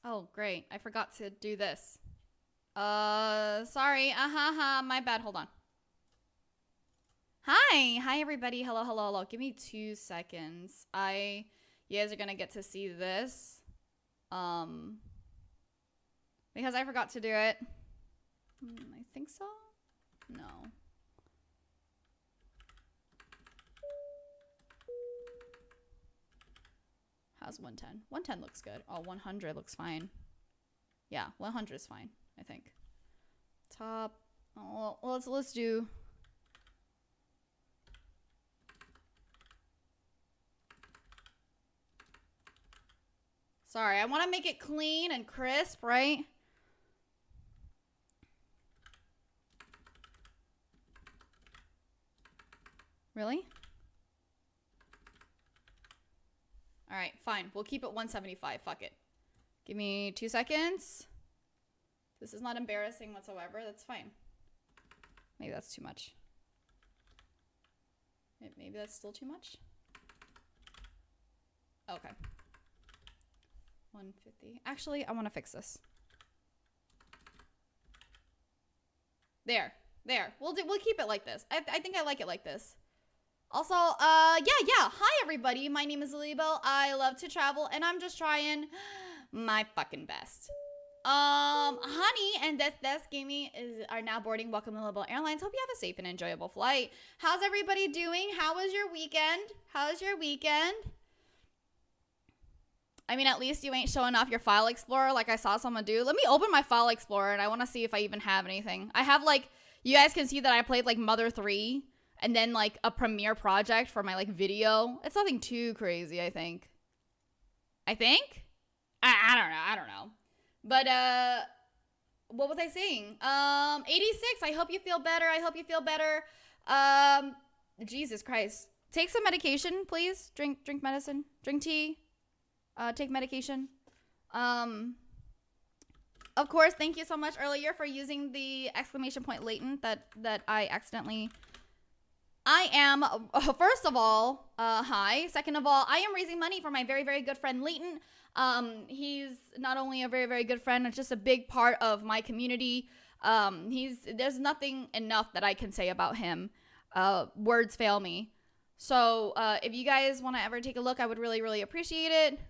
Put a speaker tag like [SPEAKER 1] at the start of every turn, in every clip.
[SPEAKER 1] Oh, great. I forgot to do this. Sorry. My bad. Hold on. Hi. Hi, everybody. Hello, hello, hello. Give me 2 seconds. You guys are gonna get to see this. Because I forgot to do it. I think so? No. How's 110? 110 looks good. Oh, 100 looks fine. Yeah, 100 is fine, I think. Top. Oh, let's do. Sorry, I want to make it clean and crisp, right? Really? All right, fine. We'll keep it 175. Fuck it. Give me 2 seconds. This is not embarrassing whatsoever. That's fine. Maybe that's too much. Maybe that's still too much. Okay. 150. Actually, I want to fix this. There. We'll keep it like this. I think I like it like this. Also, yeah. Hi, everybody. My name is Lilybell. I love to travel, and I'm just trying my fucking best. Honey and Des Gaming are now boarding. Welcome to Lilybell Airlines. Hope you have a safe and enjoyable flight. How's everybody doing? How was your weekend? I mean, at least you ain't showing off your file explorer like I saw someone do. Let me open my file explorer, and I want to see if I even have anything. I have, like, you guys can see that I played, like, Mother 3, and then, like, a premiere project for my, like, video. It's nothing too crazy, I think. I don't know. But, what was I saying? 86, I hope you feel better. Jesus Christ. Take some medication, please. Drink medicine. Drink tea. Take medication. Of course, thank you so much earlier for using the exclamation point latent that I accidentally... I am, first of all, hi. Second of all, I am raising money for my very, very good friend Leighton. He's not only a very, very good friend, it's just a big part of my community. There's nothing enough that I can say about him. Words fail me. So, if you guys want to ever take a look, I would really, really appreciate it.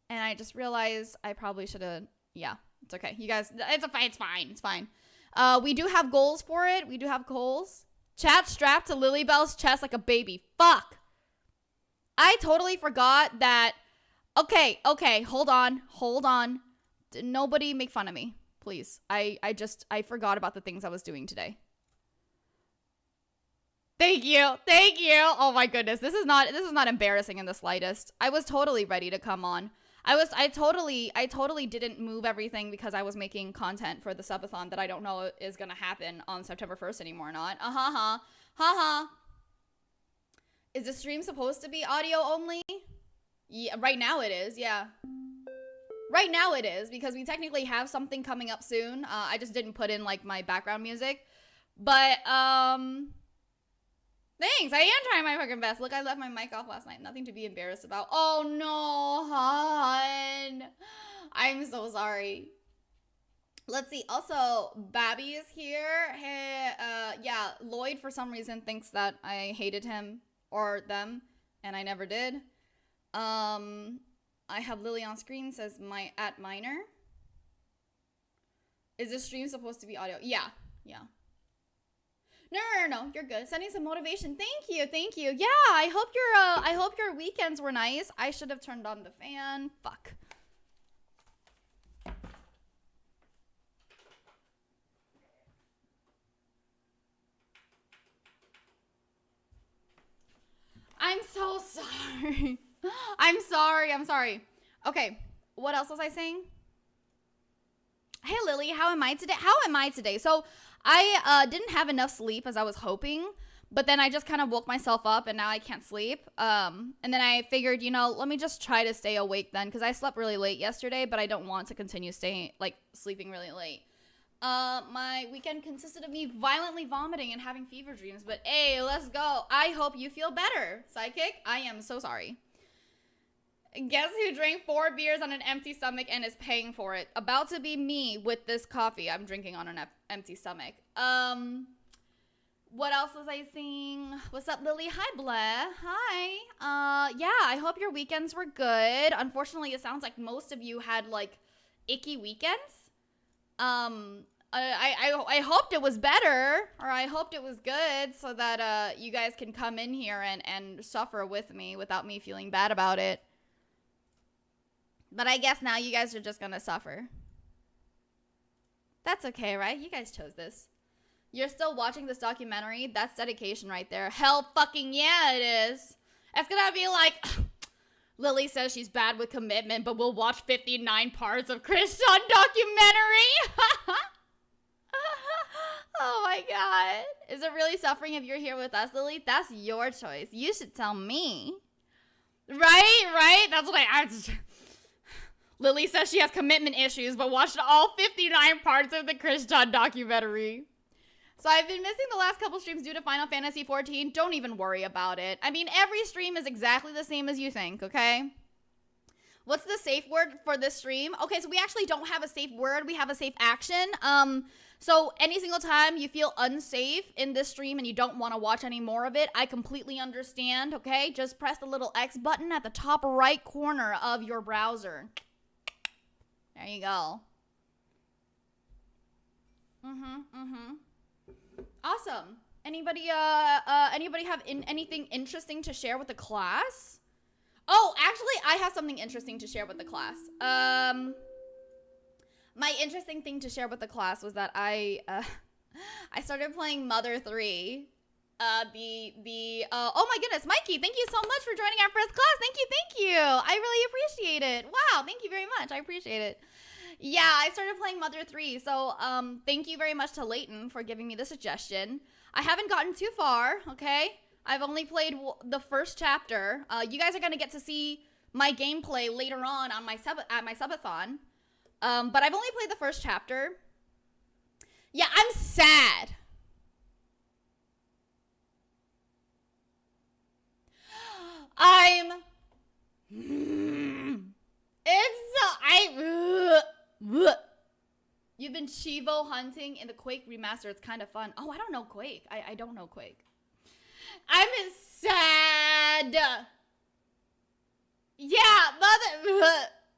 [SPEAKER 1] And I just realized I probably should have, yeah, it's okay. You guys, it's fine. We do have goals for it. Chat strapped to Lilybell's chest like a baby. Fuck. I totally forgot that. Okay. Hold on. Nobody make fun of me, please. I forgot about the things I was doing today. Thank you. Oh my goodness. This is not embarrassing in the slightest. I was totally ready to come on. I totally didn't move everything because I was making content for the subathon that I don't know is gonna happen on September 1st anymore or not. Is the stream supposed to be audio only? Yeah, right now it is, yeah. Right now it is, because we technically have something coming up soon. I just didn't put in, like, my background music. But, thanks, I am trying my fucking best. Look, I left my mic off last night. Nothing to be embarrassed about. Oh, no, hon. I'm so sorry. Let's see. Also, Babby is here. Hey, yeah, Lloyd, for some reason, thinks that I hated him or them, and I never did. I have Lily on screen, says at minor. Is this stream supposed to be audio? Yeah. No, you're good. Sending some motivation. Thank you. Yeah, I hope your weekends were nice. I should have turned on the fan. Fuck. I'm so sorry. I'm sorry. Okay, what else was I saying? Hey, Lily, how am I today? So, I didn't have enough sleep as I was hoping, but then I just kind of woke myself up and now I can't sleep. And then I figured, let me just try to stay awake then, because I slept really late yesterday, but I don't want to continue sleeping really late. My weekend consisted of me violently vomiting and having fever dreams, but hey, let's go. I hope you feel better, Psychic. I am so sorry. Guess who drank 4 beers on an empty stomach and is paying for it? About to be me with this coffee I'm drinking on an empty stomach. What else was I seeing? What's up, Lily? Hi, Blair. Hi. Yeah, I hope your weekends were good. Unfortunately, it sounds like most of you had, like, icky weekends. I hoped it was better, or I hoped it was good, so that, you guys can come in here and suffer with me without me feeling bad about it. But I guess now you guys are just gonna suffer. That's okay, right? You guys chose this. You're still watching this documentary? That's dedication right there. Hell fucking yeah, it is. It's gonna be like, Lily says she's bad with commitment, but we'll watch 59 parts of Christian documentary. Oh my god. Is it really suffering if you're here with us, Lily? That's your choice. You should tell me. Right? That's what I... Lily says she has commitment issues, but watched all 59 parts of the Christian documentary. So I've been missing the last couple streams due to Final Fantasy XIV. Don't even worry about it. I mean, every stream is exactly the same as you think, okay? What's the safe word for this stream? Okay, so we actually don't have a safe word. We have a safe action. So any single time you feel unsafe in this stream and you don't want to watch any more of it, I completely understand, okay? Just press the little X button at the top right corner of your browser. There you go. Awesome. Anybody have anything interesting to share with the class? Oh, actually, I have something interesting to share with the class. My interesting thing to share with the class was that I started playing Mother 3. Oh my goodness, Mikey, thank you so much for joining our first class. Thank you. I really appreciate it. Wow, thank you very much. I appreciate it. Yeah, I started playing Mother 3, so thank you very much to Leighton for giving me the suggestion. I haven't gotten too far, okay? I've only played the first chapter. You guys are gonna get to see my gameplay later on my subathon. But I've only played the first chapter. Yeah, I'm sad. You've been Chivo hunting in the Quake remaster. It's kind of fun. Oh, I don't know Quake. I don't know Quake. I'm sad. Yeah, mother.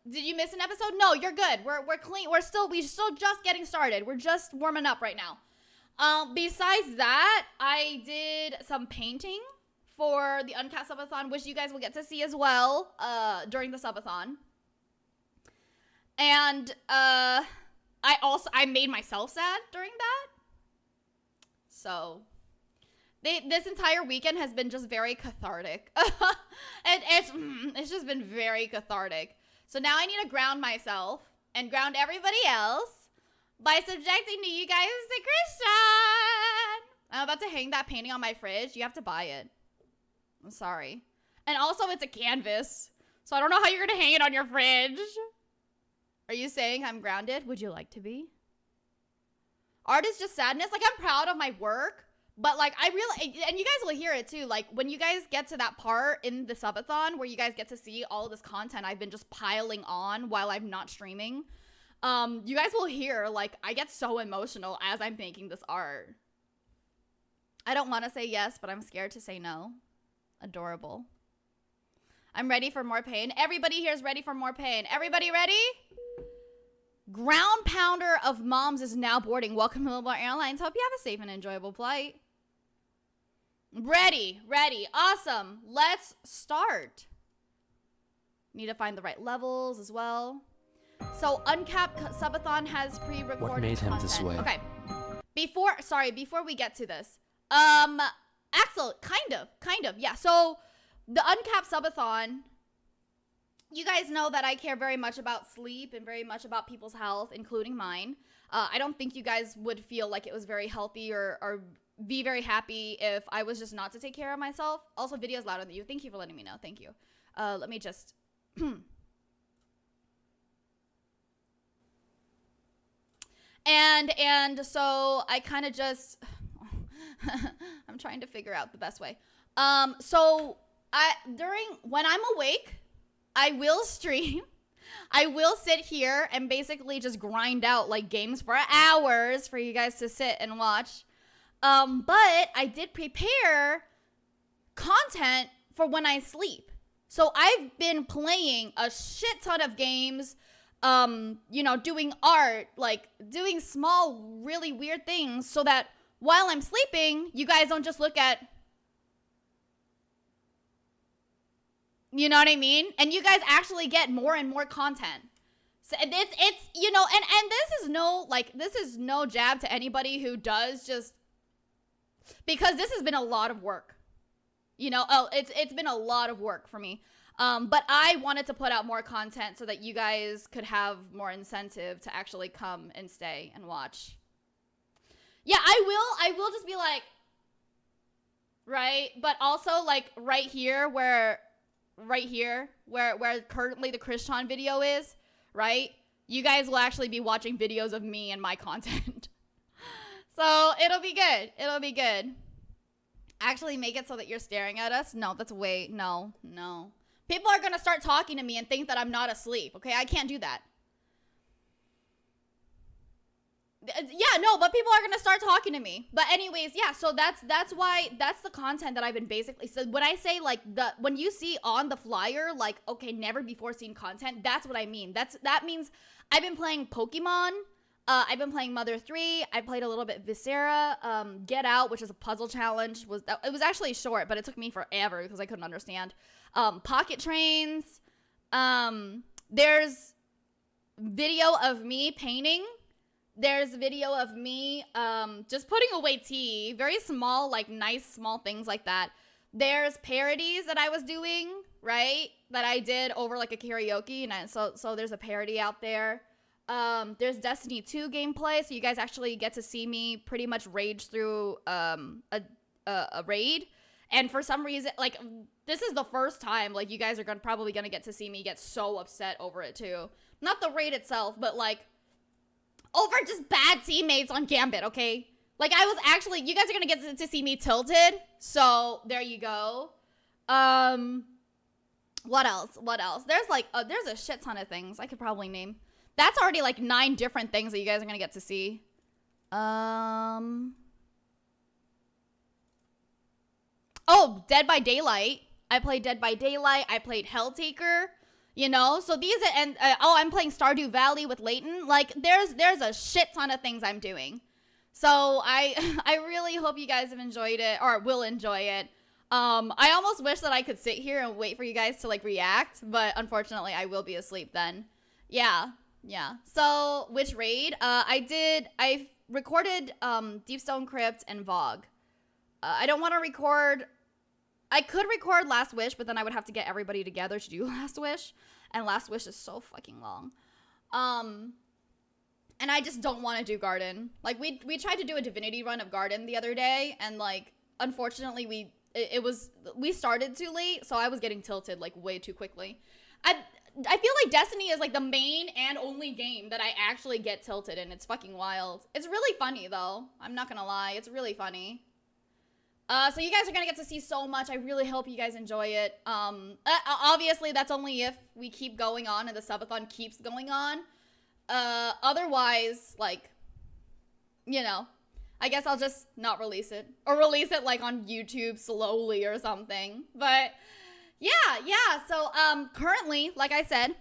[SPEAKER 1] Did you miss an episode? No, you're good. We're clean. We're still just getting started. We're just warming up right now. Besides that, I did some painting for the Uncapped Subathon, which you guys will get to see as well during the subathon. And I made myself sad during that. So this entire weekend has been just very cathartic. It's just been very cathartic. So now I need to ground myself and ground everybody else by subjecting you guys to Christian. I'm about to hang that painting on my fridge. You have to buy it. I'm sorry. And also it's a canvas, so I don't know how you're gonna hang it on your fridge. Are you saying I'm grounded? Would you like to be? Art is just sadness. Like, I'm proud of my work, but like I really, and you guys will hear it too, like when you guys get to that part in the subathon where you guys get to see all of this content I've been just piling on while I'm not streaming, you guys will hear, like, I get so emotional as I'm making this art. I don't want to say yes, but I'm scared to say no. Adorable. I'm ready for more pain. Everybody here is ready for more pain. Everybody ready? Ground pounder of moms is now boarding. Welcome to Mobile Airlines. Hope you have a safe and enjoyable flight. Ready. Awesome. Let's start. Need to find the right levels as well. So Uncapped Subathon has pre-recorded
[SPEAKER 2] What made him
[SPEAKER 1] content.
[SPEAKER 2] this way?
[SPEAKER 1] Okay. Before we get to this. Axel, kind of. Yeah. So the Uncapped Subathon, you guys know that I care very much about sleep and very much about people's health, including mine. I don't think you guys would feel like it was very healthy or be very happy if I was just not to take care of myself. Also, video's louder than you. Thank you for letting me know. Thank you. Let me just... And so I kind of just... I'm trying to figure out the best way. So when I'm awake, I will stream. I will sit here and basically just grind out like games for hours for you guys to sit and watch. But I did prepare content for when I sleep. So I've been playing a shit ton of games, you know, doing art, like doing small, really weird things so that while I'm sleeping, you guys don't just look at, you know what I mean? And you guys actually get more and more content. So it's you know, and this is no jab to anybody who does just, because this has been a lot of work. You know, it's been a lot of work for me. But I wanted to put out more content so that you guys could have more incentive to actually come and stay and watch. Yeah, I will just be like, right? But also like right here where currently the Christian video is, right? You guys will actually be watching videos of me and my content. So it'll be good. It'll be good. Actually make it so that you're staring at us? No, that's way, no. People are going to start talking to me and think that I'm not asleep, okay? I can't do that. Yeah, no, but people are going to start talking to me. But anyways, yeah, so that's why, that's the content that I've been basically, so when I say like, when you see on the flyer, like, okay, never before seen content, that's what I mean. That means I've been playing Pokemon, I've been playing Mother 3, I played a little bit Viscera, Get Out, which is a puzzle challenge, it was actually short, but it took me forever because I couldn't understand. Pocket Trains, there's video of me painting. There's video of me just putting away tea. Very small, like nice small things like that. There's parodies that I was doing, right? That I did over like a karaoke. And so there's a parody out there. There's Destiny 2 gameplay. So you guys actually get to see me pretty much rage through a raid. And for some reason, like, this is the first time, like, you guys are probably gonna get to see me get so upset over it too. Not the raid itself, but like, over just bad teammates on Gambit, okay? Like, I was actually, you guys are gonna get to see me tilted, so there you go. What else? There's like, there's a shit ton of things I could probably name. That's already like 9 different things that you guys are gonna get to see. Oh, Dead by Daylight. I played Dead by Daylight, I played Helltaker. You know, so these are, and I'm playing Stardew Valley with Leighton. Like, there's a shit ton of things I'm doing. So I really hope you guys have enjoyed it, or will enjoy it. I almost wish that I could sit here and wait for you guys to like react, but unfortunately I will be asleep then. Yeah. So which raid? I recorded Deepstone Crypt and Vogue. I don't want to record. I could record Last Wish, but then I would have to get everybody together to do Last Wish. And Last Wish is so fucking long. And I just don't want to do Garden. Like, we tried to do a Divinity run of Garden the other day. And, like, unfortunately, we started too late. So I was getting tilted, like, way too quickly. I feel like Destiny is, like, the main and only game that I actually get tilted in. It's fucking wild. It's really funny, though. I'm not gonna lie. It's really funny. So you guys are gonna get to see so much. I really hope you guys enjoy it. Obviously, that's only if we keep going on and the subathon keeps going on. Otherwise, like, you know, I guess I'll just not release it. Or release it, like, on YouTube slowly or something. But, yeah. So, currently, like I said,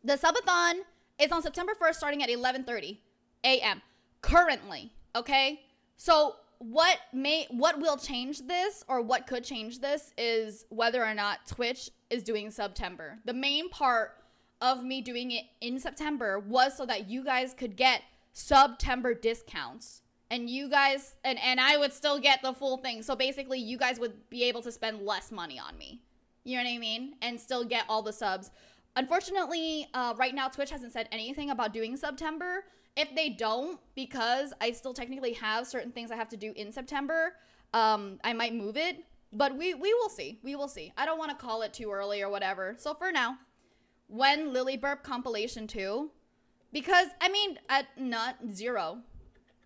[SPEAKER 1] the subathon is on September 1st starting at 11:30 a.m. Currently, okay? So, what will change this, or what could change this, is whether or not Twitch is doing September. The main part of me doing it in September was so that you guys could get September discounts, and you guys and I would still get the full thing. So basically you guys would be able to spend less money on me, you know what I mean, and still get all the subs. Unfortunately, right now Twitch hasn't said anything about doing September. If they don't, because I still technically have certain things I have to do in September, I might move it. But we will see. We will see. I don't want to call it too early or whatever. So for now, when Lily Burp compilation 2, because, I mean, not 0.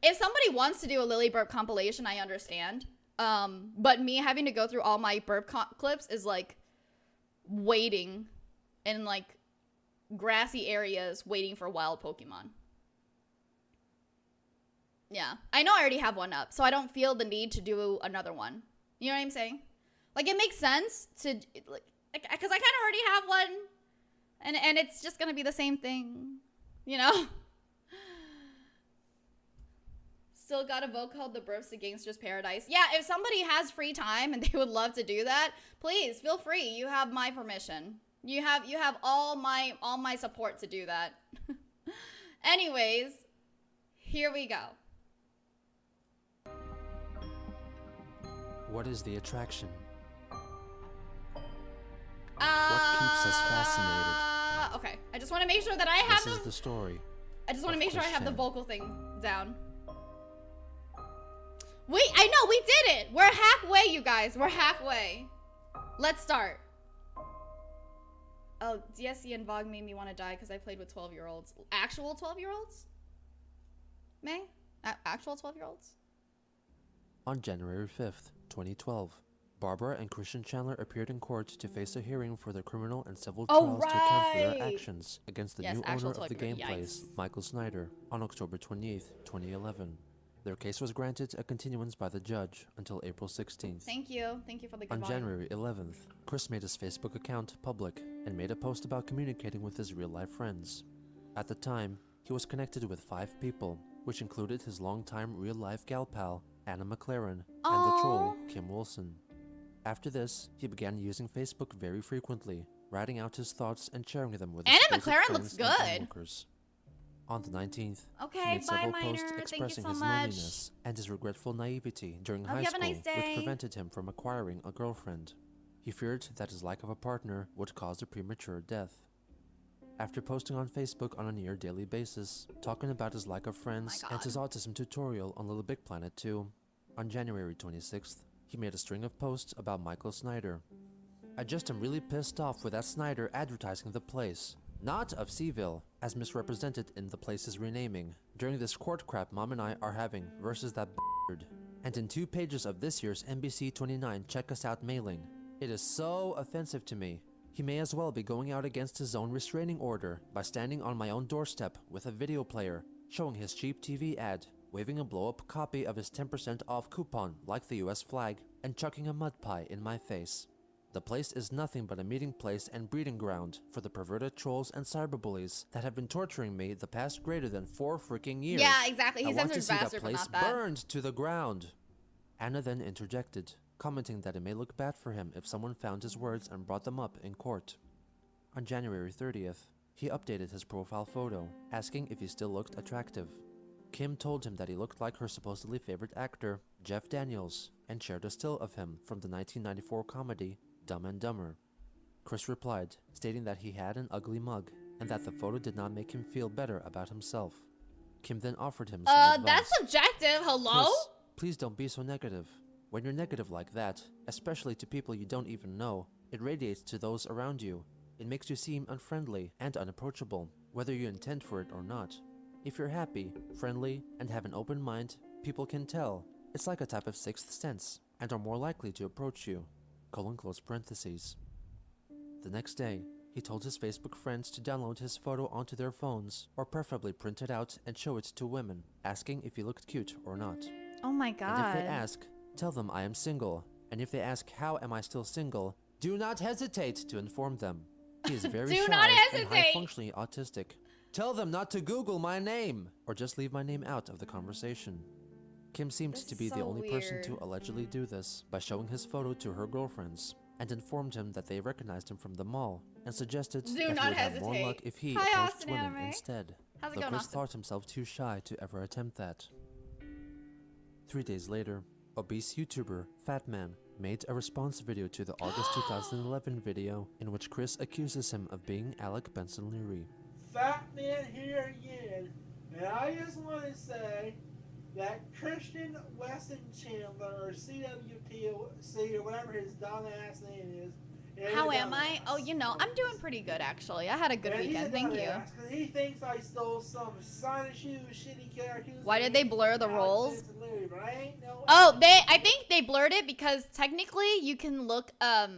[SPEAKER 1] If somebody wants to do a Lily Burp compilation, I understand. But me having to go through all my burp clips is like waiting in like grassy areas waiting for wild Pokemon. Yeah, I know I already have one up, so I don't feel the need to do another one. You know what I'm saying? Like, it makes sense to, like, because I kind of already have one, and it's just gonna be the same thing, you know? Still got a vote called The Births to Gangster's Paradise. Yeah, if somebody has free time and they would love to do that, please feel free. You have my permission. You have all my support to do that. Anyways, here we go.
[SPEAKER 2] What is the attraction? What keeps us fascinated?
[SPEAKER 1] Okay, I just want to make sure that I have
[SPEAKER 2] This is the story.
[SPEAKER 1] I just want to make sure I have the
[SPEAKER 2] Christian.
[SPEAKER 1] vocal thing down. Wait, I know, we did it! We're halfway, you guys. We're halfway. Let's start. Oh, DSC and VOG made me want to die because I played with 12-year-olds. Actual 12-year-olds? May? Actual 12-year-olds?
[SPEAKER 2] On January 5th, 2012, Barbara and Christian Chandler appeared in court to face a hearing for their criminal and civil trials to account for their actions against the new owner of the game place, Michael Snyder, on October 28th, 2011. Their case was granted a continuance by the judge until April 16th.
[SPEAKER 1] Thank you. Thank you for the good
[SPEAKER 2] On
[SPEAKER 1] volume.
[SPEAKER 2] January 11th, Chris made his Facebook account public and made a post about communicating with his real-life friends. At the time, he was connected with 5 people, which included his longtime real-life gal pal, Anna McLaren, and the troll, Kim Wilson. After this, he began using Facebook very frequently, writing out his thoughts and sharing them with his
[SPEAKER 1] Anna
[SPEAKER 2] Facebook
[SPEAKER 1] McLaren looks
[SPEAKER 2] friends and
[SPEAKER 1] good.
[SPEAKER 2] onlookers. On the 19th,
[SPEAKER 1] Okay,
[SPEAKER 2] he made several
[SPEAKER 1] bye,
[SPEAKER 2] posts
[SPEAKER 1] Miner. Thank you
[SPEAKER 2] expressing
[SPEAKER 1] so
[SPEAKER 2] his
[SPEAKER 1] much.
[SPEAKER 2] loneliness and his regretful naivety during high
[SPEAKER 1] you have a
[SPEAKER 2] school,
[SPEAKER 1] nice day.
[SPEAKER 2] which prevented him from acquiring a girlfriend. He feared that his lack of a partner would cause a premature death. After posting on Facebook on a near-daily basis, talking about his lack of friends and his autism tutorial on Little Big Planet 2, on January 26th, he made a string of posts about Michael Snyder. I just am really pissed off with that Snyder advertising the place. Not of Seaville, as misrepresented in the place's renaming, during this court crap Mom and I are having versus that b****. And in 2 pages of this year's NBC 29 Check Us Out mailing. It is so offensive to me. He may as well be going out against his own restraining order by standing on my own doorstep with a video player, showing his cheap TV ad, waving a blow-up copy of his 10% off coupon like the US flag, and chucking a mud pie in my face. The place is nothing but a meeting place and breeding ground for the perverted trolls and cyberbullies that have been torturing me the past greater than 4 freaking years.
[SPEAKER 1] Yeah, exactly. He
[SPEAKER 2] I want to
[SPEAKER 1] censors
[SPEAKER 2] see that
[SPEAKER 1] bastard, but
[SPEAKER 2] place
[SPEAKER 1] not that.
[SPEAKER 2] burned to the ground. Anna then interjected, commenting that it may look bad for him if someone found his words and brought them up in court. On January 30th, he updated his profile photo, asking if he still looked attractive. Kim told him that he looked like her supposedly favorite actor, Jeff Daniels, and shared a still of him from the 1994 comedy Dumb and Dumber. Chris replied, stating that he had an ugly mug, and that the photo did not make him feel better about himself. Kim then offered him some advice.
[SPEAKER 1] That's subjective. Hello?
[SPEAKER 2] Chris, please don't be so negative. When you're negative like that, especially to people you don't even know, it radiates to those around you. It makes you seem unfriendly and unapproachable, whether you intend for it or not. If you're happy, friendly, and have an open mind, people can tell. It's like a type of sixth sense, and are more likely to approach you. Close parentheses. The next day, he told his Facebook friends to download his photo onto their phones, or preferably print it out and show it to women, asking if he looked cute or not.
[SPEAKER 1] Oh my god.
[SPEAKER 2] And if they ask, tell them I am single. And if they ask how am I still single, do not hesitate to inform them. He is very
[SPEAKER 1] Do
[SPEAKER 2] shy
[SPEAKER 1] not
[SPEAKER 2] and
[SPEAKER 1] hesitate.
[SPEAKER 2] high-functionally autistic. Tell them not to Google my name, or just leave my name out of the conversation. Kim seemed
[SPEAKER 1] This
[SPEAKER 2] to
[SPEAKER 1] is
[SPEAKER 2] be the
[SPEAKER 1] so
[SPEAKER 2] only person to
[SPEAKER 1] weird.
[SPEAKER 2] allegedly do this by showing his photo to her girlfriends, and informed him that they recognized him from the mall, and suggested that he would
[SPEAKER 1] not
[SPEAKER 2] have more
[SPEAKER 1] hesitate.
[SPEAKER 2] luck if he
[SPEAKER 1] Hi,
[SPEAKER 2] approached
[SPEAKER 1] Austin
[SPEAKER 2] women
[SPEAKER 1] Anime.
[SPEAKER 2] instead.
[SPEAKER 1] How's it
[SPEAKER 2] Though
[SPEAKER 1] going,
[SPEAKER 2] Chris
[SPEAKER 1] Austin?
[SPEAKER 2] thought himself too shy to ever attempt that. 3 days later, obese YouTuber Fat Man made a response video to the August 2011 video in which Chris accuses him of being Alec Benson Leary.
[SPEAKER 3] Fat Man here again, and I just want to say that Christian Weston Chandler, or CWPC, or whatever his dumbass name is.
[SPEAKER 1] How am I? Oh, you know, I'm doing pretty good actually. I had a good weekend. Thank you.
[SPEAKER 3] Because he thinks I stole some Sonic Shoes shitty characters.
[SPEAKER 1] Why did they blur the roles?
[SPEAKER 3] But I ain't no
[SPEAKER 1] Oh, I think they blurred it because technically you can look, what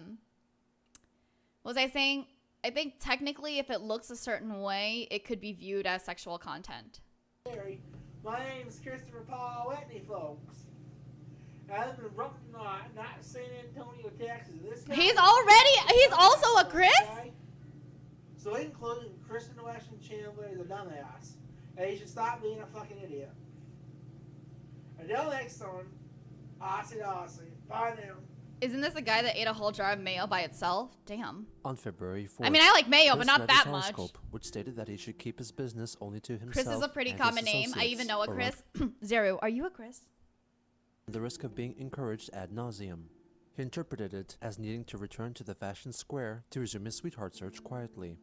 [SPEAKER 1] was I saying? I think technically if it looks a certain way, it could be viewed as sexual content.
[SPEAKER 3] My name's Christopher Paul Whitney, folks. I've been Brooklyn, not San Antonio, Texas. This guy
[SPEAKER 1] He's also a Chris?
[SPEAKER 3] Okay? So including Kristen Weston Chandler is a dumbass. And he should stop being a fucking idiot. Until next time, Aussie. Bye now.
[SPEAKER 1] Isn't this the guy that ate a whole jar of mayo by itself? Damn.
[SPEAKER 2] On February 4th,
[SPEAKER 1] I mean, I like mayo, but
[SPEAKER 2] Chris
[SPEAKER 1] not
[SPEAKER 2] read
[SPEAKER 1] that
[SPEAKER 2] a
[SPEAKER 1] much.
[SPEAKER 2] horoscope, which stated that he should keep his business only to himself.
[SPEAKER 1] Chris is a pretty
[SPEAKER 2] and
[SPEAKER 1] common
[SPEAKER 2] his
[SPEAKER 1] name. I even know a
[SPEAKER 2] associates,
[SPEAKER 1] Chris. Zero. Are you a Chris?
[SPEAKER 2] the risk of being encouraged ad nauseum. He interpreted it as needing to return to the fashion square to resume his sweetheart search quietly.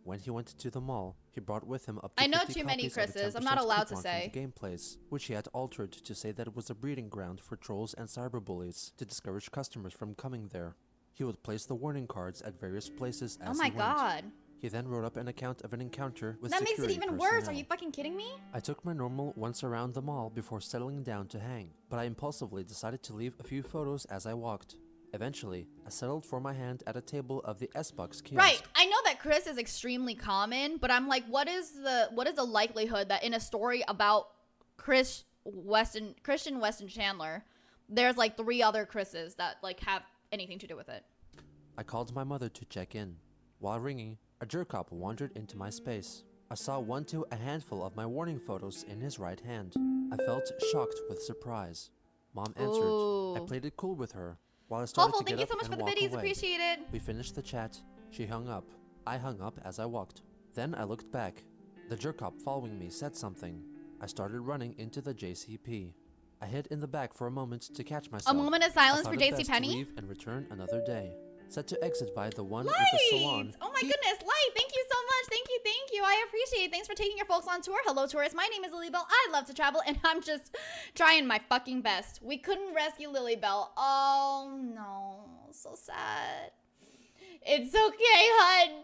[SPEAKER 2] When he went to the mall, he brought with him up to
[SPEAKER 1] I know
[SPEAKER 2] 50
[SPEAKER 1] too many
[SPEAKER 2] copies of a
[SPEAKER 1] Chris's. I'm
[SPEAKER 2] 10%
[SPEAKER 1] not allowed to
[SPEAKER 2] coupon from
[SPEAKER 1] say.
[SPEAKER 2] the game place, which he had altered to say that it was a breeding ground for trolls and cyberbullies to discourage customers from coming there. He would place the warning cards at various places as
[SPEAKER 1] Oh my
[SPEAKER 2] he went.
[SPEAKER 1] god.
[SPEAKER 2] He then wrote up an account of an encounter with
[SPEAKER 1] That makes it
[SPEAKER 2] security
[SPEAKER 1] even worse. Are
[SPEAKER 2] personnel.
[SPEAKER 1] you fucking kidding me?
[SPEAKER 2] I took my normal once around the mall before settling down to hang, but I impulsively decided to leave a few photos as I walked. Eventually, I settled for my hand at a table of the S-Box kiosk.
[SPEAKER 1] Right. I know that Chris is extremely common, but I'm like, what is the likelihood that in a story about Christian Weston Chandler, there's like 3 other Chris's that like have anything to do with it?
[SPEAKER 2] I called my mother to check in. While ringing, a jerk-op wandered into my space. I saw 1 to a handful of my warning photos in his right hand. I felt shocked with surprise. Mom answered.
[SPEAKER 1] Ooh.
[SPEAKER 2] I played it cool with her. While I started
[SPEAKER 1] Hopeful,
[SPEAKER 2] to get
[SPEAKER 1] thank you so
[SPEAKER 2] up
[SPEAKER 1] much for
[SPEAKER 2] and
[SPEAKER 1] the
[SPEAKER 2] walk
[SPEAKER 1] biddies.
[SPEAKER 2] away.
[SPEAKER 1] Appreciate it.
[SPEAKER 2] We finished the chat. She hung up. I hung up as I walked. Then I looked back. The jerk-op following me said something. I started running into the JCP. I hid in the back for a moment to catch myself.
[SPEAKER 1] A moment of
[SPEAKER 2] I
[SPEAKER 1] silence
[SPEAKER 2] thought
[SPEAKER 1] for
[SPEAKER 2] it best to
[SPEAKER 1] JCPenney.
[SPEAKER 2] leave and return another day. Set to exit via the one
[SPEAKER 1] Light!
[SPEAKER 2] with the salon.
[SPEAKER 1] Oh my goodness, Light! Thank you so much. Thank you. I appreciate it. Thanks for taking your folks on tour. Hello, tourists. My name is Lilybell. I love to travel, and I'm just trying my fucking best. We couldn't rescue Lilybell. Oh no, so sad. It's okay, hun.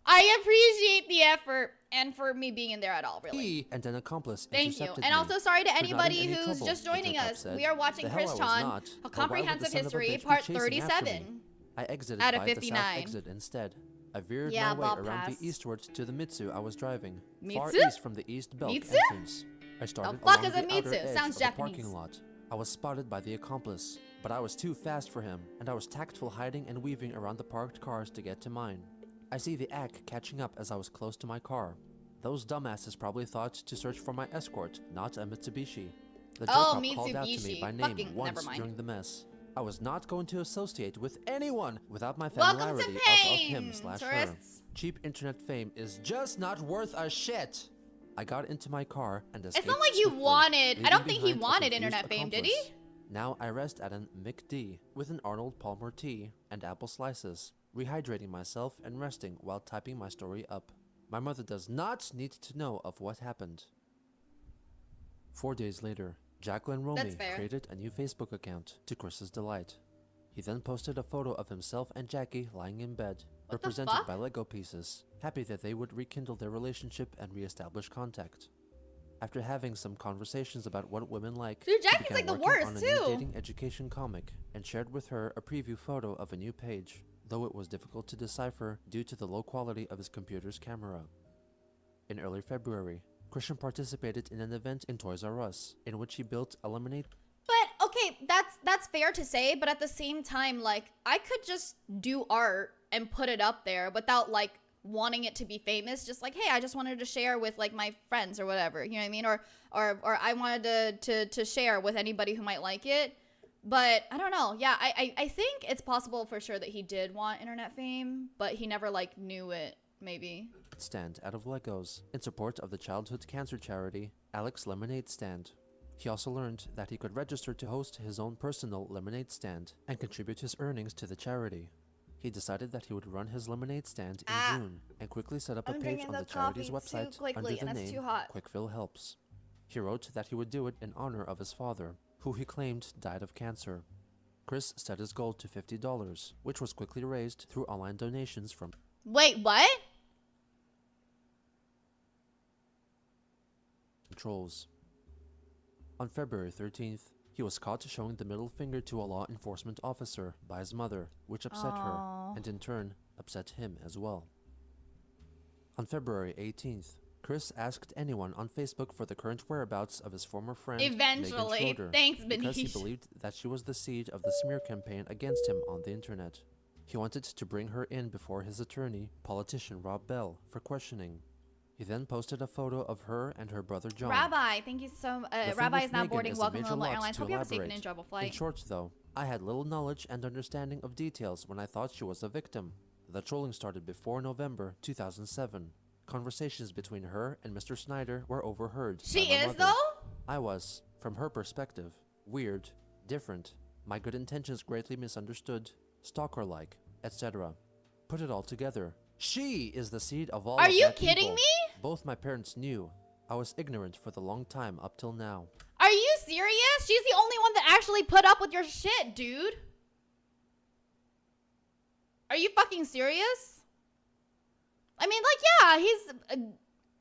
[SPEAKER 1] I appreciate the effort and for me being in there at all, really.
[SPEAKER 2] He and an accomplice
[SPEAKER 1] Thank you.
[SPEAKER 2] intercepted
[SPEAKER 1] And
[SPEAKER 2] me.
[SPEAKER 1] also sorry to
[SPEAKER 2] Forgotten
[SPEAKER 1] anybody
[SPEAKER 2] any
[SPEAKER 1] who's
[SPEAKER 2] trouble,
[SPEAKER 1] just
[SPEAKER 2] the
[SPEAKER 1] joining
[SPEAKER 2] jerk-op
[SPEAKER 1] us.
[SPEAKER 2] said.
[SPEAKER 1] We are watching
[SPEAKER 2] The hell
[SPEAKER 1] Chris
[SPEAKER 2] I was
[SPEAKER 1] Chan,
[SPEAKER 2] not.
[SPEAKER 1] A
[SPEAKER 2] But why would the
[SPEAKER 1] Comprehensive
[SPEAKER 2] son of a
[SPEAKER 1] History,
[SPEAKER 2] bitch be
[SPEAKER 1] Part
[SPEAKER 2] chasing after me?
[SPEAKER 1] 37.
[SPEAKER 2] I exited
[SPEAKER 1] Out of
[SPEAKER 2] via the
[SPEAKER 1] 59.
[SPEAKER 2] south exit instead. I veered
[SPEAKER 1] Yeah,
[SPEAKER 2] my way
[SPEAKER 1] ball
[SPEAKER 2] around
[SPEAKER 1] pass.
[SPEAKER 2] the eastward to the Mitsu I was driving, far
[SPEAKER 1] Mitsu?
[SPEAKER 2] east from the East Belk
[SPEAKER 1] Mitsu?
[SPEAKER 2] entrance. I started
[SPEAKER 1] fuck
[SPEAKER 2] along
[SPEAKER 1] is a
[SPEAKER 2] the outer
[SPEAKER 1] Mitsu?
[SPEAKER 2] edge
[SPEAKER 1] Sounds
[SPEAKER 2] of the parking
[SPEAKER 1] Japanese.
[SPEAKER 2] lot. I was spotted by the accomplice, but I was too fast for him, and I was tactful hiding and weaving around the parked cars to get to mine. I see the act catching up as I was close to my car. Those dumbasses probably thought to search for my escort, not a Mitsubishi. The
[SPEAKER 1] Oh,
[SPEAKER 2] jerk-op called out to me
[SPEAKER 1] Mitsubishi.
[SPEAKER 2] by name
[SPEAKER 1] Fucking
[SPEAKER 2] once
[SPEAKER 1] never mind.
[SPEAKER 2] during the mess. I was not going to associate with anyone without my
[SPEAKER 1] Welcome
[SPEAKER 2] familiarity
[SPEAKER 1] to
[SPEAKER 2] of
[SPEAKER 1] Pain,
[SPEAKER 2] him/her.
[SPEAKER 1] tourists.
[SPEAKER 2] Cheap internet fame is just not worth a shit. I got into my car and escaped
[SPEAKER 1] It's not like you
[SPEAKER 2] swiftly,
[SPEAKER 1] wanted. I
[SPEAKER 2] leaving
[SPEAKER 1] don't think he
[SPEAKER 2] behind a
[SPEAKER 1] wanted
[SPEAKER 2] confused
[SPEAKER 1] internet fame, did he?
[SPEAKER 2] accomplice. Now I rest at an McD with an Arnold Palmer tea and apple slices, rehydrating myself and resting while typing my story up. My mother does not need to know of what happened. 4 days later, Jacqueline
[SPEAKER 1] That's
[SPEAKER 2] Romy
[SPEAKER 1] fair.
[SPEAKER 2] created a new Facebook account to Chris's delight. He then posted a photo of himself and Jackie lying in bed,
[SPEAKER 1] What the
[SPEAKER 2] represented
[SPEAKER 1] fuck?
[SPEAKER 2] by Lego pieces, happy that they would rekindle their relationship and re-establish contact. After having some conversations about what women like,
[SPEAKER 1] Dude,
[SPEAKER 2] he
[SPEAKER 1] Jackie's
[SPEAKER 2] began
[SPEAKER 1] like the
[SPEAKER 2] working
[SPEAKER 1] worst,
[SPEAKER 2] on a new
[SPEAKER 1] too.
[SPEAKER 2] dating education comic and shared with her a preview photo of a new page, though it was difficult to decipher due to the low quality of his computer's camera. In early February, Christian participated in an event in Toys R Us, in which he built a lemonade.
[SPEAKER 1] But okay, that's fair to say, but at the same time, like I could just do art and put it up there without like wanting it to be famous. Just like, hey, I just wanted to share with like my friends or whatever. You know what I mean? Or I wanted to share with anybody who might like it. But I don't know. Yeah, I think it's possible for sure that he did want internet fame, but he never like knew it. Maybe.
[SPEAKER 2] Stand out of Legos in support of the childhood cancer charity Alex Lemonade Stand. He also learned that he could register to host his own personal lemonade stand and contribute his earnings to the charity. He decided that he would run his lemonade stand in June and quickly set up a
[SPEAKER 1] I'm
[SPEAKER 2] page
[SPEAKER 1] drinking
[SPEAKER 2] on the
[SPEAKER 1] the
[SPEAKER 2] charity's
[SPEAKER 1] coffee too
[SPEAKER 2] website
[SPEAKER 1] quickly,
[SPEAKER 2] under the
[SPEAKER 1] and it's
[SPEAKER 2] name
[SPEAKER 1] too hot.
[SPEAKER 2] Quickfill Helps. He wrote that he would do it in honor of his father, who he claimed died of cancer. Chris set his goal to $50, which was quickly raised through online donations from
[SPEAKER 1] Wait, what?
[SPEAKER 2] trolls. On February 13th, he was caught showing the middle finger to a law enforcement officer by his mother, which upset her,
[SPEAKER 1] Aw.
[SPEAKER 2] and in turn, upset him as well. On February 18th, Chris asked anyone on Facebook for the current whereabouts of his former friend,
[SPEAKER 1] Eventually.
[SPEAKER 2] Megan Schroeder,
[SPEAKER 1] Thanks,
[SPEAKER 2] because he
[SPEAKER 1] Benish.
[SPEAKER 2] believed that she was the seed of the smear campaign against him on the internet. He wanted to bring her in before his attorney, politician Rob Bell, for questioning. He then posted a photo of her and her brother John.
[SPEAKER 1] Rabbi, thank you so much.
[SPEAKER 2] The thing
[SPEAKER 1] Rabbi
[SPEAKER 2] with
[SPEAKER 1] is now
[SPEAKER 2] Megan
[SPEAKER 1] boarding.
[SPEAKER 2] is a
[SPEAKER 1] Welcome to
[SPEAKER 2] major
[SPEAKER 1] Limbo
[SPEAKER 2] lot
[SPEAKER 1] Airlines.
[SPEAKER 2] to
[SPEAKER 1] Hope you have a safe and
[SPEAKER 2] elaborate.
[SPEAKER 1] enjoyable
[SPEAKER 2] In
[SPEAKER 1] flight.
[SPEAKER 2] short, though, I had little knowledge and understanding of details when I thought she was a victim. The trolling started before November 2007. Conversations between her and Mr. Snyder were overheard.
[SPEAKER 1] She
[SPEAKER 2] by my
[SPEAKER 1] is,
[SPEAKER 2] mother.
[SPEAKER 1] though?
[SPEAKER 2] I was, from her perspective, weird, different, my good intentions greatly misunderstood, stalker-like, etc. Put it all together. She is the seed of all
[SPEAKER 1] Are
[SPEAKER 2] of
[SPEAKER 1] you
[SPEAKER 2] that
[SPEAKER 1] kidding
[SPEAKER 2] evil.
[SPEAKER 1] me?
[SPEAKER 2] Both my parents knew. I was ignorant for the long time up till now.
[SPEAKER 1] Are you serious? She's the only one that actually put up with your shit, dude. Are you fucking serious? I mean, like, yeah, he's...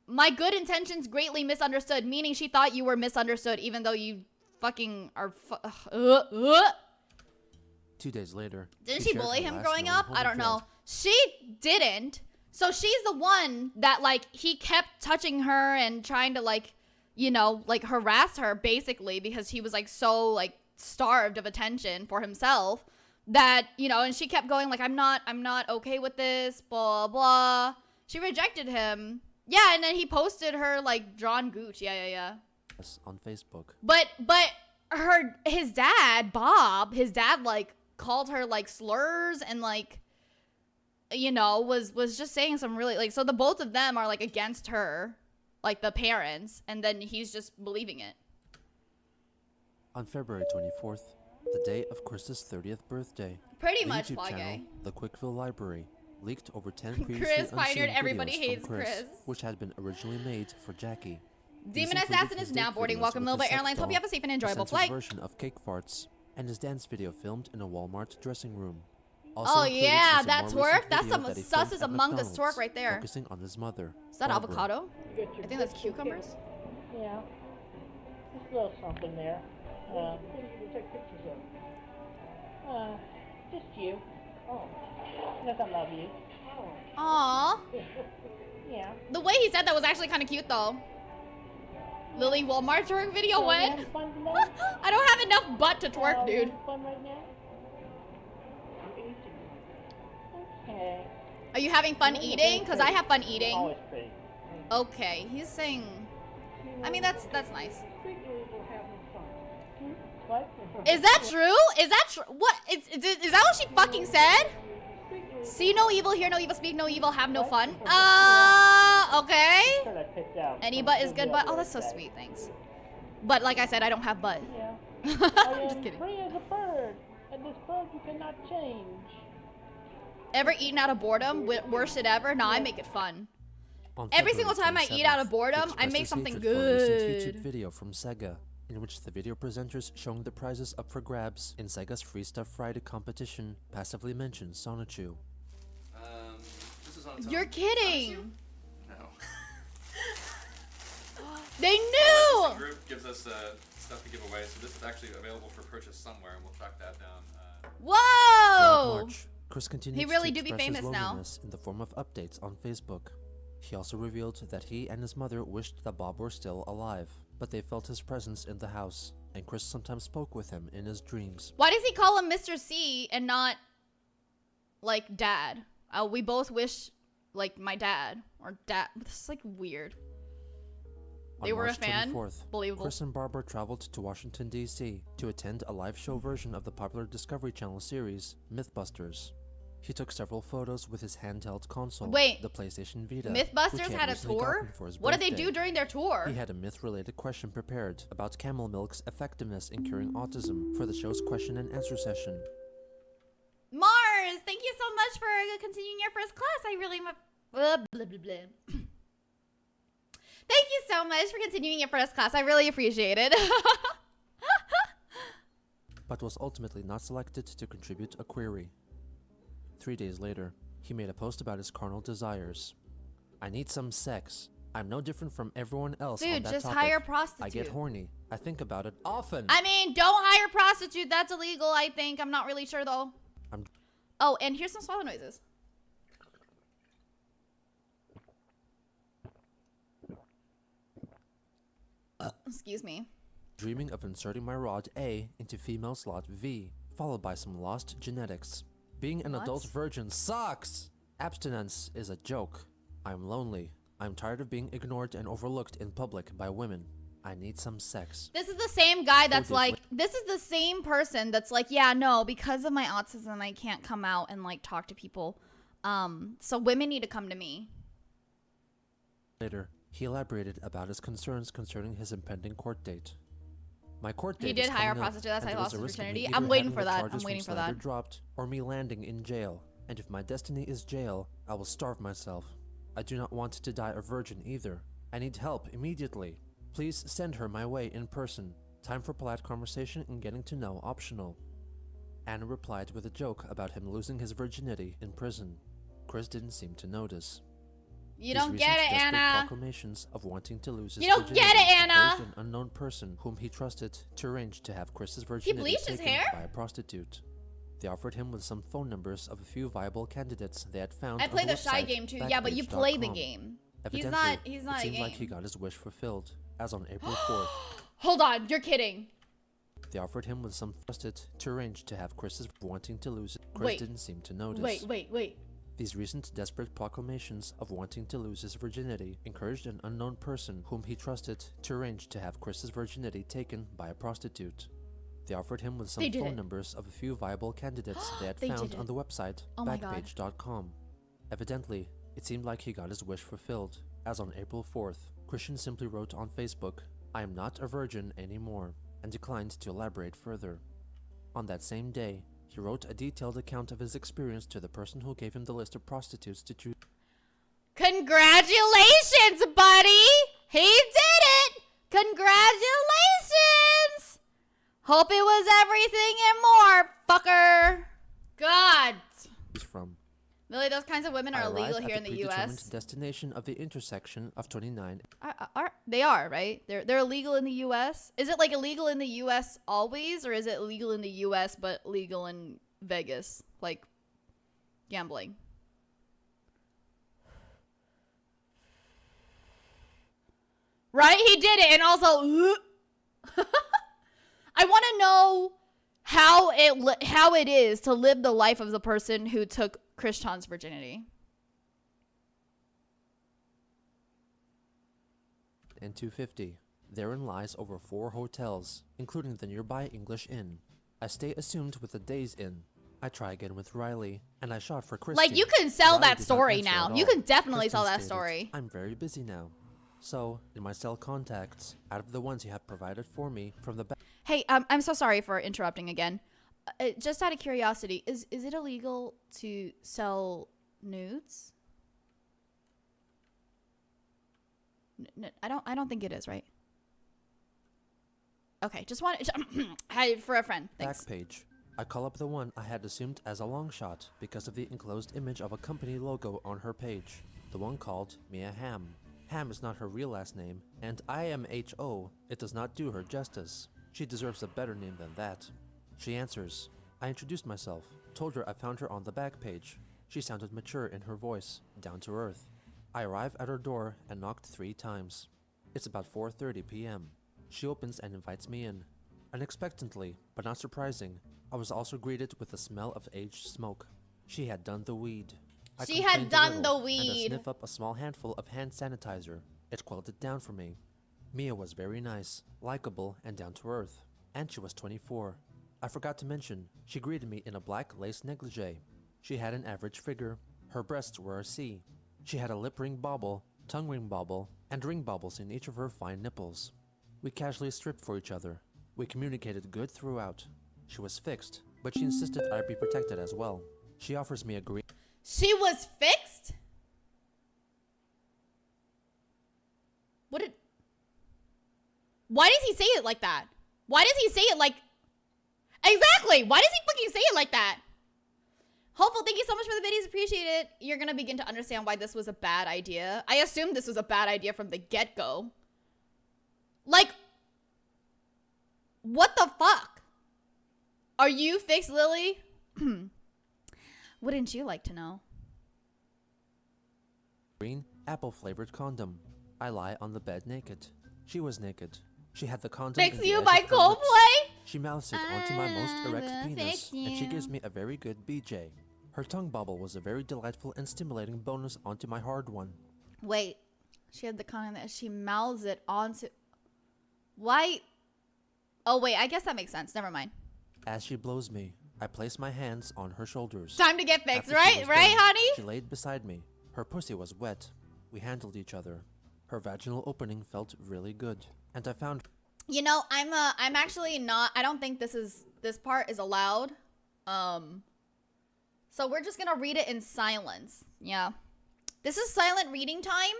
[SPEAKER 1] my good intentions greatly misunderstood, meaning she thought you were misunderstood, even though you fucking are...
[SPEAKER 2] 2 days later,
[SPEAKER 1] Didn't
[SPEAKER 2] he
[SPEAKER 1] she
[SPEAKER 2] shared
[SPEAKER 1] bully
[SPEAKER 2] her
[SPEAKER 1] him
[SPEAKER 2] last
[SPEAKER 1] growing
[SPEAKER 2] known
[SPEAKER 1] up?
[SPEAKER 2] home
[SPEAKER 1] I don't know.
[SPEAKER 2] address.
[SPEAKER 1] She didn't. So she's the one that, like, he kept touching her and trying to, like, you know, like, harass her, basically, because he was, like, so, like, starved of attention for himself that, you know, and she kept going, like, I'm not okay with this, blah, blah. She rejected him. Yeah, and then he posted her, like, drawn gooch. Yeah.
[SPEAKER 2] On Facebook.
[SPEAKER 1] But his dad, Bob, like, called her, like, slurs and, like, you know, was just saying some really, like, so the both of them are, like, against her, like, the parents, and then he's just believing it.
[SPEAKER 2] On February 24th, the day of Chris's 30th birthday,
[SPEAKER 1] Pretty
[SPEAKER 2] the
[SPEAKER 1] much,
[SPEAKER 2] YouTube
[SPEAKER 1] Wage.
[SPEAKER 2] channel, The Quickville Library, leaked over 10 previously
[SPEAKER 1] Chris pioneered
[SPEAKER 2] unseen
[SPEAKER 1] Everybody
[SPEAKER 2] videos
[SPEAKER 1] Hates
[SPEAKER 2] from Chris,
[SPEAKER 1] Chris.
[SPEAKER 2] which had been originally made for Jackie. These
[SPEAKER 1] Demon
[SPEAKER 2] included
[SPEAKER 1] Assassin
[SPEAKER 2] his
[SPEAKER 1] is now
[SPEAKER 2] date
[SPEAKER 1] boarding.
[SPEAKER 2] videos
[SPEAKER 1] Welcome to
[SPEAKER 2] with
[SPEAKER 1] Limbo
[SPEAKER 2] his sex
[SPEAKER 1] Airlines. Hope you
[SPEAKER 2] doll,
[SPEAKER 1] have a safe and
[SPEAKER 2] a
[SPEAKER 1] enjoyable
[SPEAKER 2] censored
[SPEAKER 1] flight.
[SPEAKER 2] version of Cake Farts, and his dance video filmed in a Walmart dressing room. Also
[SPEAKER 1] Oh
[SPEAKER 2] included
[SPEAKER 1] yeah,
[SPEAKER 2] is a
[SPEAKER 1] that
[SPEAKER 2] more
[SPEAKER 1] twerk.
[SPEAKER 2] recent
[SPEAKER 1] That's
[SPEAKER 2] video
[SPEAKER 1] some
[SPEAKER 2] that he
[SPEAKER 1] sus
[SPEAKER 2] filmed
[SPEAKER 1] as
[SPEAKER 2] at
[SPEAKER 1] Among Us
[SPEAKER 2] McDonald's,
[SPEAKER 1] twerk right there.
[SPEAKER 2] focusing on his mother.
[SPEAKER 1] Is that
[SPEAKER 2] Barbara.
[SPEAKER 1] avocado? I think that's cucumbers.
[SPEAKER 4] Yeah. Just a little something there.
[SPEAKER 3] What do you take pictures of?
[SPEAKER 4] Just you.
[SPEAKER 3] Oh.
[SPEAKER 4] Because I love you.
[SPEAKER 1] Aww.
[SPEAKER 4] Yeah.
[SPEAKER 1] The way he said that was actually kind of cute though. Lily Walmart twerk video,
[SPEAKER 4] So, you
[SPEAKER 1] what?
[SPEAKER 4] having fun tonight?
[SPEAKER 1] I don't have enough butt to twerk,
[SPEAKER 4] You
[SPEAKER 1] dude.
[SPEAKER 4] having fun right now? Okay.
[SPEAKER 1] Are you having fun eating? Because I have fun eating.
[SPEAKER 4] Always pretty.
[SPEAKER 1] Okay, he's saying... I mean, that's nice.
[SPEAKER 4] What?
[SPEAKER 1] Is that true? Is that true? What? Is that what she fucking said? See no evil, hear no evil, speak no evil, have no fun. Okay.
[SPEAKER 4] Sure that picked out.
[SPEAKER 1] Any butt is good butt. Oh, that's so sweet, thanks. But like I said, I don't have butt.
[SPEAKER 4] Yeah.
[SPEAKER 1] I'm just kidding.
[SPEAKER 4] Free as a bird, and this bird you cannot change.
[SPEAKER 1] Ever eaten out of boredom? Worst shit ever? Nah, I make it fun.
[SPEAKER 2] On
[SPEAKER 1] Every
[SPEAKER 2] February
[SPEAKER 1] single time I eat out of
[SPEAKER 2] 27th,
[SPEAKER 1] boredom,
[SPEAKER 2] he
[SPEAKER 1] I
[SPEAKER 2] expressed
[SPEAKER 1] make
[SPEAKER 2] his
[SPEAKER 1] something
[SPEAKER 2] hatred for a recent
[SPEAKER 1] good.
[SPEAKER 2] featured video from Sega, in which the video presenters showing the prizes up for grabs in Sega's Free Stuff Friday competition passively mentioned Sonichu.
[SPEAKER 5] This is on its
[SPEAKER 1] You're
[SPEAKER 5] own.
[SPEAKER 1] kidding.
[SPEAKER 5] No.
[SPEAKER 1] They
[SPEAKER 5] Our
[SPEAKER 1] knew.
[SPEAKER 5] licensing group gives us stuff to give away, so this is actually available for purchase somewhere, and we'll track that down.
[SPEAKER 2] Throughout
[SPEAKER 1] Whoa.
[SPEAKER 2] March, Chris continued
[SPEAKER 1] He really
[SPEAKER 2] to
[SPEAKER 1] do be
[SPEAKER 2] express his
[SPEAKER 1] famous now.
[SPEAKER 2] loneliness in the form of updates on Facebook. He also revealed that he and his mother wished that Bob were still alive, but they felt his presence in the house, and Chris sometimes spoke with him in his dreams.
[SPEAKER 1] Why does he call him Mr. C and not like dad? We both wish like my dad or dad. This is like weird. They
[SPEAKER 2] On
[SPEAKER 1] were a
[SPEAKER 2] March
[SPEAKER 1] fan?
[SPEAKER 2] 24th,
[SPEAKER 1] Believable.
[SPEAKER 2] Chris and Barbara traveled to Washington, D.C. to attend a live show version of the popular Discovery Channel series, Mythbusters. He took several photos with his handheld console,
[SPEAKER 1] Wait,
[SPEAKER 2] the PlayStation Vita, which
[SPEAKER 1] Mythbusters
[SPEAKER 2] he
[SPEAKER 1] had a
[SPEAKER 2] recently
[SPEAKER 1] tour?
[SPEAKER 2] gotten for his
[SPEAKER 1] What did they
[SPEAKER 2] birthday.
[SPEAKER 1] do during their tour?
[SPEAKER 2] He had a myth-related question prepared about camel milk's effectiveness in curing autism for the show's question and answer session.
[SPEAKER 1] Mars, thank you so much for continuing your first class. I really blah, blah, blah, blah. Thank you so much for continuing your first class. I really appreciate it.
[SPEAKER 2] But was ultimately not selected to contribute a query. 3 days later, he made a post about his carnal desires. I need some sex. I'm no different from everyone else on
[SPEAKER 1] Dude,
[SPEAKER 2] that
[SPEAKER 1] just
[SPEAKER 2] topic.
[SPEAKER 1] hire a prostitute.
[SPEAKER 2] I get horny. I think about it often.
[SPEAKER 1] I mean, don't hire a prostitute. That's illegal, I think. I'm not really sure, though. Oh, and here's some swallow noises. Excuse me.
[SPEAKER 2] Dreaming of inserting my rod A into female slot V, followed by some lost genetics. Being an
[SPEAKER 1] What?
[SPEAKER 2] adult virgin sucks! Abstinence is a joke. I'm lonely. I'm tired of being ignored and overlooked in public by women. I need some sex.
[SPEAKER 1] This is the same guy that's
[SPEAKER 2] days
[SPEAKER 1] like, this is the same person that's like, yeah, no, because of my autism, I can't come out and like talk to people. So women need to come to me.
[SPEAKER 2] Later, he elaborated about his concerns concerning his impending court date. My court date
[SPEAKER 1] He did
[SPEAKER 2] is
[SPEAKER 1] hire a
[SPEAKER 2] coming up,
[SPEAKER 1] prostitute. That's how
[SPEAKER 2] and
[SPEAKER 1] he
[SPEAKER 2] there
[SPEAKER 1] lost
[SPEAKER 2] is a
[SPEAKER 1] his
[SPEAKER 2] risk of me
[SPEAKER 1] virginity.
[SPEAKER 2] either
[SPEAKER 1] I'm waiting
[SPEAKER 2] having
[SPEAKER 1] for
[SPEAKER 2] the
[SPEAKER 1] that.
[SPEAKER 2] charges
[SPEAKER 1] I'm
[SPEAKER 2] from
[SPEAKER 1] waiting for
[SPEAKER 2] slander
[SPEAKER 1] that.
[SPEAKER 2] dropped, or me landing in jail. And if my destiny is jail, I will starve myself. I do not want to die a virgin either. I need help immediately. Please send her my way in person. Time for polite conversation and getting to know optional. Anna replied with a joke about him losing his virginity in prison. Chris didn't seem to notice.
[SPEAKER 1] You
[SPEAKER 2] His
[SPEAKER 1] don't
[SPEAKER 2] recent
[SPEAKER 1] get it,
[SPEAKER 2] desperate
[SPEAKER 1] Anna.
[SPEAKER 2] proclamations of wanting to lose his
[SPEAKER 1] You don't get
[SPEAKER 2] virginity
[SPEAKER 1] it, Anna.
[SPEAKER 2] encouraged an unknown person whom he trusted to arrange to have Chris's virginity
[SPEAKER 1] bleached his
[SPEAKER 2] taken
[SPEAKER 1] hair?
[SPEAKER 2] by a prostitute. They offered him with some phone numbers of a few viable candidates they had found.
[SPEAKER 1] I play
[SPEAKER 2] on
[SPEAKER 1] the shy
[SPEAKER 2] website
[SPEAKER 1] game too. Yeah, but you play the
[SPEAKER 2] Backpage.com.
[SPEAKER 1] game.
[SPEAKER 2] Evidently,
[SPEAKER 1] He's not
[SPEAKER 2] it
[SPEAKER 1] a
[SPEAKER 2] seemed
[SPEAKER 1] game.
[SPEAKER 2] like he got his wish fulfilled, as on April 4th,
[SPEAKER 1] Hold on, you're kidding.
[SPEAKER 2] they offered him with some trusted to arrange to have Chris's wanting to lose it. Chris
[SPEAKER 1] Wait.
[SPEAKER 2] didn't seem to notice.
[SPEAKER 1] Wait.
[SPEAKER 2] These recent desperate proclamations of wanting to lose his virginity encouraged an unknown person whom he trusted to arrange to have Chris's virginity taken by a prostitute. They offered him with some
[SPEAKER 1] They did
[SPEAKER 2] phone
[SPEAKER 1] it.
[SPEAKER 2] numbers of a few viable candidates they had
[SPEAKER 1] They
[SPEAKER 2] found
[SPEAKER 1] did
[SPEAKER 2] on
[SPEAKER 1] it.
[SPEAKER 2] the website
[SPEAKER 1] Oh my God.
[SPEAKER 2] Backpage.com. Evidently, it seemed like he got his wish fulfilled, as on April 4th, Christian simply wrote on Facebook, "I am not a virgin anymore," and declined to elaborate further. On that same day, he wrote a detailed account of his experience to the person who gave him the list of prostitutes to choose.
[SPEAKER 1] Congratulations, buddy! He did it! Congratulations! Hope it was everything and more, fucker. God.
[SPEAKER 2] From.
[SPEAKER 1] Really, those kinds of women are
[SPEAKER 2] I
[SPEAKER 1] illegal
[SPEAKER 2] arrived
[SPEAKER 1] here
[SPEAKER 2] at
[SPEAKER 1] in
[SPEAKER 2] the
[SPEAKER 1] the
[SPEAKER 2] predetermined
[SPEAKER 1] U.S.
[SPEAKER 2] destination of the intersection of 29.
[SPEAKER 1] They are, right? They're illegal in the U.S. Is it like illegal in the U.S. always, or is it illegal in the U.S. but legal in Vegas, like gambling? Right? He did it, and also, I want to know how it is to live the life of the person who took Krishan's virginity.
[SPEAKER 2] And 250. Therein lies over 4 hotels, including the nearby English Inn. I stay assumed with the Days Inn. I try again with Riley, and I shot for Christy.
[SPEAKER 1] Like, you can sell
[SPEAKER 2] Riley
[SPEAKER 1] that
[SPEAKER 2] did not
[SPEAKER 1] story
[SPEAKER 2] answer
[SPEAKER 1] now.
[SPEAKER 2] at
[SPEAKER 1] You
[SPEAKER 2] all.
[SPEAKER 1] can definitely
[SPEAKER 2] Kristen
[SPEAKER 1] sell that
[SPEAKER 2] stated,
[SPEAKER 1] story.
[SPEAKER 2] "I'm very busy now." So, in my cell contacts, out of the ones you have provided for me from the back.
[SPEAKER 1] Hey, I'm so sorry for interrupting again. Just out of curiosity, is it illegal to sell nudes? I don't think it is, right? Okay, just wanted for a friend. Thanks.
[SPEAKER 2] Back page. I call up the one I had assumed as a long shot because of the enclosed image of a company logo on her page. The one called Mia Ham. Ham is not her real last name, and IMHO, it does not do her justice. She deserves a better name than that. She answers. I introduced myself, told her I found her on the back page. She sounded mature in her voice, down to earth. I arrive at her door and knocked 3 times. It's about 4:30 p.m. She opens and invites me in. Unexpectedly, but not surprising, I was also greeted with the smell of aged smoke. She had done the weed. I
[SPEAKER 1] She had
[SPEAKER 2] complained a
[SPEAKER 1] done
[SPEAKER 2] little,
[SPEAKER 1] the weed.
[SPEAKER 2] And a sniff up a small handful of hand sanitizer. It quelled it down for me. Mia was very nice, likable, and down to earth. And she was 24. I forgot to mention, she greeted me in a black lace negligee. She had an average figure. Her breasts were a C. She had a lip ring bauble, tongue ring bauble, and ring baubles in each of her fine nipples. We casually stripped for each other. We communicated good throughout. She was fixed, but she insisted I be protected as well. She offers me a green.
[SPEAKER 1] She was fixed? Why does he say it like that? Why does he say it like... Exactly! Why does he fucking say it like that? Hopeful, thank you so much for the videos. Appreciate it. You're gonna begin to understand why this was a bad idea. I assumed this was a bad idea from the get-go. Like... What the fuck? Are you fixed, Lily? Wouldn't you like to know?
[SPEAKER 2] Green, apple-flavored condom. I lie on the bed naked. She was naked. She had the content
[SPEAKER 1] Fix
[SPEAKER 2] in the
[SPEAKER 1] You
[SPEAKER 2] edge
[SPEAKER 1] by
[SPEAKER 2] of her lips.
[SPEAKER 1] Coldplay?
[SPEAKER 2] She mouths it onto my most erect
[SPEAKER 1] I will
[SPEAKER 2] penis,
[SPEAKER 1] fix
[SPEAKER 2] and she
[SPEAKER 1] you.
[SPEAKER 2] gives me a very good BJ. Her tongue bubble was a very delightful and stimulating bonus onto my hard one.
[SPEAKER 1] Wait. She had the content that she mouths it onto... Why? Oh, wait. I guess that makes sense. Never mind.
[SPEAKER 2] As she blows me, I place my hands on her shoulders.
[SPEAKER 1] Time to get fixed,
[SPEAKER 2] After she
[SPEAKER 1] right?
[SPEAKER 2] was
[SPEAKER 1] Right,
[SPEAKER 2] done,
[SPEAKER 1] honey?
[SPEAKER 2] She laid beside me. Her pussy was wet. We handled each other. Her vaginal opening felt really good, and I found...
[SPEAKER 1] You know, I'm actually not... I don't think this part is allowed. So we're just gonna read it in silence. Yeah. This is silent reading time.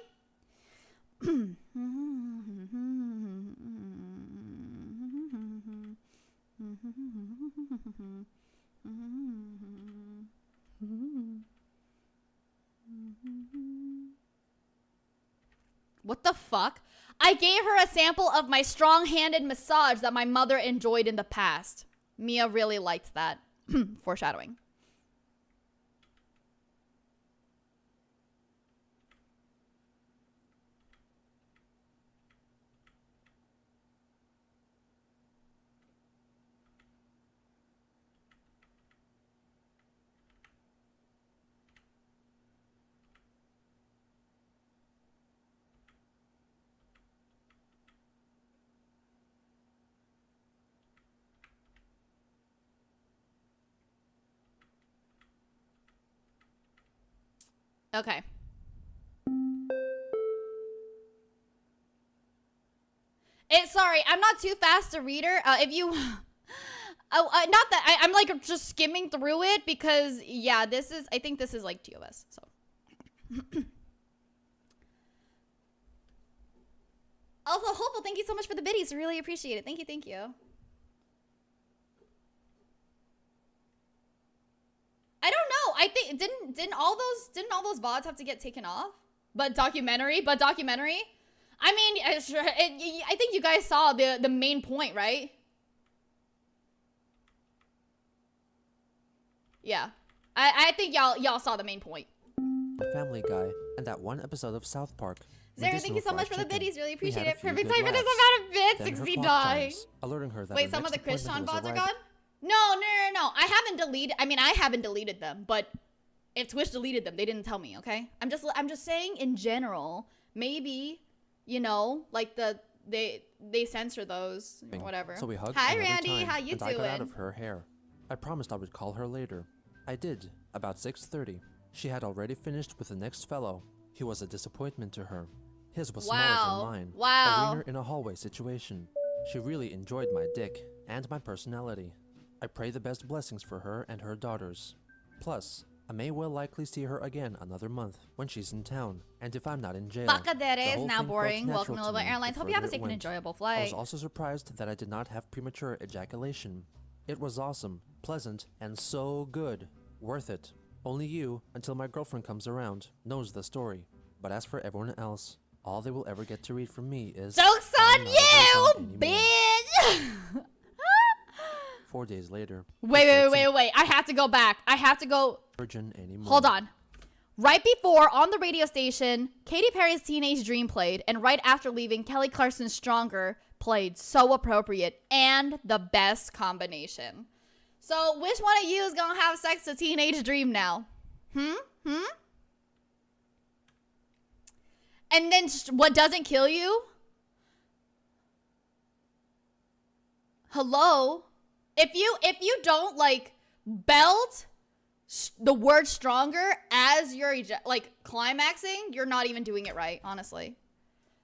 [SPEAKER 1] What the fuck? I gave her a sample of my strong-handed massage that my mother enjoyed in the past. Mia really liked that. Foreshadowing. Okay. Sorry, I'm not too fast a reader. If you... not that... I'm like just skimming through it because, yeah, this is... I think this is like TOS, so... Also, Hopeful, thank you so much for the biddies. Really appreciate it. Thank you, thank you. I don't know. I think didn't all those VODs have to get taken off? But documentary. I mean, I think you guys saw the main point, right? Yeah. I think y'all saw the main point.
[SPEAKER 2] Family Guy, and that one episode of South Park.
[SPEAKER 1] Zara, thank you so much for the biddies. Really appreciate it.
[SPEAKER 2] few
[SPEAKER 1] Perfect
[SPEAKER 2] good
[SPEAKER 1] time for this
[SPEAKER 2] laughs.
[SPEAKER 1] amount of bits.
[SPEAKER 2] Then her
[SPEAKER 1] 69.
[SPEAKER 2] clock chimes, alerting her that
[SPEAKER 1] Wait,
[SPEAKER 2] her
[SPEAKER 1] some of the
[SPEAKER 2] next
[SPEAKER 1] Krishan
[SPEAKER 2] appointment
[SPEAKER 1] VODs
[SPEAKER 2] was
[SPEAKER 1] are
[SPEAKER 2] arriving.
[SPEAKER 1] gone? No. I haven't deleted them, but if Twitch deleted them, they didn't tell me, okay? I'm just saying in general, maybe, you know, like they censor those or whatever.
[SPEAKER 2] So we hugged
[SPEAKER 1] Hi
[SPEAKER 2] another
[SPEAKER 1] Randy,
[SPEAKER 2] time,
[SPEAKER 1] how you
[SPEAKER 2] and I got out
[SPEAKER 1] doing?
[SPEAKER 2] of her hair. I promised I would call her later. I did, about 6:30. She had already finished with the next fellow. He was a disappointment to her. His was smaller than mine.
[SPEAKER 1] Wow.
[SPEAKER 2] A wiener in a hallway situation. She really enjoyed my dick and my personality. I pray the best blessings for her and her daughters. Plus, I may well likely see her again another month when she's in town, and if I'm not in jail.
[SPEAKER 1] Bacadere is
[SPEAKER 2] whole
[SPEAKER 1] now
[SPEAKER 2] thing felt
[SPEAKER 1] boring. Welcome
[SPEAKER 2] natural
[SPEAKER 1] to
[SPEAKER 2] to
[SPEAKER 1] Lilbert
[SPEAKER 2] me
[SPEAKER 1] Airlines.
[SPEAKER 2] the
[SPEAKER 1] Hope you have a
[SPEAKER 2] further it
[SPEAKER 1] safe and
[SPEAKER 2] went.
[SPEAKER 1] enjoyable
[SPEAKER 2] I
[SPEAKER 1] flight.
[SPEAKER 2] was also surprised that I did not have premature ejaculation. It was awesome, pleasant, and so good. Worth it. Only you, until my girlfriend comes around, knows the story. But as for everyone else, all they will ever get to read from me is...
[SPEAKER 1] Joke's
[SPEAKER 2] I'm
[SPEAKER 1] on
[SPEAKER 2] not a
[SPEAKER 1] you,
[SPEAKER 2] virgin anymore.
[SPEAKER 1] bitch!
[SPEAKER 2] 4 days later...
[SPEAKER 1] Wait. I have to go back. I have to go...
[SPEAKER 2] Virgin anymore.
[SPEAKER 1] Hold on. Right before, on the radio station, Katy Perry's Teenage Dream played, and right after leaving, Kelly Clarkson's Stronger played. So appropriate. And the best combination. So, which one of you is gonna have sex to Teenage Dream now? And then, what doesn't kill you? Hello? If you don't, like, belt the word stronger as you're, like, climaxing, you're not even doing it right, honestly.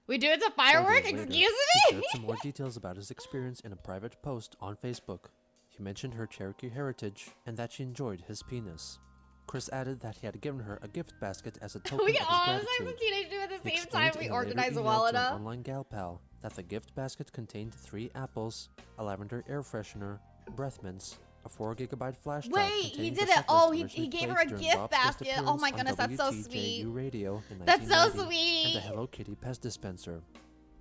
[SPEAKER 1] We do it to
[SPEAKER 2] 4
[SPEAKER 1] firework?
[SPEAKER 2] days later,
[SPEAKER 1] Excuse
[SPEAKER 2] he
[SPEAKER 1] me?
[SPEAKER 2] shared some more details about his experience in a private post on Facebook. He mentioned her Cherokee heritage and that she enjoyed his penis. Chris added that he had given her a gift basket as a token
[SPEAKER 1] We
[SPEAKER 2] of
[SPEAKER 1] can
[SPEAKER 2] his
[SPEAKER 1] all have sex
[SPEAKER 2] gratitude.
[SPEAKER 1] with Teenage Dream at the
[SPEAKER 2] He
[SPEAKER 1] same time.
[SPEAKER 2] explained
[SPEAKER 1] We
[SPEAKER 2] in a later
[SPEAKER 1] organize
[SPEAKER 2] email
[SPEAKER 1] well
[SPEAKER 2] to an
[SPEAKER 1] enough.
[SPEAKER 2] online gal pal that the gift basket contained 3 apples, a lavender air freshener, breath mints, a 4GB flash drive
[SPEAKER 1] Wait, he
[SPEAKER 2] containing
[SPEAKER 1] did
[SPEAKER 2] the
[SPEAKER 1] it.
[SPEAKER 2] set
[SPEAKER 1] Oh,
[SPEAKER 2] list
[SPEAKER 1] he
[SPEAKER 2] originally
[SPEAKER 1] gave her
[SPEAKER 2] played
[SPEAKER 1] a
[SPEAKER 2] during
[SPEAKER 1] gift
[SPEAKER 2] Bob's guest
[SPEAKER 1] basket. Oh my
[SPEAKER 2] appearance
[SPEAKER 1] goodness, that's so
[SPEAKER 2] on
[SPEAKER 1] sweet.
[SPEAKER 2] WTJU Radio in
[SPEAKER 1] That's so
[SPEAKER 2] 1990,
[SPEAKER 1] sweet.
[SPEAKER 2] and a Hello Kitty pest dispenser.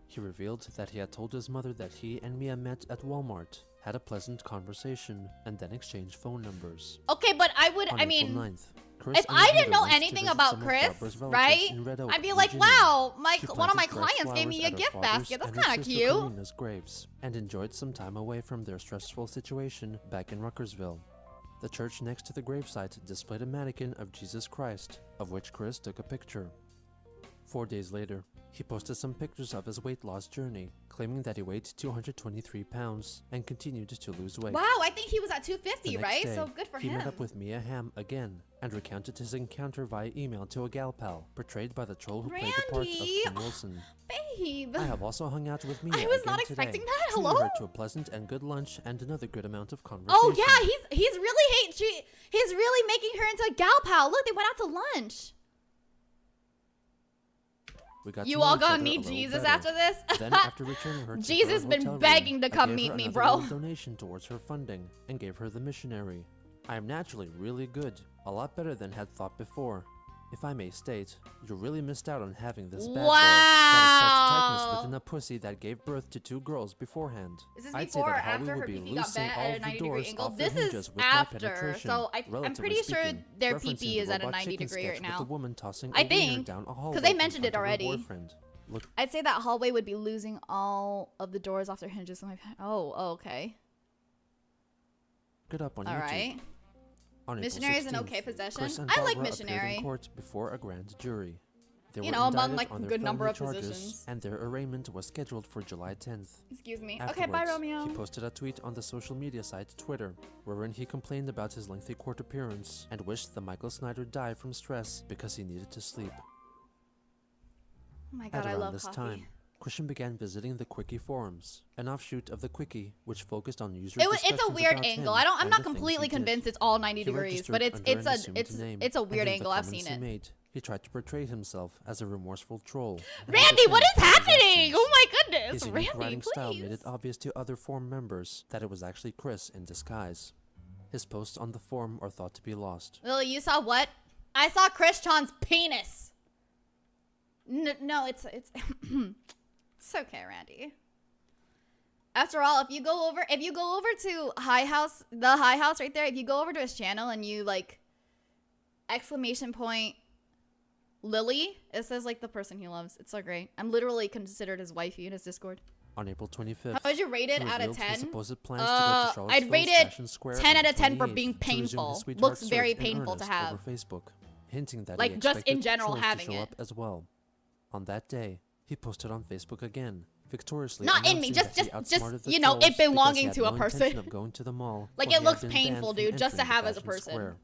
[SPEAKER 2] He revealed that he had told his mother that he and Mia met at Walmart, had a pleasant conversation, and then exchanged phone numbers.
[SPEAKER 1] Okay, but
[SPEAKER 2] On
[SPEAKER 1] I mean,
[SPEAKER 2] April 9th, Chris
[SPEAKER 1] If
[SPEAKER 2] and
[SPEAKER 1] I
[SPEAKER 2] his
[SPEAKER 1] didn't
[SPEAKER 2] mother
[SPEAKER 1] know
[SPEAKER 2] went to
[SPEAKER 1] anything
[SPEAKER 2] visit
[SPEAKER 1] about
[SPEAKER 2] some of
[SPEAKER 1] Chris,
[SPEAKER 2] Barbara's relatives
[SPEAKER 1] right?
[SPEAKER 2] in Red Oak,
[SPEAKER 1] I'd be like,
[SPEAKER 2] Virginia.
[SPEAKER 1] wow,
[SPEAKER 2] She
[SPEAKER 1] one of my
[SPEAKER 2] planted fresh
[SPEAKER 1] clients gave me a
[SPEAKER 2] flowers at her
[SPEAKER 1] gift
[SPEAKER 2] father's
[SPEAKER 1] basket. That's
[SPEAKER 2] and her
[SPEAKER 1] kind of
[SPEAKER 2] sister
[SPEAKER 1] cute.
[SPEAKER 2] Karina's graves, and enjoyed some time away from their stressful situation back in Ruckersville. The church next to the gravesite displayed a mannequin of Jesus Christ, of which Chris took a picture. 4 days later, he posted some pictures of his weight loss journey, claiming that he weighed 223 pounds and continued to lose weight.
[SPEAKER 1] Wow, I think he was at
[SPEAKER 2] The
[SPEAKER 1] 250,
[SPEAKER 2] next
[SPEAKER 1] right?
[SPEAKER 2] day,
[SPEAKER 1] So good for
[SPEAKER 2] he
[SPEAKER 1] him.
[SPEAKER 2] met up with Mia Hamm again and recounted his encounter via email to a gal pal, portrayed by the troll who played the part of
[SPEAKER 1] Randy!
[SPEAKER 2] Kim Wilson.
[SPEAKER 1] Babe.
[SPEAKER 2] I have also hung out with Mia
[SPEAKER 1] I was
[SPEAKER 2] again
[SPEAKER 1] not
[SPEAKER 2] today,
[SPEAKER 1] expecting that.
[SPEAKER 2] treating
[SPEAKER 1] Hello?
[SPEAKER 2] her to a pleasant and good lunch and another good amount of conversation.
[SPEAKER 1] Oh yeah, he's really he's really making her into a gal pal. Look, they went out to lunch.
[SPEAKER 2] We got
[SPEAKER 1] You
[SPEAKER 2] to know
[SPEAKER 1] all
[SPEAKER 2] each
[SPEAKER 1] gonna
[SPEAKER 2] other a
[SPEAKER 1] meet
[SPEAKER 2] little
[SPEAKER 1] Jesus
[SPEAKER 2] better.
[SPEAKER 1] after this?
[SPEAKER 2] Then, after returning her to
[SPEAKER 1] Jesus
[SPEAKER 2] her
[SPEAKER 1] been
[SPEAKER 2] hotel room,
[SPEAKER 1] begging to
[SPEAKER 2] I
[SPEAKER 1] come
[SPEAKER 2] gave
[SPEAKER 1] meet
[SPEAKER 2] her
[SPEAKER 1] me,
[SPEAKER 2] another
[SPEAKER 1] bro.
[SPEAKER 2] little donation towards her funding and gave her the missionary. I am naturally really good, a lot better than had thought before. If I may state, you really missed out on having this bad boy that has such tightness
[SPEAKER 1] Wow.
[SPEAKER 2] within a pussy that gave birth to 2 girls beforehand.
[SPEAKER 1] Is this
[SPEAKER 2] I'd say
[SPEAKER 1] before or
[SPEAKER 2] that Holly
[SPEAKER 1] after
[SPEAKER 2] would
[SPEAKER 1] her
[SPEAKER 2] be
[SPEAKER 1] PP got
[SPEAKER 2] loosening
[SPEAKER 1] bent
[SPEAKER 2] all
[SPEAKER 1] at a
[SPEAKER 2] of the
[SPEAKER 1] 90 degree
[SPEAKER 2] doors
[SPEAKER 1] angle?
[SPEAKER 2] off their
[SPEAKER 1] This is
[SPEAKER 2] hinges with my
[SPEAKER 1] after,
[SPEAKER 2] penetration,
[SPEAKER 1] so I'm
[SPEAKER 2] relatively
[SPEAKER 1] pretty sure
[SPEAKER 2] speaking,
[SPEAKER 1] their
[SPEAKER 2] referencing
[SPEAKER 1] PP
[SPEAKER 2] the
[SPEAKER 1] is at a
[SPEAKER 2] robot
[SPEAKER 1] 90
[SPEAKER 2] chicken
[SPEAKER 1] degree
[SPEAKER 2] sketch
[SPEAKER 1] right
[SPEAKER 2] with
[SPEAKER 1] now.
[SPEAKER 2] the woman tossing
[SPEAKER 1] I
[SPEAKER 2] a wiener
[SPEAKER 1] think,
[SPEAKER 2] down a
[SPEAKER 1] 'cause
[SPEAKER 2] hallway
[SPEAKER 1] they
[SPEAKER 2] in
[SPEAKER 1] mentioned it
[SPEAKER 2] front of her
[SPEAKER 1] already.
[SPEAKER 2] boyfriend. Look,
[SPEAKER 1] I'd say that hallway would be losing all of the doors off their hinges. Oh, okay.
[SPEAKER 2] it up on
[SPEAKER 1] All
[SPEAKER 2] YouTube.
[SPEAKER 1] right.
[SPEAKER 2] On
[SPEAKER 1] Missionary is an
[SPEAKER 2] April
[SPEAKER 1] okay
[SPEAKER 2] 16th,
[SPEAKER 1] possession.
[SPEAKER 2] Chris and
[SPEAKER 1] I like
[SPEAKER 2] Barbara appeared
[SPEAKER 1] missionary.
[SPEAKER 2] in court before a grand jury. They
[SPEAKER 1] You
[SPEAKER 2] were
[SPEAKER 1] know, among,
[SPEAKER 2] indicted
[SPEAKER 1] like,
[SPEAKER 2] on their
[SPEAKER 1] good number
[SPEAKER 2] felony
[SPEAKER 1] of
[SPEAKER 2] charges,
[SPEAKER 1] positions.
[SPEAKER 2] and their arraignment was scheduled for July 10th.
[SPEAKER 1] Excuse me. Okay, bye,
[SPEAKER 2] Afterwards,
[SPEAKER 1] Romeo.
[SPEAKER 2] he posted a tweet on the social media site Twitter, wherein he complained about his lengthy court appearance and wished that Michael Snyder died from stress because he needed to sleep.
[SPEAKER 1] Oh my
[SPEAKER 2] At
[SPEAKER 1] god, I
[SPEAKER 2] around
[SPEAKER 1] love
[SPEAKER 2] this
[SPEAKER 1] coffee.
[SPEAKER 2] time, Christian began visiting the Quickie forums, an offshoot of the Quickie which focused on user
[SPEAKER 1] It's a
[SPEAKER 2] discussions
[SPEAKER 1] weird
[SPEAKER 2] about
[SPEAKER 1] angle.
[SPEAKER 2] him
[SPEAKER 1] I'm
[SPEAKER 2] and
[SPEAKER 1] not
[SPEAKER 2] the things
[SPEAKER 1] completely
[SPEAKER 2] he did.
[SPEAKER 1] convinced it's all 90
[SPEAKER 2] He
[SPEAKER 1] degrees,
[SPEAKER 2] registered
[SPEAKER 1] but it's
[SPEAKER 2] under an
[SPEAKER 1] a
[SPEAKER 2] assumed name,
[SPEAKER 1] it's a
[SPEAKER 2] and
[SPEAKER 1] weird
[SPEAKER 2] in the
[SPEAKER 1] angle. I've
[SPEAKER 2] comments
[SPEAKER 1] seen
[SPEAKER 2] he
[SPEAKER 1] it.
[SPEAKER 2] made, he tried to portray himself as a remorseful troll. and
[SPEAKER 1] Randy, what is
[SPEAKER 2] defend his
[SPEAKER 1] happening?
[SPEAKER 2] actions.
[SPEAKER 1] Oh my
[SPEAKER 2] His
[SPEAKER 1] goodness,
[SPEAKER 2] unique
[SPEAKER 1] Randy,
[SPEAKER 2] writing style made
[SPEAKER 1] please.
[SPEAKER 2] it obvious to other forum members that it was actually Chris in disguise. His posts on the forum are thought to be lost.
[SPEAKER 1] Lily, you saw what? I saw Chris Chan's penis. No, it's it's okay, Randy. After all, if you go over to High House, the High House right there, if you go over to his channel and you like ! Lily, it says like the person he loves. It's so great. I'm literally considered his wifey in his Discord.
[SPEAKER 2] On April 25th,
[SPEAKER 1] How would you rate it
[SPEAKER 2] he
[SPEAKER 1] out of
[SPEAKER 2] revealed his
[SPEAKER 1] 10?
[SPEAKER 2] supposed plans to go to Charlottesville's
[SPEAKER 1] I'd rate it
[SPEAKER 2] Fashion Square
[SPEAKER 1] 10
[SPEAKER 2] on
[SPEAKER 1] out of 10 for
[SPEAKER 2] 28th
[SPEAKER 1] being
[SPEAKER 2] to resume his
[SPEAKER 1] painful.
[SPEAKER 2] sweetheart
[SPEAKER 1] Looks
[SPEAKER 2] search
[SPEAKER 1] very
[SPEAKER 2] in
[SPEAKER 1] painful to
[SPEAKER 2] earnest
[SPEAKER 1] have.
[SPEAKER 2] over Facebook, hinting that
[SPEAKER 1] Like,
[SPEAKER 2] he
[SPEAKER 1] just in
[SPEAKER 2] expected
[SPEAKER 1] general
[SPEAKER 2] trolls
[SPEAKER 1] having
[SPEAKER 2] to show
[SPEAKER 1] it.
[SPEAKER 2] up as well. On that day, he posted on Facebook again, victoriously
[SPEAKER 1] Not in me,
[SPEAKER 2] announcing
[SPEAKER 1] just-
[SPEAKER 2] that he
[SPEAKER 1] just,
[SPEAKER 2] outsmarted the
[SPEAKER 1] you know,
[SPEAKER 2] trolls
[SPEAKER 1] it
[SPEAKER 2] because he
[SPEAKER 1] belonging
[SPEAKER 2] had
[SPEAKER 1] to a
[SPEAKER 2] no
[SPEAKER 1] person.
[SPEAKER 2] intention of going to the mall,
[SPEAKER 1] Like,
[SPEAKER 2] where
[SPEAKER 1] it
[SPEAKER 2] he had
[SPEAKER 1] looks
[SPEAKER 2] been
[SPEAKER 1] painful,
[SPEAKER 2] banned from
[SPEAKER 1] dude, just to
[SPEAKER 2] entering the
[SPEAKER 1] have as a
[SPEAKER 2] Fashion
[SPEAKER 1] person.
[SPEAKER 2] Square.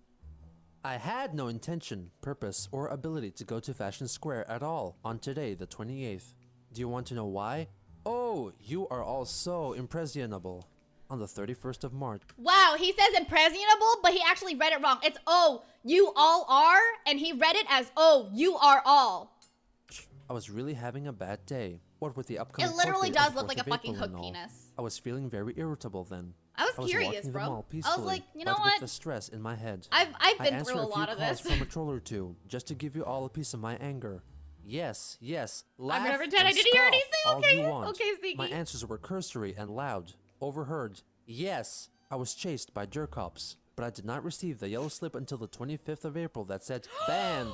[SPEAKER 2] I had no intention, purpose, or ability to go to Fashion Square at all on today, the 28th. Do you want to know why? Oh, you are all so impressionable. On the 31st of March,
[SPEAKER 1] Wow, he says impressionable, but he actually read it wrong. It's oh, you all are, and he read it as oh, you are all.
[SPEAKER 2] I was really having a bad day. What with the upcoming
[SPEAKER 1] It literally
[SPEAKER 2] court date
[SPEAKER 1] does
[SPEAKER 2] on
[SPEAKER 1] look
[SPEAKER 2] 4th
[SPEAKER 1] like a
[SPEAKER 2] of
[SPEAKER 1] fucking
[SPEAKER 2] April
[SPEAKER 1] hook
[SPEAKER 2] and all.
[SPEAKER 1] penis.
[SPEAKER 2] I was feeling very irritable then.
[SPEAKER 1] I was curious,
[SPEAKER 2] walking
[SPEAKER 1] bro.
[SPEAKER 2] the mall
[SPEAKER 1] I
[SPEAKER 2] peacefully,
[SPEAKER 1] was like, you know
[SPEAKER 2] but
[SPEAKER 1] what?
[SPEAKER 2] with the stress in my head.
[SPEAKER 1] I've
[SPEAKER 2] I
[SPEAKER 1] been
[SPEAKER 2] answered
[SPEAKER 1] through a
[SPEAKER 2] few
[SPEAKER 1] lot of
[SPEAKER 2] calls
[SPEAKER 1] this.
[SPEAKER 2] from a troll or two, just to give you all a piece of my anger. Yes, laugh
[SPEAKER 1] I've never did. I
[SPEAKER 2] and
[SPEAKER 1] didn't hear
[SPEAKER 2] scoff
[SPEAKER 1] anything.
[SPEAKER 2] all
[SPEAKER 1] Okay,
[SPEAKER 2] you want.
[SPEAKER 1] okay, Sneaky.
[SPEAKER 2] My answers were cursory and loud, overheard. Yes, I was chased by jerk-ops, but I did not receive the yellow slip until the 25th of April that said banned.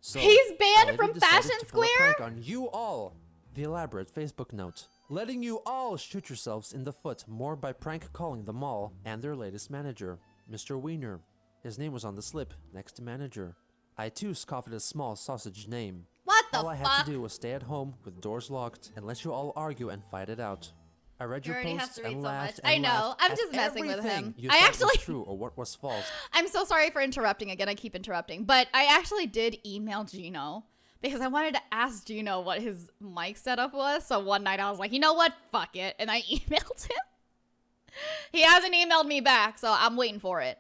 [SPEAKER 2] So
[SPEAKER 1] He's banned
[SPEAKER 2] I
[SPEAKER 1] from
[SPEAKER 2] decided
[SPEAKER 1] Fashion
[SPEAKER 2] to pull a
[SPEAKER 1] Square?
[SPEAKER 2] prank on you all. The elaborate Facebook note, letting you all shoot yourselves in the foot more by prank calling the mall and their latest manager, Mr. Wiener. His name was on the slip next to manager. I too scoffed at his small sausage name.
[SPEAKER 1] What the
[SPEAKER 2] All I had
[SPEAKER 1] fuck?
[SPEAKER 2] to do was stay at home with doors locked and let you all argue and fight it out. I read
[SPEAKER 1] You
[SPEAKER 2] your
[SPEAKER 1] already have
[SPEAKER 2] posts
[SPEAKER 1] to read
[SPEAKER 2] and
[SPEAKER 1] so
[SPEAKER 2] laughed
[SPEAKER 1] much.
[SPEAKER 2] and
[SPEAKER 1] I know.
[SPEAKER 2] laughed
[SPEAKER 1] I'm
[SPEAKER 2] at
[SPEAKER 1] just messing with
[SPEAKER 2] everything
[SPEAKER 1] him.
[SPEAKER 2] you
[SPEAKER 1] I
[SPEAKER 2] thought
[SPEAKER 1] actually-
[SPEAKER 2] was true or what was false.
[SPEAKER 1] I'm so sorry for interrupting again. I keep interrupting, but I actually did email Gino because I wanted to ask Gino what his mic setup was. So one night I was like, you know what? Fuck it. And I emailed him. He hasn't emailed me back, so I'm waiting for it.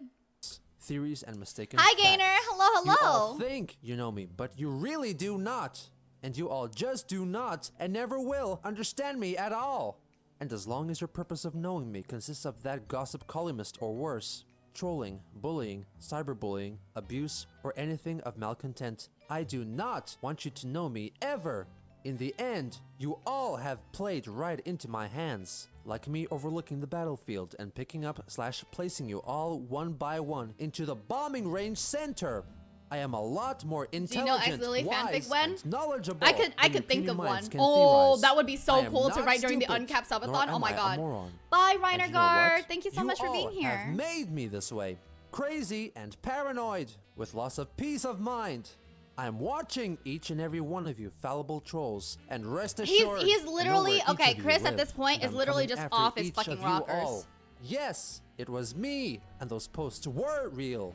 [SPEAKER 2] Theories and mistaken
[SPEAKER 1] Hi,
[SPEAKER 2] facts.
[SPEAKER 1] Gainer. Hello,
[SPEAKER 2] You all
[SPEAKER 1] hello.
[SPEAKER 2] think you know me, but you really do not. And you all just do not and never will understand me at all. And as long as your purpose of knowing me consists of that gossip columnist or worse, trolling, bullying, cyberbullying, abuse, or anything of malcontent, I do not want you to know me ever. In the end, you all have played right into my hands, like me overlooking the battlefield and picking up / placing you all one by one into the bombing range center. I am a lot more intelligent,
[SPEAKER 1] X-Lily
[SPEAKER 2] wise,
[SPEAKER 1] fanfic when?
[SPEAKER 2] and knowledgeable.
[SPEAKER 1] I
[SPEAKER 2] than
[SPEAKER 1] could
[SPEAKER 2] your
[SPEAKER 1] think
[SPEAKER 2] puny
[SPEAKER 1] of one.
[SPEAKER 2] minds can
[SPEAKER 1] Oh,
[SPEAKER 2] theorize.
[SPEAKER 1] that would be
[SPEAKER 2] I
[SPEAKER 1] so
[SPEAKER 2] am
[SPEAKER 1] cool to
[SPEAKER 2] not
[SPEAKER 1] write during the
[SPEAKER 2] stupid,
[SPEAKER 1] uncapped
[SPEAKER 2] nor
[SPEAKER 1] subathon. Oh
[SPEAKER 2] am
[SPEAKER 1] my
[SPEAKER 2] I a
[SPEAKER 1] god.
[SPEAKER 2] moron.
[SPEAKER 1] Bye,
[SPEAKER 2] And
[SPEAKER 1] Reiner
[SPEAKER 2] you know what?
[SPEAKER 1] Guard. Thank you so much for
[SPEAKER 2] all
[SPEAKER 1] being here.
[SPEAKER 2] have made me this way. Crazy and paranoid, with loss of peace of mind. I'm watching each and every one of you fallible trolls, and rest assured,
[SPEAKER 1] He's
[SPEAKER 2] I know
[SPEAKER 1] literally
[SPEAKER 2] where each
[SPEAKER 1] okay.
[SPEAKER 2] of you
[SPEAKER 1] Chris at
[SPEAKER 2] live,
[SPEAKER 1] this point
[SPEAKER 2] and
[SPEAKER 1] is
[SPEAKER 2] I'm
[SPEAKER 1] literally
[SPEAKER 2] coming
[SPEAKER 1] just
[SPEAKER 2] after
[SPEAKER 1] off his
[SPEAKER 2] each
[SPEAKER 1] fucking
[SPEAKER 2] of you
[SPEAKER 1] rockers.
[SPEAKER 2] all. Yes, it was me, and those posts were real.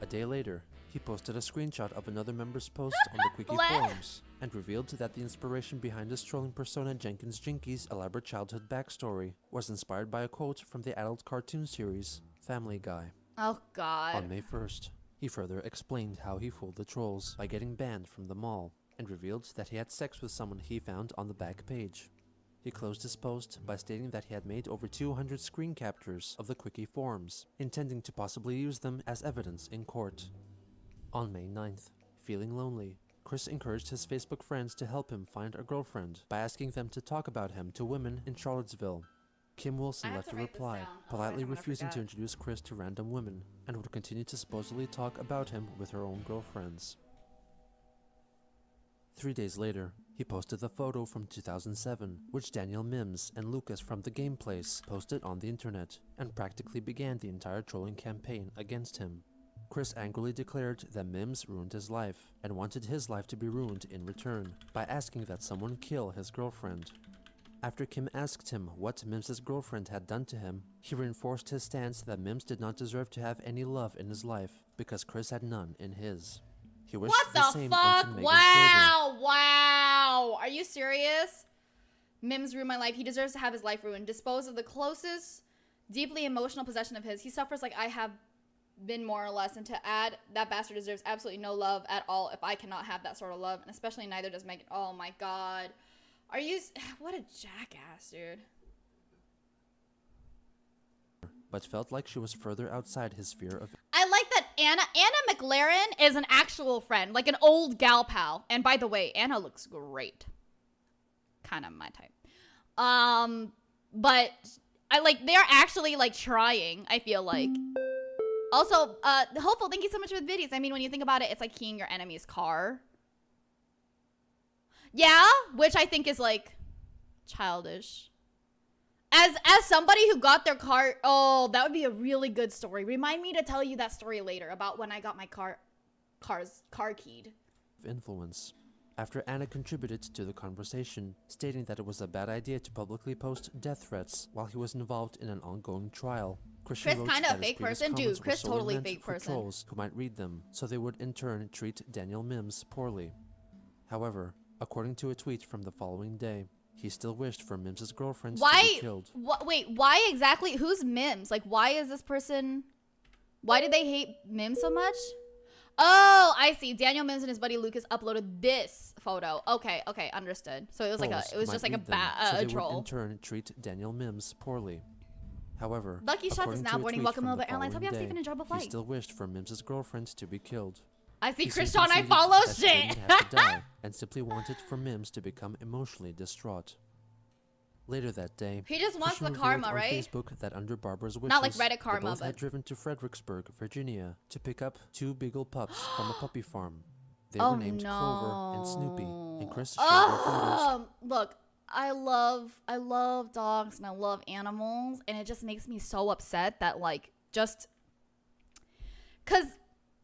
[SPEAKER 2] A day later, he posted a screenshot of another member's post on the Quickie
[SPEAKER 1] Bleh.
[SPEAKER 2] forums and revealed that the inspiration behind his trolling persona Jenkins Jinky's elaborate childhood backstory was inspired by a quote from the adult cartoon series Family Guy.
[SPEAKER 1] Oh god.
[SPEAKER 2] On May 1st, he further explained how he fooled the trolls by getting banned from the mall and revealed that he had sex with someone he found on the back page. He closed his post by stating that he had made over 200 screen captures of the Quickie forums, intending to possibly use them as evidence in court. On May 9th, feeling lonely, Chris encouraged his Facebook friends to help him find a girlfriend by asking them to talk about him to women in Charlottesville. Kim Wilson
[SPEAKER 1] I have
[SPEAKER 2] left
[SPEAKER 1] to
[SPEAKER 2] a
[SPEAKER 1] write this
[SPEAKER 2] reply,
[SPEAKER 1] down, otherwise
[SPEAKER 2] politely
[SPEAKER 1] I'm gonna
[SPEAKER 2] refusing to
[SPEAKER 1] forget.
[SPEAKER 2] introduce Chris to random women, and would continue to supposedly talk about him with her own girlfriends. 3 days later, he posted the photo from 2007, which Daniel Mims and Lucas from The Game Place posted on the internet, and practically began the entire trolling campaign against him. Chris angrily declared that Mims ruined his life, and wanted his life to be ruined in return, by asking that someone kill his girlfriend. After Kim asked him what Mims' girlfriend had done to him, he reinforced his stance that Mims did not deserve to have any love in his life, because Chris had none in his. He wished
[SPEAKER 1] What the
[SPEAKER 2] same
[SPEAKER 1] fuck?
[SPEAKER 2] unto Megan's children.
[SPEAKER 1] Wow. Are you serious? Mims ruined my life. He deserves to have his life ruined. Dispose of the closest, deeply emotional possession of his. He suffers like I have been, more or less. And to add, that bastard deserves absolutely no love at all if I cannot have that sort of love. And especially neither does Megan. Oh my god. Are you... What a jackass, dude.
[SPEAKER 2] But felt like she was further outside his sphere of...
[SPEAKER 1] I like that Anna McLaren is an actual friend, like an old gal pal. And by the way, Anna looks great. Kind of my type. But I like, they're actually like trying, I feel like. Also, Hopeful, thank you so much for the videos. I mean, when you think about it, it's like keying your enemy's car. Yeah, which I think is like childish. As somebody who got their car, oh, that would be a really good story. Remind me to tell you that story later about when I got my car keyed.
[SPEAKER 2] influence. After Anna contributed to the conversation, stating that it was a bad idea to publicly post death threats while he was involved in an ongoing trial. Chris
[SPEAKER 1] kinda a fake person? Dude, Chris totally fake person.
[SPEAKER 2] Trolls who might read them, so they would in turn treat Daniel Mims poorly. However, according to a tweet from the following day, he still wished for Mims' girlfriend to be killed.
[SPEAKER 1] Wait, why exactly? Who's Mims? Like, why is this person... Why did they hate Mims so much? Oh, I see. Daniel Mims and his buddy Lucas uploaded this photo. Okay, understood. So it was like just like a troll.
[SPEAKER 2] Would in turn treat Daniel Mims poorly. However,
[SPEAKER 1] Lucky Shots is
[SPEAKER 2] according
[SPEAKER 1] now
[SPEAKER 2] to a
[SPEAKER 1] boarding.
[SPEAKER 2] tweet
[SPEAKER 1] Welcome
[SPEAKER 2] from
[SPEAKER 1] Mobile
[SPEAKER 2] the
[SPEAKER 1] Airlines. Hope you have a
[SPEAKER 2] following
[SPEAKER 1] safe and enjoyable
[SPEAKER 2] day,
[SPEAKER 1] flight.
[SPEAKER 2] He still wished for Mims' girlfriend to be killed.
[SPEAKER 1] I see
[SPEAKER 2] He
[SPEAKER 1] Chris
[SPEAKER 2] soon
[SPEAKER 1] Sean. I
[SPEAKER 2] conceded
[SPEAKER 1] follow
[SPEAKER 2] that she
[SPEAKER 1] shit.
[SPEAKER 2] didn't have to die, and simply wanted for Mims to become emotionally distraught. Later that day,
[SPEAKER 1] He just wants
[SPEAKER 2] Christian
[SPEAKER 1] the
[SPEAKER 2] revealed
[SPEAKER 1] karma,
[SPEAKER 2] on
[SPEAKER 1] right?
[SPEAKER 2] Facebook that under Barbara's wishes,
[SPEAKER 1] Not like Reddit
[SPEAKER 2] they
[SPEAKER 1] karma,
[SPEAKER 2] both had
[SPEAKER 1] but-
[SPEAKER 2] driven to Fredericksburg, Virginia, to pick up 2 beagle pups from a puppy farm. They
[SPEAKER 1] Oh
[SPEAKER 2] were named Clover and Snoopy, and Chris showed
[SPEAKER 1] no.
[SPEAKER 2] their photos.
[SPEAKER 1] Look, I love dogs and I love animals, and it just makes me so upset that like just because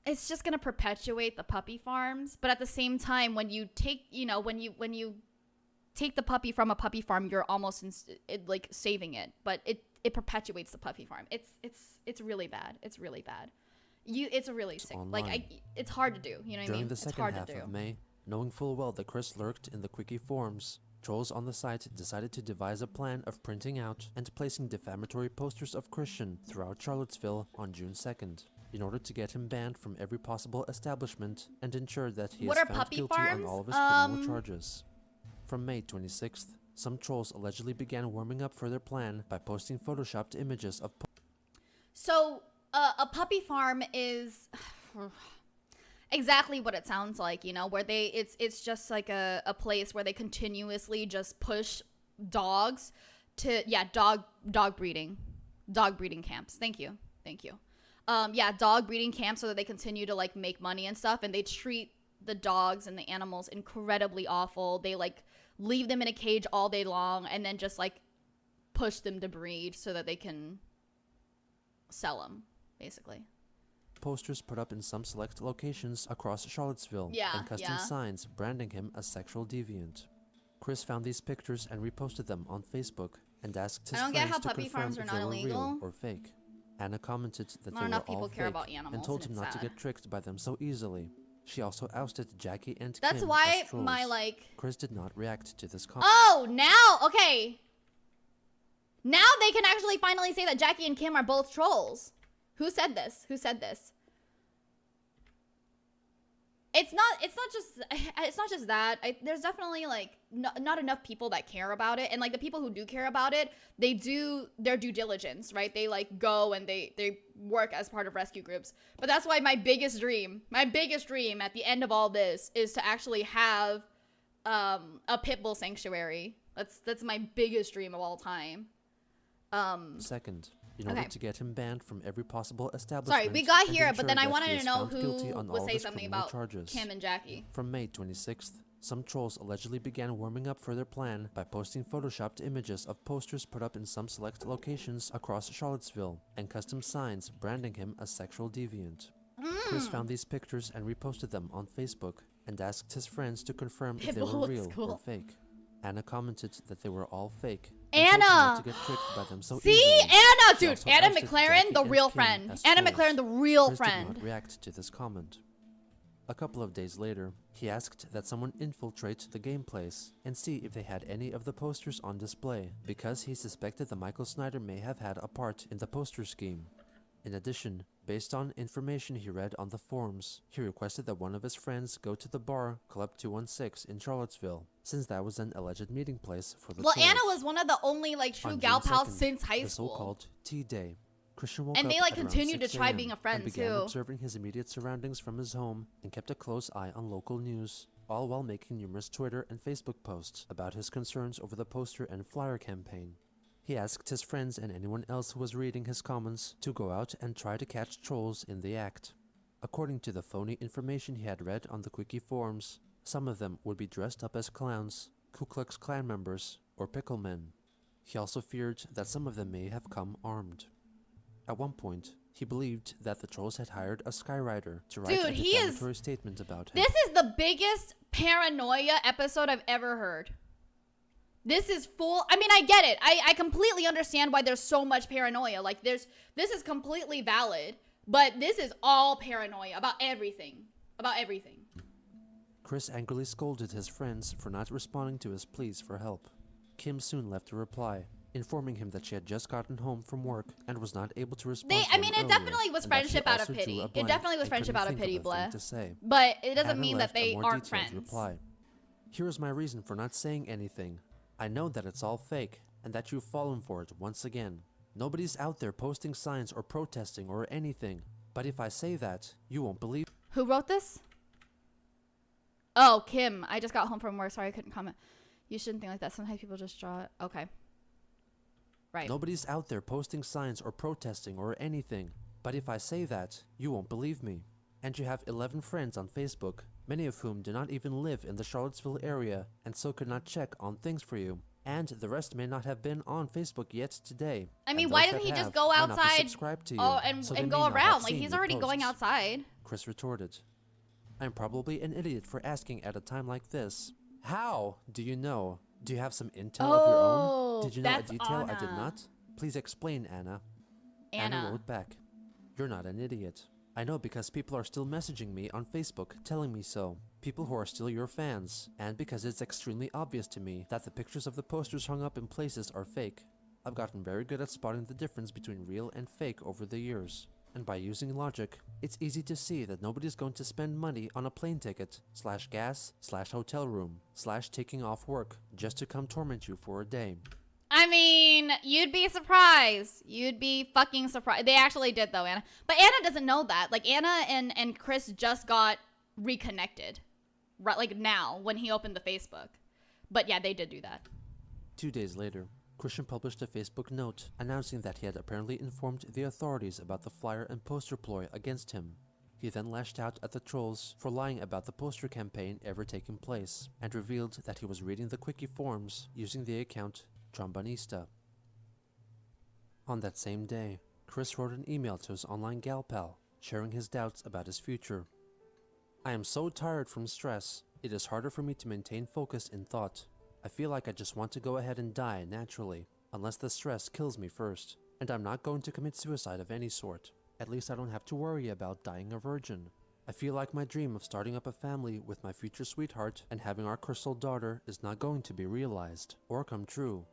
[SPEAKER 1] it's just gonna perpetuate the puppy farms. But at the same time, when you take when you take the puppy from a puppy farm, you're almost like saving it, but it perpetuates the puppy farm. It's really bad. It's really bad. It's a really sick.
[SPEAKER 2] Online.
[SPEAKER 1] Like it's hard to do. You know what I
[SPEAKER 2] During
[SPEAKER 1] mean?
[SPEAKER 2] the
[SPEAKER 1] It's
[SPEAKER 2] second
[SPEAKER 1] hard
[SPEAKER 2] half
[SPEAKER 1] to do.
[SPEAKER 2] of May, knowing full well that Chris lurked in the Quickie forums, trolls on the site decided to devise a plan of printing out and placing defamatory posters of Christian throughout Charlottesville on June 2nd, in order to get him banned from every possible establishment and ensure that he
[SPEAKER 1] What
[SPEAKER 2] is
[SPEAKER 1] are
[SPEAKER 2] found
[SPEAKER 1] puppy
[SPEAKER 2] guilty
[SPEAKER 1] farms?
[SPEAKER 2] on all of his criminal charges. From May 26th, some trolls allegedly began warming up for their plan by posting photoshopped images of
[SPEAKER 1] So a puppy farm is exactly what it sounds like, you know, where it's just like a place where they continuously just push dogs to dog breeding camps. Thank you. dog breeding camps so that they continue to like make money and stuff, and they treat the dogs and the animals incredibly awful. They like leave them in a cage all day long and then just like push them to breed so that they can sell them, basically.
[SPEAKER 2] Posters put up in some select locations across Charlottesville and custom signs branding him a sexual deviant. Chris found these pictures and reposted them on Facebook and asked his friends to confirm if they were real or fake. Anna commented that they were all fake and told him not to get tricked by them so easily. She also ousted Jackie and Kim as trolls. Chris did not react to this comment.
[SPEAKER 1] Oh, now, okay. Now they can actually finally say that Jackie and Kim are both trolls. Who said this? Who said this? It's not just that. There's definitely like not enough people that care about it, and like the people who do care about it, they do their due diligence, right? They like go and they work as part of rescue groups. But that's why my biggest dream at the end of all this is to actually have a pit bull sanctuary. That's my biggest dream of all time.
[SPEAKER 2] Second, in order to get him banned from every possible establishment.
[SPEAKER 1] Sorry, we got here, but then I wanted to know who would say something about Kim and Jackie.
[SPEAKER 2] From May 26th, some trolls allegedly began warming up for their plan by posting photoshopped images of posters put up in some select locations across Charlottesville and custom signs branding him a sexual deviant. Chris found these pictures and reposted them on Facebook and asked his friends to confirm if they were real or fake. Anna commented that they were all fake.
[SPEAKER 1] Anna!
[SPEAKER 2] To get tricked by them so
[SPEAKER 1] See?
[SPEAKER 2] easily.
[SPEAKER 1] Anna, dude! Anna McLaren, the real friend. Anna McLaren, the real
[SPEAKER 2] Chris
[SPEAKER 1] friend.
[SPEAKER 2] did not react to this comment. A couple of days later, he asked that someone infiltrate the game place and see if they had any of the posters on display, because he suspected that Michael Snyder may have had a part in the poster scheme. In addition, based on information he read on the forums, he requested that one of his friends go to the bar Club 216 in Charlottesville, since that was an alleged meeting place for the trolls.
[SPEAKER 1] Anna was one of the only like true gal pals since high school.
[SPEAKER 2] The so-called Tea Day. Christian woke
[SPEAKER 1] and
[SPEAKER 2] up
[SPEAKER 1] they like
[SPEAKER 2] at around
[SPEAKER 1] continued to
[SPEAKER 2] 6
[SPEAKER 1] try
[SPEAKER 2] a.m.
[SPEAKER 1] being a friend
[SPEAKER 2] and began
[SPEAKER 1] too.
[SPEAKER 2] observing his immediate surroundings from his home and kept a close eye on local news, all while making numerous Twitter and Facebook posts about his concerns over the poster and flyer campaign. He asked his friends and anyone else who was reading his comments to go out and try to catch trolls in the act. According to the phony information he had read on the Quickie forums, some of them would be dressed up as clowns, Ku Klux Klan members, or pickle men. He also feared that some of them may have come armed. At one point, he believed that the trolls had hired a skywriter to write a defamatory statement about him.
[SPEAKER 1] This is the biggest paranoia episode I've ever heard. This is full. I mean, I get it. I completely understand why there's so much paranoia. Like, this is completely valid, but this is all paranoia about everything. About everything.
[SPEAKER 2] Chris angrily scolded his friends for not responding to his pleas for help. Kim soon left a reply, informing him that she had just gotten home from work and was not able to respond.
[SPEAKER 1] It definitely was friendship out of pity. It definitely was friendship out of pity, blah. But it doesn't mean that they aren't friends.
[SPEAKER 2] Reply. Here is my reason for not saying anything. I know that it's all fake, and that you've fallen for it once again. Nobody's out there posting signs or protesting or anything. But if I say that, you won't believe.
[SPEAKER 1] Who wrote this? Oh, Kim. I just got home from work. Sorry, I couldn't comment. You shouldn't think like that. Sometimes people just draw it. Okay. Right.
[SPEAKER 2] Nobody's out there posting signs or protesting or anything. But if I say that, you won't believe me. And you have 11 friends on Facebook, many of whom do not even live in the Charlottesville area and so could not check on things for you. And the rest may not have been on Facebook yet today.
[SPEAKER 1] I mean, why doesn't he just go outside and go around? Like, he's already going outside.
[SPEAKER 2] Chris retorted. I'm probably an idiot for asking at a time like this. How do you know? Do you have some intel of your own? Did you know a detail I did not? Please explain, Anna. Anna wrote back. You're not an idiot. I know because people are still messaging me on Facebook telling me so. People who are still your fans. And because it's extremely obvious to me that the pictures of the posters hung up in places are fake. I've gotten very good at spotting the difference between real and fake over the years. And by using logic, it's easy to see that nobody's going to spend money on a plane ticket, /gas, /hotel room, /taking off work, just to come torment you for a day.
[SPEAKER 1] I mean, you'd be surprised. You'd be fucking surprised. They actually did, though, Anna. But Anna doesn't know that. Like, Anna and Chris just got reconnected. Right, like now, when he opened the Facebook. But yeah, they did do that.
[SPEAKER 2] 2 days later, Christian published a Facebook note announcing that he had apparently informed the authorities about the flyer and poster ploy against him. He then lashed out at the trolls for lying about the poster campaign ever taking place, and revealed that he was reading the quickie forums using the account Trombonista. On that same day, Chris wrote an email to his online gal pal, sharing his doubts about his future. I am so tired from stress, it is harder for me to maintain focus in thought. I feel like I just want to go ahead and die naturally, unless the stress kills me first, and I'm not going to commit suicide of any sort. At least I don't have to worry about dying a virgin. I feel like my dream of starting up a family with my future sweetheart and having our crystal daughter is not going to be realized, or come true.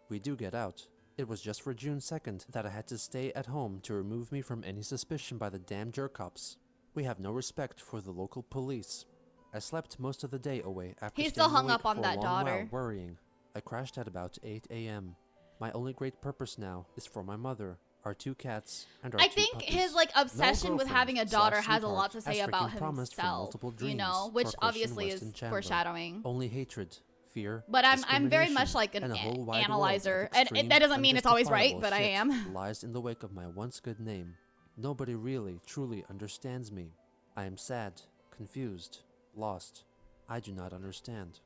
[SPEAKER 2] We do get out. It was just for June 2nd that I had to stay at home to remove me from any suspicion by the damn jerk-cops. We have no respect for the local police. I slept most of the day away after
[SPEAKER 1] He's
[SPEAKER 2] staying
[SPEAKER 1] still hung
[SPEAKER 2] awake
[SPEAKER 1] up on
[SPEAKER 2] for
[SPEAKER 1] that
[SPEAKER 2] a long
[SPEAKER 1] daughter.
[SPEAKER 2] while worrying. I crashed at about 8 a.m. My only great purpose now is for my mother, our 2 cats, and our
[SPEAKER 1] I
[SPEAKER 2] 2
[SPEAKER 1] think
[SPEAKER 2] puppies.
[SPEAKER 1] his like obsession with
[SPEAKER 2] girlfriend
[SPEAKER 1] having a daughter has a lot to
[SPEAKER 2] slash
[SPEAKER 1] say
[SPEAKER 2] sweetheart,
[SPEAKER 1] about
[SPEAKER 2] as freaking promised for
[SPEAKER 1] himself,
[SPEAKER 2] multiple
[SPEAKER 1] you
[SPEAKER 2] dreams
[SPEAKER 1] know,
[SPEAKER 2] for
[SPEAKER 1] which
[SPEAKER 2] Christian
[SPEAKER 1] obviously
[SPEAKER 2] Weston
[SPEAKER 1] is
[SPEAKER 2] Chandler.
[SPEAKER 1] foreshadowing.
[SPEAKER 2] Only hatred, fear,
[SPEAKER 1] But I'm very much
[SPEAKER 2] discrimination,
[SPEAKER 1] like an
[SPEAKER 2] and a whole wide
[SPEAKER 1] analyzer,
[SPEAKER 2] world of
[SPEAKER 1] and
[SPEAKER 2] extreme,
[SPEAKER 1] that doesn't mean it's always right,
[SPEAKER 2] unjustifiable
[SPEAKER 1] but I
[SPEAKER 2] shit
[SPEAKER 1] am.
[SPEAKER 2] lies in the wake of my once good name. Nobody really, truly understands me. I am sad, confused, lost. I do not understand.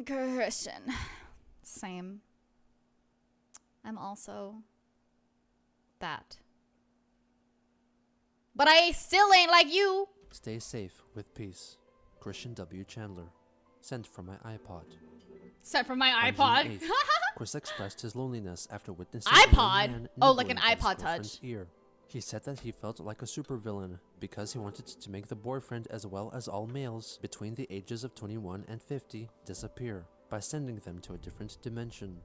[SPEAKER 1] Christian. Same. I'm also that. But I still ain't like you.
[SPEAKER 2] Stay safe with peace. Christian W. Chandler. Sent from my iPod.
[SPEAKER 1] Except for my
[SPEAKER 2] On June
[SPEAKER 1] iPod.
[SPEAKER 2] 8th, Chris expressed his loneliness after witnessing
[SPEAKER 1] iPod?
[SPEAKER 2] a young man
[SPEAKER 1] Oh, like an
[SPEAKER 2] nibbling at his
[SPEAKER 1] iPod
[SPEAKER 2] girlfriend's
[SPEAKER 1] Touch.
[SPEAKER 2] ear. He said that he felt like a supervillain because he wanted to make the boyfriend as well as all males between the ages of 21 and 50 disappear by sending them to a different dimension.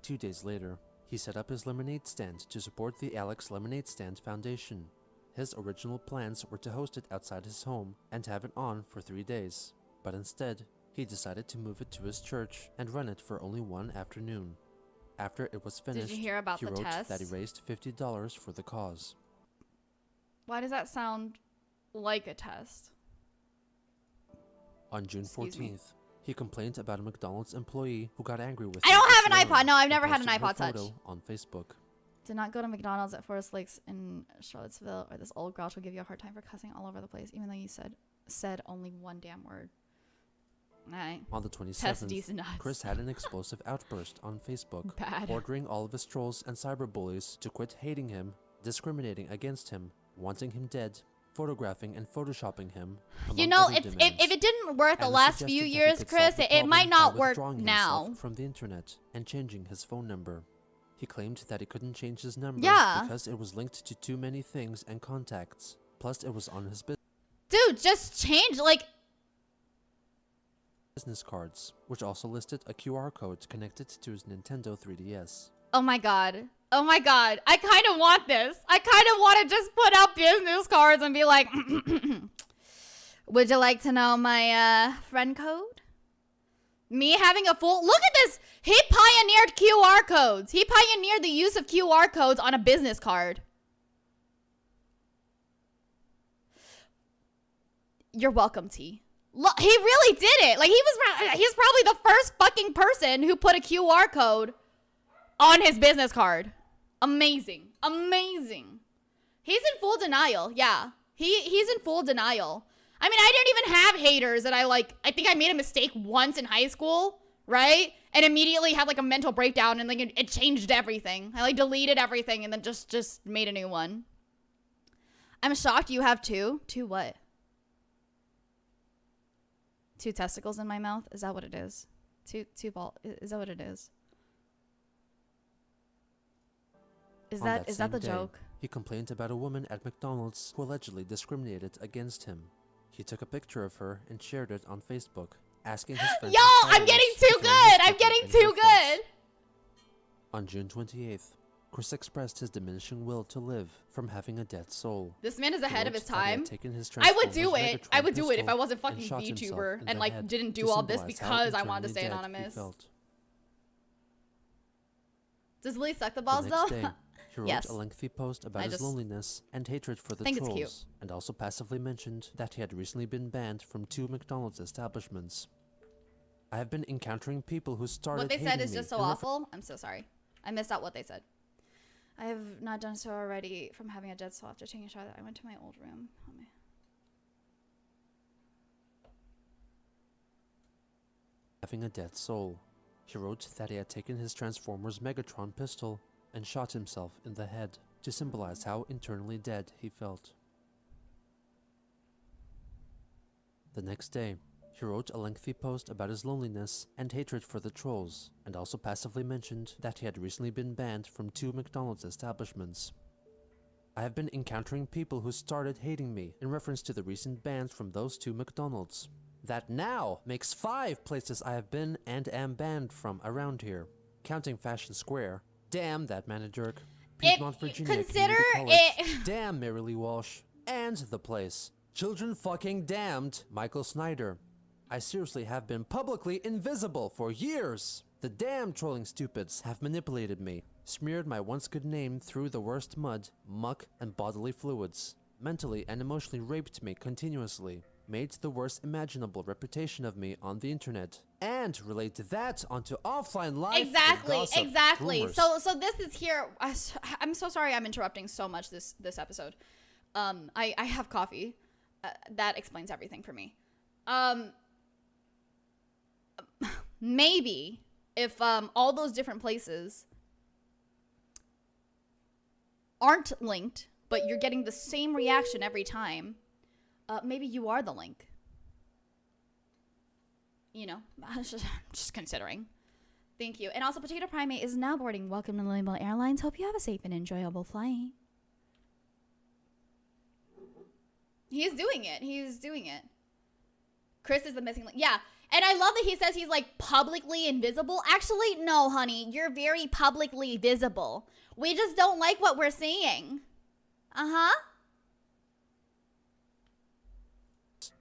[SPEAKER 2] 2 days later, he set up his lemonade stand to support the Alex Lemonade Stand Foundation. His original plans were to host it outside his home and have it on for 3 days, but instead, he decided to move it to his church and run it for only one afternoon. After it was finished,
[SPEAKER 1] Did you hear about
[SPEAKER 2] he
[SPEAKER 1] the
[SPEAKER 2] wrote
[SPEAKER 1] test?
[SPEAKER 2] that he raised $50 for the cause.
[SPEAKER 1] Why does that sound like a test?
[SPEAKER 2] On June
[SPEAKER 1] Excuse me.
[SPEAKER 2] 14th, he complained about a McDonald's employee who got angry with
[SPEAKER 1] I
[SPEAKER 2] him
[SPEAKER 1] don't
[SPEAKER 2] for
[SPEAKER 1] have an
[SPEAKER 2] swearing
[SPEAKER 1] iPod. No, I've
[SPEAKER 2] and
[SPEAKER 1] never had an
[SPEAKER 2] posted her
[SPEAKER 1] iPod Touch.
[SPEAKER 2] photo on Facebook.
[SPEAKER 1] Did not go to McDonald's at Forest Lakes in Charlottesville, or this old grouch will give you a hard time for cussing all over the place, even though you said only one damn word. Alright.
[SPEAKER 2] On the
[SPEAKER 1] Test
[SPEAKER 2] 27th,
[SPEAKER 1] decent nuts.
[SPEAKER 2] Chris had an explosive outburst on Facebook,
[SPEAKER 1] Bad.
[SPEAKER 2] ordering all of his trolls and cyberbullies to quit hating him, discriminating against him, wanting him dead, photographing and photoshopping him.
[SPEAKER 1] You
[SPEAKER 2] among
[SPEAKER 1] know,
[SPEAKER 2] other
[SPEAKER 1] if
[SPEAKER 2] demands.
[SPEAKER 1] it didn't work the
[SPEAKER 2] Anna
[SPEAKER 1] last
[SPEAKER 2] suggested
[SPEAKER 1] few
[SPEAKER 2] that he
[SPEAKER 1] years,
[SPEAKER 2] could
[SPEAKER 1] Chris,
[SPEAKER 2] solve the
[SPEAKER 1] it might
[SPEAKER 2] problem by
[SPEAKER 1] not work
[SPEAKER 2] withdrawing
[SPEAKER 1] now.
[SPEAKER 2] himself from the internet and changing his phone number. He claimed that he couldn't change his number
[SPEAKER 1] Yeah.
[SPEAKER 2] because it was linked to too many things and contacts. Plus, it was on his
[SPEAKER 1] Dude, just change, like,
[SPEAKER 2] business cards, which also listed a QR code connected to his Nintendo 3DS.
[SPEAKER 1] oh my god. Oh my god. I kind of want this. I kind of want to just put out business cards and be like, would you like to know my friend code? Me having a full, look at this. He pioneered QR codes. He pioneered the use of QR codes on a business card. You're welcome, T. Look, he really did it. Like, he's probably the first fucking person who put a QR code on his business card. Amazing. Amazing. He's in full denial. Yeah. He's in full denial. I mean, I didn't even have haters that I think I made a mistake once in high school, right? And immediately had like a mental breakdown and like it changed everything. I like deleted everything and then just made a new one. I'm shocked you have two. Two what? Two testicles in my mouth? Is that what it is? Two ball? Is that what it is? Is
[SPEAKER 2] On
[SPEAKER 1] that
[SPEAKER 2] same
[SPEAKER 1] the
[SPEAKER 2] day,
[SPEAKER 1] joke?
[SPEAKER 2] He complained about a woman at McDonald's who allegedly discriminated against him. He took a picture of her and shared it on Facebook, asking his friends.
[SPEAKER 1] Yo,
[SPEAKER 2] and
[SPEAKER 1] I'm getting
[SPEAKER 2] followers to
[SPEAKER 1] too
[SPEAKER 2] throw
[SPEAKER 1] good. I'm
[SPEAKER 2] newspaper
[SPEAKER 1] getting
[SPEAKER 2] in
[SPEAKER 1] too
[SPEAKER 2] her face.
[SPEAKER 1] good.
[SPEAKER 2] On June 28th, Chris expressed his diminishing will to live from having a dead soul.
[SPEAKER 1] This man is
[SPEAKER 2] He
[SPEAKER 1] ahead of
[SPEAKER 2] wrote
[SPEAKER 1] his
[SPEAKER 2] that he had
[SPEAKER 1] time.
[SPEAKER 2] taken his
[SPEAKER 1] I would
[SPEAKER 2] Transformers
[SPEAKER 1] do it.
[SPEAKER 2] Megatron
[SPEAKER 1] I would do it if
[SPEAKER 2] pistol
[SPEAKER 1] I wasn't
[SPEAKER 2] and
[SPEAKER 1] fucking
[SPEAKER 2] shot himself
[SPEAKER 1] VTuber
[SPEAKER 2] in
[SPEAKER 1] and
[SPEAKER 2] the
[SPEAKER 1] like
[SPEAKER 2] head
[SPEAKER 1] didn't
[SPEAKER 2] to
[SPEAKER 1] do all this
[SPEAKER 2] symbolize how
[SPEAKER 1] because I wanted to
[SPEAKER 2] eternally
[SPEAKER 1] stay
[SPEAKER 2] dead he
[SPEAKER 1] anonymous.
[SPEAKER 2] felt.
[SPEAKER 1] Does Lee suck the
[SPEAKER 2] The
[SPEAKER 1] balls
[SPEAKER 2] next
[SPEAKER 1] though?
[SPEAKER 2] day, he wrote
[SPEAKER 1] Yes.
[SPEAKER 2] a lengthy post about
[SPEAKER 1] I
[SPEAKER 2] his
[SPEAKER 1] just
[SPEAKER 2] loneliness and hatred for the
[SPEAKER 1] think it's
[SPEAKER 2] trolls,
[SPEAKER 1] cute.
[SPEAKER 2] and also passively mentioned that he had recently been banned from 2 McDonald's establishments. I have been encountering people who started
[SPEAKER 1] What they said
[SPEAKER 2] hating
[SPEAKER 1] is
[SPEAKER 2] me
[SPEAKER 1] just so
[SPEAKER 2] in
[SPEAKER 1] awful. I'm so sorry. I missed out what they said. I have not done so already from having a dead soul after taking a shower. I went to my old room. Oh, my.
[SPEAKER 2] having a dead soul. He wrote that he had taken his Transformers Megatron pistol and shot himself in the head to symbolize how internally dead he felt. The next day, he wrote a lengthy post about his loneliness and hatred for the trolls, and also passively mentioned that he had recently been banned from 2 McDonald's establishments. I have been encountering people who started hating me in reference to the recent bans from those 2 McDonald's. That now makes 5 places I have been and am banned from around here, counting Fashion Square. Damn that man a jerk. Piedmont, Virginia
[SPEAKER 1] consider
[SPEAKER 2] Community College.
[SPEAKER 1] it.
[SPEAKER 2] Damn Mary Lee Walsh. And the place. Children fucking damned Michael Snyder. I seriously have been publicly invisible for years. The damn trolling stupids have manipulated me, smeared my once good name through the worst mud, muck, and bodily fluids, mentally and emotionally raped me continuously, made the worst imaginable reputation of me on the internet, and relayed that onto offline life.
[SPEAKER 1] Exactly.
[SPEAKER 2] Rumors.
[SPEAKER 1] So this is here. I'm so sorry I'm interrupting so much this episode. I have coffee. That explains everything for me. Maybe if all those different places aren't linked, but you're getting the same reaction every time, maybe you are the link. You know, just considering. Thank you. And also, Potato Primate is now boarding. Welcome to Limbo Airlines. Hope you have a safe and enjoyable flight. He's doing it. Chris is the missing link. Yeah. And I love that he says he's like publicly invisible. Actually, no, honey. You're very publicly visible. We just don't like what we're seeing. Uh-huh.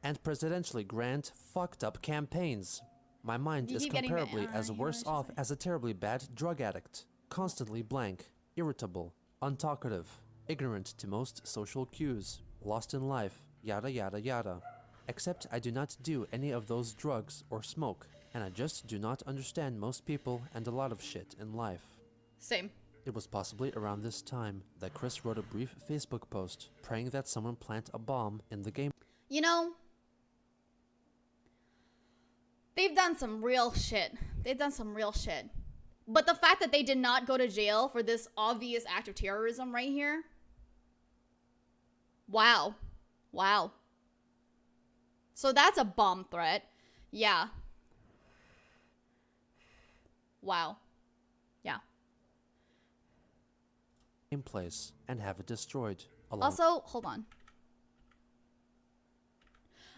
[SPEAKER 2] And presidentially grand, fucked up campaigns. My mind
[SPEAKER 1] You
[SPEAKER 2] is
[SPEAKER 1] keep getting
[SPEAKER 2] comparably
[SPEAKER 1] bit.
[SPEAKER 2] as
[SPEAKER 1] Yeah,
[SPEAKER 2] worse
[SPEAKER 1] I should
[SPEAKER 2] off
[SPEAKER 1] say.
[SPEAKER 2] as a terribly bad drug addict. Constantly blank, irritable, untalkative, ignorant to most social cues, lost in life, yada yada yada. Except I do not do any of those drugs or smoke, and I just do not understand most people and a lot of shit in life.
[SPEAKER 1] Same.
[SPEAKER 2] It was possibly around this time that Chris wrote a brief Facebook post praying that someone plant a bomb in the game.
[SPEAKER 1] You know, they've done some real shit. But the fact that they did not go to jail for this obvious act of terrorism right here. Wow. So that's a bomb threat. Yeah. Wow. Yeah.
[SPEAKER 2] Place and have it destroyed. Along
[SPEAKER 1] Also, hold on.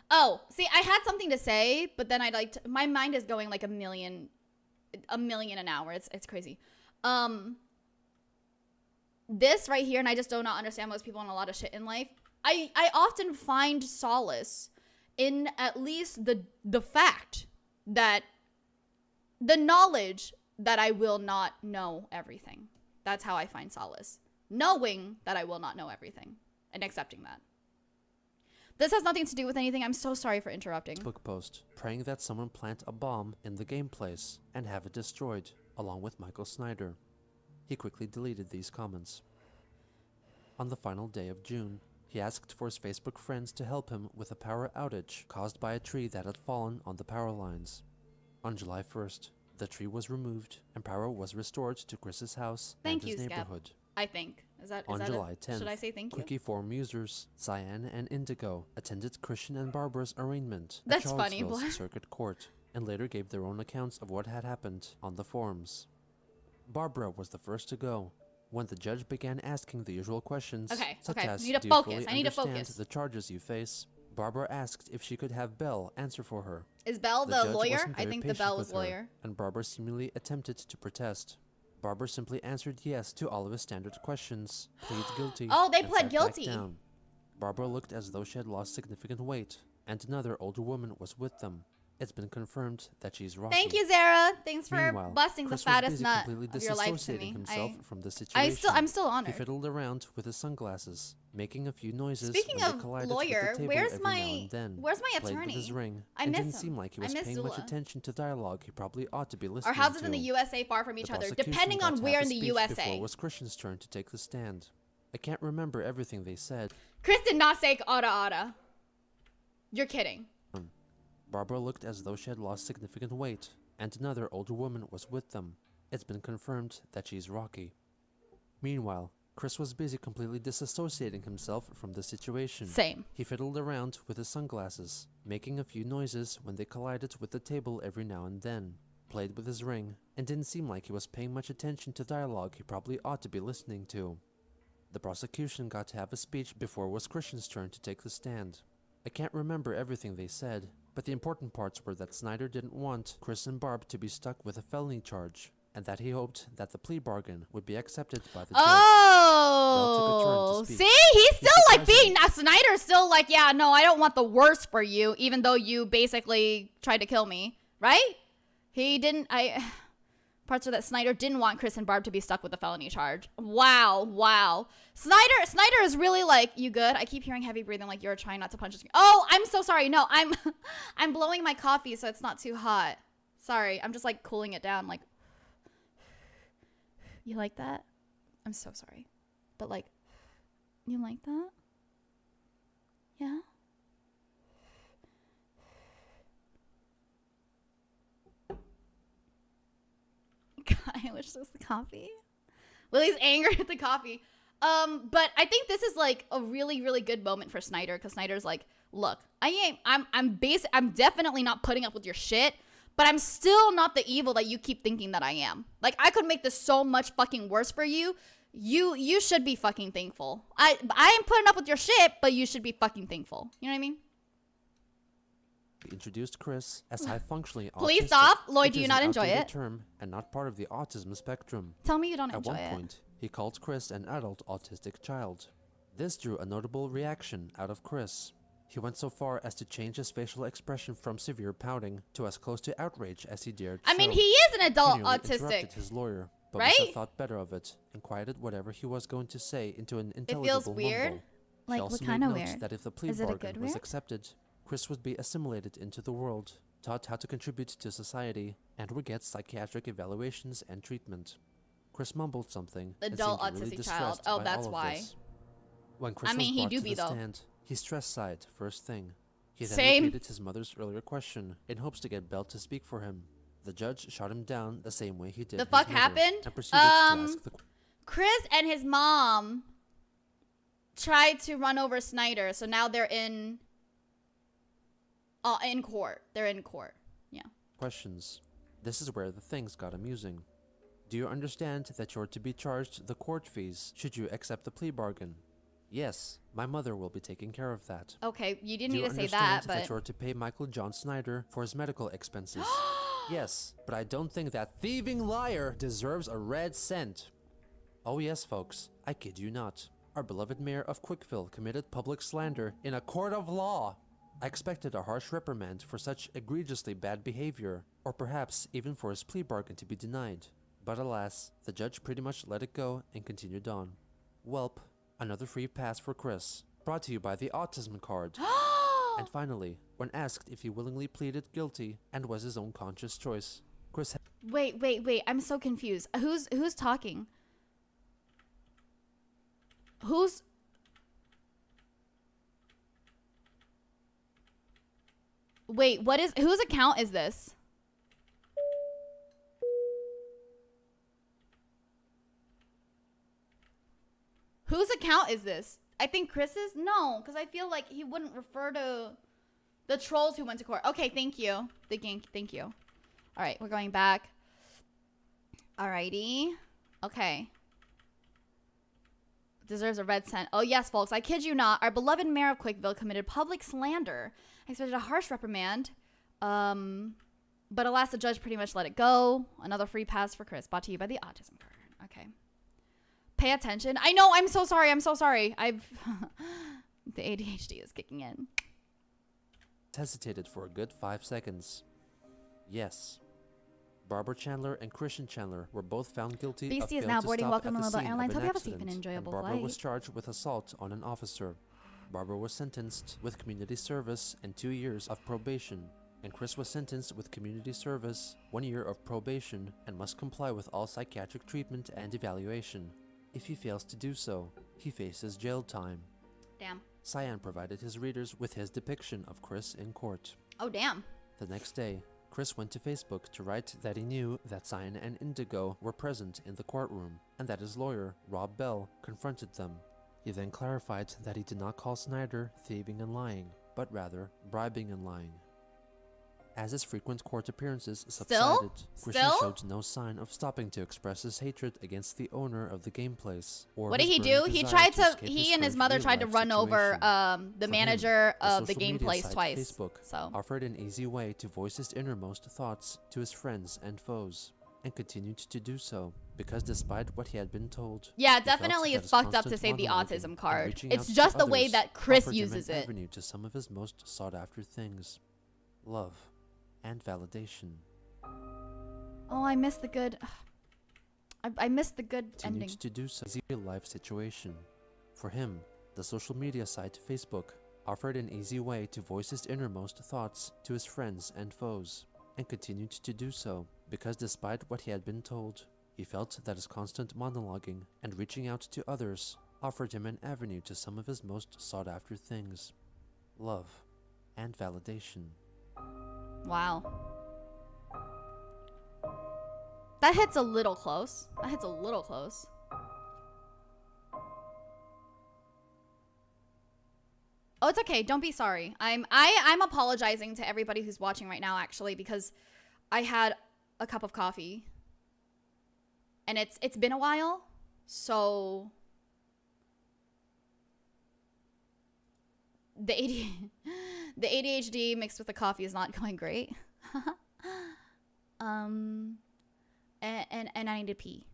[SPEAKER 1] Oh, see, I had something to say, but then my mind is going like a million an hour. It's crazy. This right here, and I just do not understand most people in a lot of shit in life. I often find solace in at least the fact that the knowledge that I will not know everything. That's how I find solace. Knowing that I will not know everything and accepting that. This has nothing to do with anything. I'm so sorry for interrupting.
[SPEAKER 2] Facebook post praying that someone plant a bomb in the game place and have it destroyed, along with Michael Snyder. He quickly deleted these comments. On the final day of June, he asked for his Facebook friends to help him with a power outage caused by a tree that had fallen on the power lines. On July 1st, the tree was removed and power was restored to Chris's house and his neighborhood.
[SPEAKER 1] I think. Is that
[SPEAKER 2] On July 10th,
[SPEAKER 1] should I say thank you?
[SPEAKER 2] Quickie Forum users Cyan and Indigo attended Christian and Barbara's arraignment at
[SPEAKER 1] That's funny,
[SPEAKER 2] Charlottesville's
[SPEAKER 1] Blair.
[SPEAKER 2] Circuit Court and later gave their own accounts of what had happened on the forums. Barbara was the first to go when the judge began asking the usual questions such as,
[SPEAKER 1] need to
[SPEAKER 2] do
[SPEAKER 1] focus.
[SPEAKER 2] you fully
[SPEAKER 1] I need to
[SPEAKER 2] understand
[SPEAKER 1] focus.
[SPEAKER 2] the charges you face? Barbara asked if she could have Belle answer for her.
[SPEAKER 1] Is Belle the
[SPEAKER 2] judge
[SPEAKER 1] lawyer?
[SPEAKER 2] wasn't
[SPEAKER 1] I
[SPEAKER 2] very
[SPEAKER 1] think the
[SPEAKER 2] patient
[SPEAKER 1] Belle was
[SPEAKER 2] with her,
[SPEAKER 1] lawyer.
[SPEAKER 2] and Barbara seemingly attempted to protest. Barbara simply answered yes to all of his standard questions, plead guilty,
[SPEAKER 1] Oh, they
[SPEAKER 2] and
[SPEAKER 1] pled
[SPEAKER 2] sat
[SPEAKER 1] guilty.
[SPEAKER 2] back down. Barbara looked as though she had lost significant weight, and another older woman was with them. It's been confirmed that she's Rocky.
[SPEAKER 1] Thank you, Zara. Thanks for
[SPEAKER 2] Meanwhile,
[SPEAKER 1] busting the
[SPEAKER 2] Chris was
[SPEAKER 1] fattest
[SPEAKER 2] busy
[SPEAKER 1] nut
[SPEAKER 2] completely
[SPEAKER 1] of your life to
[SPEAKER 2] disassociating
[SPEAKER 1] me.
[SPEAKER 2] himself from the situation.
[SPEAKER 1] I'm still
[SPEAKER 2] He
[SPEAKER 1] honored.
[SPEAKER 2] fiddled around with his sunglasses, making a few noises.
[SPEAKER 1] Speaking
[SPEAKER 2] when they
[SPEAKER 1] of
[SPEAKER 2] collided
[SPEAKER 1] lawyer,
[SPEAKER 2] with the table
[SPEAKER 1] where's
[SPEAKER 2] every
[SPEAKER 1] my
[SPEAKER 2] now and then,
[SPEAKER 1] where's my
[SPEAKER 2] played with his
[SPEAKER 1] attorney?
[SPEAKER 2] ring,
[SPEAKER 1] I
[SPEAKER 2] and
[SPEAKER 1] miss
[SPEAKER 2] didn't
[SPEAKER 1] him.
[SPEAKER 2] seem like he
[SPEAKER 1] I
[SPEAKER 2] was
[SPEAKER 1] miss
[SPEAKER 2] paying much
[SPEAKER 1] Zula.
[SPEAKER 2] attention to dialogue he probably ought to be listening
[SPEAKER 1] Our houses
[SPEAKER 2] to.
[SPEAKER 1] in the USA far from each
[SPEAKER 2] The
[SPEAKER 1] other,
[SPEAKER 2] prosecution
[SPEAKER 1] depending
[SPEAKER 2] got
[SPEAKER 1] on
[SPEAKER 2] to
[SPEAKER 1] where
[SPEAKER 2] have
[SPEAKER 1] in
[SPEAKER 2] a
[SPEAKER 1] the
[SPEAKER 2] speech
[SPEAKER 1] USA.
[SPEAKER 2] Before it was Christian's turn to take the stand. I can't remember everything they said.
[SPEAKER 1] Chris did not say "ada ada." You're kidding.
[SPEAKER 2] Barbara looked as though she had lost significant weight, and another older woman was with them. It's been confirmed that she's Rocky. Meanwhile, Chris was busy completely disassociating himself from the situation.
[SPEAKER 1] Same.
[SPEAKER 2] He fiddled around with his sunglasses, making a few noises when they collided with the table every now and then, played with his ring, and didn't seem like he was paying much attention to dialogue he probably ought to be listening to. The prosecution got to have a speech before it was Christian's turn to take the stand. I can't remember everything they said, but the important parts were that Snyder didn't want Chris and Barb to be stuck with a felony charge, and that he hoped that the plea bargain would be accepted by the judge.
[SPEAKER 1] Oh, see, he's still like being Snyder's still like, yeah, no, I don't want the worst for you, even though you basically tried to kill me, right? He didn't. Parts are that Snyder didn't want Chris and Barb to be stuck with a felony charge. Wow. Snyder is really like, you good? I keep hearing heavy breathing, like you're trying not to punch the screen. Oh, I'm so sorry. No, I'm blowing my coffee so it's not too hot. Sorry, I'm just like cooling it down. Like, you like that? I'm so sorry, but like, you like that? Yeah. God, I wish this was the coffee. Lily's angry at the coffee. But I think this is like a really, really good moment for Snyder, because Snyder's like, look, I'm definitely not putting up with your shit, but I'm still not the evil that you keep thinking that I am. Like, I could make this so much fucking worse for you. You should be fucking thankful. I am putting up with your shit, but you should be fucking thankful. You know what I mean?
[SPEAKER 2] He introduced Chris as high-functionally autistic.
[SPEAKER 1] Please stop. Lloyd,
[SPEAKER 2] which
[SPEAKER 1] do you
[SPEAKER 2] is
[SPEAKER 1] not
[SPEAKER 2] an
[SPEAKER 1] enjoy
[SPEAKER 2] outdated
[SPEAKER 1] it?
[SPEAKER 2] term and not part of the autism spectrum.
[SPEAKER 1] Tell me you don't
[SPEAKER 2] At
[SPEAKER 1] enjoy
[SPEAKER 2] one
[SPEAKER 1] it.
[SPEAKER 2] point, he called Chris an adult autistic child. This drew a notable reaction out of Chris. He went so far as to change his facial expression from severe pouting to as close to outrage as he dared
[SPEAKER 1] I mean,
[SPEAKER 2] show.
[SPEAKER 1] he is an adult
[SPEAKER 2] He nearly
[SPEAKER 1] autistic.
[SPEAKER 2] interrupted his lawyer, but
[SPEAKER 1] right?
[SPEAKER 2] Lisa thought better of it and quieted whatever he was going to say into an intelligible
[SPEAKER 1] feels weird.
[SPEAKER 2] mumble.
[SPEAKER 1] Like,
[SPEAKER 2] She
[SPEAKER 1] what
[SPEAKER 2] also
[SPEAKER 1] kind
[SPEAKER 2] made
[SPEAKER 1] of
[SPEAKER 2] note
[SPEAKER 1] weird?
[SPEAKER 2] that if the plea
[SPEAKER 1] Is it a
[SPEAKER 2] bargain
[SPEAKER 1] good
[SPEAKER 2] was
[SPEAKER 1] weird?
[SPEAKER 2] accepted, Chris would be assimilated into the world, taught how to contribute to society, and would get psychiatric evaluations and treatment. Chris mumbled something. and
[SPEAKER 1] Adult
[SPEAKER 2] seemed really
[SPEAKER 1] autistic child.
[SPEAKER 2] distressed
[SPEAKER 1] Oh,
[SPEAKER 2] by
[SPEAKER 1] that's
[SPEAKER 2] all of
[SPEAKER 1] why.
[SPEAKER 2] this. When Chris
[SPEAKER 1] I mean,
[SPEAKER 2] was
[SPEAKER 1] he
[SPEAKER 2] brought
[SPEAKER 1] do
[SPEAKER 2] to
[SPEAKER 1] be,
[SPEAKER 2] the
[SPEAKER 1] though.
[SPEAKER 2] stand, he stress-sighed first thing. He then
[SPEAKER 1] Same.
[SPEAKER 2] repeated his mother's earlier question in hopes to get Belle to speak for him. The judge shot him down the same way he did
[SPEAKER 1] The
[SPEAKER 2] his
[SPEAKER 1] fuck
[SPEAKER 2] mother,
[SPEAKER 1] happened?
[SPEAKER 2] and proceeded to ask the
[SPEAKER 1] Chris and his mom tried to run over Snyder, so now they're in court. They're in court. Yeah.
[SPEAKER 2] questions. This is where the things got amusing. Do you understand that you're to be charged the court fees should you accept the plea bargain? Yes, my mother will be taking care of that.
[SPEAKER 1] Okay, you didn't
[SPEAKER 2] Do you
[SPEAKER 1] need to say
[SPEAKER 2] understand
[SPEAKER 1] that, but
[SPEAKER 2] you're to pay Michael John Snyder for his medical expenses? Yes, but I don't think that thieving liar deserves a red cent. Oh yes, folks, I kid you not. Our beloved mayor of Quickville committed public slander in a court of law. I expected a harsh reprimand for such egregiously bad behavior, or perhaps even for his plea bargain to be denied. But alas, the judge pretty much let it go and continued on. Welp, another free pass for Chris, brought to you by the autism card. And finally, when asked if he willingly pleaded guilty and was his own conscious choice, Chris
[SPEAKER 1] wait. I'm so confused. Who's talking? Whose account is this? Whose account is this? I think Chris's? No, because I feel like he wouldn't refer to the trolls who went to court. Okay, thank you. Thank you. All right, we're going back. Alrighty. Okay. Deserves a red cent. Oh, yes, folks. I kid you not. Our beloved mayor of Quickville committed public slander. I expected a harsh reprimand. But alas, the judge pretty much let it go. Another free pass for Chris. Brought to you by the autism card. Okay. Pay attention. I know. I'm so sorry. the ADHD is kicking in.
[SPEAKER 2] hesitated for a good 5 seconds. Yes. Barbara Chandler and Christian Chandler were both found guilty of
[SPEAKER 1] Beastie is
[SPEAKER 2] failed
[SPEAKER 1] now
[SPEAKER 2] to
[SPEAKER 1] boarding
[SPEAKER 2] stop
[SPEAKER 1] Welcome
[SPEAKER 2] at the
[SPEAKER 1] Global
[SPEAKER 2] scene of
[SPEAKER 1] Airlines.
[SPEAKER 2] an
[SPEAKER 1] Hope you have a safe and
[SPEAKER 2] accident,
[SPEAKER 1] enjoyable
[SPEAKER 2] Barbara was
[SPEAKER 1] flight.
[SPEAKER 2] charged with assault on an officer. Barbara was sentenced with community service and 2 years of probation, and Chris was sentenced with community service, 1 year of probation, and must comply with all psychiatric treatment and evaluation. If he fails to do so, he faces jail time.
[SPEAKER 1] Damn.
[SPEAKER 2] Cyan provided his readers with his depiction of Chris in court.
[SPEAKER 1] Oh, damn.
[SPEAKER 2] The next day, Chris went to Facebook to write that he knew that Cyan and Indigo were present in the courtroom, and that his lawyer, Rob Bell, confronted them. He then clarified that he did not call Snyder thieving and lying, but rather bribing and lying. As his frequent court appearances subsided, Christian showed no sign of stopping to express his hatred against the owner of the game place. Or
[SPEAKER 1] What did
[SPEAKER 2] his
[SPEAKER 1] he do?
[SPEAKER 2] burning
[SPEAKER 1] He
[SPEAKER 2] desire
[SPEAKER 1] tried to.
[SPEAKER 2] escape
[SPEAKER 1] He and his
[SPEAKER 2] current
[SPEAKER 1] mother tried to
[SPEAKER 2] real-life
[SPEAKER 1] run over
[SPEAKER 2] situation.
[SPEAKER 1] the
[SPEAKER 2] For him,
[SPEAKER 1] manager
[SPEAKER 2] the
[SPEAKER 1] of the
[SPEAKER 2] social
[SPEAKER 1] game
[SPEAKER 2] media
[SPEAKER 1] place
[SPEAKER 2] site
[SPEAKER 1] twice.
[SPEAKER 2] Facebook
[SPEAKER 1] So
[SPEAKER 2] offered an easy way to voice his innermost thoughts to his friends and foes, and continued to do so because despite what he had been told,
[SPEAKER 1] yeah,
[SPEAKER 2] he felt
[SPEAKER 1] definitely
[SPEAKER 2] that
[SPEAKER 1] it's
[SPEAKER 2] his
[SPEAKER 1] fucked up to
[SPEAKER 2] constant
[SPEAKER 1] say the
[SPEAKER 2] monologuing
[SPEAKER 1] autism
[SPEAKER 2] and
[SPEAKER 1] card.
[SPEAKER 2] reaching
[SPEAKER 1] It's
[SPEAKER 2] out
[SPEAKER 1] just
[SPEAKER 2] to
[SPEAKER 1] the way
[SPEAKER 2] others
[SPEAKER 1] that Chris
[SPEAKER 2] offered him
[SPEAKER 1] uses
[SPEAKER 2] an
[SPEAKER 1] it.
[SPEAKER 2] avenue to some of his most sought-after things: love and validation.
[SPEAKER 1] Oh, I missed the good. I missed the good
[SPEAKER 2] Continued
[SPEAKER 1] ending.
[SPEAKER 2] to do so in a real-life situation. For him, the social media site Facebook offered an easy way to voice his innermost thoughts to his friends and foes, and continued to do so because despite what he had been told, he felt that his constant monologuing and reaching out to others offered him an avenue to some of his most sought-after things: love and validation.
[SPEAKER 1] Wow. That hits a little close. That hits a little close. Oh, it's okay. Don't be sorry. I'm apologizing to everybody who's watching right now, actually, because I had a cup of coffee. And it's been a while. So the ADHD mixed with the coffee is not going great. And I need to pee.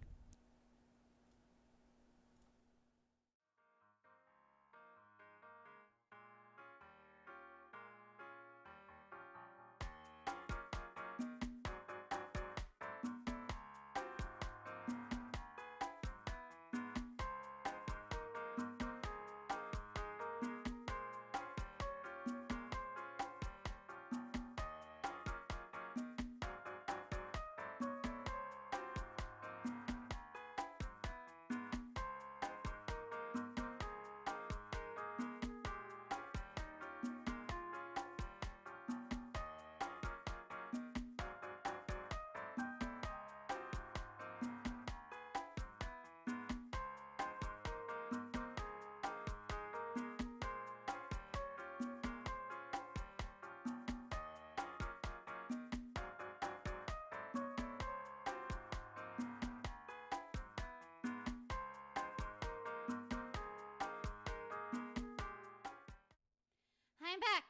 [SPEAKER 1] I'm back.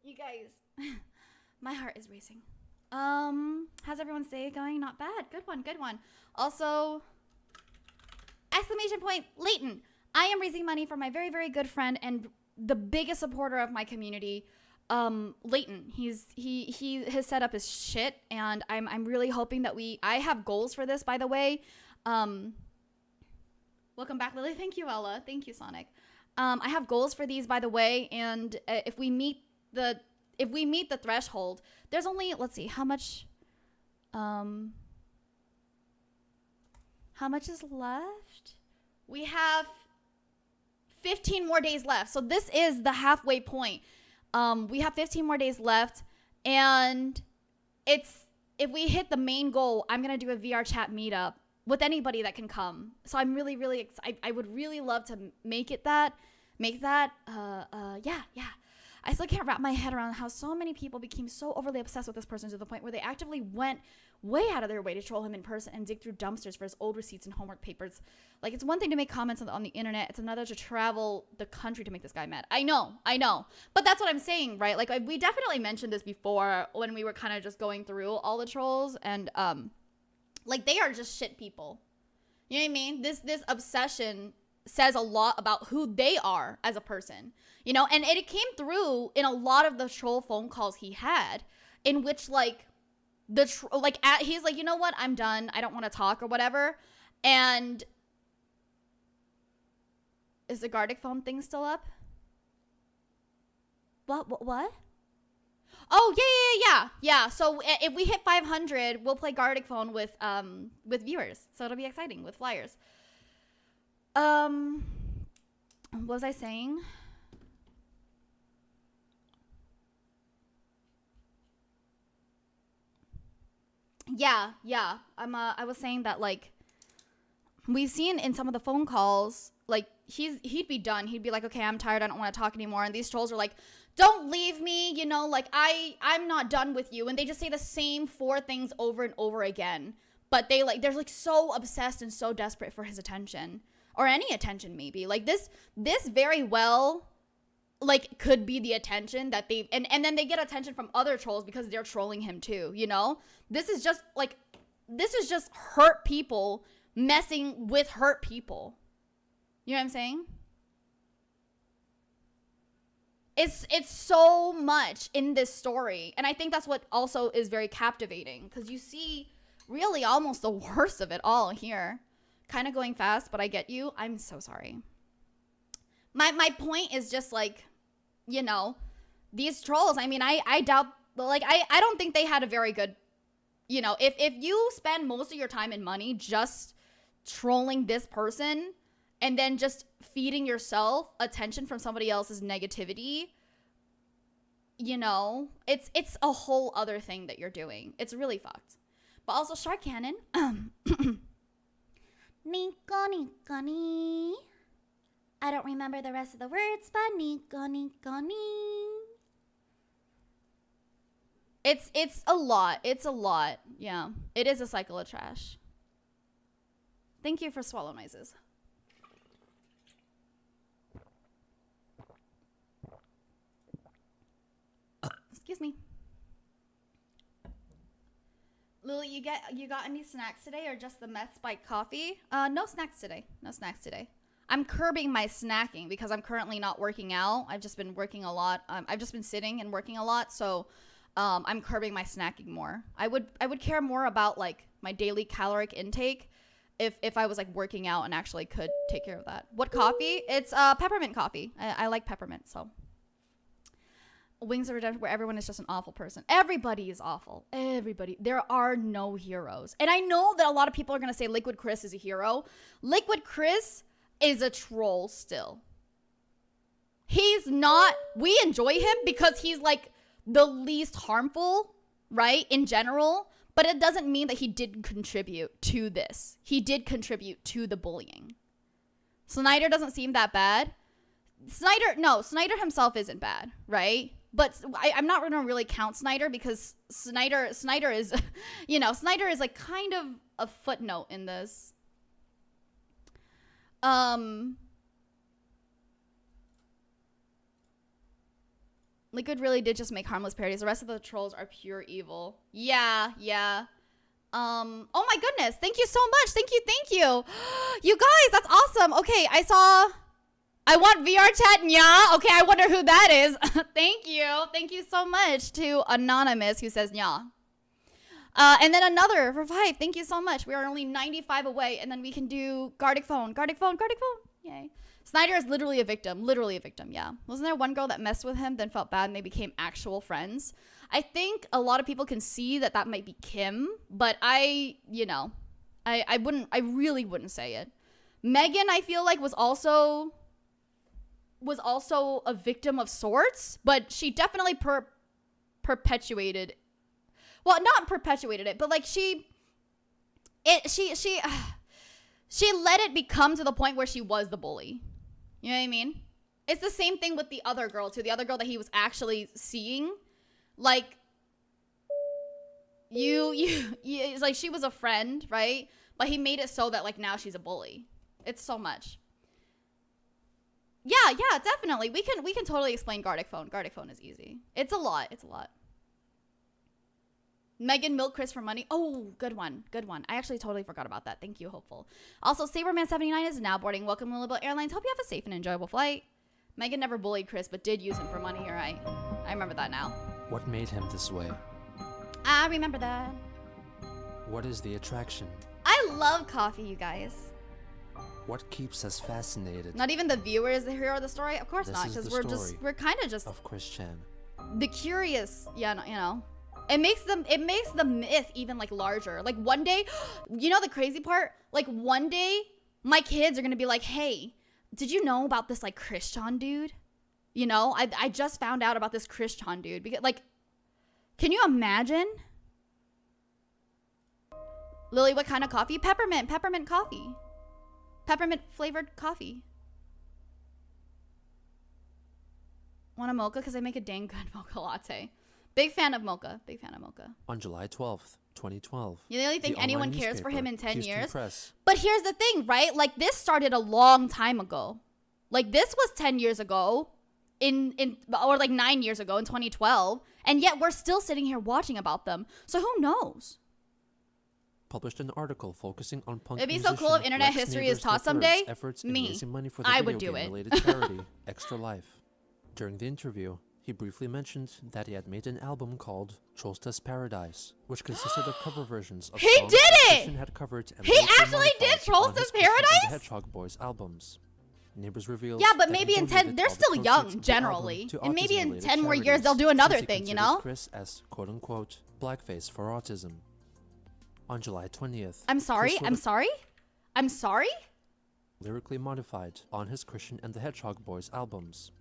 [SPEAKER 1] You guys, my heart is racing. How's everyone's day going? Not bad. Good one, good one. Also, exclamation point, Leighton. I am raising money for my very, very good friend and the biggest supporter of my community, Leighton. His setup is shit, and I'm really hoping that I have goals for this, by the way. Welcome back, Lily. Thank you, Ella. Thank you, Sonic. I have goals for these, by the way, and if we meet the threshold, there's only, let's see, how much is left? We have 15 more days left. So this is the halfway point. We have 15 more days left, and if we hit the main goal, I'm gonna do a VR chat meetup with anybody that can come. So I'm really, really excited. I would really love to make that. Yeah. I still can't wrap my head around how so many people became so overly obsessed with this person to the point where they actively went way out of their way to troll him in person and dig through dumpsters for his old receipts and homework papers. Like, it's one thing to make comments on the internet. It's another to travel the country to make this guy mad. I know. But that's what I'm saying, right? Like, we definitely mentioned this before when we were kind of just going through all the trolls, and, like, they are just shit people. You know what I mean? This obsession says a lot about who they are as a person, you know, and it came through in a lot of the troll phone calls he had. in which like he's like, you know what, I'm done, I don't want to talk or whatever. And is the Gardic phone thing still up? What? Oh, yeah. So if we hit 500, we'll play Gardic phone with viewers. So it'll be exciting with flyers. What was I saying? Yeah. I was saying that, like, we've seen in some of the phone calls, like, he'd be done. He'd be like, okay, I'm tired, I don't want to talk anymore. And these trolls are like, don't leave me, you know, like, I'm not done with you. And they just say the same 4 things over and over again. But they're like so obsessed and so desperate for his attention. Or any attention, maybe. Like, this very well, like, could be the attention that they, and then they get attention from other trolls because they're trolling him too, you know? This is just hurt people messing with hurt people. You know what I'm saying? It's so much in this story. And I think that's what also is very captivating, because you see really almost the worst of it all here. Kind of going fast, but I get you. I'm so sorry. My point is just, like, you know, these trolls, I mean, I doubt, like, I don't think they had a very good, you know, if you spend most of your time and money just trolling this person and then just feeding yourself attention from somebody else's negativity, you know, it's a whole other thing that you're doing. It's really fucked. But also, Shark Cannon, Nico, Nico, ni. I don't remember the rest of the words, but Nico, Nico, ni. It's a lot. It's a lot. Yeah. It is a cycle of trash. Thank you for swallow noises. Excuse me. Lily, you got any snacks today, or just the meth spike coffee? No snacks today. No snacks today. I'm curbing my snacking because I'm currently not working out. I've just been working a lot. I've just been sitting and working a lot, so I'm curbing my snacking more. I would care more about, like, my daily caloric intake if I was, like, working out and actually could take care of that. What coffee? It's peppermint coffee. I like peppermint, so. Wings of Redemption, where everyone is just an awful person. Everybody is awful. Everybody. There are no heroes. And I know that a lot of people are going to say Liquid Chris is a hero. Liquid Chris is a troll still. He's not. We enjoy him because he's, like, the least harmful, right, in general. But it doesn't mean that he didn't contribute to this. He did contribute to the bullying. Snyder doesn't seem that bad. Snyder himself isn't bad, right? But I'm not going to really count Snyder because Snyder is, you know, Snyder is, like, kind of a footnote in this. Liquid really did just make harmless parodies. The rest of the trolls are pure evil. Yeah. Oh my goodness. Thank you so much. Thank you. You guys, that's awesome. Okay, I want VR chat, nya. Okay, I wonder who that is. Thank you so much to Anonymous, who says nya. And then another for 5. Thank you so much. We are only 95 away, and then we can do Gardic phone. Yay. Snyder is literally a victim, yeah. Wasn't there one girl that messed with him, then felt bad, and they became actual friends? I think a lot of people can see that might be Kim, but I really wouldn't say it. Megan, I feel like, was also a victim of sorts, but she definitely perpetuated. Well, not perpetuated it, but, like, she let it become to the point where she was the bully. You know what I mean? It's the same thing with the other girl too. The other girl that he was actually seeing, like, it's like she was a friend, right? But he made it so that, like, now she's a bully. It's so much. Yeah, definitely. We can totally explain Gardic phone. Gardic phone is easy. It's a lot. Megan milk Chris for money. Oh, good one. I actually totally forgot about that. Thank you, Hopeful. Also, Saberman79 is now boarding. Welcome, Lilibel Airlines. Hope you have a safe and enjoyable flight. Megan never bullied Chris, but did use him for money. You're right. I remember that now.
[SPEAKER 2] What made him this way?
[SPEAKER 1] I remember that.
[SPEAKER 2] What is the attraction?
[SPEAKER 1] I love coffee, you guys.
[SPEAKER 2] What keeps us fascinated?
[SPEAKER 1] Not even the viewer is the hero of the story. Of course
[SPEAKER 2] This
[SPEAKER 1] not,
[SPEAKER 2] is
[SPEAKER 1] because
[SPEAKER 2] the
[SPEAKER 1] we're kind of just
[SPEAKER 2] Of Chris Chan.
[SPEAKER 1] the curious. Yeah, you know. It makes the myth even like larger. Like one day, you know the crazy part? Like one day, my kids are gonna be like, "Hey, did you know about this like Christian dude? You know, I just found out about this Christian dude because like, can you imagine?" Lily, what kind of coffee? Peppermint coffee. Peppermint flavored coffee. Want a mocha? Because I make a dang good mocha latte. Big fan of mocha. Big fan of mocha.
[SPEAKER 2] On July 12th, 2012.
[SPEAKER 1] You really think
[SPEAKER 2] the
[SPEAKER 1] anyone
[SPEAKER 2] online
[SPEAKER 1] cares for him in
[SPEAKER 2] newspaper,
[SPEAKER 1] 10
[SPEAKER 2] Houston
[SPEAKER 1] years?
[SPEAKER 2] Press,
[SPEAKER 1] But here's the thing, right? Like this started a long time ago. Like this was 10 years ago or like 9 years ago in 2012. And yet we're still sitting here watching about them. So who knows?
[SPEAKER 2] published an article focusing on punk
[SPEAKER 1] It'd be so cool if
[SPEAKER 2] musician
[SPEAKER 1] internet
[SPEAKER 2] Rex
[SPEAKER 1] history is
[SPEAKER 2] Neighbors
[SPEAKER 1] taught
[SPEAKER 2] III's
[SPEAKER 1] someday.
[SPEAKER 2] efforts in
[SPEAKER 1] Me.
[SPEAKER 2] raising money for the
[SPEAKER 1] I
[SPEAKER 2] video
[SPEAKER 1] would do it.
[SPEAKER 2] game-related charity Extra Life. During the interview, he briefly mentioned that he had made an album called Cholsta's Paradise, which consisted of cover versions of
[SPEAKER 1] He
[SPEAKER 2] songs
[SPEAKER 1] did
[SPEAKER 2] that
[SPEAKER 1] it!
[SPEAKER 2] Christian had covered and
[SPEAKER 1] He
[SPEAKER 2] later
[SPEAKER 1] actually did
[SPEAKER 2] modified on
[SPEAKER 1] Cholsta's
[SPEAKER 2] his Christian and the
[SPEAKER 1] Paradise?
[SPEAKER 2] Hedgehog Boys albums. Neighbors revealed
[SPEAKER 1] Yeah, but
[SPEAKER 2] that
[SPEAKER 1] maybe
[SPEAKER 2] he
[SPEAKER 1] in 10,
[SPEAKER 2] donated
[SPEAKER 1] they're
[SPEAKER 2] all the
[SPEAKER 1] still
[SPEAKER 2] proceeds
[SPEAKER 1] young
[SPEAKER 2] of the
[SPEAKER 1] generally.
[SPEAKER 2] album to
[SPEAKER 1] And maybe in
[SPEAKER 2] autism-related
[SPEAKER 1] 10 more years
[SPEAKER 2] charities,
[SPEAKER 1] they'll do
[SPEAKER 2] since
[SPEAKER 1] another
[SPEAKER 2] he
[SPEAKER 1] thing, you
[SPEAKER 2] considered
[SPEAKER 1] know?
[SPEAKER 2] Chris as quote-unquote blackface for autism. On July 20th,
[SPEAKER 1] I'm sorry.
[SPEAKER 2] Chris
[SPEAKER 1] I'm
[SPEAKER 2] wrote a
[SPEAKER 1] sorry. I'm sorry?
[SPEAKER 2] lyrically modified on his Christian and the Hedgehog Boys albums.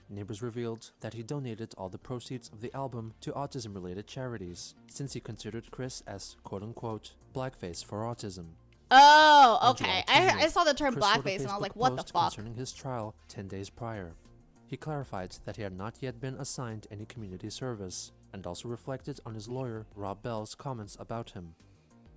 [SPEAKER 2] Neighbors revealed that he donated all the proceeds of the album to autism-related charities, since he considered Chris as quote-unquote blackface for autism.
[SPEAKER 1] Oh,
[SPEAKER 2] On
[SPEAKER 1] okay.
[SPEAKER 2] July
[SPEAKER 1] I
[SPEAKER 2] 20th,
[SPEAKER 1] saw the term
[SPEAKER 2] Chris wrote a
[SPEAKER 1] blackface and I was
[SPEAKER 2] Facebook
[SPEAKER 1] like, what the
[SPEAKER 2] post
[SPEAKER 1] fuck?
[SPEAKER 2] concerning his trial 10 days prior. He clarified that he had not yet been assigned any community service, and also reflected on his lawyer Rob Bell's comments about him.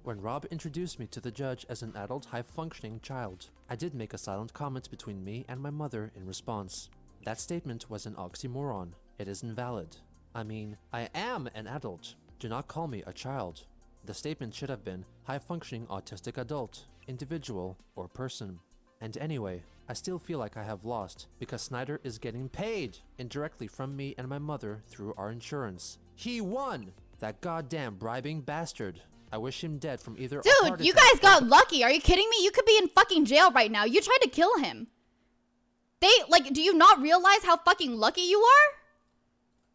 [SPEAKER 2] When Rob introduced me to the judge as an adult high-functioning child, I did make a silent comment between me and my mother in response. That statement was an oxymoron. It isn't valid. I mean, I am an adult. Do not call me a child. The statement should have been high-functioning autistic adult, individual, or person. And anyway, I still feel like I have lost because Snyder is getting paid indirectly from me and my mother through our insurance. He won! That goddamn bribing bastard. I wish him dead from either a
[SPEAKER 1] Dude,
[SPEAKER 2] heart
[SPEAKER 1] you
[SPEAKER 2] attack
[SPEAKER 1] guys got lucky. Are you kidding me? You could be in fucking jail right now. You tried to kill him. Do you not realize how fucking lucky you are?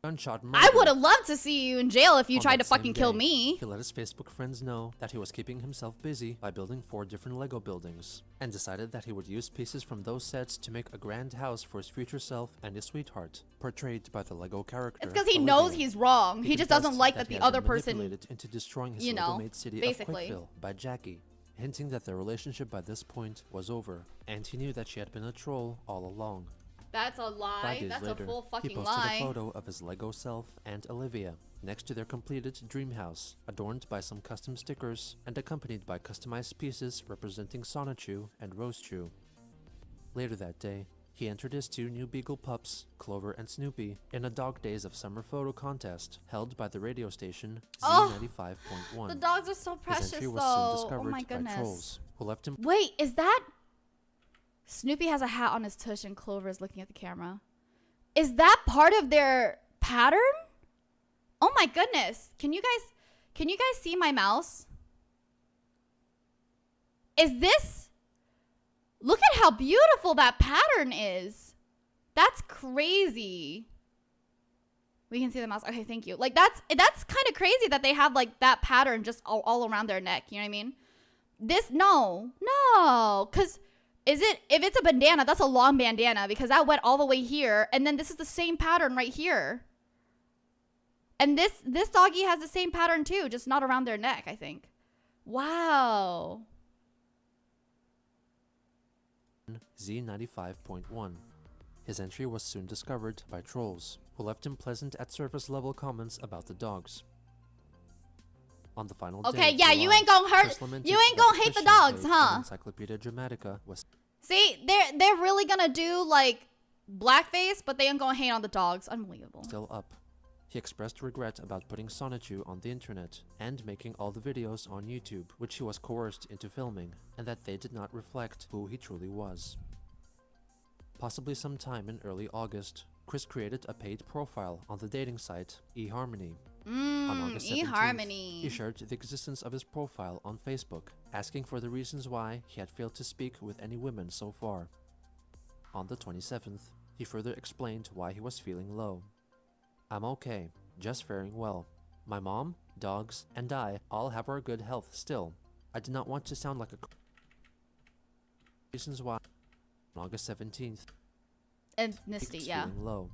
[SPEAKER 2] gunshot murder.
[SPEAKER 1] I would have loved to see you in jail if you
[SPEAKER 2] On
[SPEAKER 1] tried to
[SPEAKER 2] that same
[SPEAKER 1] fucking kill
[SPEAKER 2] day,
[SPEAKER 1] me.
[SPEAKER 2] He let his Facebook friends know that he was keeping himself busy by building 4 different Lego buildings, and decided that he would use pieces from those sets to make a grand house for his future self and his sweetheart, portrayed by the Lego character.
[SPEAKER 1] It's because he
[SPEAKER 2] Olivia.
[SPEAKER 1] knows he's wrong. He just doesn't
[SPEAKER 2] confessed
[SPEAKER 1] like that
[SPEAKER 2] he
[SPEAKER 1] the
[SPEAKER 2] had
[SPEAKER 1] other
[SPEAKER 2] been
[SPEAKER 1] person.
[SPEAKER 2] manipulated into destroying his
[SPEAKER 1] you know,
[SPEAKER 2] Lego-made city
[SPEAKER 1] basically.
[SPEAKER 2] of Quickville by Jackie, hinting that their relationship by this point was over, and he knew that she had been a troll all along.
[SPEAKER 1] That's a
[SPEAKER 2] 5
[SPEAKER 1] lie.
[SPEAKER 2] days
[SPEAKER 1] That's
[SPEAKER 2] later,
[SPEAKER 1] a full
[SPEAKER 2] he
[SPEAKER 1] fucking
[SPEAKER 2] posted
[SPEAKER 1] lie.
[SPEAKER 2] a photo of his Lego self and Olivia next to their completed dream house, adorned by some custom stickers and accompanied by customized pieces representing Sonichu and Rosechu. Later that day, he entered his 2 new beagle pups, Clover and Snoopy, in a Dog Days of Summer photo contest held by the radio station
[SPEAKER 1] Oh,
[SPEAKER 2] Z95.1.
[SPEAKER 1] The dogs are so
[SPEAKER 2] His
[SPEAKER 1] precious,
[SPEAKER 2] entry was
[SPEAKER 1] though.
[SPEAKER 2] soon
[SPEAKER 1] Oh
[SPEAKER 2] discovered
[SPEAKER 1] my
[SPEAKER 2] by
[SPEAKER 1] goodness.
[SPEAKER 2] trolls, who left him
[SPEAKER 1] Wait, is that Snoopy has a hat on his tush and Clover is looking at the camera? Is that part of their pattern? Oh my goodness. Can you guys see my mouse? Is this Look at how beautiful that pattern is. That's crazy. We can see the mouse. Okay, thank you. Like that's kind of crazy that they have like that pattern just all around their neck, you know what I mean? No, cuz if it's a bandana, that's a long bandana because that went all the way here, and then this is the same pattern right here. And this doggy has the same pattern too, just not around their neck, I think. Wow.
[SPEAKER 2] Z95.1. His entry was soon discovered by trolls, who left him pleasant at surface level comments about the dogs. On the final day
[SPEAKER 1] Okay,
[SPEAKER 2] of
[SPEAKER 1] yeah,
[SPEAKER 2] July,
[SPEAKER 1] you ain't gonna hurt.
[SPEAKER 2] Chris lamented
[SPEAKER 1] You ain't
[SPEAKER 2] that
[SPEAKER 1] gonna
[SPEAKER 2] the
[SPEAKER 1] hate the
[SPEAKER 2] Christian
[SPEAKER 1] dogs,
[SPEAKER 2] page
[SPEAKER 1] huh?
[SPEAKER 2] on Encyclopedia Dramatica was
[SPEAKER 1] See, they're really gonna do like blackface, but they ain't gonna hate on the dogs. Unbelievable.
[SPEAKER 2] still up. He expressed regret about putting Sonichu on the internet and making all the videos on YouTube, which he was coerced into filming, and that they did not reflect who he truly was. Possibly sometime in early August, Chris created a paid profile on the dating site eHarmony, On August 17th,
[SPEAKER 1] eHarmony.
[SPEAKER 2] he shared the existence of his profile on Facebook, asking for the reasons why he had failed to speak with any women so far. On the 27th, he further explained why he was feeling low. I'm okay, just faring well. My mom, dogs, and I all have our good health still. I did not want to sound like a reasons why. On August 17th,
[SPEAKER 1] Ethnicity,
[SPEAKER 2] he's
[SPEAKER 1] yeah.
[SPEAKER 2] feeling low.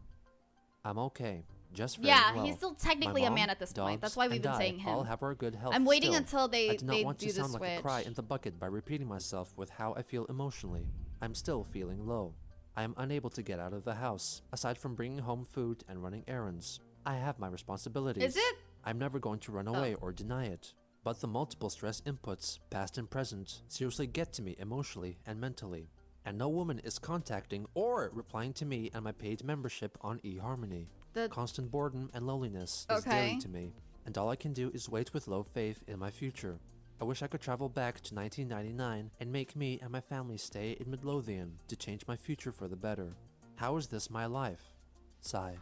[SPEAKER 2] I'm okay, just faring
[SPEAKER 1] Yeah,
[SPEAKER 2] well.
[SPEAKER 1] he's still technically
[SPEAKER 2] My
[SPEAKER 1] a
[SPEAKER 2] mom,
[SPEAKER 1] man at this point. That's
[SPEAKER 2] dogs,
[SPEAKER 1] why we've
[SPEAKER 2] and
[SPEAKER 1] been
[SPEAKER 2] I
[SPEAKER 1] saying
[SPEAKER 2] all
[SPEAKER 1] him.
[SPEAKER 2] have our good health
[SPEAKER 1] I'm waiting
[SPEAKER 2] still.
[SPEAKER 1] until
[SPEAKER 2] I
[SPEAKER 1] they
[SPEAKER 2] do not
[SPEAKER 1] do
[SPEAKER 2] want to
[SPEAKER 1] the
[SPEAKER 2] sound like a cry
[SPEAKER 1] switch.
[SPEAKER 2] in the bucket by repeating myself with how I feel emotionally. I'm still feeling low. I am unable to get out of the house, aside from bringing home food and running errands. I have my responsibilities.
[SPEAKER 1] Is it?
[SPEAKER 2] I'm never going to run away or deny it. But the multiple stress inputs, past and present, seriously get to me emotionally and mentally. And no woman is contacting or replying to me and my paid membership on eHarmony. Constant boredom and loneliness is daily to me, and all I can do is wait with low faith in my future. I wish I could travel back to 1999 and make me and my family stay in Midlothian to change my future for the better. How is this my life? Sigh.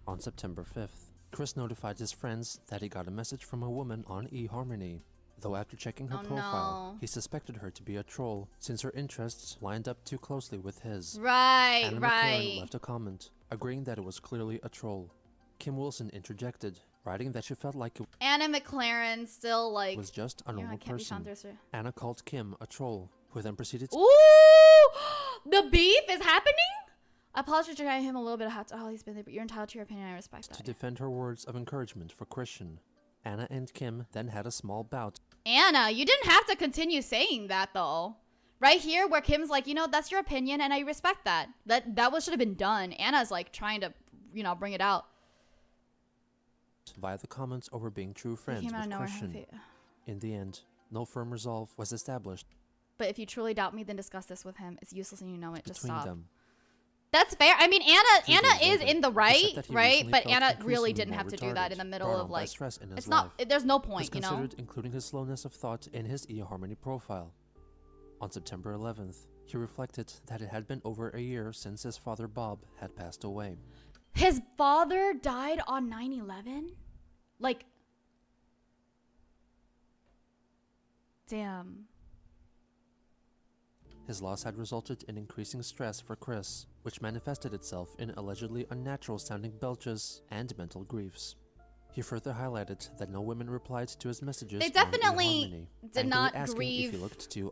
[SPEAKER 2] On September 5th, Chris notified his friends that he got a message from a woman on eHarmony. Though after checking her profile, he suspected her to be a troll since her interests lined up too closely with his. Anna McLaren left a comment, agreeing that it was clearly a troll. Kim Wilson interjected, writing that she felt like it
[SPEAKER 1] Anna McLaren still like
[SPEAKER 2] was just a normal person. Anna called Kim a troll, who then proceeded to—
[SPEAKER 1] Ooh! The beef is happening? I apologize for giving him a little bit of hot. Oh, he's been there, but you're entitled to your opinion. I respect that.
[SPEAKER 2] To defend her words of encouragement for Christian. Anna and Kim then had a small bout.
[SPEAKER 1] Anna, you didn't have to continue saying that though. Right here where Kim's like, you know, that's your opinion and I respect that. That should have been done. Anna's like trying to, you know, bring it out.
[SPEAKER 2] Via the comments over being true friends with Christian. In the end, no firm resolve was established.
[SPEAKER 1] But if you truly doubt me, then discuss this with him. It's useless and you know it. Just stop.
[SPEAKER 2] Them.
[SPEAKER 1] That's fair. I mean, Anna is in the right? But Anna really didn't have to do that in the middle of like. It's not. There's no point, you know.
[SPEAKER 2] Considered including his slowness of thought in his eHarmony profile. On September 11th, he reflected that it had been over a year since his father Bob had passed away.
[SPEAKER 1] His father died on 9/11? Like, damn.
[SPEAKER 2] His loss had resulted in increasing stress for Chris, which manifested itself in allegedly unnatural-sounding belches and mental griefs. He further highlighted that no women replied to his messages.
[SPEAKER 1] They definitely did not grieve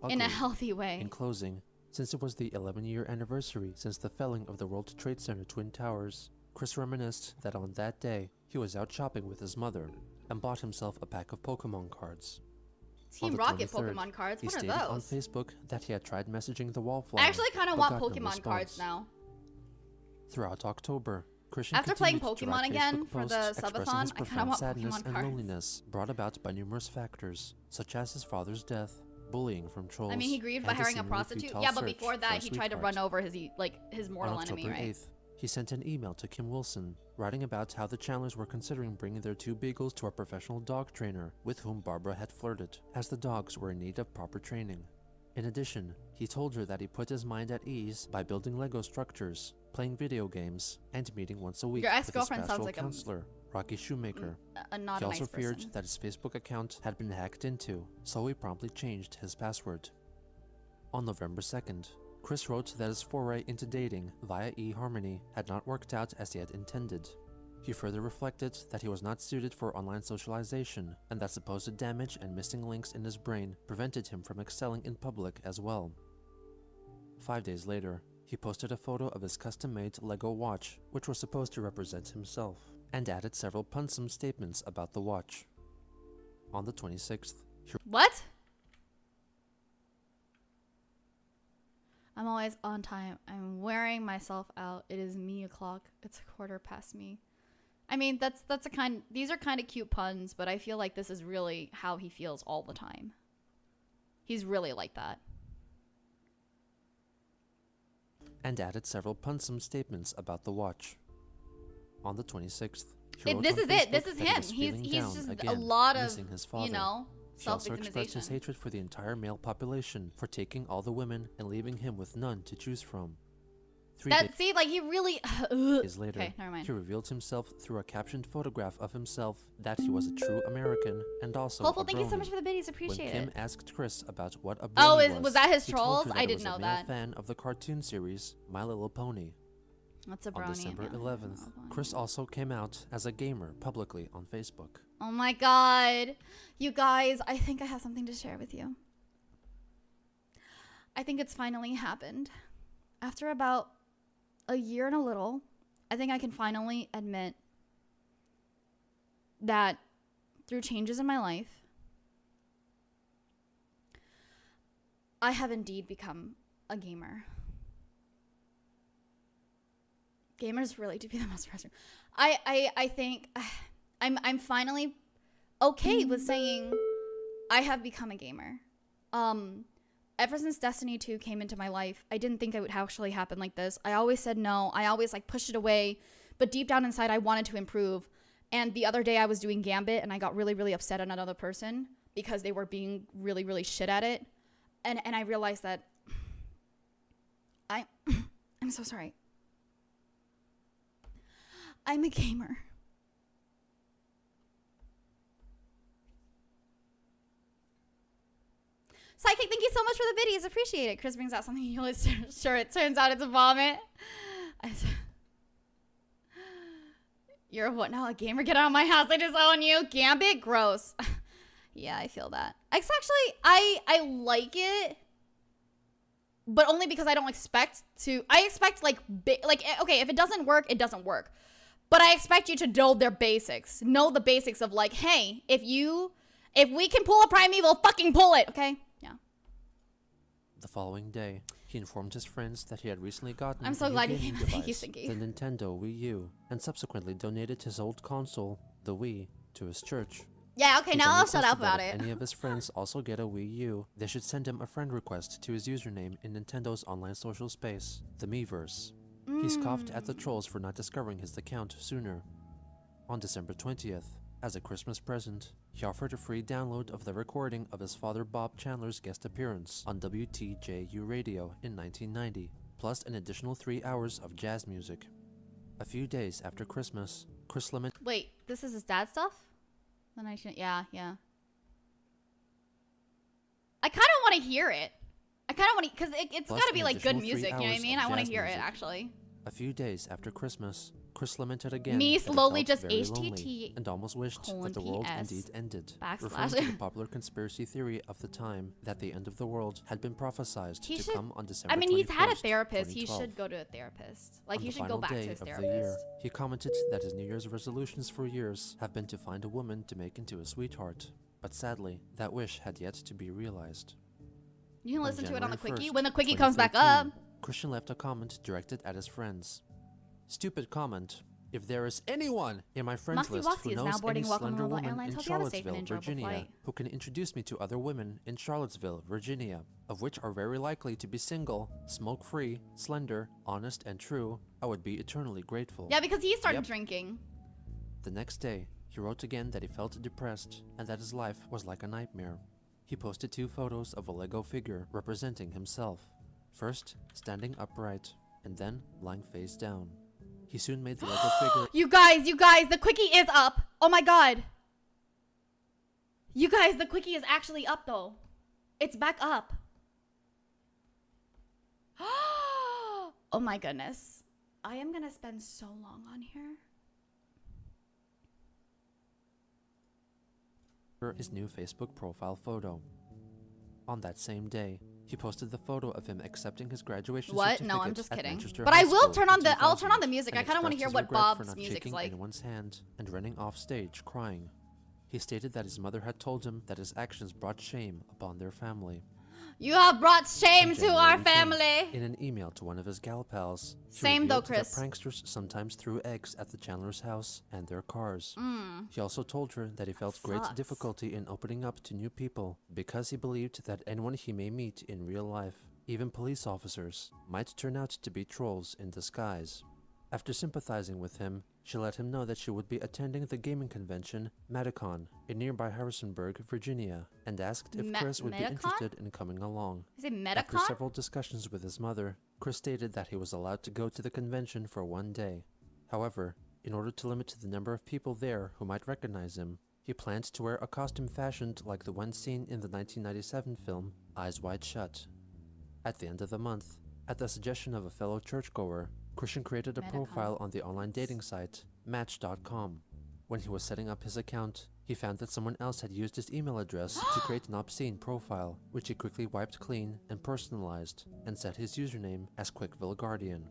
[SPEAKER 1] in a healthy way.
[SPEAKER 2] In closing, since it was the 11-year anniversary since the felling of the World Trade Center Twin Towers, Chris reminisced that on that day, he was out shopping with his mother and bought himself a pack of Pokemon cards.
[SPEAKER 1] Team Rocket Pokemon cards? What are those?
[SPEAKER 2] On Facebook that he had tried messaging the Wallflower.
[SPEAKER 1] I actually kind of want Pokemon cards now.
[SPEAKER 2] Throughout October, Christian
[SPEAKER 1] after playing Pokemon
[SPEAKER 2] to
[SPEAKER 1] again for the subathon, I kind of want
[SPEAKER 2] sadness
[SPEAKER 1] Pokemon
[SPEAKER 2] and
[SPEAKER 1] cards.
[SPEAKER 2] loneliness brought about by numerous factors, such as his father's death, bullying from trolls.
[SPEAKER 1] I mean, he grieved by hiring a prostitute. Yeah, but before that, he tried to run over his mortal
[SPEAKER 2] on
[SPEAKER 1] enemy,
[SPEAKER 2] October
[SPEAKER 1] right?
[SPEAKER 2] 8th, he sent an email to Kim Wilson, writing about how the Chandlers were considering bringing their 2 beagles to a professional dog trainer with whom Barbara had flirted, as the dogs were in need of proper training. In addition, he told her that he put his mind at ease by building Lego structures, playing video games, and meeting once a week
[SPEAKER 1] Your
[SPEAKER 2] with
[SPEAKER 1] ex-girlfriend
[SPEAKER 2] his
[SPEAKER 1] sounds
[SPEAKER 2] pastoral
[SPEAKER 1] like
[SPEAKER 2] counselor, Rocky Shoemaker.
[SPEAKER 1] Not
[SPEAKER 2] he
[SPEAKER 1] a
[SPEAKER 2] also
[SPEAKER 1] nice
[SPEAKER 2] feared
[SPEAKER 1] person.
[SPEAKER 2] that his Facebook account had been hacked into, so he promptly changed his password. On November 2nd, Chris wrote that his foray into dating via eHarmony had not worked out as he had intended. He further reflected that he was not suited for online socialization, and that supposed damage and missing links in his brain prevented him from excelling in public as well. 5 days later, he posted a photo of his custom-made Lego watch, which was supposed to represent himself, and added several puntsome statements about the watch. On the 26th,
[SPEAKER 1] What? I'm always on time. I'm wearing myself out. It is me o'clock. It's 1:15 me. I mean, these are kind of cute puns, but I feel like this is really how he feels all the time. He's really like that.
[SPEAKER 2] And added several puntsome statements about the watch. On the 26th,
[SPEAKER 1] This is it. This is him. He's just a lot of, you know,
[SPEAKER 2] he also expressed his hatred for the entire male population for taking all the women and leaving him with none to choose from. 3
[SPEAKER 1] That see, like he really.
[SPEAKER 2] days later,
[SPEAKER 1] Okay, never mind.
[SPEAKER 2] he revealed himself through a captioned photograph of himself that he was a true American and also
[SPEAKER 1] Hopeful,
[SPEAKER 2] a
[SPEAKER 1] thank you so
[SPEAKER 2] brony.
[SPEAKER 1] much for the biddies.
[SPEAKER 2] When
[SPEAKER 1] Appreciate
[SPEAKER 2] Kim
[SPEAKER 1] it.
[SPEAKER 2] asked Chris about what a brony
[SPEAKER 1] Oh, was that his
[SPEAKER 2] he told
[SPEAKER 1] trolls?
[SPEAKER 2] her
[SPEAKER 1] I
[SPEAKER 2] it
[SPEAKER 1] didn't
[SPEAKER 2] was
[SPEAKER 1] know
[SPEAKER 2] a male
[SPEAKER 1] that.
[SPEAKER 2] fan of the cartoon series My Little Pony.
[SPEAKER 1] What's a brony?
[SPEAKER 2] On December
[SPEAKER 1] Yeah,
[SPEAKER 2] 11th,
[SPEAKER 1] oh, boy.
[SPEAKER 2] Chris also came out as a gamer publicly on Facebook.
[SPEAKER 1] Oh my god. You guys, I think I have something to share with you. I think it's finally happened. After about a year and a little, I think I can finally admit that through changes in my life, I have indeed become a gamer. Gamers really do be the most frustrating. I think I'm finally okay with saying I have become a gamer. Ever since Destiny 2 came into my life, I didn't think it would actually happen like this. I always said no. I always like pushed it away, but deep down inside I wanted to improve. And the other day I was doing Gambit and I got really, really upset at another person because they were being really, really shit at it. And I realized that I'm so sorry. I'm a gamer. Psychic, thank you so much for the biddies. Appreciate it. Chris brings out something you'll sure it turns out it's a vomit. You're a what now? A gamer? Get out of my house. I disown you. Gambit? Gross. Yeah, I feel that. It's actually, I like it, but only because I don't expect to. I expect like okay, if it doesn't work, it doesn't work. But I expect you to know their basics. Know the basics of like, hey, if we can pull a Primeval, fucking pull it, okay? Yeah.
[SPEAKER 2] The following day, he informed his friends that he had recently gotten
[SPEAKER 1] I'm so
[SPEAKER 2] a new
[SPEAKER 1] glad you
[SPEAKER 2] gaming
[SPEAKER 1] came. Thank you,
[SPEAKER 2] device,
[SPEAKER 1] Sinky.
[SPEAKER 2] the Nintendo Wii U, and subsequently donated his old console, the Wii, to his church.
[SPEAKER 1] Yeah, okay,
[SPEAKER 2] He
[SPEAKER 1] now
[SPEAKER 2] then
[SPEAKER 1] I'll shut
[SPEAKER 2] requested
[SPEAKER 1] up about
[SPEAKER 2] that if
[SPEAKER 1] it.
[SPEAKER 2] any of his friends also get a Wii U, they should send him a friend request to his username in Nintendo's online social space, the Miiverse. He scoffed at the trolls for not discovering his account sooner. On December 20th, as a Christmas present, he offered a free download of the recording of his father Bob Chandler's guest appearance on WTJU radio in 1990, plus an additional 3 hours of jazz music. A few days after Christmas, Chris lamented.
[SPEAKER 1] Wait, this is his dad's stuff? Yeah. I kind of want to hear it. I kind of want to, because it's got to be like good music, you know what I mean? I want to hear it, actually.
[SPEAKER 2] A few days after Christmas, Chris lamented again
[SPEAKER 1] Me
[SPEAKER 2] that he
[SPEAKER 1] slowly
[SPEAKER 2] felt
[SPEAKER 1] just
[SPEAKER 2] very
[SPEAKER 1] HTT
[SPEAKER 2] lonely and almost wished that the world
[SPEAKER 1] PS
[SPEAKER 2] indeed ended,
[SPEAKER 1] backslash.
[SPEAKER 2] referring to the popular conspiracy theory of the time that the end of the world had been prophesized
[SPEAKER 1] He
[SPEAKER 2] to
[SPEAKER 1] should-
[SPEAKER 2] come on December
[SPEAKER 1] I mean, he's had a
[SPEAKER 2] 21st,
[SPEAKER 1] therapist. He
[SPEAKER 2] 2012.
[SPEAKER 1] should go to a therapist. Like,
[SPEAKER 2] On
[SPEAKER 1] he
[SPEAKER 2] the
[SPEAKER 1] should go
[SPEAKER 2] final
[SPEAKER 1] back to
[SPEAKER 2] day
[SPEAKER 1] his
[SPEAKER 2] of the year,
[SPEAKER 1] therapist.
[SPEAKER 2] he commented that his New Year's resolutions for years have been to find a woman to make into a sweetheart, but sadly, that wish had yet to be realized.
[SPEAKER 1] You can
[SPEAKER 2] On
[SPEAKER 1] listen to it on the
[SPEAKER 2] January
[SPEAKER 1] quickie
[SPEAKER 2] 1st,
[SPEAKER 1] when the quickie comes back up.
[SPEAKER 2] 2013, Christian left a comment directed at his friends. Stupid comment. If there is anyone in my friends
[SPEAKER 1] Moxie
[SPEAKER 2] list
[SPEAKER 1] Woxie
[SPEAKER 2] who
[SPEAKER 1] is now
[SPEAKER 2] knows
[SPEAKER 1] boarding
[SPEAKER 2] any
[SPEAKER 1] Welcome
[SPEAKER 2] slender
[SPEAKER 1] Mobile
[SPEAKER 2] woman
[SPEAKER 1] Airlines.
[SPEAKER 2] in
[SPEAKER 1] Hope you have a safe and
[SPEAKER 2] Charlottesville,
[SPEAKER 1] enjoyable
[SPEAKER 2] Virginia,
[SPEAKER 1] flight.
[SPEAKER 2] who can introduce me to other women in Charlottesville, Virginia, of which are very likely to be single, smoke-free, slender, honest, and true, I would be eternally grateful.
[SPEAKER 1] Yeah, because he started
[SPEAKER 2] Yep.
[SPEAKER 1] drinking.
[SPEAKER 2] The next day, he wrote again that he felt depressed and that his life was like a nightmare. He posted 2 photos of a Lego figure representing himself. First, standing upright, and then lying face down. He soon made the Lego figure.
[SPEAKER 1] You guys, the quickie is up. Oh my god. You guys, the quickie is actually up though. It's back up. Oh my goodness. I am gonna spend so long on here.
[SPEAKER 2] His new Facebook profile photo. On that same day, he posted the photo of him accepting his graduation
[SPEAKER 1] What?
[SPEAKER 2] certificate
[SPEAKER 1] No, I'm just
[SPEAKER 2] at
[SPEAKER 1] kidding.
[SPEAKER 2] Manchester
[SPEAKER 1] But
[SPEAKER 2] High
[SPEAKER 1] I will
[SPEAKER 2] School
[SPEAKER 1] turn
[SPEAKER 2] in
[SPEAKER 1] on the I'll turn on the
[SPEAKER 2] 2000,
[SPEAKER 1] music.
[SPEAKER 2] and
[SPEAKER 1] I kind of want to
[SPEAKER 2] expressed
[SPEAKER 1] hear
[SPEAKER 2] his
[SPEAKER 1] what
[SPEAKER 2] regret for
[SPEAKER 1] Bob's
[SPEAKER 2] not
[SPEAKER 1] music's
[SPEAKER 2] shaking
[SPEAKER 1] like.
[SPEAKER 2] anyone's hand and running off stage crying. He stated that his mother had told him that his actions brought shame upon their family.
[SPEAKER 1] You have brought shame
[SPEAKER 2] On
[SPEAKER 1] to our
[SPEAKER 2] January 10th,
[SPEAKER 1] family.
[SPEAKER 2] In an email to one of his gal pals, he
[SPEAKER 1] Same though,
[SPEAKER 2] revealed
[SPEAKER 1] Chris.
[SPEAKER 2] that pranksters sometimes threw eggs at the Chandler's house and their cars. He also told her that he felt great
[SPEAKER 1] sucks.
[SPEAKER 2] difficulty in opening up to new people because he believed that anyone he may meet in real life, even police officers, might turn out to be trolls in disguise. After sympathizing with him, she let him know that she would be attending the gaming convention Medicon in nearby Harrisonburg, Virginia, and asked if Chris would be
[SPEAKER 1] Medicon?
[SPEAKER 2] interested in coming along.
[SPEAKER 1] Is it
[SPEAKER 2] After
[SPEAKER 1] Medicon?
[SPEAKER 2] several discussions with his mother, Chris stated that he was allowed to go to the convention for one day. However, in order to limit the number of people there who might recognize him, he planned to wear a costume fashioned like the one seen in the 1997 film Eyes Wide Shut. At the end of the month, at the suggestion of a fellow churchgoer, Christian created a
[SPEAKER 1] Medicon.
[SPEAKER 2] profile on the online dating site Match.com. When he was setting up his account, he found that someone else had used his email address to create an obscene profile, which he quickly wiped clean and personalized, and set his username as Quickville Guardian.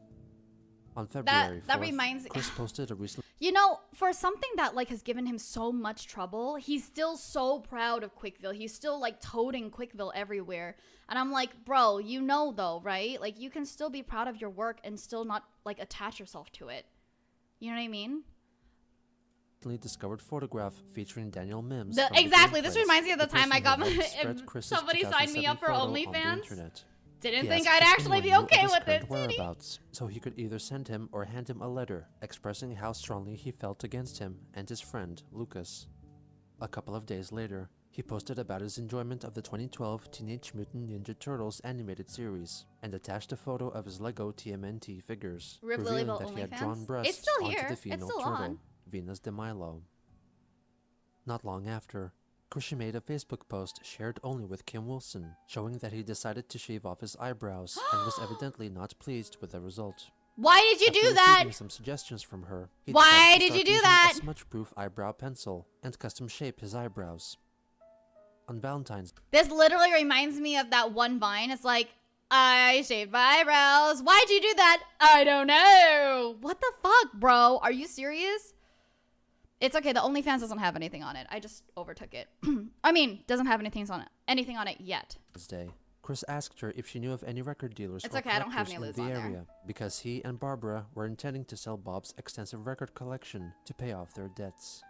[SPEAKER 2] On February 4th,
[SPEAKER 1] that reminds me.
[SPEAKER 2] Chris posted a recent
[SPEAKER 1] You know, for something that like has given him so much trouble, he's still so proud of Quickville. He's still like toting Quickville everywhere. And I'm like, bro, you know though, right? Like you can still be proud of your work and still not like attach yourself to it. You know what I mean?
[SPEAKER 2] discovered photograph featuring Daniel Mims. from
[SPEAKER 1] Exactly.
[SPEAKER 2] The
[SPEAKER 1] This
[SPEAKER 2] Place,
[SPEAKER 1] reminds me of the time I
[SPEAKER 2] person
[SPEAKER 1] got
[SPEAKER 2] who
[SPEAKER 1] my
[SPEAKER 2] helped spread Chris's
[SPEAKER 1] somebody signed me
[SPEAKER 2] 2007
[SPEAKER 1] up for
[SPEAKER 2] photo on the
[SPEAKER 1] OnlyFans.
[SPEAKER 2] internet.
[SPEAKER 1] Didn't
[SPEAKER 2] He
[SPEAKER 1] think
[SPEAKER 2] asked
[SPEAKER 1] I'd
[SPEAKER 2] if
[SPEAKER 1] actually be
[SPEAKER 2] anyone knew
[SPEAKER 1] okay
[SPEAKER 2] his
[SPEAKER 1] with
[SPEAKER 2] current
[SPEAKER 1] it.
[SPEAKER 2] whereabouts, so he could either send him or hand him a letter expressing how strongly he felt against him and his friend, Lucas. A couple of days later, he posted about his enjoyment of the 2012 Teenage Mutant Ninja Turtles animated series, and attached a photo of his Lego TMNT figures,
[SPEAKER 1] Rip
[SPEAKER 2] revealing
[SPEAKER 1] Lily
[SPEAKER 2] that he had
[SPEAKER 1] OnlyFans?
[SPEAKER 2] drawn breasts
[SPEAKER 1] It's still
[SPEAKER 2] onto
[SPEAKER 1] here.
[SPEAKER 2] the
[SPEAKER 1] It's
[SPEAKER 2] female
[SPEAKER 1] still
[SPEAKER 2] turtle,
[SPEAKER 1] on.
[SPEAKER 2] Venus de Milo. Not long after, Christian made a Facebook post shared only with Kim Wilson, showing that he decided to shave off his eyebrows and was evidently not pleased with the result.
[SPEAKER 1] Why did you
[SPEAKER 2] After
[SPEAKER 1] do that?
[SPEAKER 2] receiving some suggestions from her, he
[SPEAKER 1] Why
[SPEAKER 2] decided to
[SPEAKER 1] did you
[SPEAKER 2] start
[SPEAKER 1] do
[SPEAKER 2] using
[SPEAKER 1] that?
[SPEAKER 2] a smudge-proof eyebrow pencil and custom shape his eyebrows. On Valentine's
[SPEAKER 1] This literally reminds me of that one Vine. It's like, I shaved my eyebrows. Why'd you do that? I don't know. What the fuck, bro? Are you serious? It's okay. The OnlyFans doesn't have anything on it. I just overtook it. I mean, doesn't have anything on it yet.
[SPEAKER 2] Day, Chris asked her if she knew of any record dealers
[SPEAKER 1] It's
[SPEAKER 2] or
[SPEAKER 1] okay, I don't have
[SPEAKER 2] collectors
[SPEAKER 1] any
[SPEAKER 2] in
[SPEAKER 1] lewds
[SPEAKER 2] the
[SPEAKER 1] on there.
[SPEAKER 2] area, because he and Barbara were intending to sell Bob's extensive record collection to pay off their debts.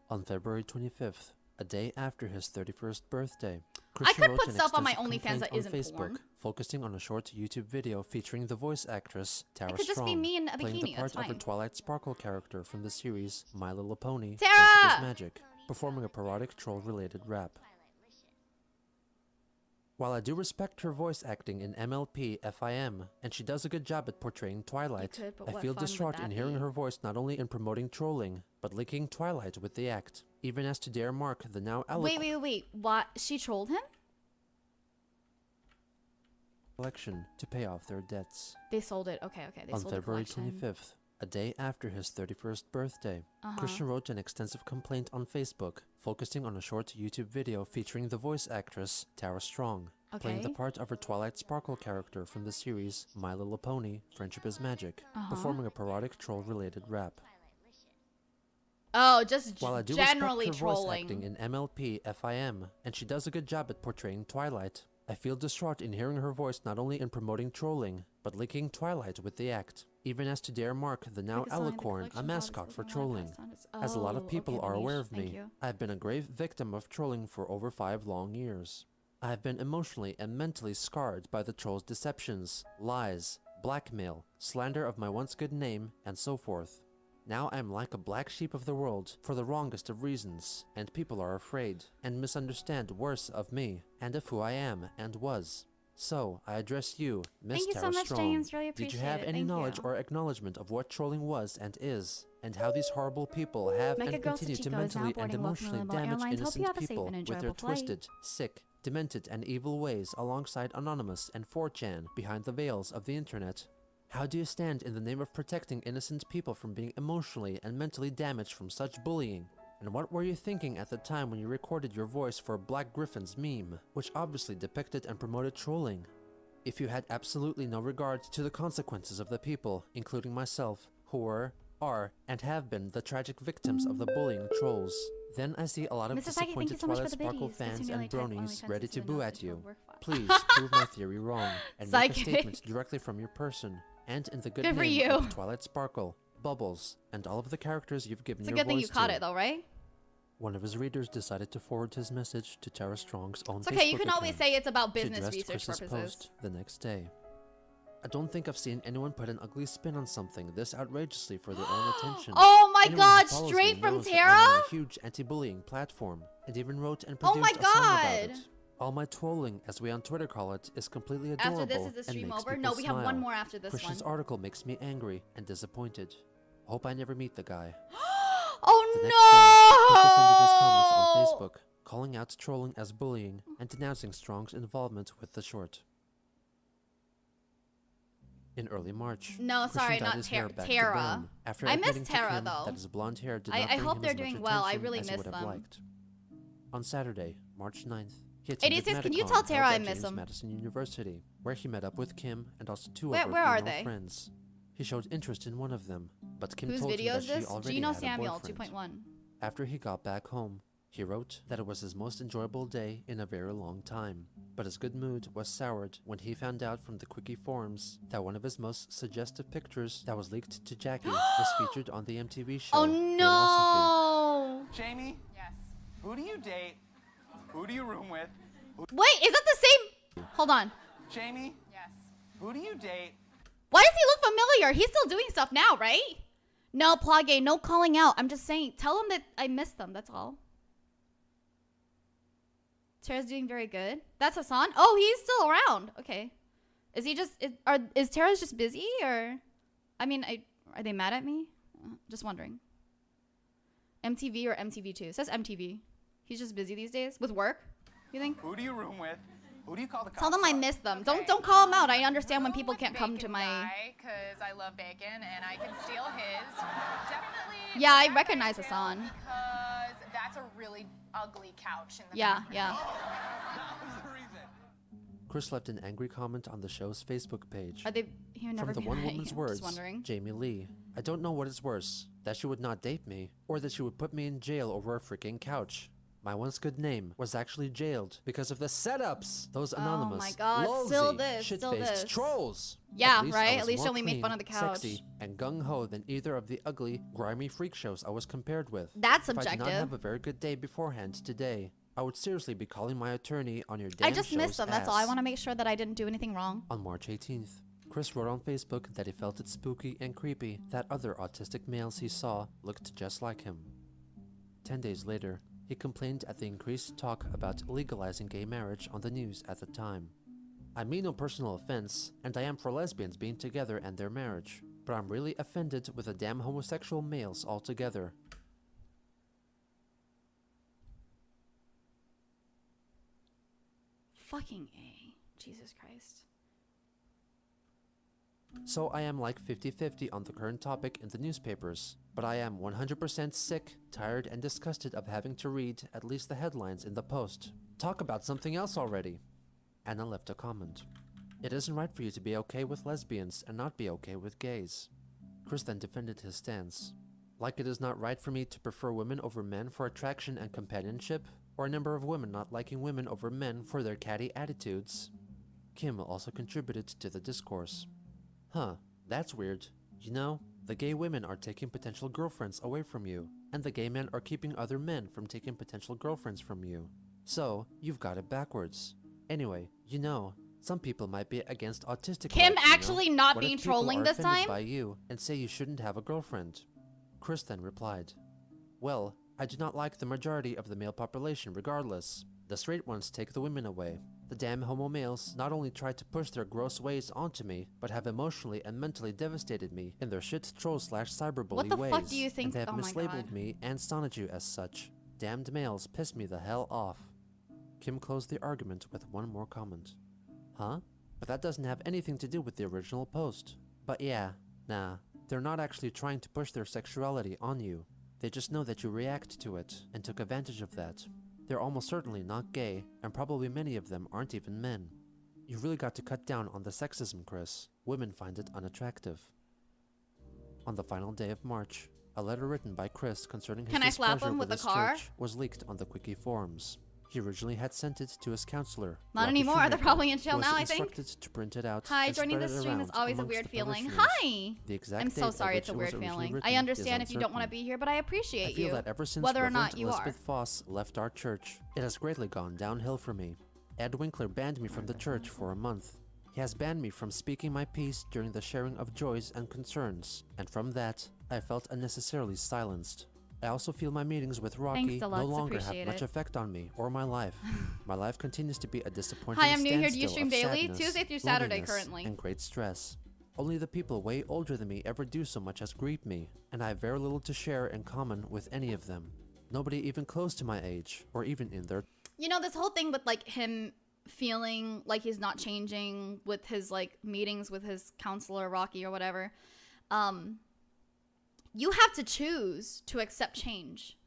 [SPEAKER 2] On February 25th, a day after his 31st birthday, Christian
[SPEAKER 1] could
[SPEAKER 2] wrote
[SPEAKER 1] put
[SPEAKER 2] an
[SPEAKER 1] stuff on my
[SPEAKER 2] extensive
[SPEAKER 1] OnlyFans that
[SPEAKER 2] complaint on
[SPEAKER 1] isn't
[SPEAKER 2] Facebook,
[SPEAKER 1] porn.
[SPEAKER 2] focusing on a short YouTube video featuring the voice actress Tara
[SPEAKER 1] It could just be
[SPEAKER 2] Strong,
[SPEAKER 1] me in a
[SPEAKER 2] playing
[SPEAKER 1] bikini,
[SPEAKER 2] the part
[SPEAKER 1] that's
[SPEAKER 2] of a
[SPEAKER 1] fine.
[SPEAKER 2] Twilight Sparkle character from the series My Little Pony,
[SPEAKER 1] Tara!
[SPEAKER 2] Friendship is Magic, performing a parodic troll-related rap. While I do respect her voice acting in MLP FIM, and she does a good job at portraying Twilight,
[SPEAKER 1] could, but
[SPEAKER 2] I
[SPEAKER 1] what
[SPEAKER 2] feel
[SPEAKER 1] fun would
[SPEAKER 2] distraught
[SPEAKER 1] that
[SPEAKER 2] in hearing
[SPEAKER 1] be?
[SPEAKER 2] her voice not only in promoting trolling, but linking Twilight with the act, even as to dare mark the now
[SPEAKER 1] Wait. What? She trolled him?
[SPEAKER 2] collection to pay off their debts.
[SPEAKER 1] They sold it. Okay. They
[SPEAKER 2] On
[SPEAKER 1] sold
[SPEAKER 2] February
[SPEAKER 1] the collection.
[SPEAKER 2] 25th, a day after his 31st birthday, Christian wrote an extensive complaint on Facebook, focusing on a short YouTube video featuring the voice actress Tara Strong, playing the
[SPEAKER 1] Okay.
[SPEAKER 2] part of her Twilight Sparkle character from the series My Little Pony, Friendship is Magic, performing a parodic troll-related rap.
[SPEAKER 1] Oh, just
[SPEAKER 2] While I do
[SPEAKER 1] generally
[SPEAKER 2] respect her voice
[SPEAKER 1] trolling.
[SPEAKER 2] acting in MLP FIM, and she does a good job at portraying Twilight, I feel distraught in hearing her voice not only in promoting trolling, but linking Twilight with the act, even as to dare mark the now
[SPEAKER 1] Because selling the
[SPEAKER 2] Alicorn, a
[SPEAKER 1] collection
[SPEAKER 2] mascot
[SPEAKER 1] products
[SPEAKER 2] for
[SPEAKER 1] is online
[SPEAKER 2] trolling.
[SPEAKER 1] price
[SPEAKER 2] As a lot of
[SPEAKER 1] Oh,
[SPEAKER 2] people
[SPEAKER 1] okay,
[SPEAKER 2] are
[SPEAKER 1] Manish,
[SPEAKER 2] aware of
[SPEAKER 1] thank
[SPEAKER 2] me,
[SPEAKER 1] you.
[SPEAKER 2] I have been a grave victim of trolling for over 5 long years. I have been emotionally and mentally scarred by the trolls' deceptions, lies, blackmail, slander of my once good name, and so forth. Now I am like a black sheep of the world for the wrongest of reasons, and people are afraid and misunderstand worse of me and of who I am and was. So, I address you, Miss
[SPEAKER 1] Thank you so
[SPEAKER 2] Tara
[SPEAKER 1] much,
[SPEAKER 2] Strong.
[SPEAKER 1] James. Really
[SPEAKER 2] Did you
[SPEAKER 1] appreciate
[SPEAKER 2] have
[SPEAKER 1] it.
[SPEAKER 2] any
[SPEAKER 1] Thank
[SPEAKER 2] knowledge
[SPEAKER 1] you.
[SPEAKER 2] or acknowledgement of what trolling was and is, and how these horrible people have
[SPEAKER 1] Mega
[SPEAKER 2] and
[SPEAKER 1] Girl
[SPEAKER 2] continue to
[SPEAKER 1] Sachiko is now
[SPEAKER 2] mentally and
[SPEAKER 1] boarding Welcome
[SPEAKER 2] emotionally
[SPEAKER 1] Limbo
[SPEAKER 2] damage
[SPEAKER 1] Airlines. Hope you
[SPEAKER 2] innocent
[SPEAKER 1] have a safe
[SPEAKER 2] people
[SPEAKER 1] and
[SPEAKER 2] with their
[SPEAKER 1] enjoyable flight.
[SPEAKER 2] twisted, sick, demented, and evil ways alongside Anonymous and 4chan behind the veils of the internet? How do you stand in the name of protecting innocent people from being emotionally and mentally damaged from such bullying? And what were you thinking at the time when you recorded your voice for Black Griffin's meme, which obviously depicted and promoted trolling? If you had absolutely no regard to the consequences of the people, including myself, who were, are, and have been the tragic victims of the bullying trolls, then I see a lot of
[SPEAKER 1] Mr. Psychic, thank you
[SPEAKER 2] disappointed
[SPEAKER 1] so much for
[SPEAKER 2] Twilight
[SPEAKER 1] the
[SPEAKER 2] Sparkle
[SPEAKER 1] biddies.
[SPEAKER 2] fans
[SPEAKER 1] Continually
[SPEAKER 2] and
[SPEAKER 1] type
[SPEAKER 2] bronies
[SPEAKER 1] OnlyFans
[SPEAKER 2] ready to
[SPEAKER 1] into
[SPEAKER 2] boo
[SPEAKER 1] the
[SPEAKER 2] at
[SPEAKER 1] notes
[SPEAKER 2] you.
[SPEAKER 1] of work file.
[SPEAKER 2] Please prove my theory wrong and make a
[SPEAKER 1] Psychic.
[SPEAKER 2] statement directly from your person and in the good
[SPEAKER 1] Good for
[SPEAKER 2] name
[SPEAKER 1] you.
[SPEAKER 2] of Twilight Sparkle, Bubbles, and all of the characters you've given
[SPEAKER 1] It's a
[SPEAKER 2] your
[SPEAKER 1] good thing
[SPEAKER 2] voice
[SPEAKER 1] you caught
[SPEAKER 2] to.
[SPEAKER 1] it, though, right?
[SPEAKER 2] One of his readers decided to forward his message to Tara Strong's own
[SPEAKER 1] It's okay. You
[SPEAKER 2] Facebook
[SPEAKER 1] can always
[SPEAKER 2] account.
[SPEAKER 1] say it's about
[SPEAKER 2] She
[SPEAKER 1] business
[SPEAKER 2] addressed
[SPEAKER 1] research
[SPEAKER 2] Chris's
[SPEAKER 1] purposes.
[SPEAKER 2] post the next day. I don't think I've seen anyone put an ugly spin on something this outrageously for their own attention.
[SPEAKER 1] Oh my
[SPEAKER 2] Anyone who
[SPEAKER 1] god,
[SPEAKER 2] follows
[SPEAKER 1] straight
[SPEAKER 2] me
[SPEAKER 1] from
[SPEAKER 2] knows that
[SPEAKER 1] Tara?
[SPEAKER 2] I'm on a huge anti-bullying platform, and even wrote and
[SPEAKER 1] Oh
[SPEAKER 2] produced
[SPEAKER 1] my
[SPEAKER 2] a song about
[SPEAKER 1] God.
[SPEAKER 2] it. All my trolling, as we on Twitter call it, is completely adorable
[SPEAKER 1] After this is the
[SPEAKER 2] and
[SPEAKER 1] stream
[SPEAKER 2] makes
[SPEAKER 1] over?
[SPEAKER 2] people
[SPEAKER 1] No, we have one
[SPEAKER 2] smile.
[SPEAKER 1] more after this
[SPEAKER 2] Christian's
[SPEAKER 1] one.
[SPEAKER 2] article makes me angry and disappointed. Hope I never meet the guy.
[SPEAKER 1] Oh
[SPEAKER 2] The
[SPEAKER 1] no!
[SPEAKER 2] next day, Chris defended his comments on Facebook, calling out trolling as bullying and denouncing Strong's involvement with the short. In early March,
[SPEAKER 1] No,
[SPEAKER 2] Christian
[SPEAKER 1] sorry,
[SPEAKER 2] dyed
[SPEAKER 1] not
[SPEAKER 2] his hair back to
[SPEAKER 1] Tara.
[SPEAKER 2] brown after
[SPEAKER 1] I miss
[SPEAKER 2] admitting to
[SPEAKER 1] Tara,
[SPEAKER 2] Kim
[SPEAKER 1] though.
[SPEAKER 2] that his blonde hair did
[SPEAKER 1] I
[SPEAKER 2] not bring
[SPEAKER 1] hope
[SPEAKER 2] him
[SPEAKER 1] they're
[SPEAKER 2] as much
[SPEAKER 1] doing well. I
[SPEAKER 2] attention
[SPEAKER 1] really
[SPEAKER 2] as he
[SPEAKER 1] miss
[SPEAKER 2] would have
[SPEAKER 1] them.
[SPEAKER 2] liked. On Saturday, March 9th, he
[SPEAKER 1] Hey,
[SPEAKER 2] attended
[SPEAKER 1] DCS, can you
[SPEAKER 2] Medicon
[SPEAKER 1] tell Tara
[SPEAKER 2] held
[SPEAKER 1] I
[SPEAKER 2] at
[SPEAKER 1] miss
[SPEAKER 2] James
[SPEAKER 1] him?
[SPEAKER 2] Madison University, where he met up with Kim and also two
[SPEAKER 1] Where-
[SPEAKER 2] of her
[SPEAKER 1] where are
[SPEAKER 2] female
[SPEAKER 1] they?
[SPEAKER 2] friends. He showed interest in one of them, but Kim
[SPEAKER 1] Whose
[SPEAKER 2] told him
[SPEAKER 1] video
[SPEAKER 2] that
[SPEAKER 1] is
[SPEAKER 2] she
[SPEAKER 1] this?
[SPEAKER 2] already
[SPEAKER 1] Gino
[SPEAKER 2] had a
[SPEAKER 1] Samuel
[SPEAKER 2] boyfriend.
[SPEAKER 1] 2.1.
[SPEAKER 2] After he got back home, he wrote that it was his most enjoyable day in a very long time, but his good mood was soured when he found out from the quickie forums that one of his most suggestive pictures that was leaked to Jackie was featured on the MTV show
[SPEAKER 1] Oh
[SPEAKER 2] Philosophy.
[SPEAKER 1] no!
[SPEAKER 6] Jamie,
[SPEAKER 7] Yes.
[SPEAKER 6] who do you date? Who do you room with?
[SPEAKER 1] Wait, is that the same? Hold on.
[SPEAKER 6] Jamie,
[SPEAKER 7] Yes.
[SPEAKER 6] who do you date?
[SPEAKER 1] Why does he look familiar? He's still doing stuff now, right? No, Plage, no calling out. I'm just saying, tell him that I missed them. That's all. Tara's doing very good. That's Hassan. Oh, he's still around. Okay. Is he just is Tara's just busy or? I mean, are they mad at me? Just wondering. MTV or MTV2? It says MTV. He's just busy these days with work. You think?
[SPEAKER 6] Who do you room with? Who do you call the cops
[SPEAKER 1] Tell them I
[SPEAKER 6] on?
[SPEAKER 1] missed them.
[SPEAKER 7] Okay.
[SPEAKER 1] Don't call them out. I understand when people
[SPEAKER 7] With
[SPEAKER 1] can't come to
[SPEAKER 7] Bacon
[SPEAKER 1] my.
[SPEAKER 7] guy, 'cause I love bacon and I can steal his. Definitely.
[SPEAKER 1] Yeah, I
[SPEAKER 7] that
[SPEAKER 1] recognize
[SPEAKER 7] guy too,
[SPEAKER 1] Hassan.
[SPEAKER 7] Because that's a really ugly couch in the
[SPEAKER 1] Yeah,
[SPEAKER 7] background.
[SPEAKER 1] yeah.
[SPEAKER 6] That was the reason.
[SPEAKER 2] Chris left an angry comment on the show's Facebook page.
[SPEAKER 1] Are they? He would never
[SPEAKER 2] From the
[SPEAKER 1] be
[SPEAKER 2] one
[SPEAKER 1] right.
[SPEAKER 2] woman's
[SPEAKER 1] Just
[SPEAKER 2] words,
[SPEAKER 1] wondering.
[SPEAKER 2] Jamie Lee, I don't know what is worse, that she would not date me, or that she would put me in jail over a freaking couch. My once good name was actually jailed because of the setups. Those anonymous,
[SPEAKER 1] Oh my God,
[SPEAKER 2] lolsy,
[SPEAKER 1] still this, still
[SPEAKER 2] shit-faced
[SPEAKER 1] this.
[SPEAKER 2] trolls.
[SPEAKER 1] Yeah,
[SPEAKER 2] At least I
[SPEAKER 1] right?
[SPEAKER 2] was
[SPEAKER 1] At least
[SPEAKER 2] more
[SPEAKER 1] you only made
[SPEAKER 2] clean,
[SPEAKER 1] fun of the couch.
[SPEAKER 2] sexy, and gung-ho than either of the ugly, grimy freak shows I was compared with.
[SPEAKER 1] That's
[SPEAKER 2] If I did not
[SPEAKER 1] subjective.
[SPEAKER 2] have a very good day beforehand today, I would seriously be calling my attorney on your damn
[SPEAKER 1] I just missed
[SPEAKER 2] show's
[SPEAKER 1] them. That's all. I
[SPEAKER 2] ass.
[SPEAKER 1] want to make sure that I didn't do anything wrong.
[SPEAKER 2] On March 18th, Chris wrote on Facebook that he felt it spooky and creepy that other autistic males he saw looked just like him. 10 days later, he complained at the increased talk about legalizing gay marriage on the news at the time. I mean no personal offense, and I am for lesbians being together and their marriage, but I'm really offended with the damn homosexual males altogether.
[SPEAKER 1] Fucking A. Jesus Christ.
[SPEAKER 2] So I am like 50-50 on the current topic in the newspapers, but I am 100% sick, tired, and disgusted of having to read at least the headlines in the Post. Talk about something else already. Anna left a comment. It isn't right for you to be okay with lesbians and not be okay with gays. Chris then defended his stance. Like it is not right for me to prefer women over men for attraction and companionship, or a number of women not liking women over men for their catty attitudes. Kim also contributed to the discourse. Huh, that's weird. You know, the gay women are taking potential girlfriends away from you, and the gay men are keeping other men from taking potential girlfriends from you. So, you've got it backwards. Anyway, you know, some people might be against autistic
[SPEAKER 1] Kim
[SPEAKER 2] rights, you know?
[SPEAKER 1] actually not
[SPEAKER 2] What if
[SPEAKER 1] being
[SPEAKER 2] people
[SPEAKER 1] trolling
[SPEAKER 2] are
[SPEAKER 1] this
[SPEAKER 2] offended
[SPEAKER 1] time?
[SPEAKER 2] by you and say you shouldn't have a girlfriend? Chris then replied, well, I do not like the majority of the male population regardless. The straight ones take the women away. The damn homo males not only try to push their gross ways onto me, but have emotionally and mentally devastated me in their shit troll/cyberbully
[SPEAKER 1] What the
[SPEAKER 2] ways.
[SPEAKER 1] fuck do you think-
[SPEAKER 2] And they have
[SPEAKER 1] oh my
[SPEAKER 2] mislabeled
[SPEAKER 1] God.
[SPEAKER 2] me and stoned you as such. Damned males piss me the hell off. Kim closed the argument with one more comment. Huh? But that doesn't have anything to do with the original post. But yeah, nah, they're not actually trying to push their sexuality on you. They just know that you react to it, and took advantage of that. They're almost certainly not gay, and probably many of them aren't even men. You've really got to cut down on the sexism, Chris. Women find it unattractive. On the final day of March, a letter written by Chris concerning his
[SPEAKER 1] Can I slap
[SPEAKER 2] displeasure
[SPEAKER 1] him with
[SPEAKER 2] his
[SPEAKER 1] a car?
[SPEAKER 2] church was leaked on the Quickie forums. He originally had sent it to his counselor.
[SPEAKER 1] Not
[SPEAKER 2] Rocky
[SPEAKER 1] anymore. They're
[SPEAKER 2] Shoemaker,
[SPEAKER 1] probably in jail
[SPEAKER 2] who was
[SPEAKER 1] now, I think.
[SPEAKER 2] instructed to print it out
[SPEAKER 1] Hi,
[SPEAKER 2] and
[SPEAKER 1] joining
[SPEAKER 2] spread
[SPEAKER 1] the
[SPEAKER 2] it
[SPEAKER 1] stream is
[SPEAKER 2] around
[SPEAKER 1] always a
[SPEAKER 2] amongst
[SPEAKER 1] weird
[SPEAKER 2] the
[SPEAKER 1] feeling.
[SPEAKER 2] parishioners.
[SPEAKER 1] Hi!
[SPEAKER 2] The exact
[SPEAKER 1] I'm
[SPEAKER 2] date
[SPEAKER 1] so
[SPEAKER 2] at
[SPEAKER 1] sorry
[SPEAKER 2] which
[SPEAKER 1] it's a
[SPEAKER 2] it was
[SPEAKER 1] weird
[SPEAKER 2] originally
[SPEAKER 1] feeling.
[SPEAKER 2] written
[SPEAKER 1] I
[SPEAKER 2] is
[SPEAKER 1] understand if you don't want to
[SPEAKER 2] uncertain.
[SPEAKER 1] be here, but I
[SPEAKER 2] I
[SPEAKER 1] appreciate
[SPEAKER 2] feel
[SPEAKER 1] you.
[SPEAKER 2] that ever since
[SPEAKER 1] Whether or
[SPEAKER 2] Reverend
[SPEAKER 1] not you
[SPEAKER 2] Elizabeth
[SPEAKER 1] are.
[SPEAKER 2] Foss left our church, it has greatly gone downhill for me. Ed Winkler banned me from the church for a month. He has banned me from speaking my piece during the sharing of joys and concerns, and from that, I felt unnecessarily silenced. I also feel my meetings with Rocky
[SPEAKER 1] Thanks, Deluxe.
[SPEAKER 2] no longer have
[SPEAKER 1] Appreciate
[SPEAKER 2] much
[SPEAKER 1] it.
[SPEAKER 2] effect on me or my life. My life continues to be a disappointing
[SPEAKER 1] Hi, I'm new here. Do you
[SPEAKER 2] standstill
[SPEAKER 1] stream
[SPEAKER 2] of
[SPEAKER 1] daily?
[SPEAKER 2] sadness,
[SPEAKER 1] Tuesday through Saturday
[SPEAKER 2] loneliness,
[SPEAKER 1] currently.
[SPEAKER 2] and great stress. Only the people way older than me ever do so much as greet me, and I have very little to share in common with any of them. Nobody even close to my age, or even in their...
[SPEAKER 1] You know, this whole thing with like him feeling like he's not changing with his like meetings with his counselor Rocky or whatever. You have to choose to accept change.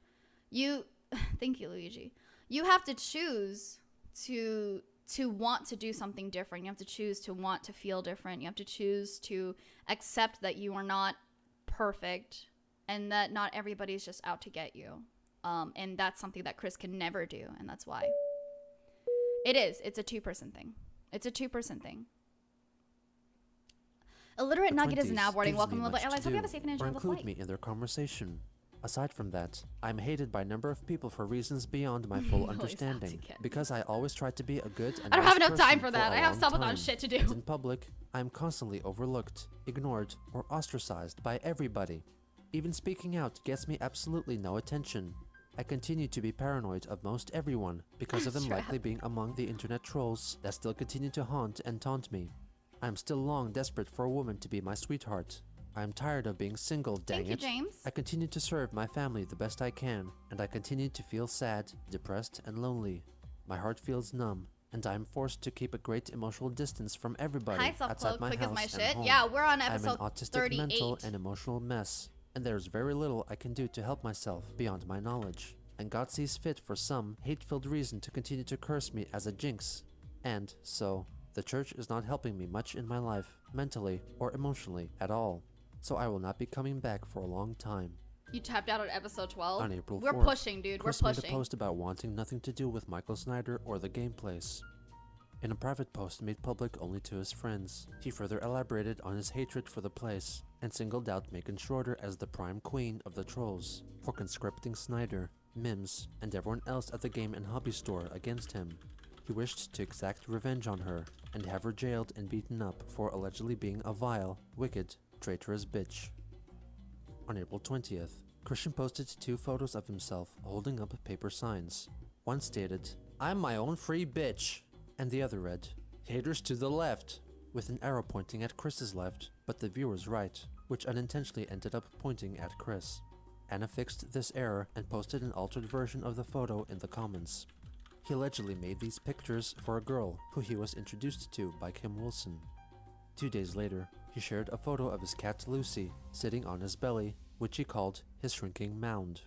[SPEAKER 1] Thank you, Luigi. You have to choose to want to do something different. You have to choose to want to feel different. You have to choose to accept that you are not perfect and that not everybody's just out to get you. And that's something that Chris can never do, and that's why. It's a two-person thing. It's a two-person thing. Illiterate Nugget is now boarding. Welcome, Lovely Allies. Hope you have a safe and enjoyable
[SPEAKER 2] include
[SPEAKER 1] flight.
[SPEAKER 2] me in their conversation. Aside from that, I'm hated by a number of people for reasons beyond my full understanding. Because I always try to be a good and
[SPEAKER 1] I don't
[SPEAKER 2] nice
[SPEAKER 1] have enough time
[SPEAKER 2] person
[SPEAKER 1] for that.
[SPEAKER 2] a
[SPEAKER 1] I have
[SPEAKER 2] long
[SPEAKER 1] Subathon
[SPEAKER 2] time.
[SPEAKER 1] shit to do.
[SPEAKER 2] And in public, I'm constantly overlooked, ignored, or ostracized by everybody. Even speaking out gets me absolutely no attention. I continue to be paranoid of most everyone because of them likely being among the internet trolls that still continue to haunt and taunt me. I am still long desperate for a woman to be my sweetheart. I am tired of being single, dang
[SPEAKER 1] Thank
[SPEAKER 2] it.
[SPEAKER 1] you, James.
[SPEAKER 2] I continue to serve my family the best I can, and I continue to feel sad, depressed, and lonely. My heart feels numb, and I am forced to keep a great emotional distance from everybody
[SPEAKER 1] Hi,
[SPEAKER 2] outside
[SPEAKER 1] Self-Cloak.
[SPEAKER 2] my
[SPEAKER 1] Quick
[SPEAKER 2] house
[SPEAKER 1] is my
[SPEAKER 2] and
[SPEAKER 1] shit.
[SPEAKER 2] home.
[SPEAKER 1] Yeah, we're on
[SPEAKER 2] I'm
[SPEAKER 1] episode
[SPEAKER 2] an autistic
[SPEAKER 1] 38.
[SPEAKER 2] mental and emotional mess, and there is very little I can do to help myself beyond my knowledge. And God sees fit for some hate-filled reason to continue to curse me as a jinx. And so, the church is not helping me much in my life, mentally or emotionally at all. So I will not be coming back for a long time.
[SPEAKER 1] You tapped out on episode 12?
[SPEAKER 2] On April 4th,
[SPEAKER 1] We're pushing, dude.
[SPEAKER 2] Chris
[SPEAKER 1] We're
[SPEAKER 2] made a
[SPEAKER 1] pushing.
[SPEAKER 2] post about wanting nothing to do with Michael Snyder or the gameplays. In a private post made public only to his friends, he further elaborated on his hatred for the place and singled out Megan Schroeder as the prime queen of the trolls for conscripting Snyder, Mims, and everyone else at the game and hobby store against him. He wished to exact revenge on her and have her jailed and beaten up for allegedly being a vile, wicked, traitorous bitch. On April 20th, Christian posted 2 photos of himself holding up paper signs. One stated, "I'm my own free bitch," and the other read, "Haters to the left," with an arrow pointing at Chris's left, but the viewer's right, which unintentionally ended up pointing at Chris. Anna fixed this error and posted an altered version of the photo in the comments. He allegedly made these pictures for a girl who he was introduced to by Kim Wilson. 2 days later, he shared a photo of his cat Lucy sitting on his belly, which he called his shrinking mound.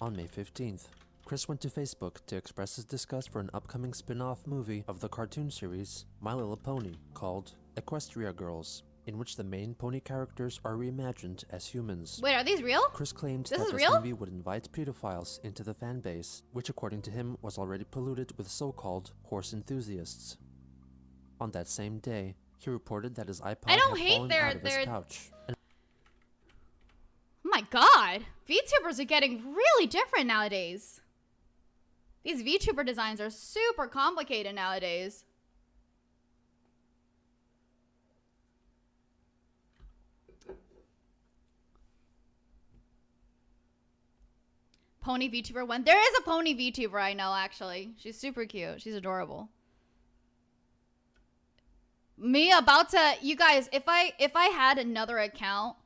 [SPEAKER 2] On May 15th, Chris went to Facebook to express his disgust for an upcoming spin-off movie of the cartoon series My Little Pony called Equestria Girls, in which the main pony characters are reimagined as humans.
[SPEAKER 1] Wait, are these real?
[SPEAKER 2] Chris claimed
[SPEAKER 1] This
[SPEAKER 2] that
[SPEAKER 1] is
[SPEAKER 2] this
[SPEAKER 1] real?
[SPEAKER 2] movie would invite pedophiles into the fanbase, which according to him was already polluted with so-called horse enthusiasts. On that same day, he reported that his iPod
[SPEAKER 1] I don't
[SPEAKER 2] had
[SPEAKER 1] hate
[SPEAKER 2] fallen
[SPEAKER 1] their-
[SPEAKER 2] out of his
[SPEAKER 1] their-
[SPEAKER 2] pouch. And
[SPEAKER 1] Oh my god. VTubers are getting really different nowadays. These VTuber designs are super complicated nowadays. Pony VTuber one. There is a pony VTuber I know, actually. She's super cute. She's adorable. Me about to, you guys, if I had another account,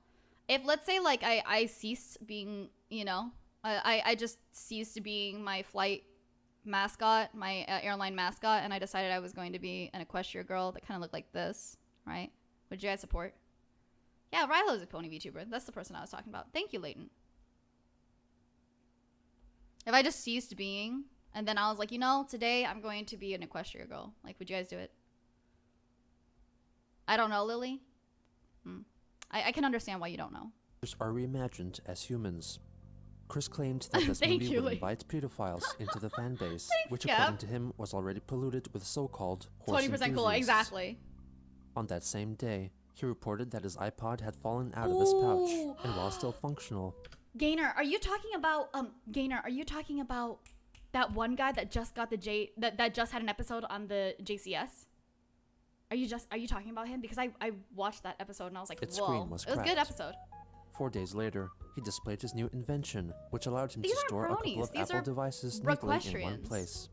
[SPEAKER 1] if let's say like I ceased being, you know, I just ceased being my flight mascot, my airline mascot, and I decided I was going to be an Equestria girl that kind of looked like this, right? Would you guys support? Yeah, Rilo's a pony VTuber. That's the person I was talking about. Thank you, Leighton. If I just ceased being, and then I was like, you know, today I'm going to be an Equestria girl. Like, would you guys do it? I don't know, Lily. I can understand why you don't know.
[SPEAKER 2] are reimagined as humans. Chris claimed that this
[SPEAKER 1] Thank
[SPEAKER 2] movie
[SPEAKER 1] you,
[SPEAKER 2] would
[SPEAKER 1] Lee.
[SPEAKER 2] invite pedophiles into the fan base, which
[SPEAKER 1] Kev.
[SPEAKER 2] according to him was already polluted with so-called horse
[SPEAKER 1] 20% cool,
[SPEAKER 2] enthusiasts.
[SPEAKER 1] exactly.
[SPEAKER 2] On that same day, he reported that his iPod had fallen out of his pouch,
[SPEAKER 1] Ooh.
[SPEAKER 2] and while still functional,
[SPEAKER 1] Gainer, are you talking about that one guy that just got the that just had an episode on the JCS? Are you talking about him? Because I watched that episode and I was like,
[SPEAKER 2] Its
[SPEAKER 1] whoa.
[SPEAKER 2] screen was
[SPEAKER 1] It was a good
[SPEAKER 2] cracked.
[SPEAKER 1] episode.
[SPEAKER 2] 4 days later, he displayed his new invention, which allowed him
[SPEAKER 1] These
[SPEAKER 2] to
[SPEAKER 1] aren't
[SPEAKER 2] store a couple
[SPEAKER 1] bronies,
[SPEAKER 2] of
[SPEAKER 1] these
[SPEAKER 2] Apple
[SPEAKER 1] are
[SPEAKER 2] devices neatly in one
[SPEAKER 1] Requestrians.
[SPEAKER 2] place.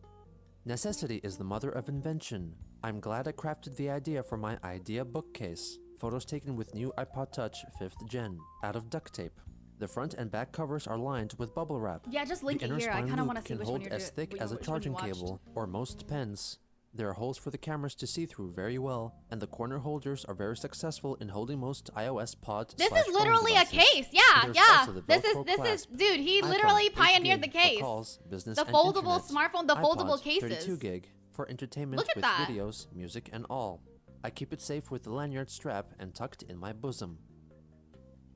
[SPEAKER 2] Necessity is the mother of invention. I'm glad I crafted the idea for my idea bookcase. Photos taken with new iPod Touch 5th Gen, out of duct tape. The front and back covers are lined with bubble wrap.
[SPEAKER 1] Yeah, just link
[SPEAKER 2] The
[SPEAKER 1] it
[SPEAKER 2] inner
[SPEAKER 1] here. I
[SPEAKER 2] spine
[SPEAKER 1] kind of
[SPEAKER 2] loop
[SPEAKER 1] want to see
[SPEAKER 2] can
[SPEAKER 1] which one
[SPEAKER 2] hold
[SPEAKER 1] you're
[SPEAKER 2] as thick as a
[SPEAKER 1] which one you
[SPEAKER 2] charging
[SPEAKER 1] watched.
[SPEAKER 2] cable, or most pens. There are holes for the cameras to see through very well, and the corner holders are very successful in holding most iOS pod.
[SPEAKER 1] This is literally a case. Yeah,
[SPEAKER 2] There's
[SPEAKER 1] yeah.
[SPEAKER 2] also the
[SPEAKER 1] This is
[SPEAKER 2] Velcro
[SPEAKER 1] dude. He
[SPEAKER 2] iPhone,
[SPEAKER 1] literally
[SPEAKER 2] 8
[SPEAKER 1] pioneered the
[SPEAKER 2] gig for
[SPEAKER 1] case.
[SPEAKER 2] calls, business,
[SPEAKER 1] The
[SPEAKER 2] and
[SPEAKER 1] foldable
[SPEAKER 2] internet.
[SPEAKER 1] smartphone, the foldable
[SPEAKER 2] iPod,
[SPEAKER 1] cases.
[SPEAKER 2] 32 gig for entertainment
[SPEAKER 1] Look at
[SPEAKER 2] with
[SPEAKER 1] that.
[SPEAKER 2] videos, music, and all. I keep it safe with the lanyard strap and tucked in my bosom.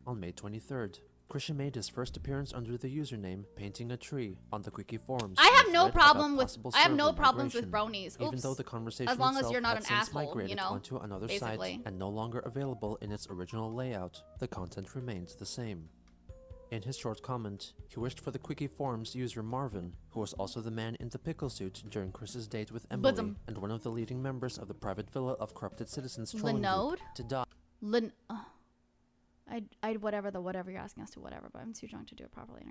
[SPEAKER 2] On May 23rd, Christian made his first appearance under the username Painting a Tree on the Quickie forums.
[SPEAKER 1] I have
[SPEAKER 2] with
[SPEAKER 1] no
[SPEAKER 2] thread
[SPEAKER 1] problem
[SPEAKER 2] about
[SPEAKER 1] with
[SPEAKER 2] possible
[SPEAKER 1] I have no
[SPEAKER 2] server
[SPEAKER 1] problems with
[SPEAKER 2] migration,
[SPEAKER 1] bronies.
[SPEAKER 2] Even
[SPEAKER 1] Oops.
[SPEAKER 2] though the conversation
[SPEAKER 1] As long as
[SPEAKER 2] itself
[SPEAKER 1] you're not
[SPEAKER 2] had
[SPEAKER 1] an
[SPEAKER 2] since
[SPEAKER 1] asshole,
[SPEAKER 2] migrated
[SPEAKER 1] you know,
[SPEAKER 2] onto another
[SPEAKER 1] basically.
[SPEAKER 2] site and no longer available in its original layout, the content remains the same. In his short comment, he wished for the Quickie forums user Marvin, who was also the man in the pickle suit during Chris's date with Emily,
[SPEAKER 1] Bosom.
[SPEAKER 2] and one of the leading members of the private villa of corrupted citizens trolling
[SPEAKER 1] Linode?
[SPEAKER 2] group, to die.
[SPEAKER 1] I'd whatever you're asking us to whatever, but I'm too drunk to do it properly.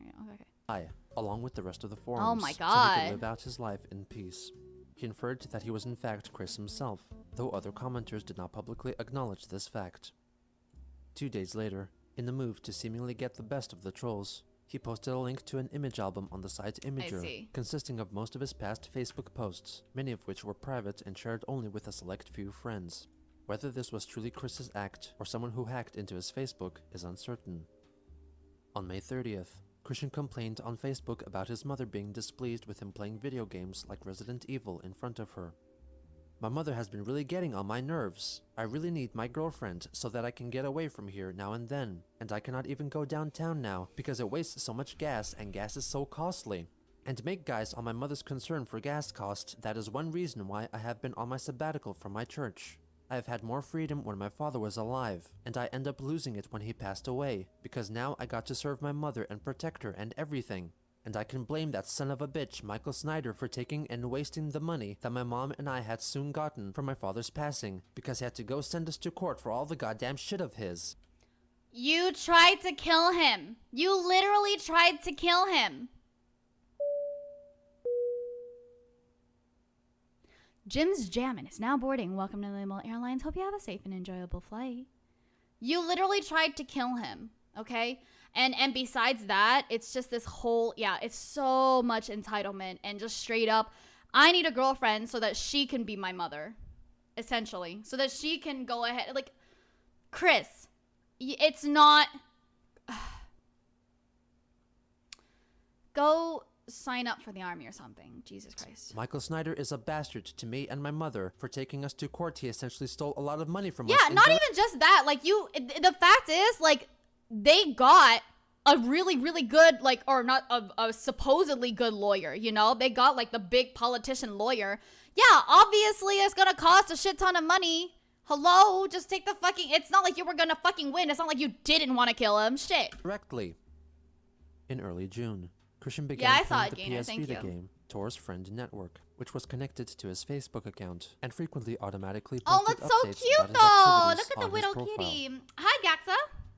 [SPEAKER 1] Okay.
[SPEAKER 2] Along with the rest of the forums,
[SPEAKER 1] Oh my
[SPEAKER 2] so he
[SPEAKER 1] God.
[SPEAKER 2] could live out his life in peace. He inferred that he was in fact Chris himself, though other commenters did not publicly acknowledge this fact. 2 days later, in the move to seemingly get the best of the trolls, he posted a link to an image album on the site Imager,
[SPEAKER 1] see.
[SPEAKER 2] consisting of most of his past Facebook posts, many of which were private and shared only with a select few friends. Whether this was truly Chris's act or someone who hacked into his Facebook is uncertain. On May 30th, Christian complained on Facebook about his mother being displeased with him playing video games like Resident Evil in front of her. My mother has been really getting on my nerves. I really need my girlfriend so that I can get away from here now and then. And I cannot even go downtown now because it wastes so much gas and gas is so costly. And to make guys on my mother's concern for gas cost, that is one reason why I have been on my sabbatical from my church. I have had more freedom when my father was alive, and I end up losing it when he passed away, because now I got to serve my mother and protect her and everything. And I can blame that son of a bitch, Michael Snyder, for taking and wasting the money that my mom and I had soon gotten from my father's passing, because he had to go send us to court for all the goddamn shit of his.
[SPEAKER 1] You tried to kill him. You literally tried to kill him. Jim's jammin' is now boarding. Welcome to Limel Airlines. Hope you have a safe and enjoyable flight. You literally tried to kill him, okay? And besides that, it's just this whole, it's so much entitlement and just straight up, I need a girlfriend so that she can be my mother, essentially. So that she can go ahead, like, Chris, it's not, go sign up for the army or something. Jesus Christ.
[SPEAKER 2] Michael Snyder is a bastard to me and my mother. For taking us to court, he essentially stole a lot of money from us.
[SPEAKER 1] Yeah, not even just that. Like, the fact is, like, they got a really, really good, like, or not a supposedly good lawyer, you know? They got, like, the big politician lawyer. Yeah, obviously it's gonna cost a shit ton of money. Hello? Just take the fucking, it's not like you were gonna fucking win. It's not like you didn't want to kill him. Shit.
[SPEAKER 2] Directly. In early June, Christian began
[SPEAKER 1] I saw
[SPEAKER 2] playing
[SPEAKER 1] it,
[SPEAKER 2] the
[SPEAKER 1] Gainer.
[SPEAKER 2] PS
[SPEAKER 1] Thank
[SPEAKER 2] Vita
[SPEAKER 1] you.
[SPEAKER 2] game, Tor's Friend Network, which was connected to his Facebook account, and frequently automatically
[SPEAKER 1] Oh,
[SPEAKER 2] posted
[SPEAKER 1] that's so
[SPEAKER 2] updates
[SPEAKER 1] cute,
[SPEAKER 2] about his
[SPEAKER 1] though.
[SPEAKER 2] activities
[SPEAKER 1] Look at the
[SPEAKER 2] on his
[SPEAKER 1] widow
[SPEAKER 2] profile.
[SPEAKER 1] kitty. Hi, Gaxa.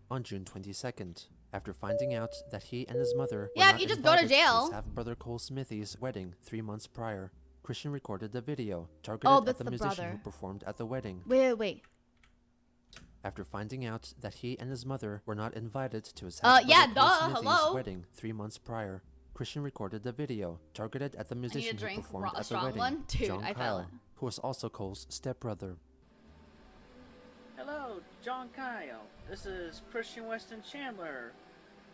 [SPEAKER 2] On June 22nd, after finding out that he and his mother were
[SPEAKER 1] Yeah, if
[SPEAKER 2] not
[SPEAKER 1] you just go to
[SPEAKER 2] invited
[SPEAKER 1] jail.
[SPEAKER 2] his half-brother Cole Smithy's wedding 3 months prior, Christian recorded a video targeted at
[SPEAKER 1] that's
[SPEAKER 2] the
[SPEAKER 1] the
[SPEAKER 2] musician
[SPEAKER 1] brother.
[SPEAKER 2] who performed at the wedding.
[SPEAKER 1] Wait.
[SPEAKER 2] After finding out that he and his mother were not invited to his
[SPEAKER 1] Yeah,
[SPEAKER 2] half-brother Cole
[SPEAKER 1] duh,
[SPEAKER 2] Smithy's
[SPEAKER 1] hello?
[SPEAKER 2] wedding 3 months prior, Christian recorded a video targeted at the musician who
[SPEAKER 1] drink,
[SPEAKER 2] performed
[SPEAKER 1] a
[SPEAKER 2] at the
[SPEAKER 1] strong
[SPEAKER 2] wedding,
[SPEAKER 1] one? Dude,
[SPEAKER 2] John
[SPEAKER 1] I felt
[SPEAKER 2] Kyle,
[SPEAKER 1] it.
[SPEAKER 2] who was also Cole's stepbrother.
[SPEAKER 4] Hello, John Kyle. This is Christian Weston Chandler,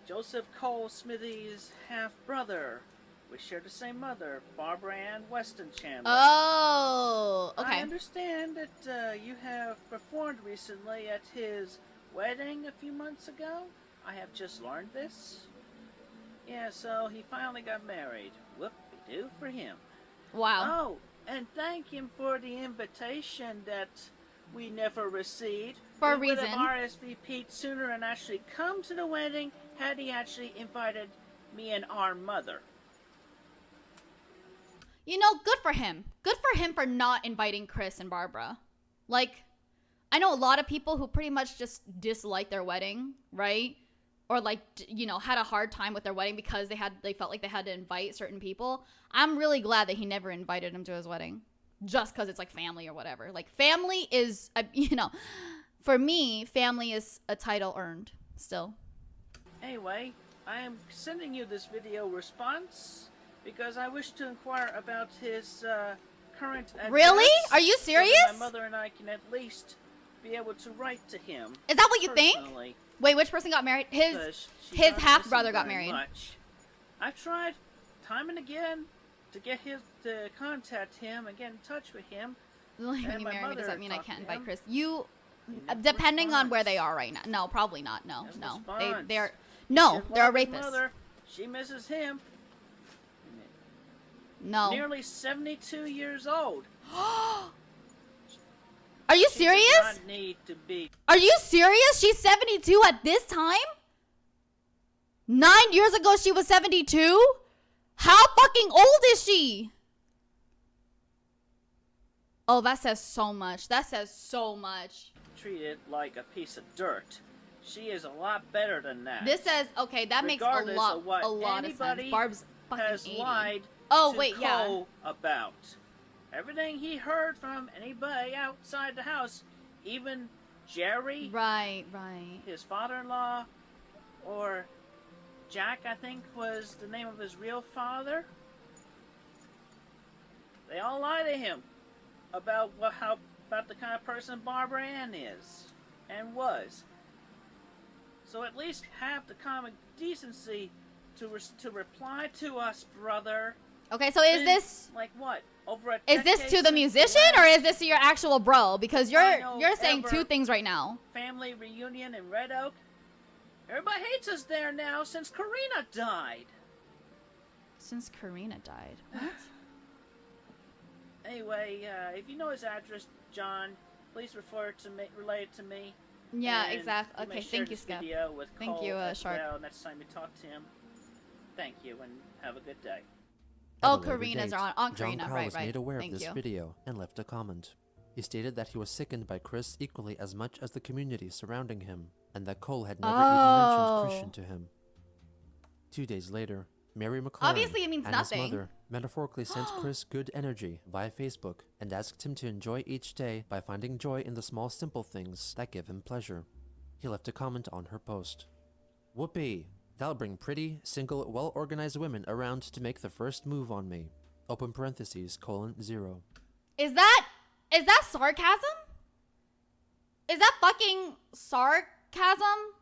[SPEAKER 4] Joseph Cole Smithy's half-brother. We share the same mother, Barbara Ann Weston Chandler.
[SPEAKER 1] Oh,
[SPEAKER 4] I
[SPEAKER 1] okay.
[SPEAKER 4] understand that you have performed recently at his wedding a few months ago. I have just learned this. Yeah, so he finally got married. Whoop-de-doo for him.
[SPEAKER 1] Wow.
[SPEAKER 4] Oh, and thank him for the invitation that we never received.
[SPEAKER 1] For a
[SPEAKER 4] We would
[SPEAKER 1] reason.
[SPEAKER 4] have RSVP'd sooner and actually come to the wedding had he actually invited me and our mother.
[SPEAKER 1] You know, good for him. Good for him for not inviting Chris and Barbara. Like, I know a lot of people who pretty much just dislike their wedding, right? Or like, you know, had a hard time with their wedding because they felt like they had to invite certain people. I'm really glad that he never invited him to his wedding, just because it's like family or whatever. Like, family is, you know, for me, family is a title earned still.
[SPEAKER 4] Anyway, I am sending you this video response because I wish to inquire about his current address.
[SPEAKER 1] Really? Are you serious?
[SPEAKER 4] So that my mother and I can at least be able to write to him.
[SPEAKER 1] Is that what you think?
[SPEAKER 4] Personally.
[SPEAKER 1] Wait, which person got married? His
[SPEAKER 4] Because she
[SPEAKER 1] his
[SPEAKER 4] doesn't
[SPEAKER 1] half brother
[SPEAKER 4] listen
[SPEAKER 1] got
[SPEAKER 4] very
[SPEAKER 1] married.
[SPEAKER 4] much. I've tried time and again to get to contact him and get in touch with him.
[SPEAKER 1] When
[SPEAKER 4] And
[SPEAKER 1] you
[SPEAKER 4] my
[SPEAKER 1] marry me, does
[SPEAKER 4] mother
[SPEAKER 1] that mean I
[SPEAKER 4] talked
[SPEAKER 1] can't
[SPEAKER 4] to
[SPEAKER 1] invite
[SPEAKER 4] him.
[SPEAKER 1] Chris? You,
[SPEAKER 4] never
[SPEAKER 1] depending on where they
[SPEAKER 4] responds.
[SPEAKER 1] are right now. No, probably not. No,
[SPEAKER 4] Never
[SPEAKER 1] no.
[SPEAKER 4] responds.
[SPEAKER 1] They're
[SPEAKER 4] She
[SPEAKER 1] no,
[SPEAKER 4] loves
[SPEAKER 1] they're a
[SPEAKER 4] his
[SPEAKER 1] rapist.
[SPEAKER 4] mother. She misses him.
[SPEAKER 1] No.
[SPEAKER 4] Nearly 72 years old.
[SPEAKER 1] Are you
[SPEAKER 4] She
[SPEAKER 1] serious?
[SPEAKER 4] does not need to be.
[SPEAKER 1] Are you serious? She's 72 at this time? 9 years ago she was 72? How fucking old is she? Oh, that says so much. That says so much.
[SPEAKER 4] Treated like a piece of dirt. She is a lot better than that.
[SPEAKER 1] This says, okay, that makes a
[SPEAKER 4] Regardless
[SPEAKER 1] lot
[SPEAKER 4] of what
[SPEAKER 1] of sense.
[SPEAKER 4] anybody
[SPEAKER 1] Barb's fucking
[SPEAKER 4] has
[SPEAKER 1] 80.
[SPEAKER 4] lied
[SPEAKER 1] Oh,
[SPEAKER 4] to
[SPEAKER 1] wait, yeah.
[SPEAKER 4] Cole about. Everything he heard from anybody outside the house, even Jerry,
[SPEAKER 1] Right, right.
[SPEAKER 4] his father-in-law, or Jack, I think was the name of his real father. They all lie to him about about the kind of person Barbara Ann is and was. So at least have the common decency to reply to us, brother.
[SPEAKER 1] Okay, so is
[SPEAKER 4] Been,
[SPEAKER 1] this
[SPEAKER 4] like what? Over a
[SPEAKER 1] is this
[SPEAKER 4] decade
[SPEAKER 1] to the
[SPEAKER 4] since
[SPEAKER 1] musician
[SPEAKER 4] last
[SPEAKER 1] or is this to your actual bro? Because
[SPEAKER 4] final
[SPEAKER 1] you're saying
[SPEAKER 4] ever
[SPEAKER 1] two things right now.
[SPEAKER 4] family reunion in Red Oak? Everybody hates us there now since Karina died.
[SPEAKER 1] Since Karina died. What?
[SPEAKER 4] Anyway, if you know his address, John, please relay it to me.
[SPEAKER 1] Yeah,
[SPEAKER 4] And
[SPEAKER 1] exactly.
[SPEAKER 4] you may
[SPEAKER 1] Okay,
[SPEAKER 4] share
[SPEAKER 1] thank you,
[SPEAKER 4] this
[SPEAKER 1] Skip.
[SPEAKER 4] video with
[SPEAKER 1] Thank
[SPEAKER 4] Cole
[SPEAKER 1] you,
[SPEAKER 4] as
[SPEAKER 1] Shark.
[SPEAKER 4] well next time you talk to him. Thank you, and have a good day.
[SPEAKER 2] At
[SPEAKER 1] Oh,
[SPEAKER 2] a later
[SPEAKER 1] Karina's
[SPEAKER 2] date,
[SPEAKER 1] on
[SPEAKER 2] John
[SPEAKER 1] Karina,
[SPEAKER 2] Kyle
[SPEAKER 1] right,
[SPEAKER 2] was
[SPEAKER 1] right.
[SPEAKER 2] made aware
[SPEAKER 1] Thank
[SPEAKER 2] of this
[SPEAKER 1] you.
[SPEAKER 2] video and left a comment. He stated that he was sickened by Chris equally as much as the community surrounding him, and that Cole had never even
[SPEAKER 1] Oh.
[SPEAKER 2] mentioned Christian to him. 2 days later, Mary McLaren
[SPEAKER 1] Obviously, it means
[SPEAKER 2] and
[SPEAKER 1] nothing.
[SPEAKER 2] his mother metaphorically sent Chris good energy via Facebook and asked him to enjoy each day by finding joy in the small simple things that give him pleasure. He left a comment on her post. Whoopee! That'll bring pretty, single, well-organized women around to make the first move on me. Open parentheses, :0.
[SPEAKER 1] Is that sarcasm? Is that fucking sarcasm?